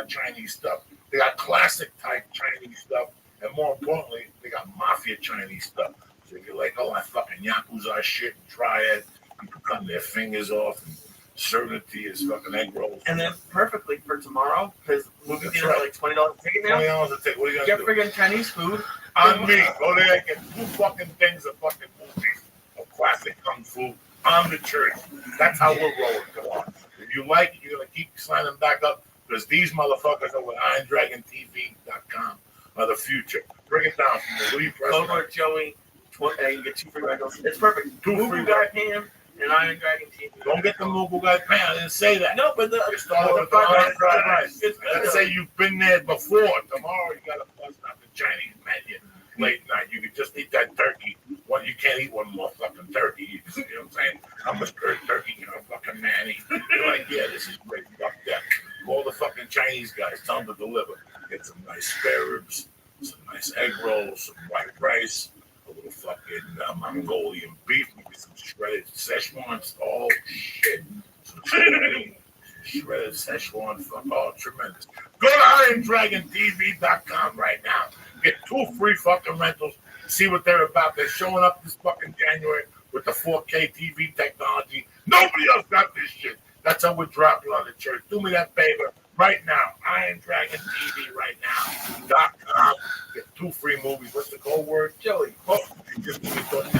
Chinese stuff. They got classic type Chinese stuff. And more importantly, they got mafia Chinese stuff. So if you like all that fucking Yakuza shit and triad, people cutting their fingers off and serving it to you as fucking egg rolls. And then perfectly for tomorrow, because movie theaters are like $20 a ticket now. $20 a ticket. What are you going to do? Get friggin' Chinese food. On me. Go there and get 2 fucking things of fucking movies of classic kung fu. I'm the church. That's how we're rolling. Come on. If you like it, you're going to keep signing back up because these motherfuckers are with IronDragonTV.com are the future. Bring it down from the Lee Press. Over Joey, you get 2 free rentals. It's perfect. 2 Movie free guy rentals. paying And Iron Dragon TV. Don't get the Mughal guy pan. I didn't say that. No, but You the started with the Iron Dragon rice. It's good. Let's say you've been there before. Tomorrow you got to bust out the Chinese menu. Late night, you could just eat that turkey. Well, you can't eat one more fucking turkey. You know what I'm saying? How much turkey can a fucking man eat? You're like, yeah, this is great. Fuck that. Call the fucking Chinese guys. Tell them to deliver. Get some nice spare ribs, some nice egg rolls, some white rice, a little fucking Mongolian beef, maybe some shredded Szechuan. Oh, shit. Some shredded Szechuan. Oh, tremendous. Go to IronDragonTV.com right now. Get 2 free fucking rentals. See what they're about. They're showing up this fucking January with the 4K TV technology. Nobody else got this shit. That's how we're dropping on the church. Do me that favor right now. Iron Dragon TV right now. Get 2 free movies. What's the code word? Joey. Oh, you're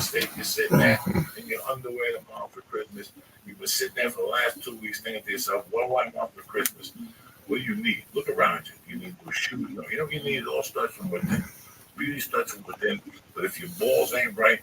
sitting there in your underwear tomorrow for Christmas. You've been sitting there for the last 2 weeks thinking to yourself, what do I want for Christmas? What do you need? Look around you. You need those shoes. You know you need? It all starts from within. Beauty starts from within. But if your balls ain't right,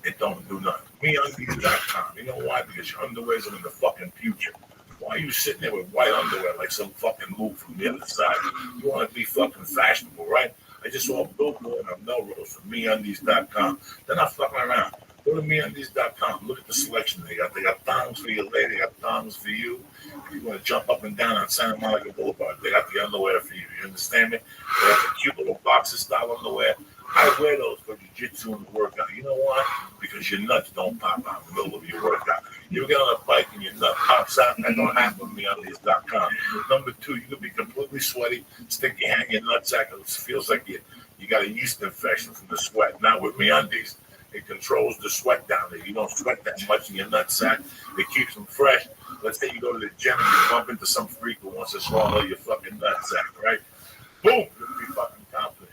it don't do nothing. MeUndies.com. You know why? Because your underwears are in the fucking future. Why are you sitting there with white underwear like some fucking move from the other side? You want to be fucking fashionable, right? I just saw a billboard on Melrose for MeUndies.com. They're not fucking around. Go to MeUndies.com. Look at the selection they got. They got thongs for your lady. They got thongs for you. If you want to jump up and down on Santa Monica Boulevard, they got the underwear for you. You understand me? They got the cute little boxer style underwear. I wear those for jiu-jitsu and workout. You know why? Because your nuts don't pop out in the middle of your workout. You get on a bike and your nut pops out. That don't happen with MeUndies.com. Number 2, you could be completely sweaty, stick your hand in your nutsack, and it feels like you got a yeast infection from the sweat. Not with MeUndies. It controls the sweat down there. You don't sweat that much in your nutsack. It keeps them fresh. Let's say you go to the gym and you bump into some freak who wants to swallow your fucking nutsack, right? Boom! You'll be fucking confident.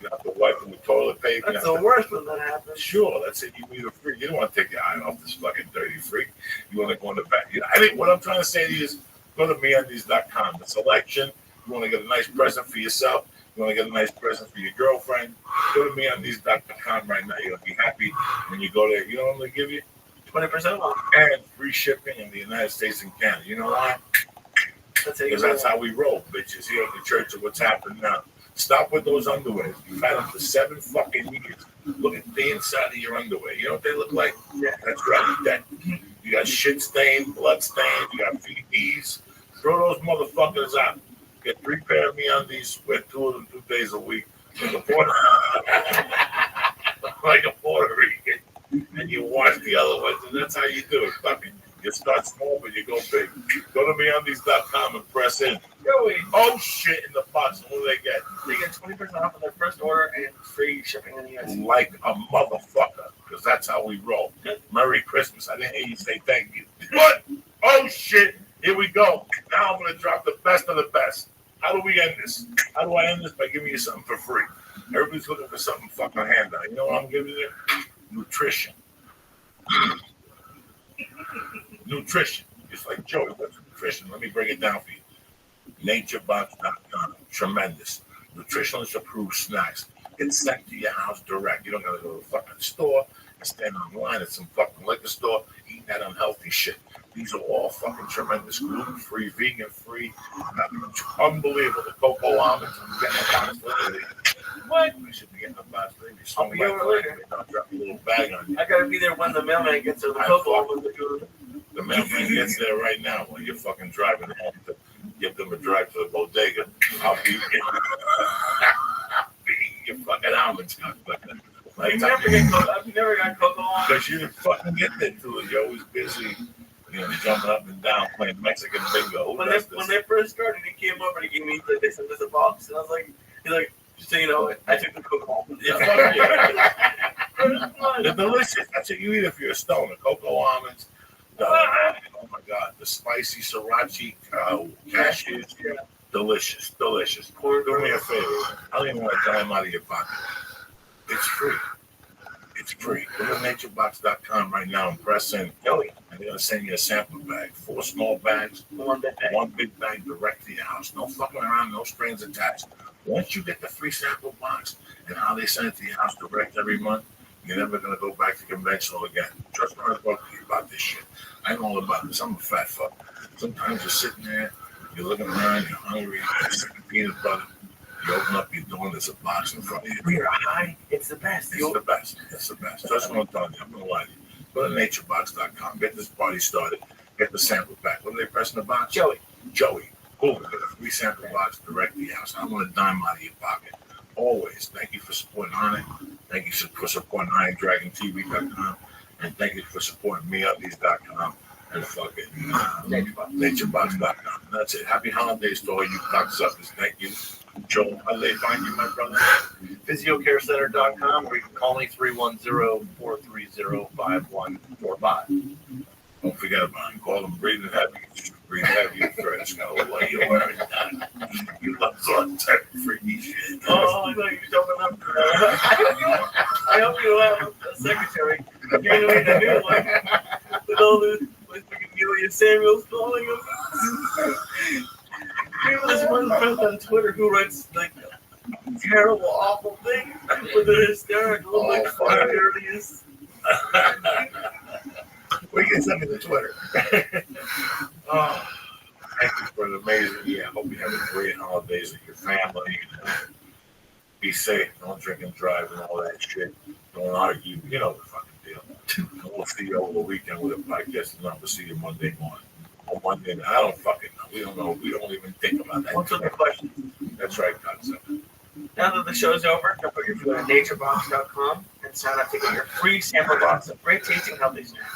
You have to wipe them with toilet paper. That's the worst when that happens. Sure, that's it. You need a freak. You don't want to take your eye off this fucking dirty freak. You want to go in the back. I think what I'm trying to say to you is go to MeUndies.com. The selection. You want to get a nice present for yourself. You want to get a nice present for your girlfriend. Go to MeUndies.com right now. You'll be happy when you go there. You know what I'm going to give you? 20% off. And free shipping in the United States and Canada. You know why? Because that's how we roll, bitches, here at the church of what's happening now. Stop with those underwears. You've had them for 7 fucking years. Look at the inside of your underwear. You know what they look like? Yeah. That's right. That you got shit stain, blood stain, you got VDs. Throw those motherfuckers out. Get 3 pair of MeUndies, wear 2 of them 2 days a week. Like a Puerto Rican. And you wash the other ones, and that's how you do it. Fucking, you start small, but you go big. Go to MeUndies.com and press in. Joey. Oh shit! In the box, what do they get? They get 20% off of their first order and free shipping in the US. Like a motherfucker, because that's how we roll. Merry Christmas. I didn't hear you say thank you. What? Oh shit! Here we go. Now I'm gonna drop the best of the best. How do we end this? How do I end this? By giving you something for free. Everybody's looking for something fucking handout. You know what I'm giving you? Nutrition. Nutrition. It's like, Joey, what's nutrition? Let me break it down for you. NatureBox.com. Tremendous. Nutritionally approved snacks. It's sent to your house direct. You don't gotta go to the fucking store and stand online at some fucking liquor store eating that unhealthy shit. These are all fucking tremendous, gluten-free, vegan-free, unbelievable. The cocoa almonds, I'm getting a box later. What? We should be getting a box later. I'll be over later. I'll drop a little bag on you. I gotta be there when the mailman gets there. The cocoa almonds are good. The mailman gets there right now when you're fucking driving home to give them a drive to the bodega. I'll be eating your fucking almonds. I've never got cocoa almonds. Because you didn't fucking get there to it. You're always busy. You know, jumping up and down playing Mexican bingo. When they first started, he came over and he gave me this a box, and I was like, he's like, just so you know, I took the cocoa almonds. They're delicious. That's what you eat if you're a stoner. Cocoa almonds. Oh my God, the spicy sriracha cashews. Delicious. Do me a favor. I don't even want to dime out of your pocket. It's free. It's free. Go to naturebox.com right now and press in Kelly, and they're going to send you a sample bag. 4 small bags, 1 big bag direct to your house. No fucking around, no strings attached. Once you get the free sample box and how they send it to your house direct every month, you're never going to go back to conventional again. Trust me, I talk to you about this shit. I know all about this. I'm a fat fuck. Sometimes you're sitting there, you're looking around, you're hungry, you're sick of peanut butter. You open up your door, there's a box in front of you. You're high. It's the best. It's the best. It's the best. That's what I'm telling you. I'm going to lie to you. Go to naturebox.com. Get this party started. Get the sample back. What are they pressing the box? Joey. Cool. Get a free sample box direct to your house. I want a dime out of your pocket. Always. Thank you for supporting On It. Thank you for supporting IronDragonTV.com. And thank you for supporting MeUpties.com and fucking naturebox.com. That's it. Happy holidays to all you cocksuckers. Thank you. Joel, how do they find you, my brother? PhysioCareCenter.com, or you can call me 310-430-5145. Don't forget about him. Call him breathing heavy. Breathe heavy first. Go away. You're wearing that. You love some type of freaky shit. Oh, I know you're jumping up. I hope you have a secretary. You're going to be the new one. With all this, with freaking Julia Samuels calling him. There's one friend on Twitter who writes like terrible, awful things with their hysterical, like funny, dirtiest. We get something to Twitter. Oh, thank you for an amazing year. I hope you have a great holidays with your family. Be safe. Don't drink and drive and all that shit. Don't argue. You know the fucking deal. And we'll see you over the weekend with a podcast. And we'll see you Monday morning. On Monday night. I don't fucking know. We don't know. We don't even think about that. What's the question? That's right, concept. Now that the show's over, don't forget to go to naturebox.com and sign up to get your free sample box of great tasting healthy snacks.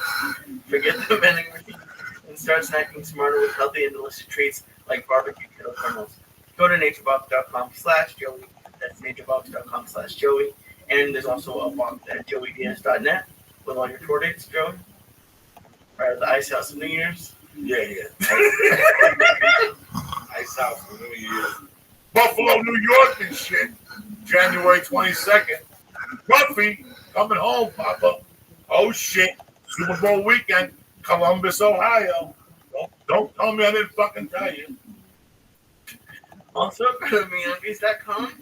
Forget the vending machine and start snacking smarter with healthy and delicious treats like barbecue kettle kernels. Go to naturebox.com/Joey. That's naturebox.com/Joey. And there's also a box at joeyds.net with all your tour dates, Joey. Right at the Ice House of New Year's. Yeah. Ice House for New Year's. Buffalo, New York and shit. January 22nd. Buffy coming home, Papa. Oh shit. Super Bowl weekend. Columbus, Ohio. Don't tell me I didn't fucking tell you. Also, go to MeUndies.com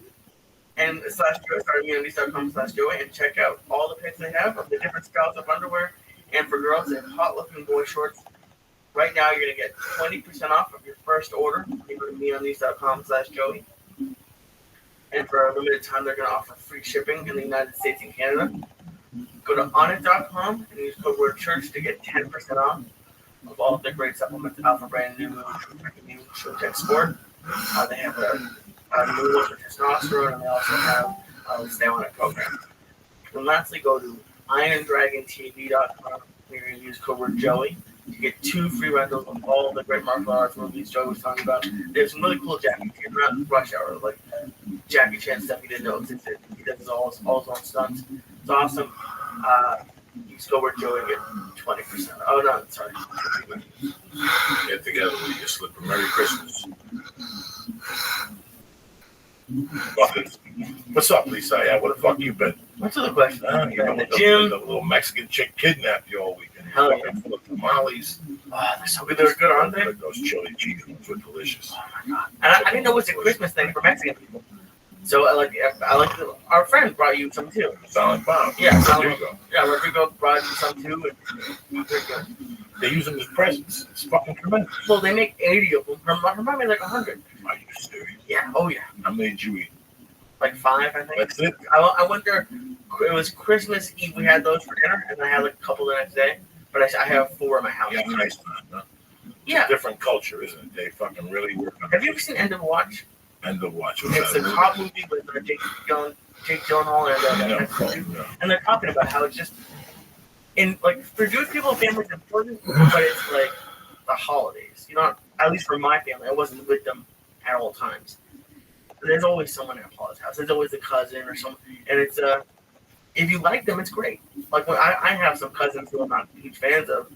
and MeUndies.com/Joey and check out all the pics they have of the different styles of underwear. And for girls, they have hot-looking boy shorts. Right now, you're going to get 20% off of your first order. You go to MeUndies.com/Joey. And for a limited time, they're going to offer free shipping in the United States and Canada. Go to onit.com and use code word church to get 10% off of all of their great supplements. Alpha Brand New Tech Sport. They have a new one for testosterone, and they also have a Stay On It program. And lastly, go to IronDragonTV.com. You're going to use code word Joey. You get 2 free rentals of all the great martial arts movies Joey was talking about. There's some really cool Jackie Chan Rush Hour, like Jackie Chan stuff you didn't know existed. He does all his own stunts. It's awesome. You just go where Joey and get 20%. Oh, no, sorry. Get together with your slipper. Merry Christmas. What's up, Lisa? Yeah, where the fuck you been? What's the question? You know, the little Mexican chick kidnapped you all weekend. Hell yeah. Full of tamales. Oh, they're so good. They're good, aren't they? Those chili cheese ones were delicious. Oh my god! And I didn't know it's a Christmas thing for Mexican people. So I like our friend brought you some too. Silent Bob. Yeah, Rodrigo. Yeah, Rodrigo brought you some too, and they're good. They use them as presents. It's fucking tremendous. Well, they make 80 of them. Her mom made like 100. Are you serious? Yeah. Oh yeah. How many did you eat? Like 5, I think. That's it. I went there. It was Christmas Eve. We had those for dinner, and I had like a couple the next day. But I have 4 in my house. Yeah, nice time, huh? Yeah. It's a different culture, isn't it? They fucking really work on Have you ever seen End of Watch? End of Watch. It's a cop movie with Jake Gyllenhaal and they're talking about how it's just in like for Jewish people, family's important, but it's like the holidays. You know, at least for my family, I wasn't with them at all times. There's always someone at Paul's house. There's always a cousin or someone, and it's if you like them, it's great. Like when I have some cousins who I'm not huge fans of,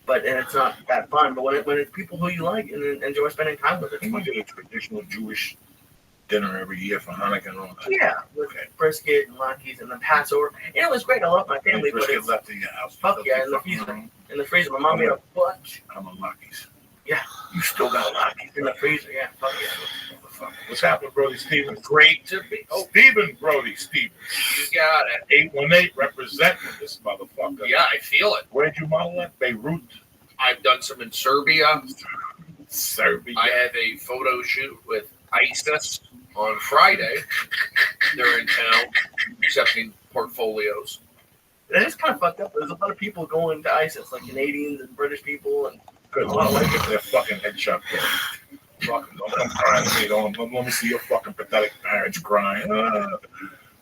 but it's not that fun. But when it's people who you like and enjoy spending time with, it's And fun. we did a traditional Jewish dinner every year for Hanukkah and all that. Yeah, with brisket and latkes and then Passover. And it was great. I love my family, but Brisket it's left in your house. fuck yeah, in the freezer. My mom made a bunch. I'm a Lucky's. Yeah. You still got Lucky's. In the freezer, yeah. Fuck yeah. motherfucker. What's happening, Brody Stevens? Great to be. Oh, Stephen Brody Stevens. You got it. 818 representing this motherfucker. Yeah, I feel it. Where'd you model at? Beirut, I've done some in Serbia. Serbia. I have a photo shoot with ISIS on Friday. They're in town accepting portfolios. That is kind of fucked up. There's a lot of people going to ISIS, like Canadians and British people, and Good. Well, like if they're fucking headshot. Fucking don't come crying to me. Don't let me see your fucking pathetic parents crying.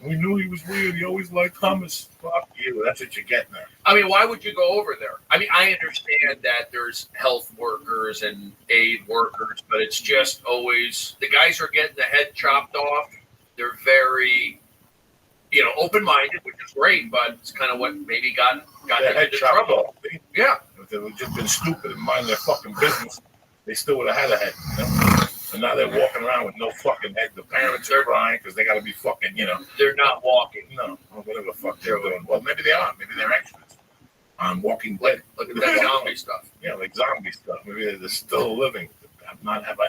We knew he was weird. He always liked hummus. Fuck you. That's what you're getting at. I mean, why would you go over there? I mean, I understand that there's health workers and aid workers, but it's just always the guys are getting the head chopped off. They're very, open-minded, which is great, but it's kind of what maybe got them into trouble. Yeah. If they would just been stupid and mind their fucking business, they still would have had a head. And now they're walking around with no fucking head. The parents are crying because they got to be fucking, They're not walking. No, whatever the fuck they're doing. Well, maybe they are. Maybe they're extras on Walking Dead. Look at that zombie stuff. Yeah, like zombie stuff. Maybe they're still living.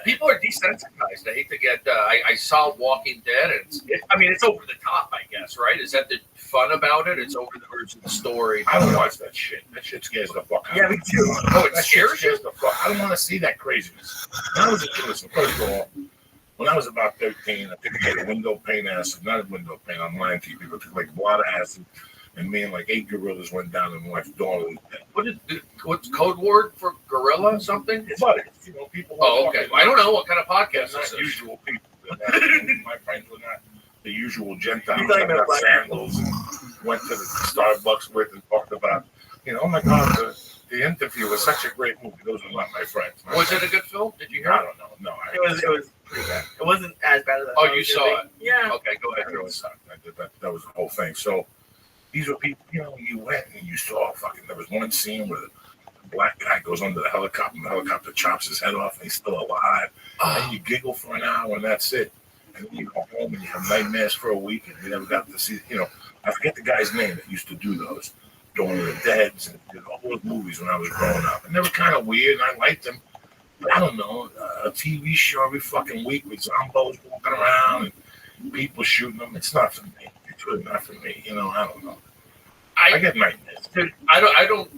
People are desensitized. I hate to get. I saw Walking Dead, and it's over the top. I guess, right? Is that the fun about it? It's over the or is it the story. I don't watch that shit. That shit scares the fuck out of me. yeah, me too. Oh, it That shit scares you. scares the fuck. I don't want to see that craziness. When I was listen, first of all, when I was about 13, I took a window pane acid, not a window pane. I'm lying to you. People took like blood acid, and me and like 8 gorillas went down and my daughter was dead. What's code word for gorilla? Something? But people. Oh, okay. I don't know what kind of They're podcast not this is. usual people. My friends were not the usual Gentiles. You thought you that meant got black sandals and went to the Starbucks with and talked about, oh my God, the interview was such a great movie. Those are not my friends. Was it a good film? Did you hear I it? don't know. No, It was pretty bad. It wasn't as bad as I Oh, thought you was gonna saw be. it? Yeah. Okay, go ahead. It sucked. That was the whole thing. So these were people, you went and you saw there was one scene where the black guy goes under the helicopter and the helicopter chops his head off and he's still alive. And you giggle for an hour and that's it. And then you go home and you have nightmares for a week and you never got to see, I forget the guy's name that used to do those. Dawn of the Deads and did all those movies when I was growing up. And they were kind of weird and I liked them. But I don't know, a TV show every fucking week with zombos walking around and people shooting them. It's not for me. It's really not for me. I don't know. I get nightmares. Dude, I don't.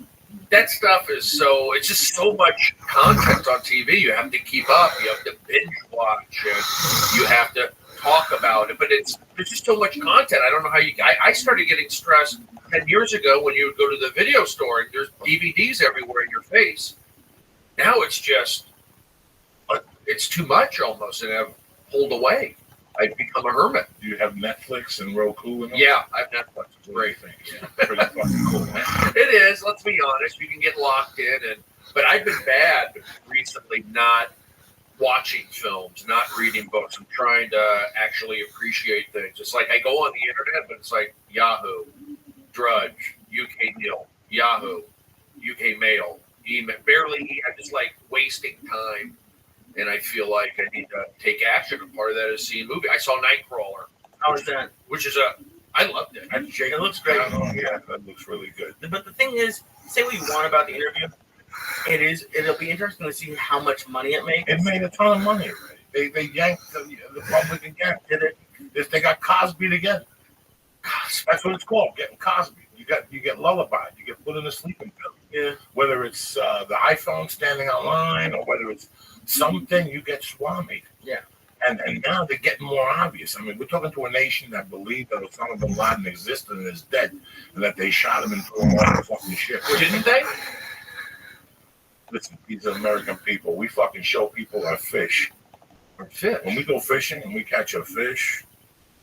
That stuff is it's just so much content on TV. You have to keep up. You have to binge watch. And you have to talk about it. But there's just so much content. I don't know how I started getting stressed 10 years ago when you would go to the video store and there's DVDs everywhere in your face. Now it's just, it's too much almost, and I've pulled away. I've become a hermit. Do you have Netflix and Roku and all? Yeah, I have Netflix. It's Great great. thing. Yeah, pretty fucking cool. It is. Let's be honest. You can get locked in, but I've been bad recently not watching films, not reading books. I'm trying to actually appreciate things. It's like I go on the internet, but it's like Yahoo, Drudge, UK Neil, Yahoo, UK Mail, email. Barely. I'm just like wasting time. And I feel like I need to take action. And part of that is seeing a movie. I saw Nightcrawler. How was that? Which is I loved it. It looks great. Yeah, that looks really good. But the thing is, say what you want about the interview, it'll be interesting to see how much money it makes. It made a ton of money already. They yanked the public again. They got Cosby again. That's what it's called, getting Cosby. You get lullabied. You get put in a sleeping pill. Yeah. Whether it's the iPhone standing online or whether it's something, you get swami. Yeah. And now they're getting more obvious. I mean, we're talking to a nation that believed that Osama bin Laden existed and is dead, and that they shot him and threw him off the fucking ship. Didn't they? Listen, these are American people. We fucking show people our fish. When we go fishing and we catch a fish,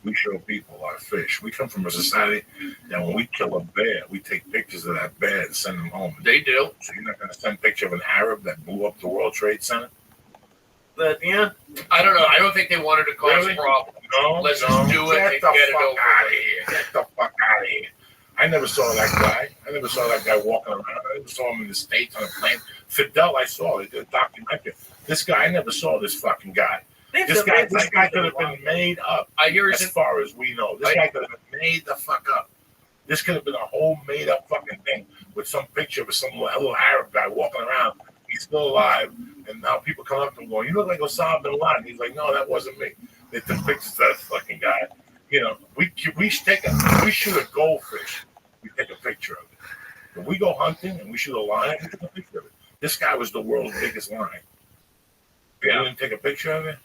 we show people our fish. We come from a society that when we kill a bear, we take pictures of that bear and send them home. They do. So you're not going to send a picture of an Arab that blew up the World Trade Center? But yeah, I don't know. I don't think they wanted to cause Really? problems. No, Let's no. just do it and Get get the it fuck over out of with. here. Get the fuck out of here. I never saw that guy. I never saw that guy walking around. I never saw him in the States on a plane. Fidel, I saw it. The documentary. This guy, I never saw this fucking guy. This guy could have been made up. I hear As far as we know, this guy could have been made the fuck up. This could have been a whole made up fucking thing with some picture of some little Arab guy walking around. He's still alive, And now people come up to him going, "You look like Osama bin Laden." He's like, "No, that wasn't me." They took pictures of that fucking guy. You know, we shoot a goldfish. We take a picture of it. When we go hunting and we shoot a lion, we take a picture of it. This guy was the world's biggest lion. You didn't take a picture of it?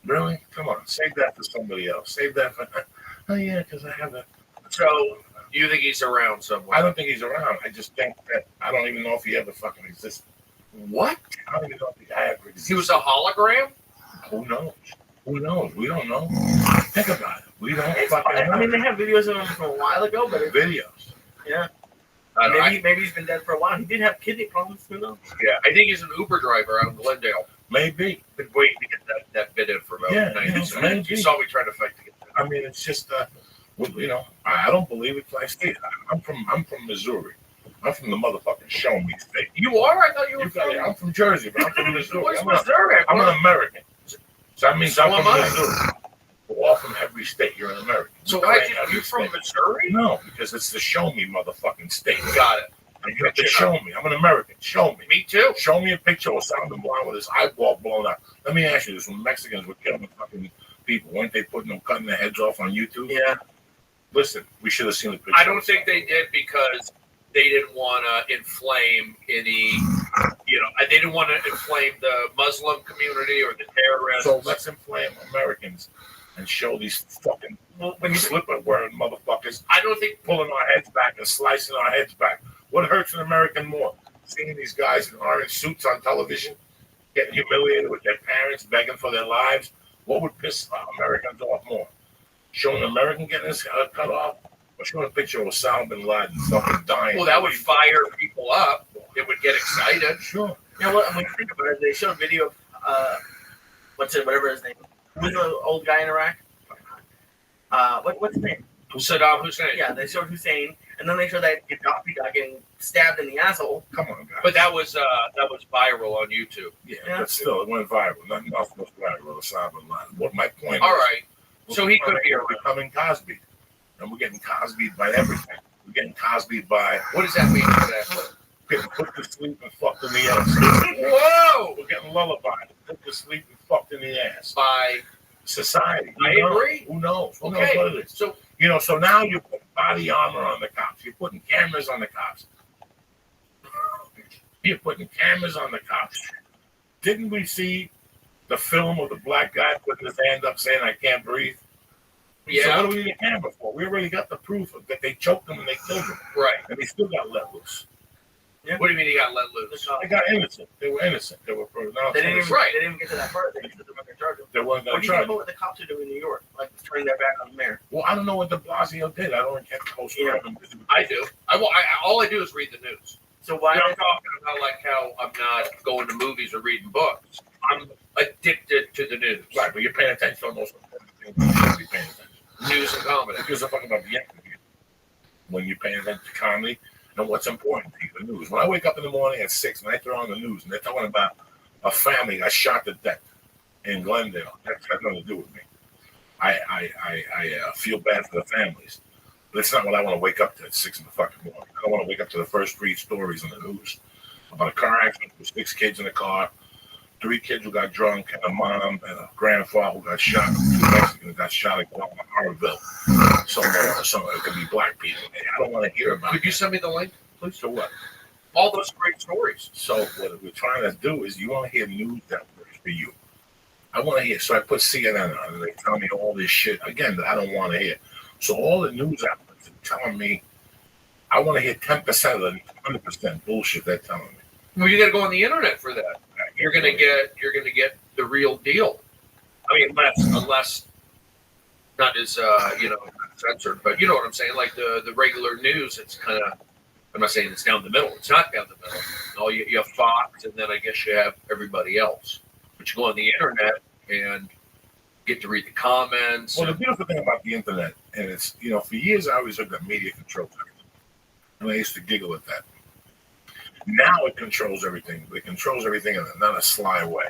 Really? Come on, save that for somebody else. Save that for. Oh yeah, because I have a. So you think he's around somewhere? I don't think he's around. I just think that I don't even know if he ever fucking existed. What? I don't even know if he ever existed. He was a hologram? Who knows? Who knows? We don't know. Think about it. We don't It's, fucking know. I mean, they have videos of him from a while ago, but Videos. yeah. I Maybe he's been dead for a while. He did have kidney problems. Who knows? think he's an Uber driver out in Glendale. Maybe. Been waiting to get that bid in for about Yeah, 90 yeah, minutes. You saw me trying to fight to get that. I mean, it's just, you know, I don't believe it till I see it. I'm from Missouri. I'm from the motherfucking show me state. You are? I thought you were from. I'm from Jersey, but I'm from Missouri. What's Missouri? I'm an American. So that means I'm So from am I. Missouri. We're all from every state. You're an American. So We why claim every you from state. Missouri? No, because it's the show me motherfucking state. Got it. And you have to show me. I'm an American. Show me. Me too. Show me a picture of Osama Blonde with his eyeball blown out. Let me ask you this: when Mexicans were killing fucking people, weren't they putting them cutting their heads off on YouTube? Yeah. Listen, we should have seen the picture. I don't think they did because they didn't want to inflame any, they didn't want to inflame the Muslim community or the terrorists. So let's inflame Americans and show these fucking slipper wearing motherfuckers I don't think pulling our heads back and slicing our heads back. What hurts an American more? Seeing these guys in orange suits on television, getting humiliated with their parents, begging for their lives. What would piss Americans off more? Showing an American getting his head cut off, or showing a picture of Osama bin Laden fucking dying? well, that would fire people up. It would get excited. Sure. You know what? When you think about it, they showed a video of whatever his name. Who's the old guy in Iraq? What's his name? Saddam Hussein. Yeah, they showed Hussein, and then they showed that Gaddafi guy getting stabbed in the asshole. Come on, guys. But that was viral on YouTube. Yeah, Yeah. but still, it went viral. Nothing else was viral. Osama bin Laden. What my point All is, right. So he could be we're around. becoming Cosby, and we're getting Cosby'd by everything. We're getting Cosby'd by What does that mean exactly? getting put to sleep and fucked in the ass. Whoa! We're getting lullabied, put to sleep and fucked in the ass. By Society. I agree. Who knows? Who knows okay. what it is? So So now you're putting body armor on the cops. You're putting cameras on the cops. You're putting cameras on the cops. Didn't we see the film of the black guy putting his hand up saying, "I can't breathe"? So yeah, what do we need a camera for? We already got the proof of that they choked him and they killed him, right. and they still got let loose. What do you mean he got let loose? They got innocent. They were innocent. They were pronounced They didn't innocent. even Right. They didn't even get to that part. They just said they weren't going to charge him. They weren't What going do to you think charge about him. what the cops are doing in New York? Like turning their back on the mayor. Well, I don't know what de Blasio did. I don't get the whole story. I do. All I do is read the news. So why? I'm talking about like how I'm not going to movies or reading books. I'm addicted to the news. Right, but you're paying attention to the most important thing. You should be paying attention. News and comedy. Because I'm talking about the interview. When you're paying attention to comedy and what's important to you, the news. When I wake up in the morning at 6 and I throw on the news and they're talking about a family got shot to death in Glendale, that has nothing to do with me. I feel bad for the families. But it's not what I want to wake up to at 6 in the fucking morning. I don't want to wake up to the first 3 stories in the news about a car accident with 6 kids in the car, 3 kids who got drunk, and a mom and a grandfather who got shot, 2 Mexicans who got shot in Harville. Somewhere, it could be black people. I don't want to hear about it. Could you send me the link? Please, so what? All those great stories. So what we're trying to do is you want to hear news networks for you. I want to hear, so I put CNN on and they tell me all this shit, again, that I don't want to hear. So all the news outlets are telling me, I want to hear 10% of the 100% bullshit they're telling me. Well, you got to go on the internet for that. You're gonna get the real deal. I mean, unless not as censored, but you know what I'm saying. Like the regular news, it's kind of. I'm not saying it's down the middle. It's not down the middle. No, you have Fox, and then I guess you have everybody else. But you go on the internet and get to read the comments. Well, the beautiful thing about the internet, and it's for years I always heard that media controls everything, and I used to giggle at that. Now it controls everything. It controls everything in not a sly way.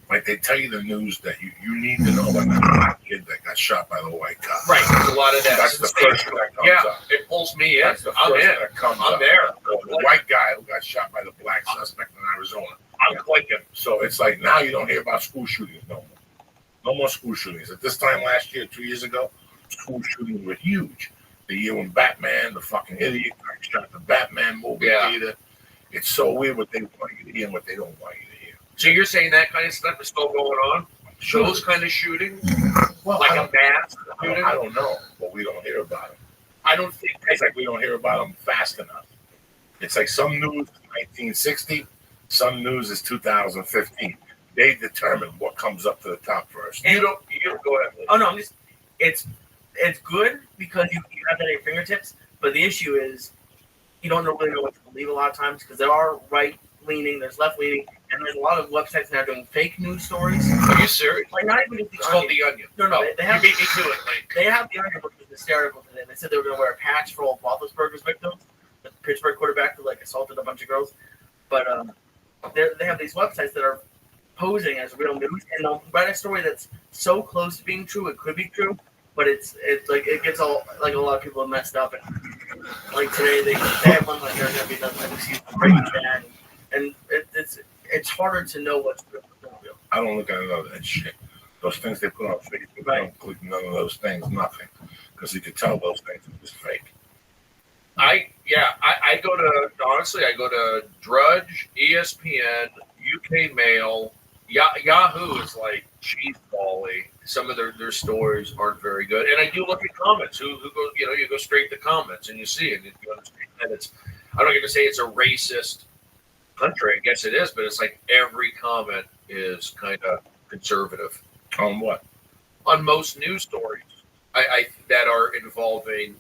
Like they tell you the news that you need to know about that black kid that got shot by the white cop. Right, there's a lot of that. That's the first thing that comes up. It pulls me in. That's the first I'm thing in. that comes I'm up. there. Or the white guy who got shot by the black suspect in Arizona. I'm clicking. So it's like now you don't hear about school shootings no more. No more school shootings. At this time last year, 2 years ago, school shootings were huge. The year when Batman, the fucking idiot, shot the Batman movie theater. It's so weird what they want you to hear and what they don't want you to hear. So you're saying that kind of stuff is still going on? Sure. Those kind of shootings? Well, Like a mass shooting? I don't know, but we don't hear about them. I don't think It's like we don't hear about them fast enough. It's like some news is 1960, some news is 2015. They determine what comes up to the top first. you don't go ahead. Oh no, I'm just it's good because you have that at your fingertips, but the issue is you don't really know what to believe a lot of times because there are right leaning, there's left leaning, and there's a lot of websites now doing fake news stories. Are you serious? Like not even just It's the called Onion. The Onion. No, You they have beat me to it, like. they have the Onion, which was hysterical today. They said they were going to wear a patch for all of Roethlisberger's victims. The Pittsburgh quarterback who like assaulted a bunch of girls, but they have these websites that are posing as real news, and they'll write a story that's so close to being true it could be true, but it's like it gets all like a lot of people messed up. And like today they have one like there's gonna be another excuse for Breaking Bad, and it's harder to know what's real. I don't look at none of that shit. Those things they put on Facebook, I don't click none of those things, nothing. Because you could tell those things are just fake. I go to, honestly, I go to Drudge, ESPN, UK Mail, Yahoo is like cheesebally. Some of their stories aren't very good. And I do look at comments. Who go, you go straight to comments and you see it. And you understand that it's, I'm not going to say it's a racist country. I guess it is, but it's like every comment is kind of conservative. On what? On most news stories I that are involving,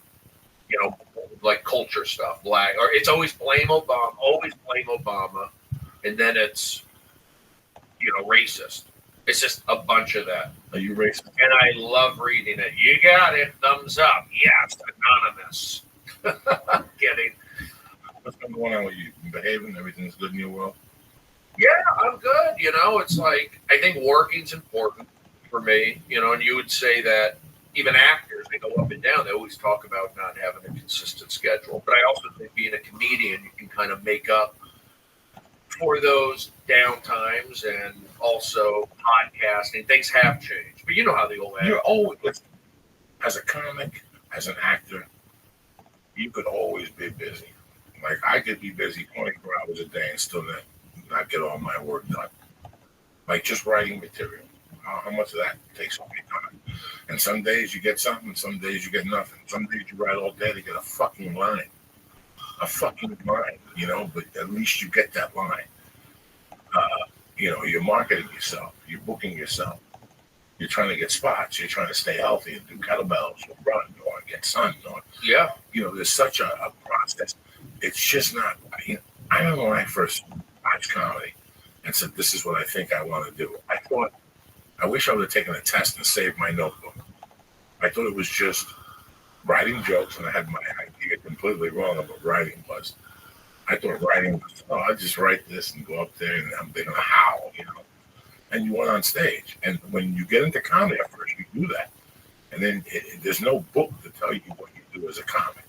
like culture stuff, black, or it's always blame Obama, and then it's, racist. It's just a bunch of that. Are you racist? And I love reading it. You got it. Thumbs up. Yes, anonymous. Kidding. What's been going on with you? You behaving? Everything's good in your world? Yeah, I'm good. It's like, I think working's important for me, and you would say that even actors, they go up and down. They always talk about not having a consistent schedule. But I also think being a comedian, you can kind of make up for those down times, and also podcasting. Things have changed. But you know how the old You're always, as a comic, as an actor, you could always be busy. Like, I could be busy 24 hours a day and still not get all my work done. Like, just writing material. How much of that takes all your time? And some days you get something, some days you get nothing. Some days you write all day to get a fucking line. But at least you get that line. You're marketing yourself. You're booking yourself. You're trying to get spots. You're trying to stay healthy and do kettlebells or run or get sun. There's such a process. It's just not, I remember when I first watched comedy and said, this is what I think I want to do. I wish I would have taken a test and saved my notebook. I thought it was just writing jokes, and I had my idea completely wrong of what writing was. I thought writing was, I'll just write this and go up there and they're going to howl, And you went on stage. And when you get into comedy at first, you do that. And then there's no book to tell you what you do as a comic.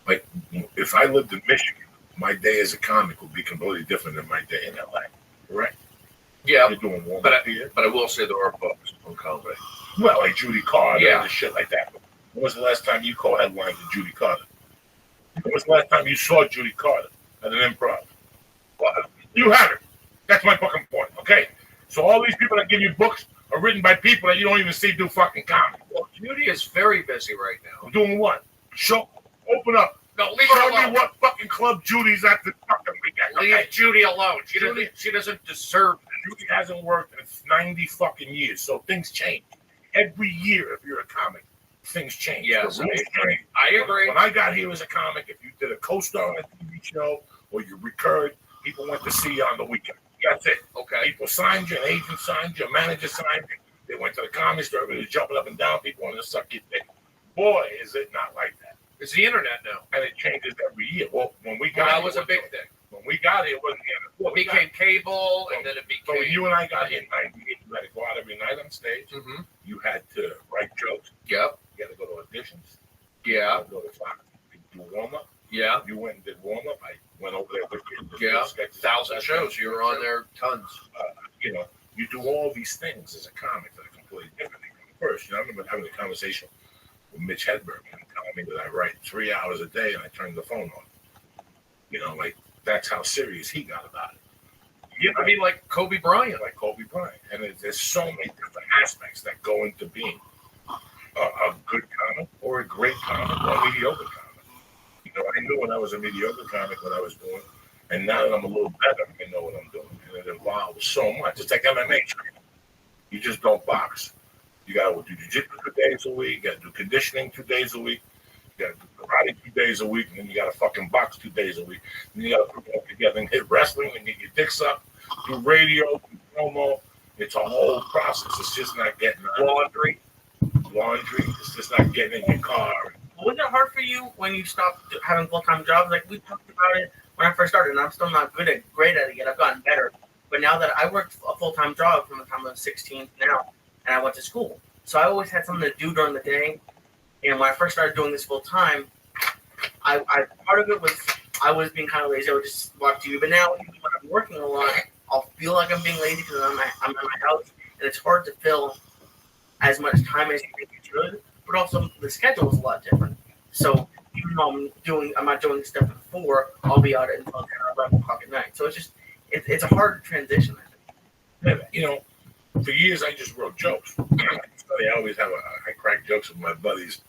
Like, if I lived in Michigan, my day as a comic would be completely different than my day in LA. Correct? Yeah, You're doing warm but up here. I will say there are books on comedy. Well, like Judy Carter Yeah. and shit like that. When was the last time you co-headlined with Judy Carter? When was the last time you saw Judy Carter at an improv? Well, you haven't. That's my fucking point, okay? So all these people that give you books are written by people that you don't even see do fucking comedy. Well, Judy is very busy right now. Doing what? Open up. No, leave Tell her alone. me what fucking club Judy's at the fucking weekend. Leave Okay? Judy alone. She Judy- doesn't deserve it. Judy hasn't worked in 90 fucking years, so things change. Every year, if you're a comic, things change. Yes, The rules change. I agree. When I got here as a comic, if you did a co-star on a TV show or you recurred, people went to see you on the weekend. That's it. Okay. People signed you, an agent signed you, a manager signed you. They went to the comedy store, everybody was jumping up and down. People wanted to suck your dick. Boy, is it not like that. It's the internet now. And it changes every year. Well, when we Well, got that here, was a big thing. When we got here, it wasn't here. It became cable, and then it So when became. you and I got here in 98, you had to go out every night on stage. Mm-hmm. You had to write jokes. Yep. You had to go to auditions. Yeah. You had to go to Fox. Do warm-up. Yeah. You went and did warm-up. I went over there with you. Yeah. Sketches 1,000 shows. You were on there tons. You know, you do all these things as a comic that are completely different. First, I remember having a conversation with Mitch Hedberg and telling me that I write 3 hours a day and I turn the phone on. Like that's how serious he got about it. You have to be like Kobe Bryant. Like Kobe Bryant. And there's so many different aspects that go into being a good comic or a great comic or a mediocre comic. I knew when I was a mediocre comic what I was doing. And now that I'm a little better, I know what I'm doing. And it involves so much. It's like MMA training. You just don't box. You got to do jiu-jitsu 2 days a week. You got to do conditioning 2 days a week. You got to do karate 2 days a week. And then you got to fucking box 2 days a week. And you got to put that together and hit wrestling and get your dicks up, do radio, do promo. It's a whole process. It's just not getting laundry. It's just not getting in your car. Was it hard for you when you stopped having full-time jobs? Like we talked about it when I first started, and I'm still not great at it yet. I've gotten better. But now that I work a full-time job from the time I was 16 to now, and I went to school. So I always had something to do during the day. And when I first started doing this full-time, I part of it was I was being kind of lazy. I would just watch TV. But now when I'm working a lot, I'll feel like I'm being lazy because I'm in my house. And it's hard to fill as much time as you think you should. But also the schedule is a lot different. So even though I'm not doing stuff at 4, I'll be out until 10 or 11 o'clock at night. So it's a hard transition, I think. Yeah, for years I just wrote jokes. I always I crack jokes with my buddies.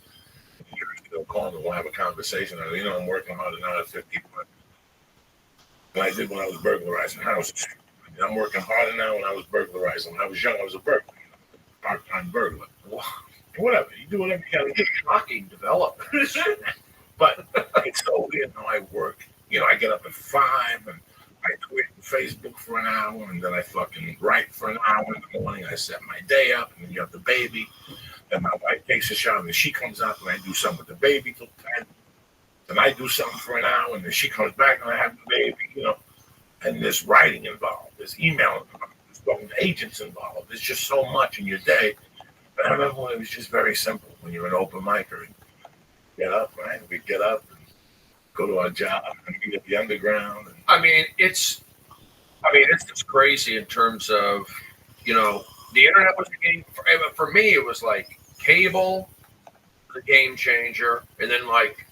They'll call me and we'll have a conversation. I'm working harder now at 50 than I did when I was burglarizing houses. I'm working harder now when I was burglarizing. When I was young, I was a burglar, part-time burglar. Whatever. You do whatever you got to do. Shocking development. But it's so weird how I work. I get up at 5 and I tweet on Facebook for an hour, and then I fucking write for an hour in the morning. I set my day up, and then you have the baby. Then my wife takes a shower, and then she comes out, and I do something with the baby till 10. Then I do something for an hour, and then she comes back, and I have the baby, And there's writing involved. There's email involved. There's talking to agents involved. There's just so much in your day. But I remember when it was just very simple. When you're an open micer, and get up, right? We'd get up and go to our job and meet at the underground. It's just crazy in terms of, the internet was the game. For me, it was like cable, the game changer, and then like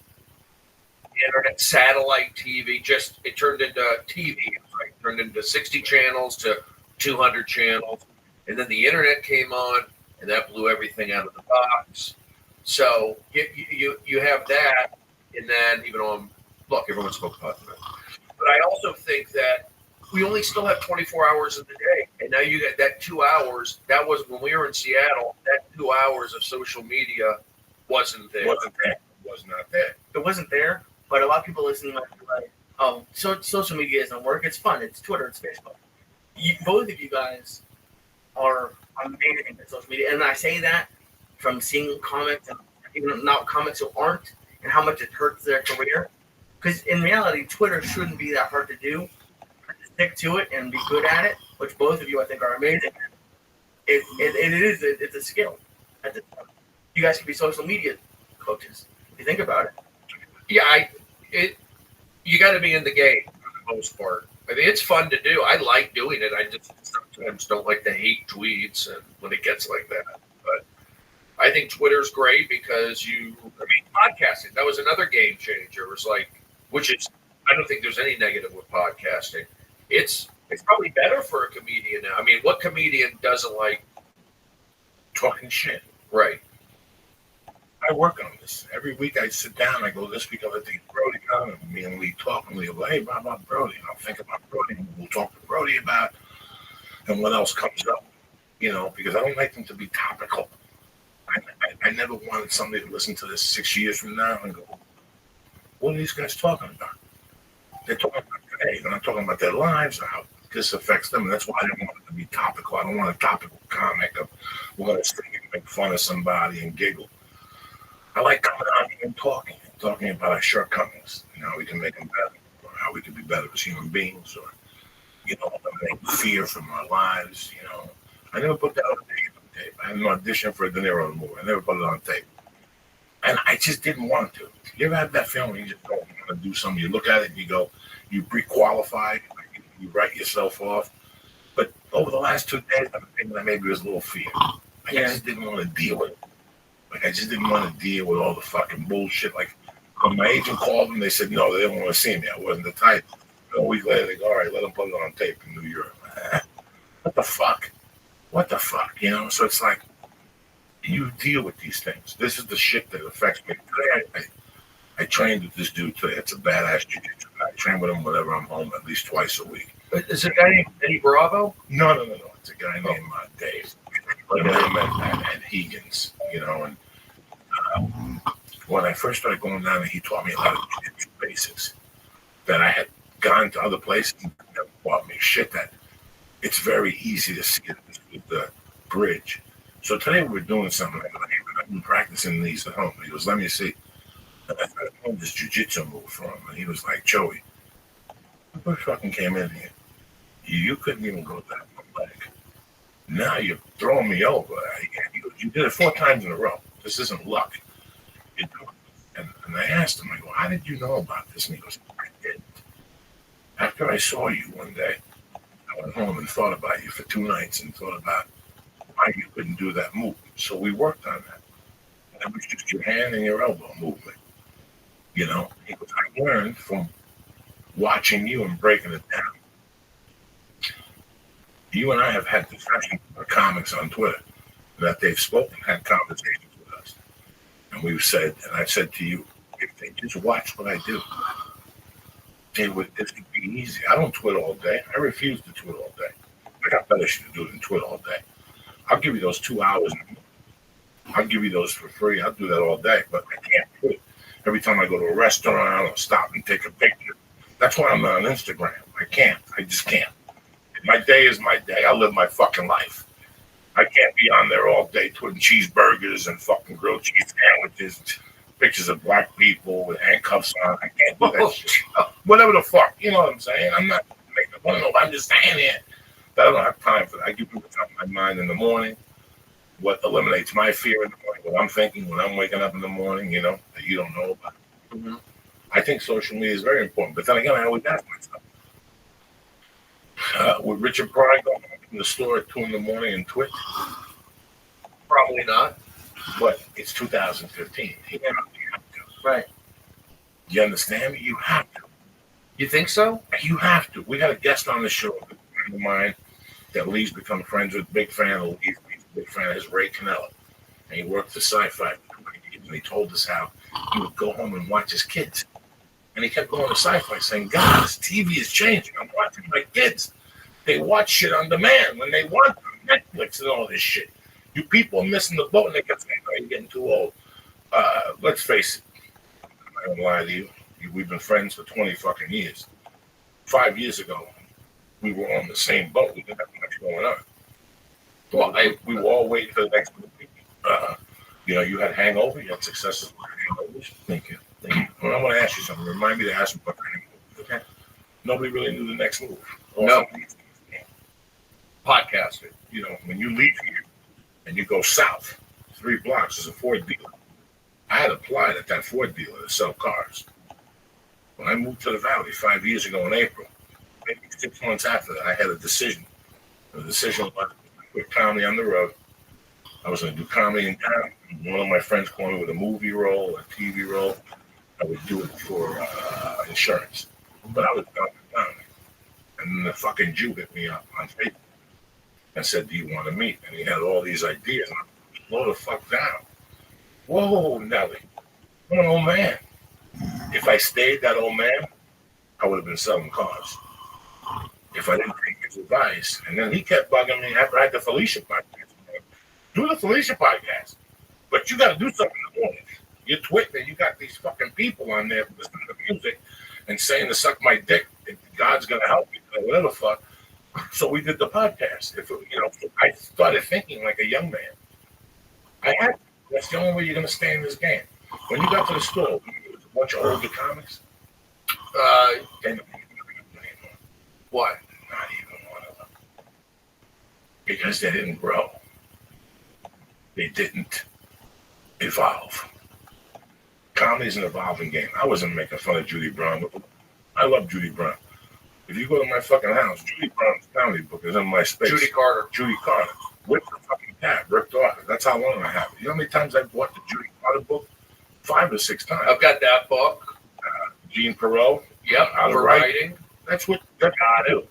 internet, satellite TV. It turned into TV. It turned into 60 channels to 200 channels, and then the internet came on, and that blew everything out of the box. So you have that, and then look, everyone spoke about that. But I also think that we only still have 24 hours in the day. And now you get that 2 hours. That was when we were in Seattle, that 2 hours of social media wasn't there. Was not there. It wasn't there, but a lot of people listening might be like, oh, so social media doesn't work. It's fun. It's Twitter. It's Facebook. Both of you guys are amazing at social media. And I say that from seeing comics and even not comics who aren't and how much it hurts their career. Because in reality, Twitter shouldn't be that hard to do. Stick to it and be good at it, which both of you I think are amazing. It's a skill. You guys can be social media coaches if you think about it. Yeah, you got to be in the game for the most part. It's fun to do. I like doing it. I just sometimes don't like to hate tweets and when it gets like that. But I think Twitter's great because podcasting, that was another game changer. It was like, I don't think there's any negative with podcasting. It's probably better for a comedian now. What comedian doesn't like talking shit? Right. I work on this. Every week I sit down, I go, this week I'll let the Brody come, and me and Lee talk, and Lee will go, hey, about Brody. And I'll think about Brody, and we'll talk to Brody about and what else comes up, because I don't like them to be topical. I never wanted somebody to listen to this 6 years from now and go, what are these guys talking about? They're talking about today. They're not talking about their lives or how this affects them. And that's why I don't want it to be topical. I don't want a topical comic of we're going to sing and make fun of somebody and giggle. I like coming on here and talking about our shortcomings and how we can make them better, or how we can be better as human beings, or eliminate fear from our lives. I never put that on tape. I had an audition for a De Niro movie. I never put it on tape, and I just didn't want to. You ever have that feeling you just don't want to do something? You look at it and you go, you pre-qualified, you write yourself off. But over the last 2 days, I've been thinking that maybe it was a little fear. Like, I just didn't want to deal with it. Like, I just didn't want to deal with all the fucking bullshit. Like, when my agent called them, they said, no, they don't want to see me. I wasn't the type. A week later, they go, all right, let them put it on tape in New York. What the fuck? What the fuck? You know? So it's like, you deal with these things. This is the shit that affects me. Today, I trained with this dude today. It's a badass jiu-jitsu. I train with him whenever I'm home, at least twice a week. Is it a guy named Eddie Bravo? No. It's a guy named Dave. I met him at Hegan's, you know. And when I first started going down there, he taught me a lot of jiu-jitsu basics that I had gone to other places and never taught me. Shit that it's very easy to see it with the bridge. So today we were doing something. I go, hey, I've been practicing these at home. He goes, let me see. And I found this jiu-jitsu move for him. And he was like, Joey, I first fucking came in here. You couldn't even go down my leg. Now you're throwing me over. You did it 4 times in a row. This isn't luck. And I asked him, I go, how did you know about this? And he goes, I didn't. After I saw you one day, I went home and thought about you for 2 nights and thought about why you couldn't do that move. So we worked on that. And it was just your hand and your elbow movement. You know, he goes, I learned from watching you and breaking it down. You and I have had discussions with comics on Twitter that they've spoken, had conversations with us. And we've said, and I've said to you, if they just watch what I do, this would be easy. I don't twit all day. I refuse to twit all day. I got better shit to do than twit all day. I'll give you those 2 hours. I'll give you those for free. I'll do that all day, but I can't twit. Every time I go to a restaurant, I'll stop and take a picture. That's why I'm not on Instagram. I can't. I just can't. My day is my day. I live my fucking life. I can't be on there all day twitting cheeseburgers and fucking grilled cheese sandwiches, pictures of black people with handcuffs on. I can't do that shit. Whatever the fuck. You know what I'm saying? I'm not making fun of nobody. I'm just saying it. But I don't have time for that. I give you what's on my mind in the morning, what eliminates my fear in the morning, what I'm thinking when I'm waking up in the morning, you know, that you don't know about. Mm-hmm. I think social media is very important. But then again, I always ask myself, would Richard Pryor go in the store at 2 in the morning and twit? Probably not. But it's 2015. He never have to. Right. You understand me? You have to. You think so? You have to. We had a guest on the show, a friend of mine that Lee's become friends with. Big fan of Lee. He's a big fan of his Ray Canella. And he worked for Sci-Fi for 20 years. And he told us how he would go home and watch his kids. And he kept going to Sci-Fi saying, guys, TV is changing. I'm watching my kids. They watch shit on demand when they want them. Netflix and all this shit. You people are missing the boat, and they kept saying, oh, you're getting too old. Let's face it. I'm not going to lie to you. We've been friends for 20 fucking years. 5 years ago, we were on the same boat. We didn't have much going on. Well, we were all waiting for the next movie. You know, you had Hangover. You had successes with Hangovers. Thank you. Well, I want to ask you something. Remind me to ask you about Hangover. Okay. Nobody really knew the next move. No. Podcasting. You know, when you leave here and you go south, 3 blocks is a Ford dealer. I had applied at that Ford dealer to sell cars. When I moved to the Valley 5 years ago in April, maybe 6 months after that, I had a decision. The decision was to quit comedy on the road. I was going to do comedy in town. One of my friends called me with a movie role, a TV role. I would do it for insurance. But I was done with comedy. And then the fucking Jew hit me up on Facebook and said, do you want to meet? And he had all these ideas. And I slow the fuck down. Whoa, Nelly. I'm an old man. If I stayed that old man, I would have been selling cars. If I didn't take his advice. And then he kept bugging me after I had the Felicia podcast. Do the Felicia podcast. But you got to do something in the morning. You're twitting. You got these fucking people on there listening to music and saying to suck my dick. If God's going to help me, whatever the fuck. So we did the podcast. I started thinking like a young man. That's the only way you're going to stay in this game. When you got to the store, it was a bunch of older comics. Why? Not even one of them. Because they didn't grow. They didn't evolve. Comedy's an evolving game. I wasn't making fun of Judy Brown. I love Judy Brown. If you go to my fucking house, Judy Brown's County book is in my space. Judy Carter. Judy Carter. With the fucking tab ripped off it. That's how long I have it. You know how many times I bought the Judy Carter book? 5 or 6 times. I've got that book. Jean Perot. Yep, How to for Write. writing. That's what I do.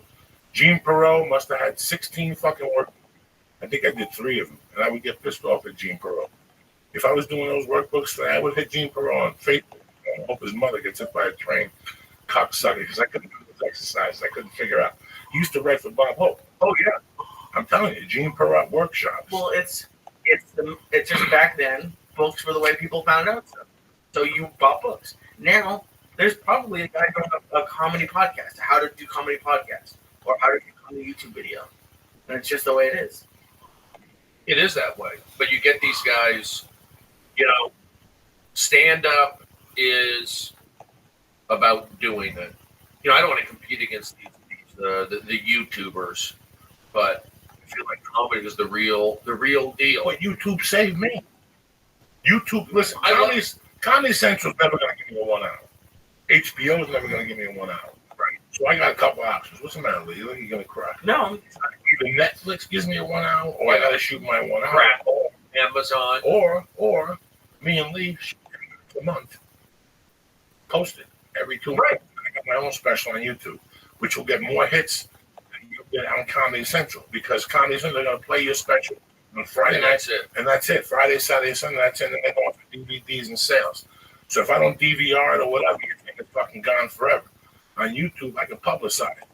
Jean Perot must have had 16 fucking workbooks. I think I did 3 of them, and I would get pissed off at Jean Perot. If I was doing those workbooks, I would hit Jean Perot on Facebook. I hope his mother gets hit by a train, cocksucker, because I couldn't do this exercise. I couldn't figure out. He used to write for Bob Hope. Oh yeah, I'm telling you, Jean Perot workshops. Well, it's just back then. Books were the way people found out stuff. So you bought books. Now there's probably a guy doing a comedy podcast, how to do comedy podcast, or how to do comedy YouTube video, and it's just the way it is. It is that way. But you get these guys, stand up is about doing it. I don't want to compete against the YouTubers, but I feel like comedy is the real deal. But YouTube saved me. YouTube, listen, Comedy Central's never going to give me a 1 hour. HBO is never going to give me a 1 hour. Right. So I got a couple options. What's the matter, Lee? You look, you're going to cry. No. Either Netflix gives me a 1 hour, or I got to shoot my 1 hour. Crap. Amazon. Or me and Lee shoot a month. Post it every 2 months. I got my own special on YouTube, which will get more hits than you get on Comedy Central, because Comedy Central, they're going to play your special on Friday night. That's it. And that's it. Friday, Saturday, Sunday, that's it. And they go for DVDs and sales. So if I don't DVR it or whatever, you think it's fucking gone forever. On YouTube, I can publicize it.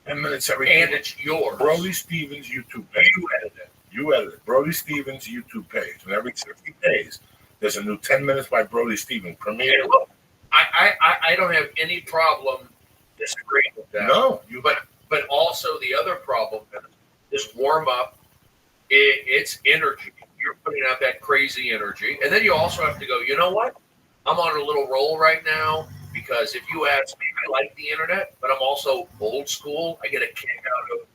10 minutes every And day. it's yours. Brody Stevens YouTube page. You edit it. Brody Stevens YouTube page. And every 60 days, there's a new 10 minutes by Brody Stevens premiere. I don't have any problem disagreeing with that. No. But also the other problem is warm up. It's energy. You're putting out that crazy energy. And then you also have to go, you know what? I'm on a little roll right now, because if you ask me, I like the internet, but I'm also old school. I get a kick out of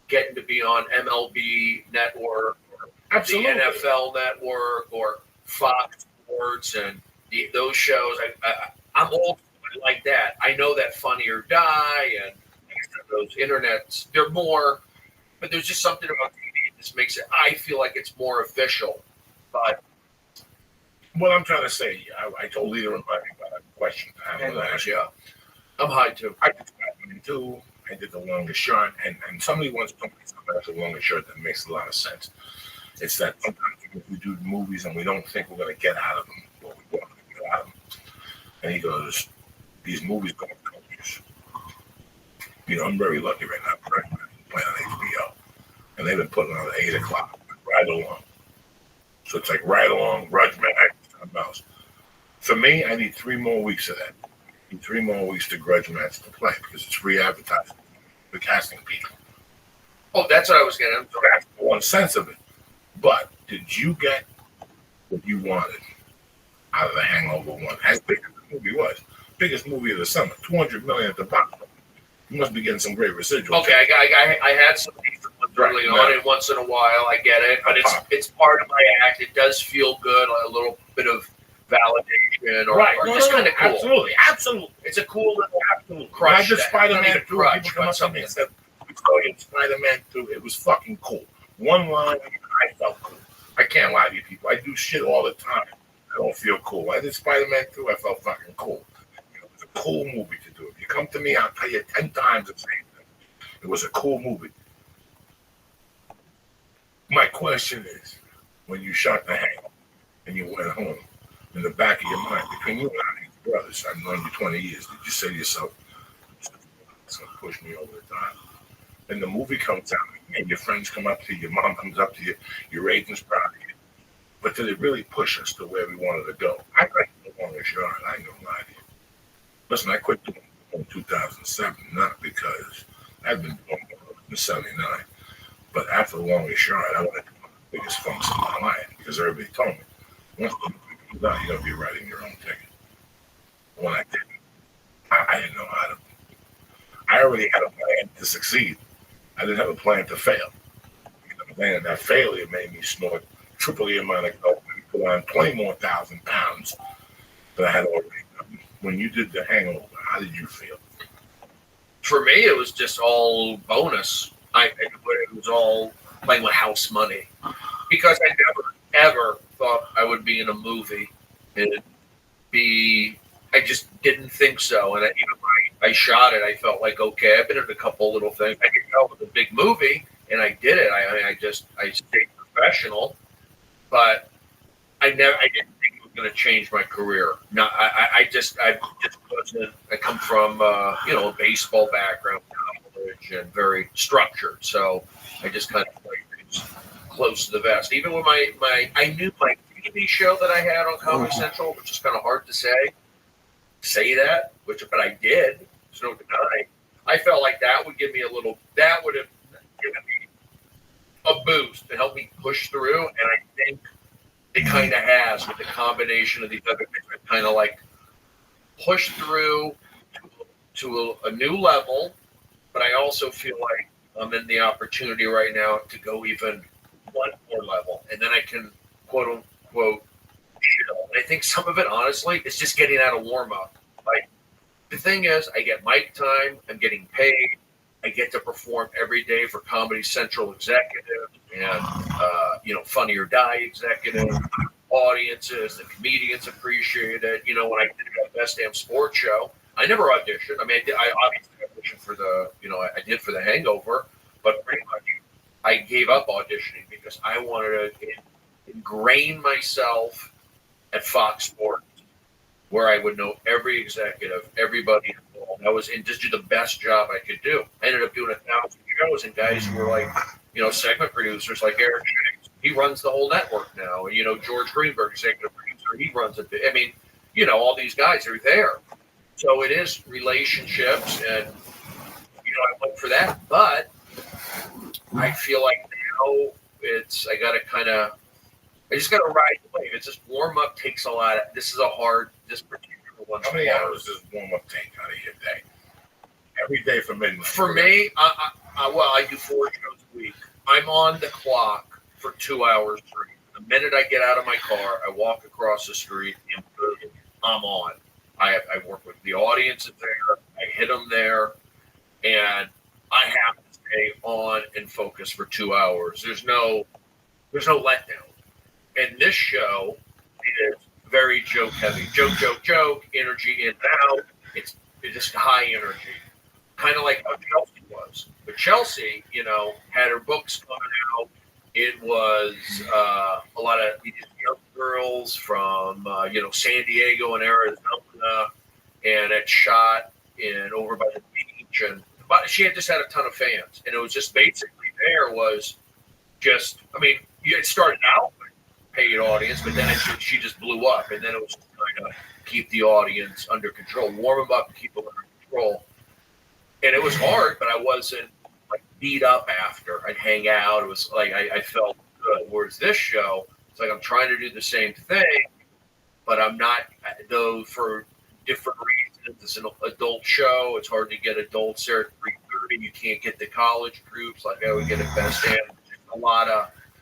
getting to be on MLB Network or Absolutely. the NFL Network or Fox Sports and those shows. I'm old school. I like that. I know that Funny or Die and those internets, they're more, but there's just something about TV that just makes it, I feel like it's more official. But what I'm trying to say, I told Lee to remind me about a question. I'm high too. I did Spider-Man 2. I did The Longest Shot. And somebody once told me something about The Longest Shot that makes a lot of sense. It's that sometimes we do movies and we don't think we're going to get out of them what we want to get out of them. And he goes, these movies go on cultures. I'm very lucky right now. I'm playing on HBO. And they've been putting on at 8 o'clock, right along. So it's like right along, Grudge Match. For me, I need 3 more weeks of that. I need 3 more weeks to Grudge Match to play, because it's free advertising for casting people. Oh, that's what I was getting. So that's one sense of it. But did you get what you wanted out of The Hangover 1? As big as the movie was. Biggest movie of the summer. $200 million at the box office. You must be getting some great residuals. Okay, I had some early on, and once in a while I get it, but it's part of my act. It does feel good, a little bit of validation, or just kind of cool. Absolutely. It's a cool little Crush. I crush. did Spider-Man 2. People Crush, come up to something. me and said, "We saw you in Spider-Man 2. It was fucking cool." One line, I felt cool. I can't lie to you people. I do shit all the time. I don't feel cool. I did Spider-Man 2. I felt fucking cool. It was a cool movie to do. If you come to me, I'll tell you 10 times the same thing. It was a cool movie. My question is, when you shot The Hangover and you went home, in the back of your mind, between you and I, your brothers, I've known you 20 years, did you say to yourself, it's going to push me over the time? And the movie comes out, and your friends come up to you, your mom comes up to you, your agent's proud of you. But did it really push us to where we wanted to go? I like The Longest Shot. I ain't gonna lie to you. Listen, I quit doing it in 2007, not because I've been doing it in 79. But after The Longest Shot, I went into one of the biggest funks in my life, because everybody told me, once the movie comes out, you're going to be writing your own ticket. When I didn't, I didn't know how to. I already had a plan to succeed. I didn't have a plan to fail. And that failure made me snort triple the amount of coke and put on 20 more thousand pounds that I had already done. When you did The Hangover, how did you feel? for me, it was just all bonus. It was all playing with house money because I never ever thought I would be in a movie and be. I just didn't think so, and even when I shot it, I felt like okay. I've been in a couple little things. I could go with a big movie, and I did it. I stayed professional, but I didn't think it was going to change my career. No, I just wasn't. I come from a baseball background, college, and very structured. So I just kind of played things close to the vest. Even with I knew my TV show that I had on Comedy Central, which is kind of hard to say that, but I did. There's no denying. I felt like that would give me that would have given me a boost to help me push through, and I think it kind of has with the combination of these other things that kind of like push through to a new level, but I also feel like I'm in the opportunity right now to go even one more level, and then I can quote unquote chill. And I think some of it, honestly, is just getting out of warm up. Like the thing is, I get mic time, I'm getting paid, I get to perform every day for Comedy Central executives and Funny or Die executives, audiences, the comedians appreciate it. When I did that Best Damn Sports Show, I never auditioned. I mean, I obviously auditioned for I did for The Hangover, but pretty much I gave up auditioning because I wanted to ingrain myself at Fox Sports, where I would know every executive, everybody involved. I was in just do the best job I could do. I ended up doing 1,000 shows, and guys who were like, segment producers like Eric Shanks. He runs the whole network now. And, George Greenberg, executive producer, he runs it. I mean, all these guys are there. So it is relationships, and, I went for that. But I feel like now I just got to ride the wave. It's just warm up takes a lot. This particular one. How many hours does warm up take out of your day? Every day for me. For me, I do 4 shows a week. I'm on the clock for 2 hours straight. The minute I get out of my car, I walk across the street, and boom, I'm on. I work with the audience there. I hit them there, and I have to stay on and focus for 2 hours. There's no letdown. And this show is very joke heavy. Joke, energy in and out. It's just high energy. Kind of like how Chelsea was. But Chelsea, had her books coming out. It was a lot of these young girls from, San Diego and Arizona. And it shot over by the beach. But she had just had a ton of fans. And it was just basically it started out with paid audience, but then she just blew up. And then it was trying to keep the audience under control, warm them up, and keep them under control. And it was hard, but I wasn't like beat up after. I'd hang out. It was like I felt good. Whereas this show, it's like I'm trying to do the same thing, but I'm not, though, for different reasons. It's an adult show. It's hard to get adults there at 3:30. You can't get the college groups like I would get at Best Damn.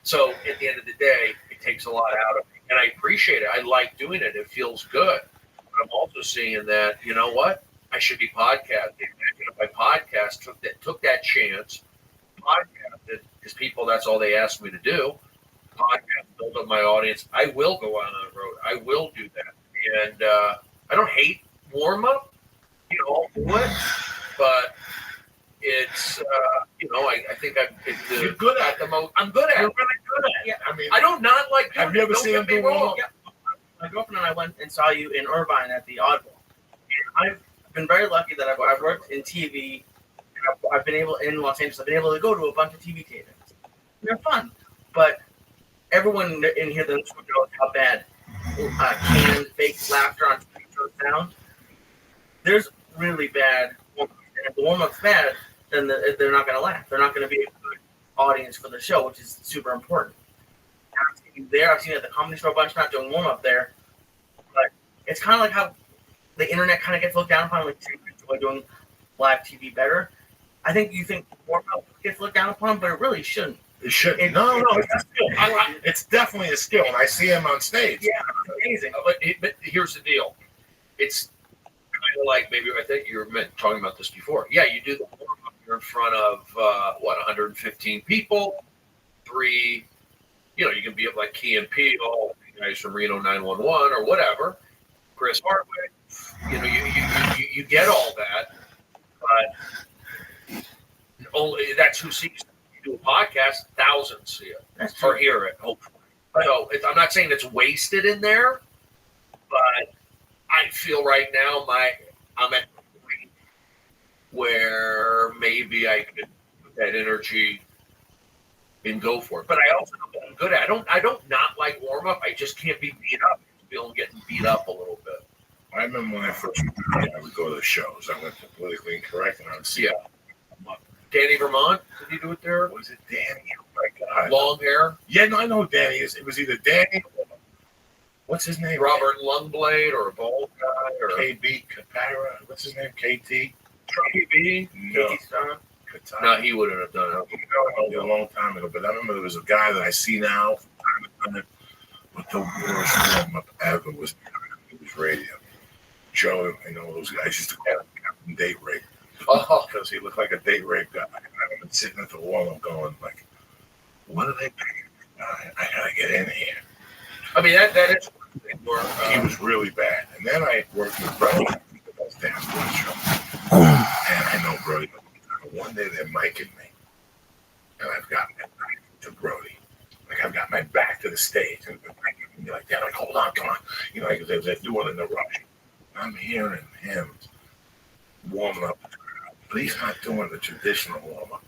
So at the end of the day, it takes a lot out of me. And I appreciate it. I like doing it. It feels good. But I'm also seeing that, you know what? I should be podcasting. If I podcast, took that chance, podcasted, because people, that's all they asked me to do. Podcast, build up my audience. I will go on the road. I will do that. And I don't hate warm-up. I'll do it. But it's, I think you're good at the most. I'm good at it. You're really good at it. Yeah. I mean, I don't not like. Have you ever seen him do warm-up? Yeah. My girlfriend and I went and saw you in Irvine at the Oddball. I've been very lucky that I've worked in TV. And I've been able, in Los Angeles, I've been able to go to a bunch of TV tapings. They're fun. But everyone in here knows how bad canned, fake laughter on TV shows sound. There's really bad warm-ups. And if the warm-up's bad, then they're not going to laugh. They're not going to be a good audience for the show, which is super important. I've seen you there. I've seen you at the Comedy Store a bunch, not doing warm-up there. But it's kind of like how the internet kind of gets looked down upon, like doing live TV better. I think you think warm-up gets looked down upon, but it really shouldn't. It shouldn't. No, it's a skill. It's definitely a skill, and I see him on stage. Yeah, it's amazing. But here's the deal. It's kind feel like maybe I think you were talking about this before. Yeah, you do the warm up. You're in front of 115 people. 3, you can be up like Key and Peele, guys from Reno 911 or whatever. Chris Hardwick. You get all that, but only that's who sees it. You do a podcast, thousands see it or hear it. Hopefully, so I'm not saying it's wasted in there, but I feel right now I'm at the point where maybe I could put that energy and go for it. But I also know what I'm good at. I don't not like warm up. I just can't be beat up. I feel I'm getting beat up a little bit. I remember when I first started, I would go to the shows. I went to Politically Incorrect, and I would see Danny Vermont, did he do it there? Was it Danny? Oh my God. Long hair? Yeah, no, I know Danny. It was either Danny or what's his name? Robert Lungblade or a bald guy or KB Kapara. What's his name? KT? KB? No. No, he wouldn't have done it. A long time ago, but I remember there was a guy that I see now but the worst warm up ever was radio. Joe, those guys used to call him Captain Date Rape. Because he looked like a date rape guy. I remember sitting at the wall and going, like, what are they paying? I gotta get in here. I mean, that is he was really bad. And then I worked with Brody, the best damn sports show. And I know Brody. One day they're micing me. And I've got my back to Brody. Like, I've got my back to the stage. And you're like, they're like, hold on, come on. Like they're doing it in the rush. I'm hearing him warming up. But he's not doing the traditional warm-up.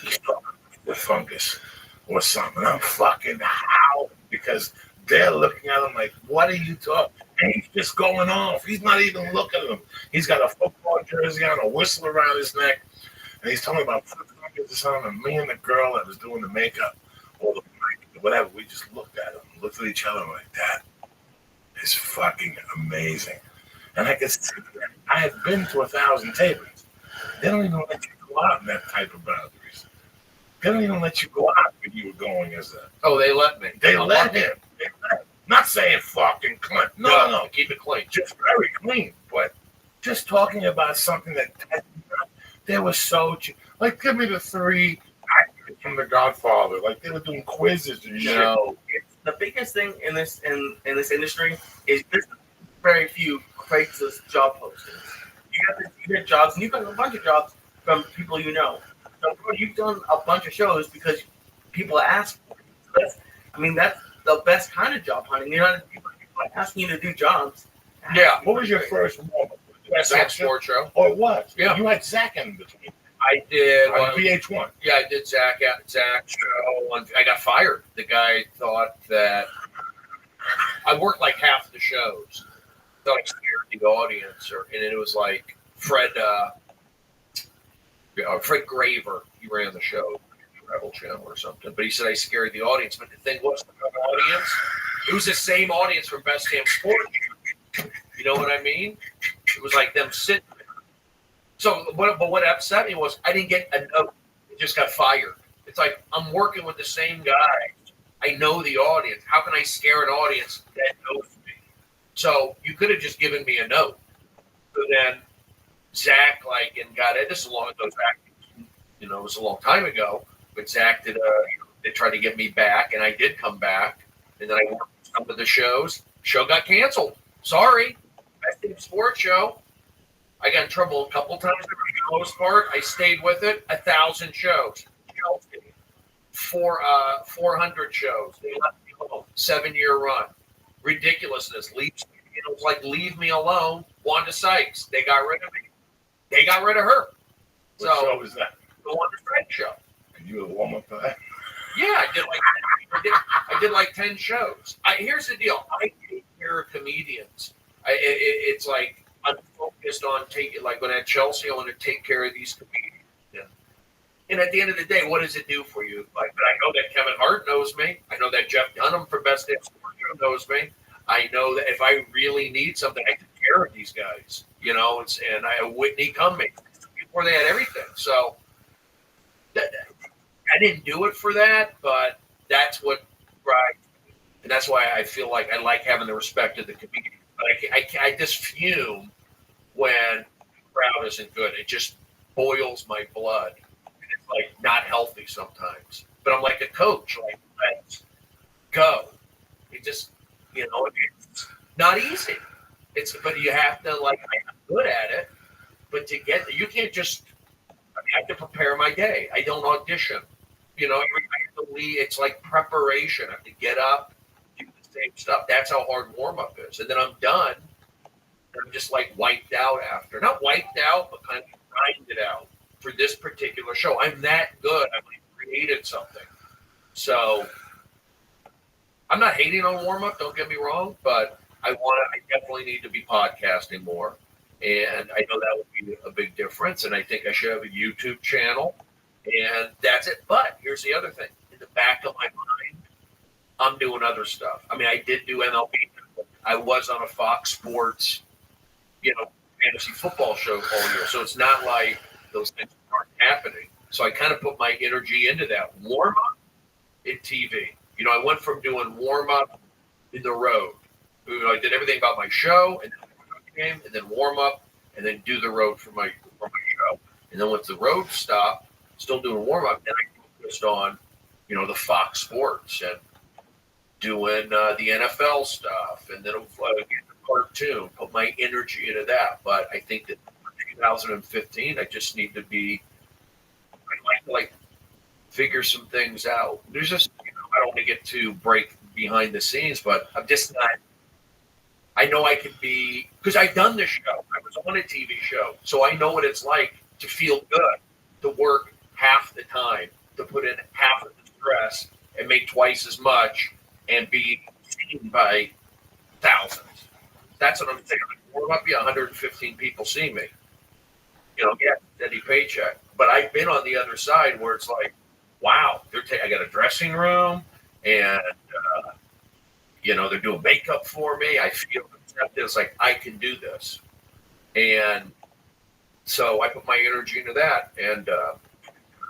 He's talking with fungus or something. I'm fucking howling because they're looking at him like, what are you talking? And he's just going off. He's not even looking at him. He's got a football jersey on, a whistle around his neck. And he's talking about fungus on. And me and the girl that was doing the makeup or the whatever, we just looked at him, looked at each other like, that is fucking amazing. And I guess I have been to 1,000 tapings. They don't even let you go out in that type of boundaries. They don't even let you go out when you were going as a. Oh, they let me. They let him. Not saying fucking clean. No. Keep it clean. Just very clean. But just talking about something that they were so. Like, give me the 3 actors from The Godfather. Like, they were doing quizzes and shit. No. The biggest thing in this industry is there's very few Craigslist job postings. You get jobs, and you've got a bunch of jobs from people you know. So you've done a bunch of shows because people ask for it. So that's the best kind of job hunting. You're not people asking you to do jobs. Yeah. What was your first warm-up? Zach Sports Show. Oh, it was? Yeah. You had Zach in between. I did. On VH1. Yeah, I did Zach show. I got fired. The guy thought that I worked like half the shows. Thought I scared the audience, and it was like Fred Graver. He ran the show, Rebel Channel or something. But he said I scared the audience. But the thing was, the audience, it was the same audience from Best Damn Sport. You know what I mean? It was like them sitting there. So, what upset me was I didn't get a note. I just got fired. It's like I'm working with the same guy. I know the audience. How can I scare an audience that knows me? So you could have just given me a note. So then Zach got it. This is a long ago. It was a long time ago. But Zach did they tried to get me back, and I did come back. And then I worked some of the shows. Show got canceled. Sorry. Best Damn Sports Show. I got in trouble a couple times. For the most part, I stayed with it. 1,000 shows. 400 shows. They left me alone. 7-year run. Ridiculousness. It's like leave me alone. Wanda Sykes. They got rid of me. They got rid of her. What show was that? The Wanda Sykes show. Could you warm up for that? Yeah, I did like 10 shows. Here's the deal. I take care of comedians. It's like I'm focused on taking, like when at Chelsea, I want to take care of these comedians. And at the end of the day, what does it do for you? But I know that Kevin Hart knows me. I know that Jeff Dunham from Best Damn Sports Show knows me. I know that if I really need something, I take care of these guys. And I have Whitney Cummings before they had everything. So I didn't do it for that, but that's what right. And that's why I feel like I like having the respect of the community. But I just fume when the crowd isn't good. It just boils my blood. It's like not healthy sometimes. But I'm like a coach, like, let's go. It just, it's not easy. But you have to, like, I'm good at it. But to get there, you can't just, I have to prepare my day. I don't audition. I have to leave. It's like preparation. I have to get up, do the same stuff. That's how hard warm up is. And then I'm done. I'm just like wiped out after. Not wiped out, but kind of grinded out for this particular show. I'm that good. I've like created something. So I'm not hating on warm up. Don't get me wrong, but I definitely need to be podcasting more. And I know that would be a big difference. And I think I should have a YouTube channel. And that's it. But here's the other thing. In the back of my mind, I'm doing other stuff. I mean, I did do MLB. I was on a Fox Sports, fantasy football show all year. So it's not like those things aren't happening. So I kind of put my energy into that. Warm up in TV. I went from doing warm up in the road. I did everything about my show and then the game and then warm up and then do the road for my show. And then once the road stopped, still doing warm up, then I focused on, the Fox Sports and doing the NFL stuff and then the cartoon, put my energy into that. But I think that for 2015, I just need to be, I'd like to figure some things out. There's just, I don't want to get too break behind the scenes, but I'm just not, I know I could be, because I've done this show. I was on a TV show. So I know what it's like to feel good, to work half the time, to put in half of the stress and make twice as much and be seen by thousands. That's what I'm saying. There might be 115 people see me. Steady paycheck. But I've been on the other side where it's like, wow, I got a dressing room and, they're doing makeup for me. I feel accepted. It's like, I can do this. And so I put my energy into that. And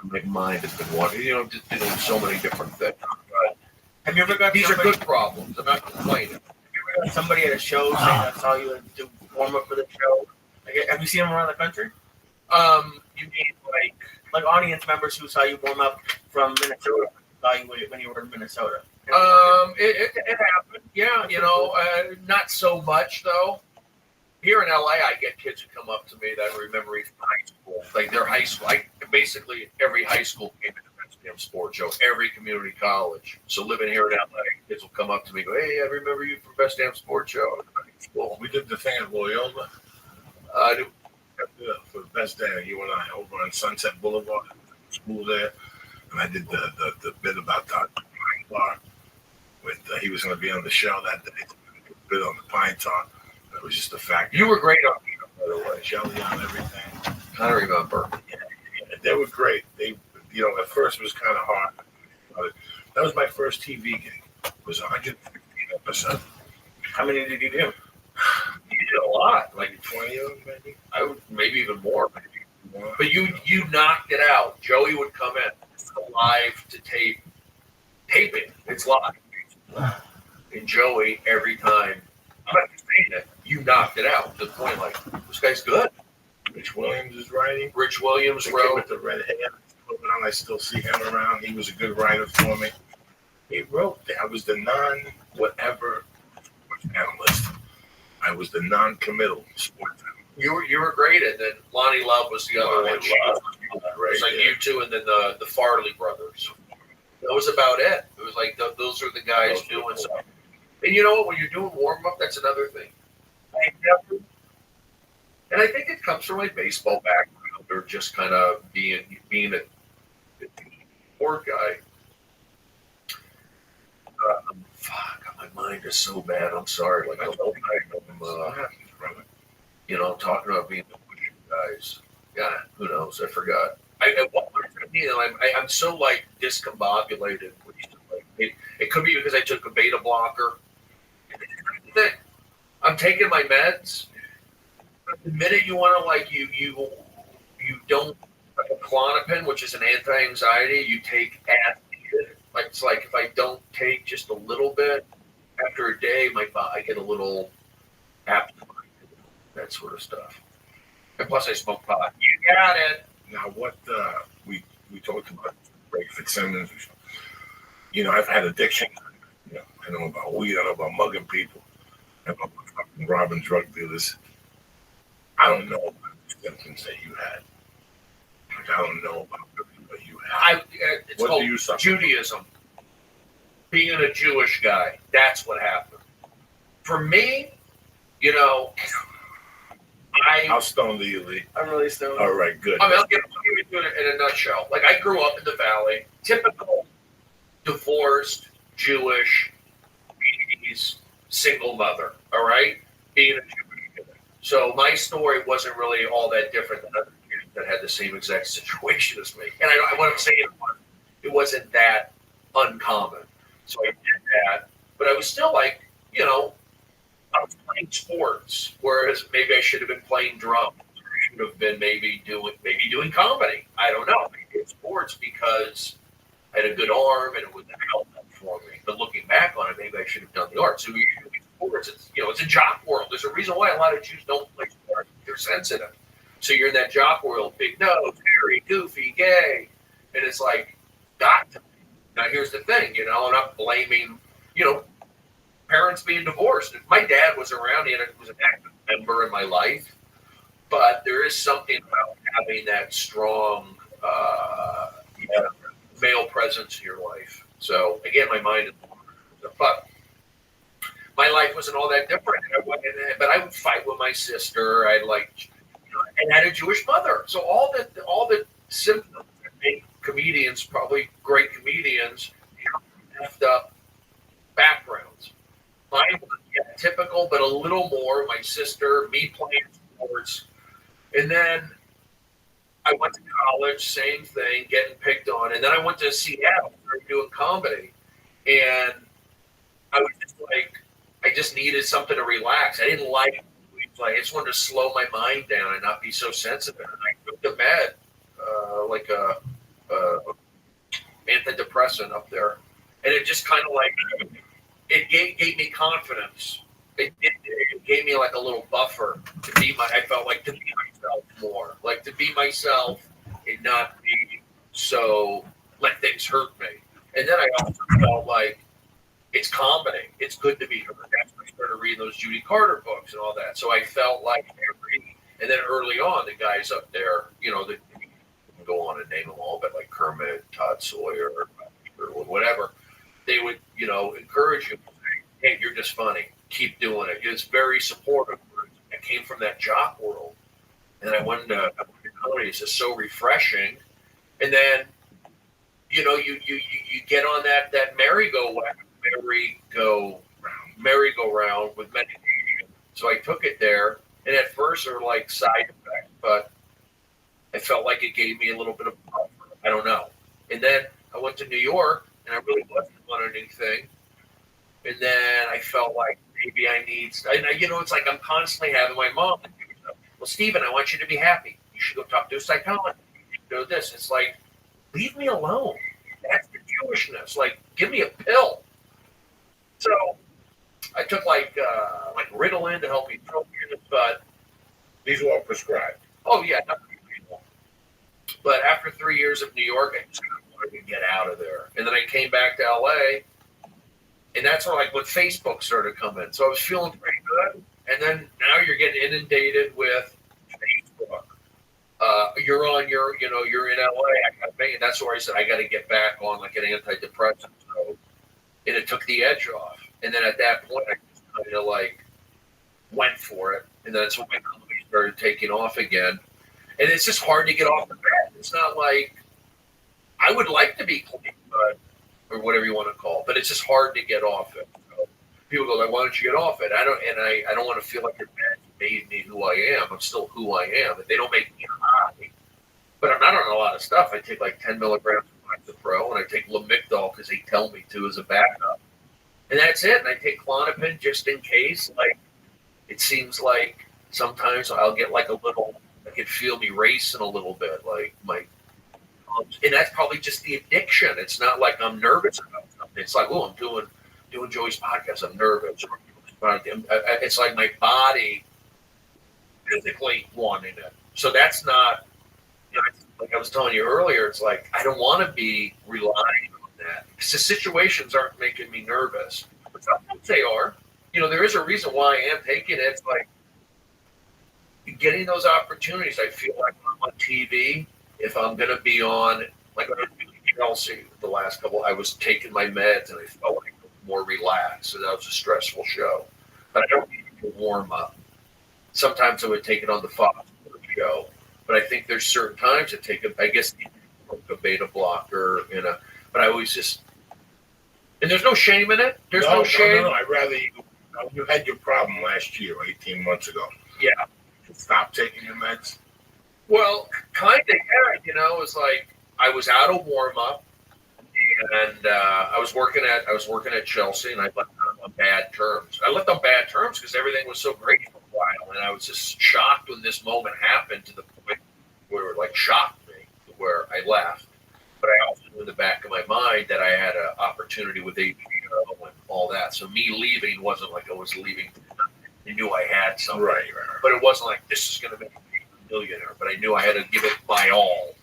my mind has been wanting, just doing so many different things. But have you ever got these are good problems. I'm not complaining. Have you ever got somebody at a show saying I saw you do warm up for the show? Like, have you seen them around the country? You mean like audience members who saw you warm up from Minnesota, saw you when you were in Minnesota? It happened. Yeah, not so much though. Here in LA, I get kids who come up to me that remember me from high school. Like their high school, basically every high school came into the Best Damn Sports Show, every community college. So living here in LA, kids will come up to me and go, "Hey, I remember you from Best Damn Sports Show." Well, we did the thing at Loyola. For the best day, you and I over on Sunset Boulevard, school there, and I did the bit about the pine tar. With he was going to be on the show that day. Bit on the pine tar. It was just a fact. You were great on by the way. Jelly on everything. I remember. Yeah, they were great. They, at first it was kind of hard. That was my first TV gig. It was 115 episodes. How many did you do? You did a lot, like 20 of them, maybe. I would maybe even more. But you knocked it out. Joey would come in. It's live to taping. It's live. And Joey, every time, I'm not saying it, you knocked it out to the point like, this guy's good. Rich Williams is writing. Rich Williams The wrote. kid with the red hair. I still see him around. He was a good writer for me. He wrote. I was the non-whatever analyst. I was the non-committal sports analyst. You were great, and then Lonnie Love was the other one. It was like you two, and then the Farley brothers. That was about it. It was like those are the guys doing something. And you know what? When you're doing warm up, that's another thing. And I think it comes from my baseball background, or just kind of being a poor guy. Fuck, my mind is so bad. I'm sorry. Like the whole time, I'm talking about being the guys. Yeah, who knows? I forgot. I'm so like discombobulated. It could be because I took a beta blocker. I'm taking my meds. The minute you want to you don't like a Klonopin, which is an anti-anxiety, you take acid. Like it's like if I don't take just a little bit, after a day, I get a little absent, that sort of stuff. And plus, I smoke pot. You got it. Now, what we talked about, Ray Fitzsimmons. You know, I've had addiction. You know, I know about weed. I know about mugging people. I know about fucking robbing drug dealers. I don't know about the symptoms that you had. Like, I don't know about what you had. It's What called do you suffer? Judaism. Being a Jewish guy, that's what happened. For me, you know, How stoned are you, Lee? I'm really stoned. All right, good. I mean, I'll give it to it in a nutshell. Like, I grew up in the Valley, typical divorced, Jewish, 80s, single mother, all right? Being a Jewish kid. So my story wasn't really all that different than other kids that had the same exact situation as me. And what I'm saying was, it wasn't that uncommon. So I did that, but I was still like, you know, I was playing sports, whereas maybe I should have been playing drums. Or I should have been maybe doing comedy. I don't know. Maybe it's sports because I had a good arm and it was an outlet for me. But looking back on it, maybe I should have done the arts. So we do sports. It's a jock world. There's a reason why a lot of Jews don't play sports. They're sensitive. So you're in that jock world, big nose, hairy, goofy, gay, and it's like, got to be. Now here's the thing, you know, and I'm blaming, you know, parents being divorced. My dad was around, he was an active member in my life, but there is something about having that strong male presence in your life. So again, my mind is, but my life wasn't all that different. But I would fight with my sister. I and had a Jewish mother. So all the symptoms that make comedians, probably great comedians, effed up backgrounds. Mine was typical, but a little more. My sister, me playing sports. And then I went to college, same thing, getting picked on. And then I went to Seattle, started doing comedy. And I was just like, I just needed something to relax. I didn't like it. I just wanted to slow my mind down and not be so sensitive. And I took the med, like a antidepressant up there. And it just kind of like, it gave me confidence. It gave me like a little buffer to be I felt like to be myself more. Like to be myself and not be so, let things hurt me. And then I also felt like it's comedy. It's good to be heard. That's when I started reading those Judy Carter books and all that. So I felt like and then early on, the guys up there, you know, you can go on and name them all, but like Kermit, Todd Sawyer, or whatever, they would, you know, encourage you. Hey, you're just funny. Keep doing it. It's very supportive. I came from that jock world, and I went to comedy. It's just so refreshing. And then, you know, you get on that merry-go-round with meditation. So I took it there, and at first there were like side effects, but I felt like it gave me a little bit of buffer. I don't know. And then I went to New York, and I really wasn't on anything. And then I felt like maybe I need, you know, it's like I'm constantly having my mom. Well, Stephen, I want you to be happy. You should go talk to a psychologist. You should do this. It's like, leave me alone. That's the Jewishness. Like, give me a pill. So I took like Ritalin to help me throat in, but These are all prescribed. oh yeah, nothing illegal. But after 3 years of New York, I just wanted to get out of there. And then I came back to LA. And that's when, like, when Facebook started coming. So I was feeling pretty good. And then now you're getting inundated with Facebook. You're in LA. And that's where I said, I got to get back on, like, an antidepressant. So, and it took the edge off. And then at that point, I just kind of, like, went for it. And that's when my company started taking off again. And it's just hard to get off the bed. It's not like, I would like to be clean, but or whatever you want to call it. But it's just hard to get off it. So people go like, why don't you get off it? I don't want to feel like your meds made me who I am. I'm still who I am. If they don't make me high. But I'm not on a lot of stuff. I take like 10 milligrams of Lactopro, and I take Lamictal because they tell me to as a backup. And that's it. And I take Klonopin just in case. Like, it seems like sometimes I'll get like a little, I can feel me racing a little bit. Like and that's probably just the addiction. It's not like I'm nervous about something. It's like, oh, I'm doing Joey's podcast. I'm nervous. It's like my body physically wanting it. So that's not, like I was telling you earlier, it's like I don't want to be relying on that because the situations aren't making me nervous. But sometimes they are. There is a reason why I am taking it. It's like getting those opportunities. I feel like when I'm on TV, if I'm going to be on, like when I was doing Chelsea the last couple, I was taking my meds and I felt like more relaxed. So that was a stressful show. But I don't need to warm up. Sometimes I would take it on the Fox show. But I think there's certain times to take it. I guess a beta blocker, but I always just, and there's no shame in it. There's no shame. No, I'd rather you had your problem last year, 18 months ago. Yeah. Stop taking your meds. Well, kind of, yeah. It was like I was out of warm up, and I was working at Chelsea, and I left on bad terms. I left on bad terms because everything was so great for a while, and I was just shocked when this moment happened to the point where it like shocked me where I left. But I also knew in the back of my mind that I had an opportunity with HBO and all that. So me leaving wasn't like I was leaving. I knew I had something, Right. But it wasn't like this is going to make me a millionaire. But I knew I had to give it my all.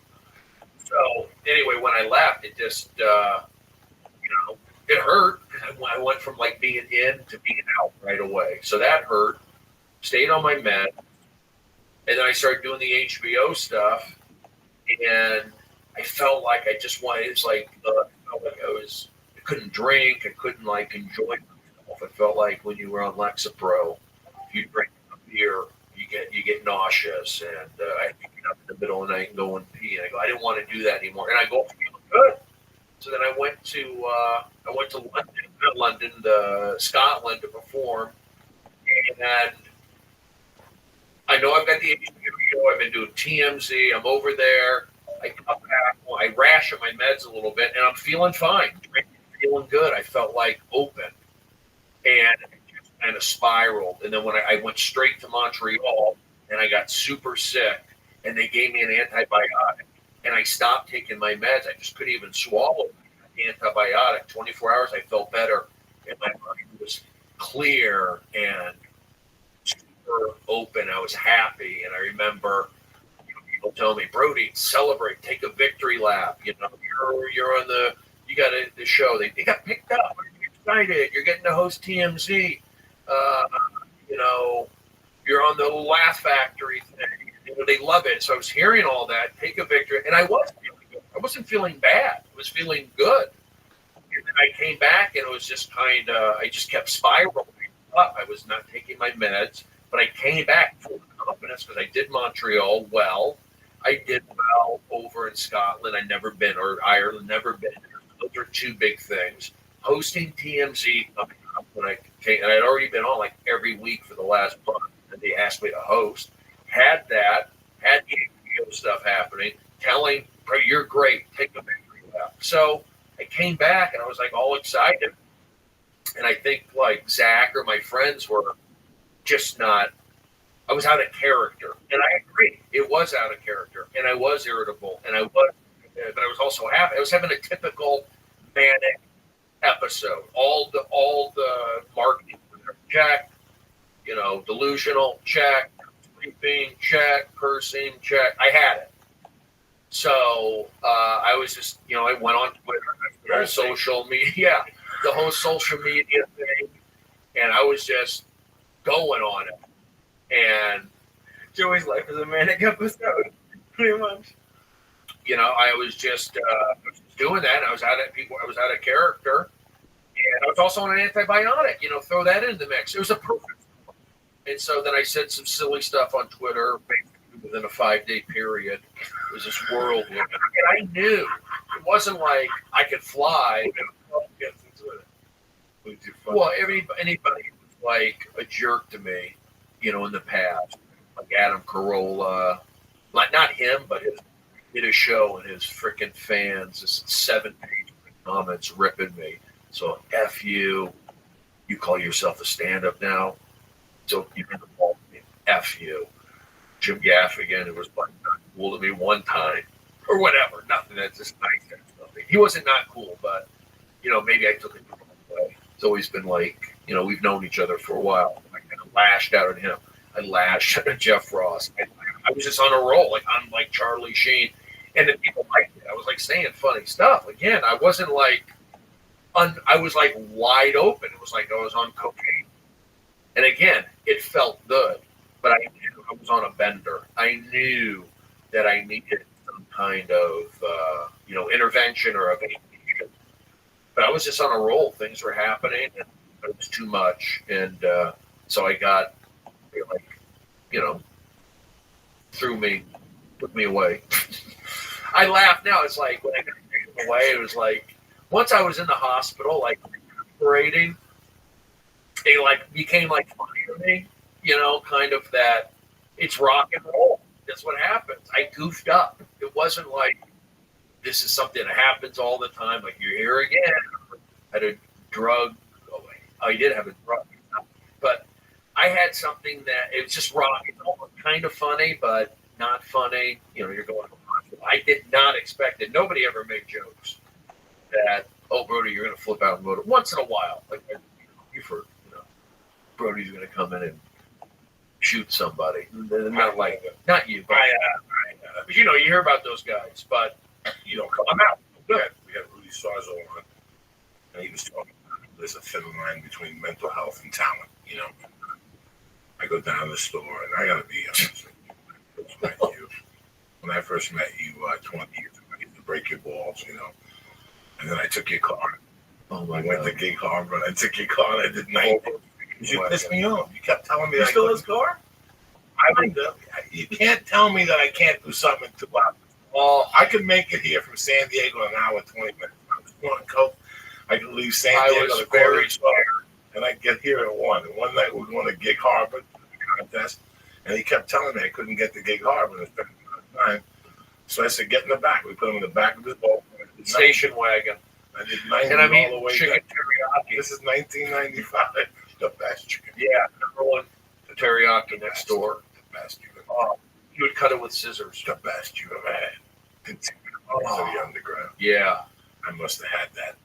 So anyway, when I left, it just it hurt. I went from like being in to being out right away. So that hurt. Stayed on my med, and then I started doing the HBO stuff, and I felt like I just wanted. It's like I felt like I couldn't drink. I couldn't like enjoy myself. It felt like when you were on Lexapro, you drink a beer, you get nauseous, and I get up in the middle of the night and go and pee. And I go, I didn't want to do that anymore, and I go feeling good. So then I went to London, Scotland to perform, and I know I've got the HBO show. I've been doing TMZ. I'm over there. I come back. I ration my meds a little bit, and I'm feeling fine. Feeling good. I felt like open, and it just kind of spiraled. And then when I went straight to Montreal, and I got super sick, and they gave me an antibiotic, and I stopped taking my meds. I just couldn't even swallow the antibiotic. 24 hours, I felt better, and my mind was clear and super open. I was happy, and I remember people tell me, Brody, celebrate, take a victory lap. You're on you got the show. They got picked up. You're excited. You're getting to host TMZ. You're on the Laugh Factory thing. They love it. So I was hearing all that. Take a victory, and I was feeling good. I wasn't feeling bad. I was feeling good. And then I came back, and it was just I just kept spiraling up. I was not taking my meds, but I came back full of confidence because I did Montreal well. I did well over in Scotland. I'd never been, or Ireland, never been. Those are two big things. Hosting TMZ coming up when I came, and I'd already been on like every week for the last month, and they asked me to host. Had the HBO stuff happening, telling, you're great, take a victory lap. So I came back, and I was like all excited. And I think like Zach or my friends were just not, I was out of character. And I agree, it was out of character. And I was irritable. And but I was also happy. I was having a typical manic episode. All the marketing check, delusional check, sleeping check, cursing check. I had it. So I was just, I went on Twitter, social media, the whole social media thing, and I was just going on it. And Joey's life is a manic episode, pretty much. I was just doing that. And I was out of character, and I was also on an antibiotic. Throw that in the mix. It was a perfect. And so then I said some silly stuff on Twitter. Basically within a 5-day period, it was this whirlwind, and I knew it wasn't like I could fly. Well, anybody was like a jerk to me, in the past, like Adam Carolla, like not him, but did a show and his freaking fans, this 7-page comments ripping me. So F you, you call yourself a stand-up now, so you can call me F you. Jim Gaffigan, who was like not cool to me one time, or whatever, nothing, that's just nice. Nothing. He wasn't not cool, but maybe I took it the wrong way. It's always been like, we've known each other for a while. I kind of lashed out at him. I lashed out at Jeff Ross. I I was just on a roll. Like I'm like Charlie Sheen, and the people liked it. I was like saying funny stuff. Again, I wasn't like, I was like wide open. It was like I was on cocaine, and again, it felt good. But I knew I was on a bender. I knew that I needed some kind of intervention or a vacation. But I was just on a roll. Things were happening, and it was too much, and so I got took me away. I laugh now. It's like when I got taken away, it was like once I was in the hospital, like operating, they like became like funny to me. Kind of that it's rock and roll. That's what happens. I goofed up. It wasn't like this is something that happens all the time. Like you're here again. I had a drug. I did have a drug, but I had something that it was just rock. It's almost kind of funny, but not funny. You're going. I did not expect it. Nobody ever made jokes that, oh, Brody, you're going to flip out and motor once in a while. Like you've heard, Brody's going to come in and shoot somebody. Not like not you, but but you hear about those guys. But I'm out. We had Rudy Sarzo on, and he was talking about there's a thin line between mental health and talent. I go down to the store, and I got to be honest. When I first met you 20 years ago, I used to break your balls, and then I took your car. Oh I went to Gig Harbor, and I took your car, and I did 90. You pissed me off. You kept telling me You that stole his car? You can't tell me that I can't do something in 2 hours. Oh, I could make it here from San Diego in an hour and 20 minutes. I was going coke. I could leave San Diego to very scared, and I get here at 1. And one night we were going to Gig Harbor contest, and he kept telling me I couldn't get to Gig Harbor in a certain amount of time. So I said, get in the back. We put him in the back of his boat. station wagon. I did 90 And I mean, all the way chicken down. teriyaki. This is 1995. The best chicken. Yeah, number one, the teriyaki next door. The best you ever Oh, you would cut it with scissors. The best you ever had. Continue to the underground. Yeah. I must have had that.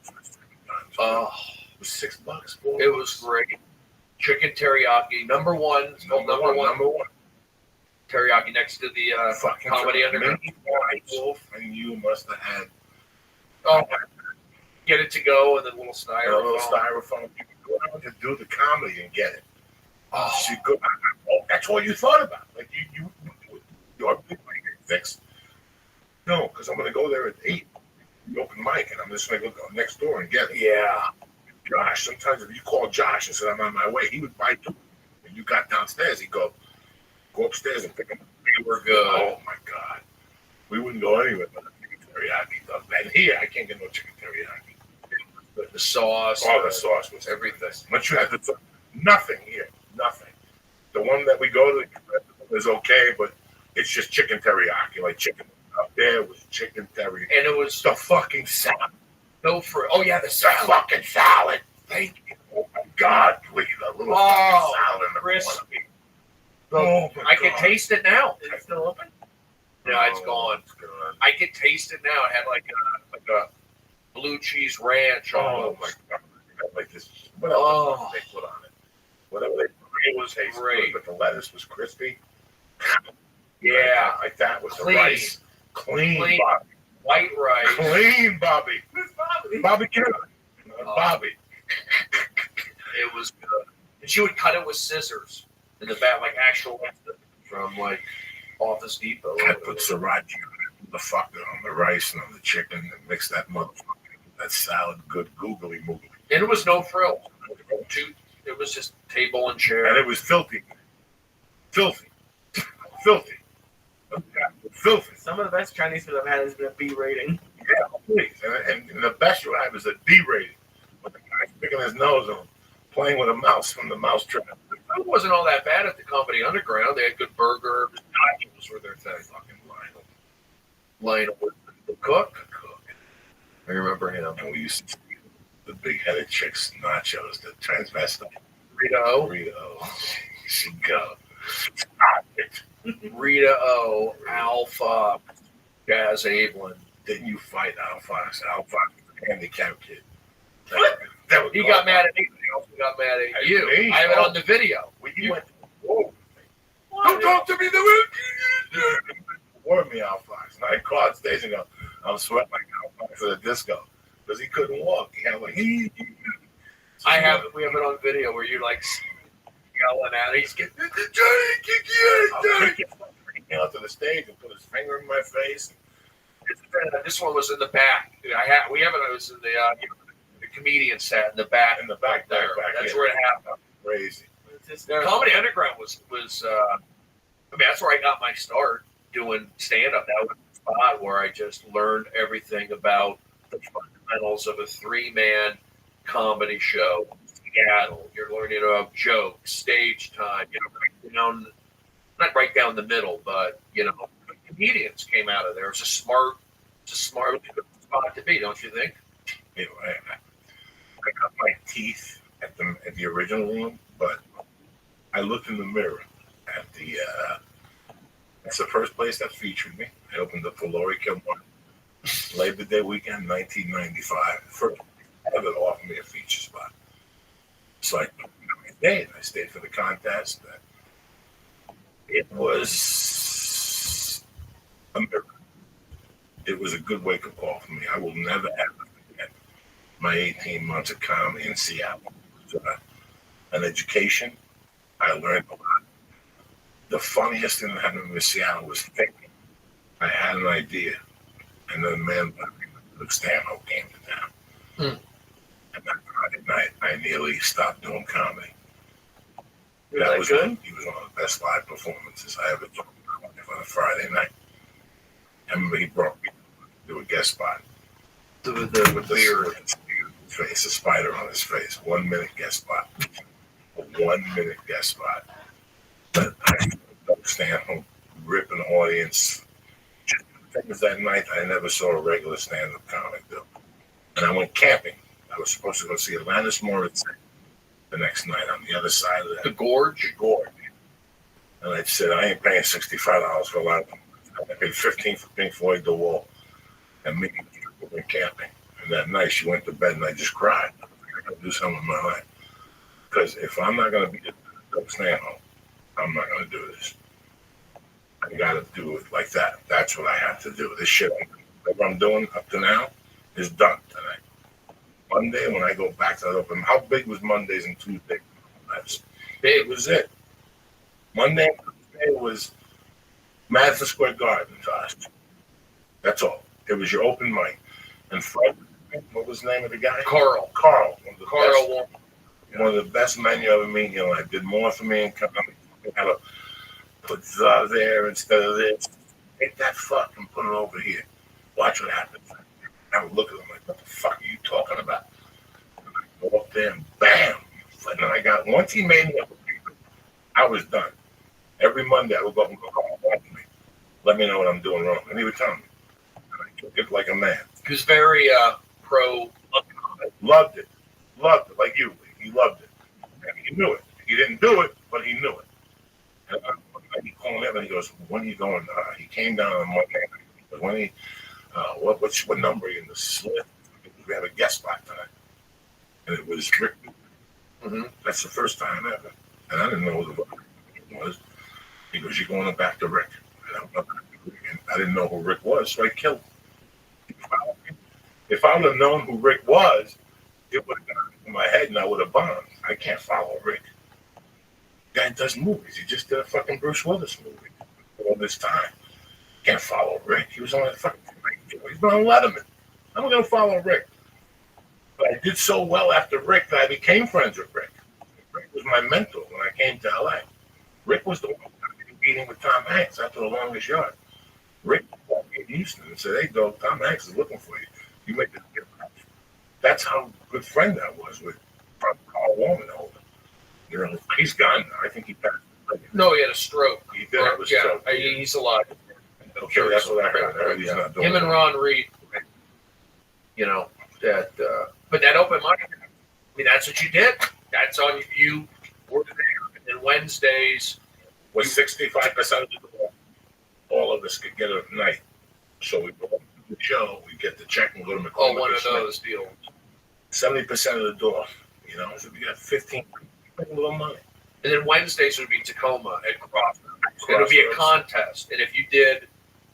Oh, It was $6. it was great. Chicken teriyaki, number one. It's called number one. Teriyaki next to the Fucking Comedy Underground. Wolf and you must have had get it to go and then little a little styrofoam. styrofoam. You could go out to do the comedy and get it. Oh, So you go, that's all you thought about. Like you're fixed. No, because I'm going to go there at 8. The open mic, and I'm just going to go next door and get it. yeah. Josh, sometimes if you call Josh and said I'm on my way, he would buy 2. And you got downstairs, he'd go upstairs and pick them up. We were good. Oh my God. We wouldn't go anywhere but the chicken teriyaki stuff. And here, I can't get no chicken teriyaki. The sauce. All the sauce was everything. Once you had the nothing here. Nothing. The one that we go to is okay, but it's just chicken teriyaki. Like chicken up there was chicken teriyaki. And it was The fucking salad. no fruit. Oh, yeah, the The salad. fucking salad. Thank you. Oh my God. Look at that little fucking salad in the crispy. corner. Oh my I can God. taste it now. Is it still open? No, it's gone. It's gone. I can taste it now. It had like a blue cheese ranch Oh almost. my God. Like this. Whatever Oh. they put on it. Whatever they put on it was tasty, great. but the lettuce was crispy. Yeah. Like that was Clean. the rice. Clean, Clean. Bobby. White rice. Clean, Bobby. Who's Bobby? Bobby Kennedy. Bobby. It was good. And she would cut it with scissors in the back, like actual from like Office Depot. I put sriracha on the fucker on the rice and on the chicken and mix that motherfucker. That salad good googly moogly. And it was no frills. It was just table and chair. And it was filthy. Filthy. Filthy. Filthy. Some of the best Chinese food I've had has been a B rating. Yeah, please. And the best you have is a D rating. With the guy sticking his nose and playing with a mouse from the mouse trap. The food wasn't all that bad at the Comedy Underground. They had good burger. The nachos were their thing. Fucking Lionel was the cook. I remember him. And we used to see the big-headed chicks, nachos, the transvestite. Rita O. Rita O. She go. Rita O. Alpha. Jazz Ablin. Didn't you fight Alpha? Alpha was a handicapped kid. What? That was He got mad at me. He also got mad at you. Me? I have it on the video. When you went to the war with me, Don't talk to me the way wore me out Fox. And I caught stage and go, I'm sweating like Al Fox at a disco because he couldn't walk. He had like we have it on video where you're like yelling at him. He's getting Johnny, kick you out to the stage and put his finger in my face. This one was in the back. We have it. It was in the comedian set in the back. In the back there. That's where it happened. Crazy. Comedy Underground was. I mean, that's where I got my start doing stand up. That was the spot where I just learned everything about the fundamentals of a 3-man comedy show. Seattle. You're learning about jokes, stage time. Not right down the middle, but comedians came out of there. It's a smart spot to be, don't you think? Anyway, I got my teeth at the original one, but I looked in the mirror at the. That's the first place that featured me. I opened up for Laurie Kilmore, Labor Day weekend, 1995. First ever offered me a feature spot. So I stayed. I stayed for the contest. It was a miracle. It was a good wake-up call for me. I will never ever forget my 18 months of comedy in Seattle. An education. I learned a lot. The funniest thing that happened in Seattle was thinking. I had an idea, and then a man by the name of Luke Stanhope came to town. And that Friday night, I nearly stopped doing comedy. That was good? He was one of the best live performances I ever done on a Friday night. I remember he brought me to do a guest spot. With the beard and face, a spider on his face. 1 minute guest spot. A 1 minute guest spot. But I don't stand home ripping audience. Just that night, I never saw a regular stand-up comic do. And I went camping. I was supposed to go see Alanis Morissette the next night on the other side of the gorge. And I said, I ain't paying $65 for a lot of them. I paid $15 for Pink Floyd The Wall. And me went camping. And that night she went to bed and I just cried. I got to do something in my life. Because if I'm not going to be a stand-home, I'm not going to do this. I got to do it like that. That's what I have to do. This shit, whatever I'm doing up to now, is done tonight. Monday, when I go back to that open, how big was Mondays and Tuesdays? That's big. It was it. Monday and Tuesday was Madison Square Garden to us. That's all. It was your open mic. And Friday, what was the name of the guy? Carl. One of the best men you ever meet in your life. Did more for me in comedy. Had to put there instead of this. Take that fuck and put it over here. Watch what happens. I would look at him like, what the fuck are you talking about? And I go up there and bam. And then once he made me up, I was done. Every Monday I would go up and go, watch me. Let me know what I'm doing wrong. And he would tell me. And I took it like a man. He was very pro. Loved it. Like you. He loved it. And he knew it. He didn't do it, but he knew it. And he called me up and he goes, when are you going? He came down on Monday. But when he, what number are you in the slip? We have a guest spot tonight. And it was Rick. Mm-hmm. That's the first time ever. And I didn't know who the fuck it was. He goes, you're going back to Rick. And I didn't know who Rick was, so I killed him. If I would have known who Rick was, it would have gone in my head and I would have bombed. I can't follow Rick. The guy does movies. He just did a fucking Bruce Willis movie all this time. Can't follow Rick. He was on that fucking he's been on Letterman. I'm not going to follow Rick. But I did so well after Rick that I became friends with Rick. Rick was my mentor when I came to LA. Rick was the one meeting with Tom Hanks after The Longest Yard. Rick walked in Houston and said, hey, dog, Tom Hanks is looking for you. You make this difference. That's how good friend I was with Carl Warmanholder. You know, he's gone now. I think he passed. No, he had a stroke. He did have a stroke. He's alive. Okay, that's what I heard. He's not doing him and Ron Reed. You know, that, but that open mic, I mean, that's what you did. That's on you. Were there. And then Wednesdays was 65% of the door. All of us could get a night. So we go to the show, we get the check and go to McCormick. Oh, one of those deals. 70% of the door. You know, so we got 15, a little money. And then Wednesdays would be Tacoma at Crawford. It'll be a Crossroads. contest, and if you did,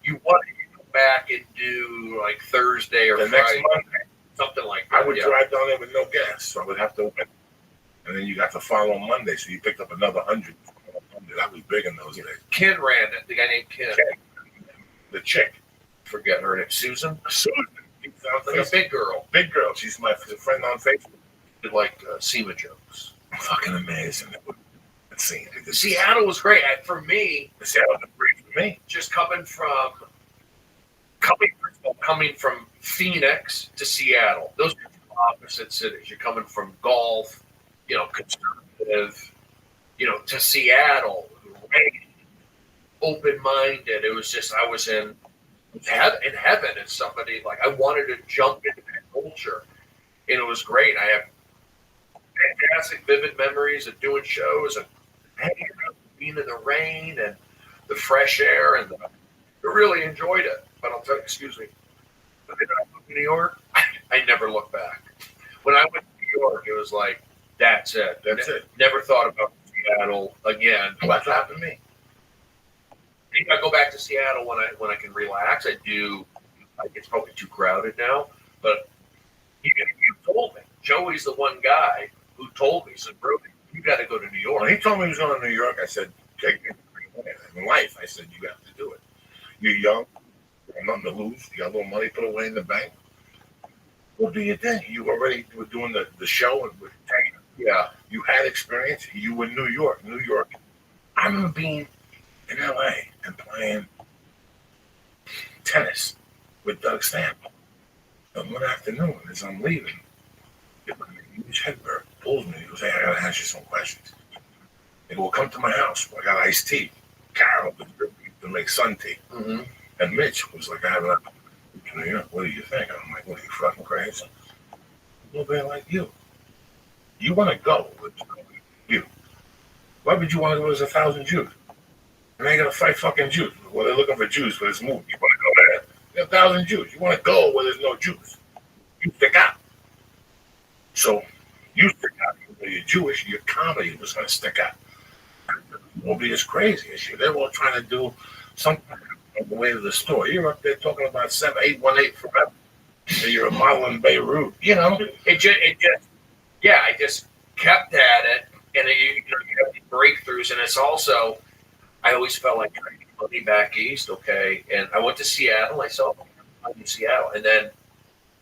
you want to go back and do like Thursday or The next Friday, Monday, something like that. I would yeah. drive down there with no gas, so I would have to win. And then you got the following Monday, so you picked up another 100. That was big in those days. Ken ran it. The guy named Ken. The chick, Forget her name. Susan. Susan, Like a big girl. big girl. She's my friend on Facebook. Did like SEMA jokes. Fucking amazing. Let's see. Seattle was great. For me, Seattle was great for me. just coming from Phoenix to Seattle. Those are two opposite cities. You're coming from golf, conservative, to Seattle, great, open-minded. It was just I was in heaven as somebody like I wanted to jump into that culture, and it was great. I have fantastic, vivid memories of doing shows and hanging out, being in the rain and the fresh air, and I really enjoyed it. But I'll tell you, excuse me, when I moved to New York, I never looked back. When I went to New York, it was like, that's it. That's it. Never thought about Seattle again. What happened to me? I think I go back to Seattle when I can relax. I do. It's probably too crowded now, but you told me. Joey's the one guy who told me. He said, "Bro, you got to go to New York." When he told me he was going to New York, I said, "Take me in life." I said, "You have to do it. You're young. You have nothing to lose. You got a little money put away in the bank. Well, do your thing. You already were doing the show and with Tanner. Yeah. You had experience. You were in New York. I remember being in LA and playing tennis with Doug Stample. And one afternoon, as I'm leaving, Mitch Hedberg pulls me. He goes, "Hey, I gotta ask you some questions." He goes, "Well, come to my house. I got iced tea." Carol to make sun tea. Mm-hmm. And Mitch was like, "I have an to New York. What do you think?" I'm like, "What are you fucking crazy?" Nobody like you. You want to go with you. Why would you want to go? There's 1,000 Jews. And they got to fight fucking Jews. Well, they're looking for Jews for this movie. You want to go there? There's 1,000 Jews. You want to go where there's no Jews. You stick out. So you stick out. When you're Jewish, your comedy was going to stick out. Nobody is crazy as you. They're all trying to do something on the way to the store. You're up there talking about 7818 forever. You're a model in Beirut. I just kept at it, and you have these breakthroughs, and it's also, I always felt like trying to get money back east, okay? And I went to Seattle. I saw money in Seattle, and then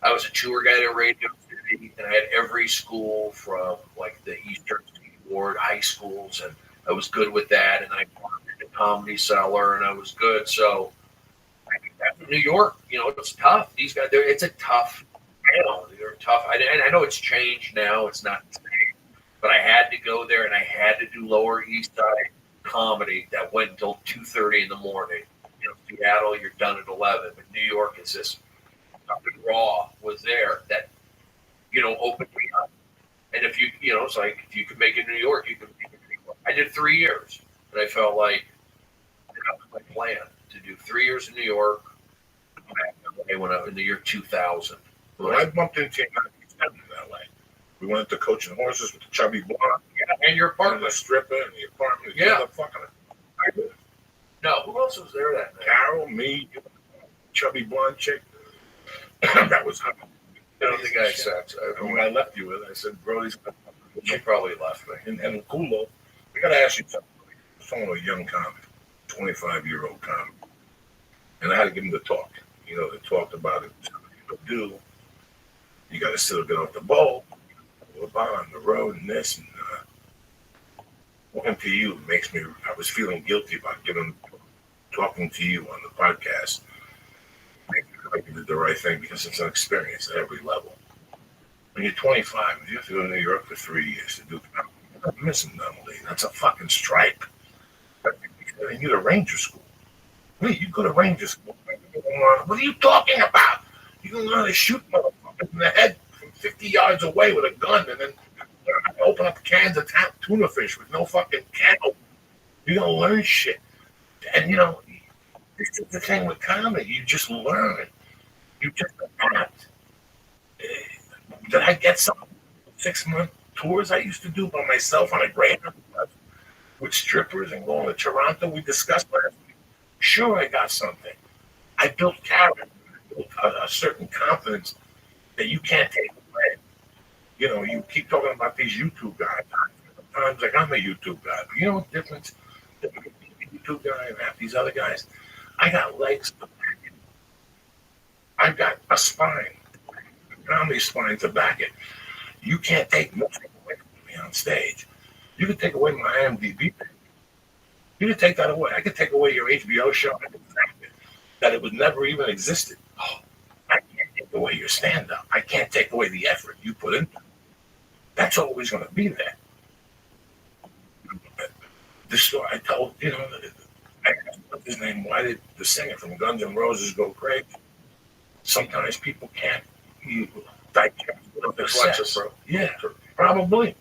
I was a tour guide at Radio City, and I had every school from like the Eastern Seaboard high schools, and I was good with that. And I worked at the Comedy Cellar, and I was good. So New York, it's tough. These guys, it's a tough town. They're tough. And I know it's changed now. It's not the same. But I had to go there, and I had to do Lower East Side comedy that went until 2:30 in the morning. Seattle, you're done at 11. But New York is this something raw was there that, opened me up. And if it's like, if you could make it in New York, you could make it in New York. I did 3 years, and I felt like that was my plan, to do 3 years in New York. I went up in the year 2000. When I bumped into him in LA, we went to Coaching Horses with the chubby blonde. Yeah, and your And partner. the stripper in the apartment. Yeah. Fucking No, who else was there that night? Carol, me, chubby blonde chick. That was hot. I don't think I had sex. And when I left you with, I said, "Brody's." She probably left me. And Kulo, we got to ask you something. Someone a young comic, 25-year-old comic. And I had to give him the talk. They talked about it. Do. You got to still get off the boat, on the road, and this. And talking to you makes me. I was feeling guilty about talking to you on the podcast. I like you did the right thing because it's an experience at every level. When you're 25, you have to go to New York for 3 years to do. I'm missing them, Lee. That's a fucking stripe. You need a ranger school. Lee, you go to ranger school. What are you talking about? You can learn to shoot motherfuckers in the head from 50 yards away with a gun, and then open up cans of tuna fish with no fucking can. You're gonna learn shit. And this is the thing with comedy. You just learn. You just adapt. Did I get some 6-month tours I used to do by myself on a Greyhound bus? with strippers and going to Toronto. We discussed last week. Sure, I got something. I built character, I built a certain confidence that you can't take away. You know, you keep talking about these YouTube guys. Sometimes, like, I'm a YouTube guy. But you know what the difference? The YouTube guy and half these other guys, I got legs to back it. I've got a spine, a comedy spine to back it. You can't take nothing away from me on stage. You can take away my IMDb. You can take that away. I could take away your HBO show. I could that it was never even existed. Oh, I can't take away your stand-up. I can't take away the effort you put in. That's always going to be there. The story I told, you know, what's his name? Why did the singer from Guns N' Roses go crazy? Sometimes people can't digest the success. Yeah, probably.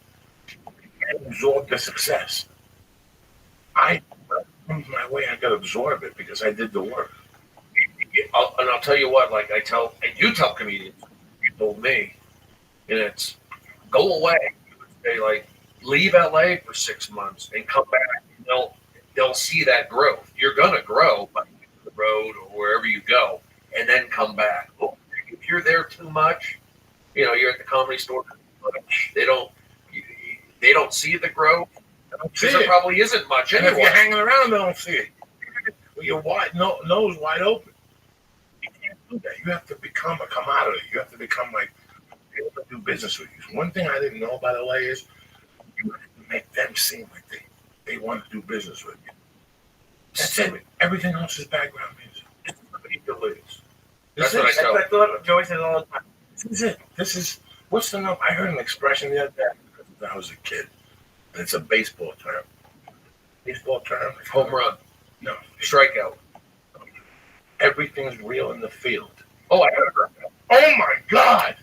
And absorb the success. It comes my way, I got to absorb it because I did the work. And I'll tell you what, like I do tell comedians, you told me, and it's go away. They like leave LA for 6 months and come back. They'll see that growth. You're gonna grow by the road or wherever you go, and then come back. If you're there too much, you know, you're at the Comedy Store too much. They don't see the growth. Because there probably isn't much and anyway. If you're hanging around, they don't see it. With your nose wide open. You can't do that. You have to become a commodity. You have to become like people that do business with you. One thing I didn't know about LA is you have to make them seem like they want to do business with you. That's it. Everything else is background music. It's nobody believes. That's what I thought Joey says all the time. This is it. This is what's the number? I heard an expression the other day when I was a kid. And it's a baseball term. Baseball term? Home run. No. Strikeout. Everything's real in the field. Oh, I heard that. Oh my God!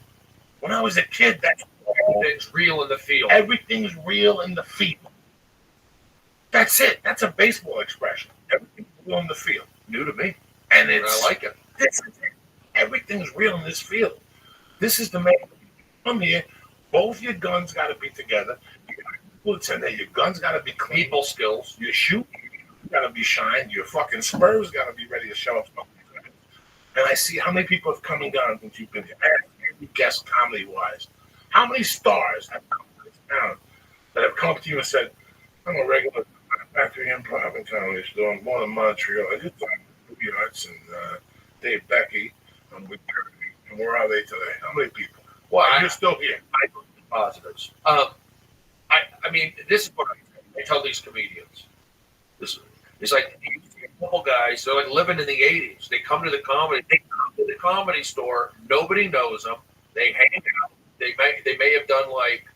When I was a kid, that's everything's real in the field. Everything's real in the field. That's it. That's a baseball expression. Everything's real in the field. New to me. And I like it. This is it. Everything's real in this field. This is the main. Come here. Both your guns got to be together. Your guns got to be clean. People skills. Your shoe got to be shined. Your fucking spurs got to be ready to show up. And I see how many people have come and gone since you've been here. Every guest, comedy-wise. How many stars have come to this town that have come up to you and said, I'm a regular Factory Improv in Comedy Store. I'm born in Montreal. I just thought Ruby Arts and Dave Becky. I'm with Kirby. And where are they today? How many people? Well, you're still here. I look at positives. I mean, this is what I tell these comedians. It's like a couple guys, they're like living in the 80s. They come to the comedy store. Nobody knows them. They hang out. They may have done like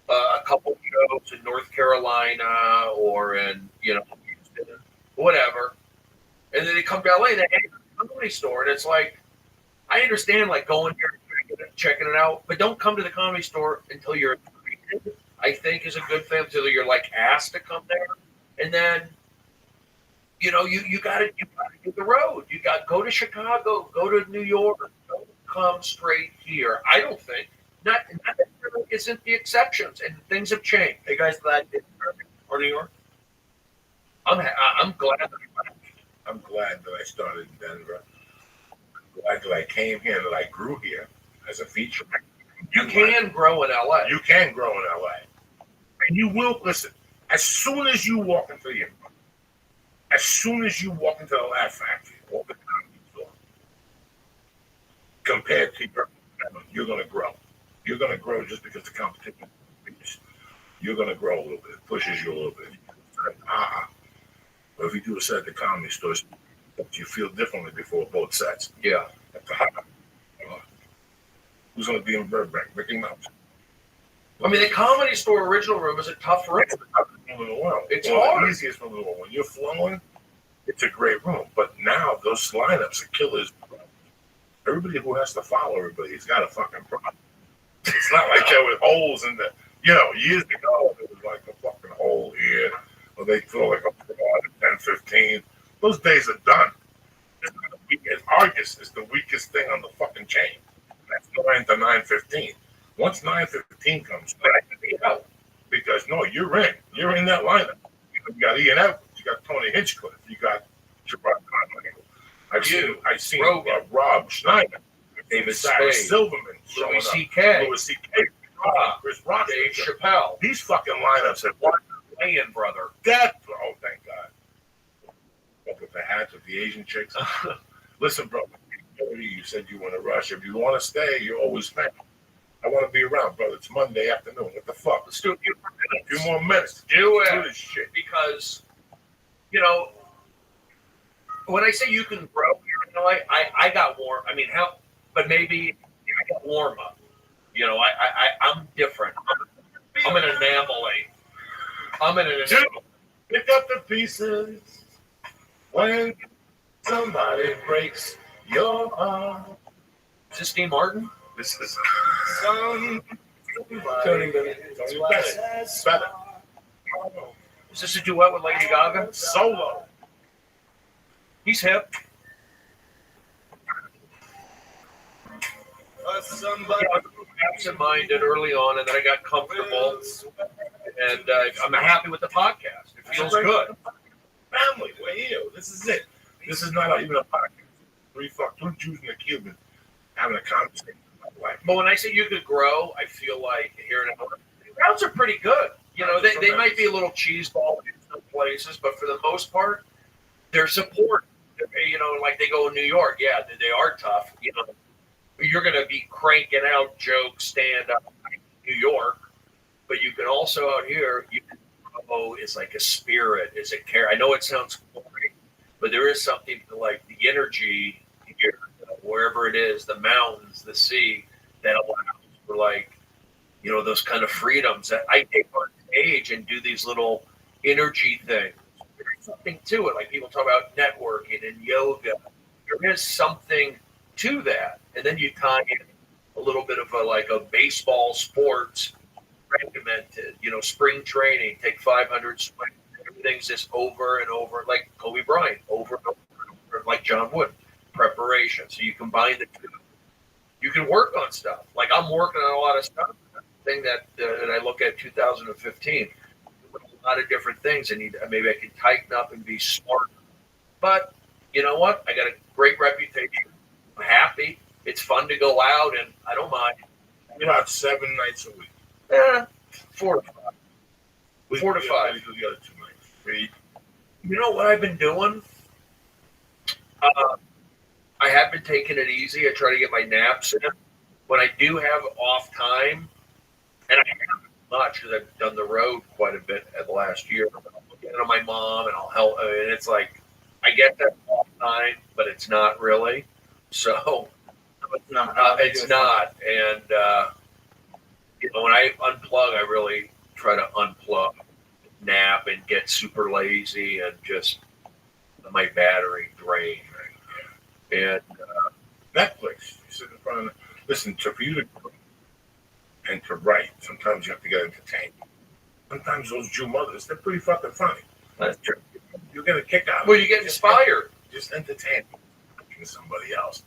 a couple shows in North Carolina or in Houston, whatever. And then they come to LA and they hang out at the comedy store. And it's like, I understand like going here and checking it out, but don't come to the comedy store until you're invited, I think is a good thing, until you're like asked to come there. And then, you gotta do the road. You got go to Chicago, go to New York, don't come straight here. I don't think not necessarily isn't the exceptions, and things have changed. Are you guys glad you did or New York? I'm glad that I'm glad that I started in Denver. I'm glad that I came here, that I grew here as a feature. You can grow in LA. You can grow in LA. And you will, listen, as soon as you walk into the Improv, as soon as you walk into the Laugh Factory or the Comedy Store, compared to you're going to grow. You're going to grow just because the competition is. You're going to grow a little bit. It pushes you a little bit. But if you do a set at the Comedy Store, you feel differently before both sets. Yeah. At the who's going to be in Burbank? Mickey Mouse. I mean, the Comedy Store original room is a tough room. It's the toughest room in the world. It's hard. The easiest room in the world. When you're flowing, it's a great room. But now those lineups are killers. Everybody who has to follow everybody's got a fucking problem. It's not like there was holes in the, years ago, there was like a fucking hole here, or they throw like a broad at 10-15. Those days are done. It's not the weakest. Argus is the weakest thing on the fucking chain. That's 9 to 9:15. Once 9:15 comes, that can be out. Because no, you're in that lineup. Ian Edwards. You got Tony Hinchcliffe. You got Shabbat Conley. I've seen Rogan. Rob Schneider, David Sarah Spade, Silverman, showing Louis up. C.K., Louis C.K., Chris Rock, Dave Chappelle, these fucking lineups have won. Wayans brother. That, oh, thank God. Up with the hats with the Asian chicks. Listen, bro, you said you want to rush. If you want to stay, you're always family. I want to be around, brother. It's Monday afternoon. What the fuck? Let's do A few more minutes. Do Do it. this shit. Because, you know, when I say you can grow here in Illinois, I got warm. I mean, how? But maybe I got warm up. You know, I'm different. I'm an anomaly. I'm an anomaly. Pick up the pieces when somebody breaks your heart. Is this Dean Martin? This is Tony Tony Bennett. Is this a duet with Lady Gaga? Solo. He's hip. Somebody Absent-minded early on, and then I got comfortable, and I'm happy with the podcast. It feels good. family. We're here. This is it. This is not even a podcast. Two Jews and a Cuban having a conversation about life. But when I say you could grow, I feel like here in Illinois, the routes are pretty good. You know, they might be a little cheeseball in some places, but for the most part, they're support. You know, like they go in New York. Yeah, they are tough. You know, you're going to be cranking out jokes, stand up in New York, but you can also out here, you can grow is like a spirit, is a care. I know it sounds boring, but there is something to like the energy here, wherever it is, the mountains, the sea, that allows for like, you know, those kind of freedoms that I take on stage and do these little energy things. There's something to it. Like people talk about networking and yoga. There is something to that. And then you tie in a little bit of a baseball sports regimented, you know, spring training, take 500 swings. Everything's just over and over, like Kobe Bryant, over and over, like John Wood, preparation. So you combine the two. You can work on stuff. Like I'm working on a lot of stuff. Thing that I look at 2015, a lot of different things, and maybe I can tighten up and be smart. But you know what? I got a great reputation. I'm happy. It's fun to go out, and I don't mind. About 7 nights a week. 4 to 5. 4 to 5. We do the other 2 nights. 3. You know what I've been doing? I have been taking it easy. I try to get my naps in. When I do have off time, and I haven't much because I've done the road quite a bit at the last year. I'll get on my mom and I'll help. And it's like, I get that off time, but it's not really. So It's not. it's not. And, you know, when I unplug, I really try to unplug, nap, and get super lazy and just let my battery drain. And Netflix. You sit in front of listen, for you to and to write, sometimes you have to get entertained. Sometimes those Jew mothers, they're pretty fucking funny. that's true. You get a kick out of it. Well, you get inspired. Just entertain somebody else.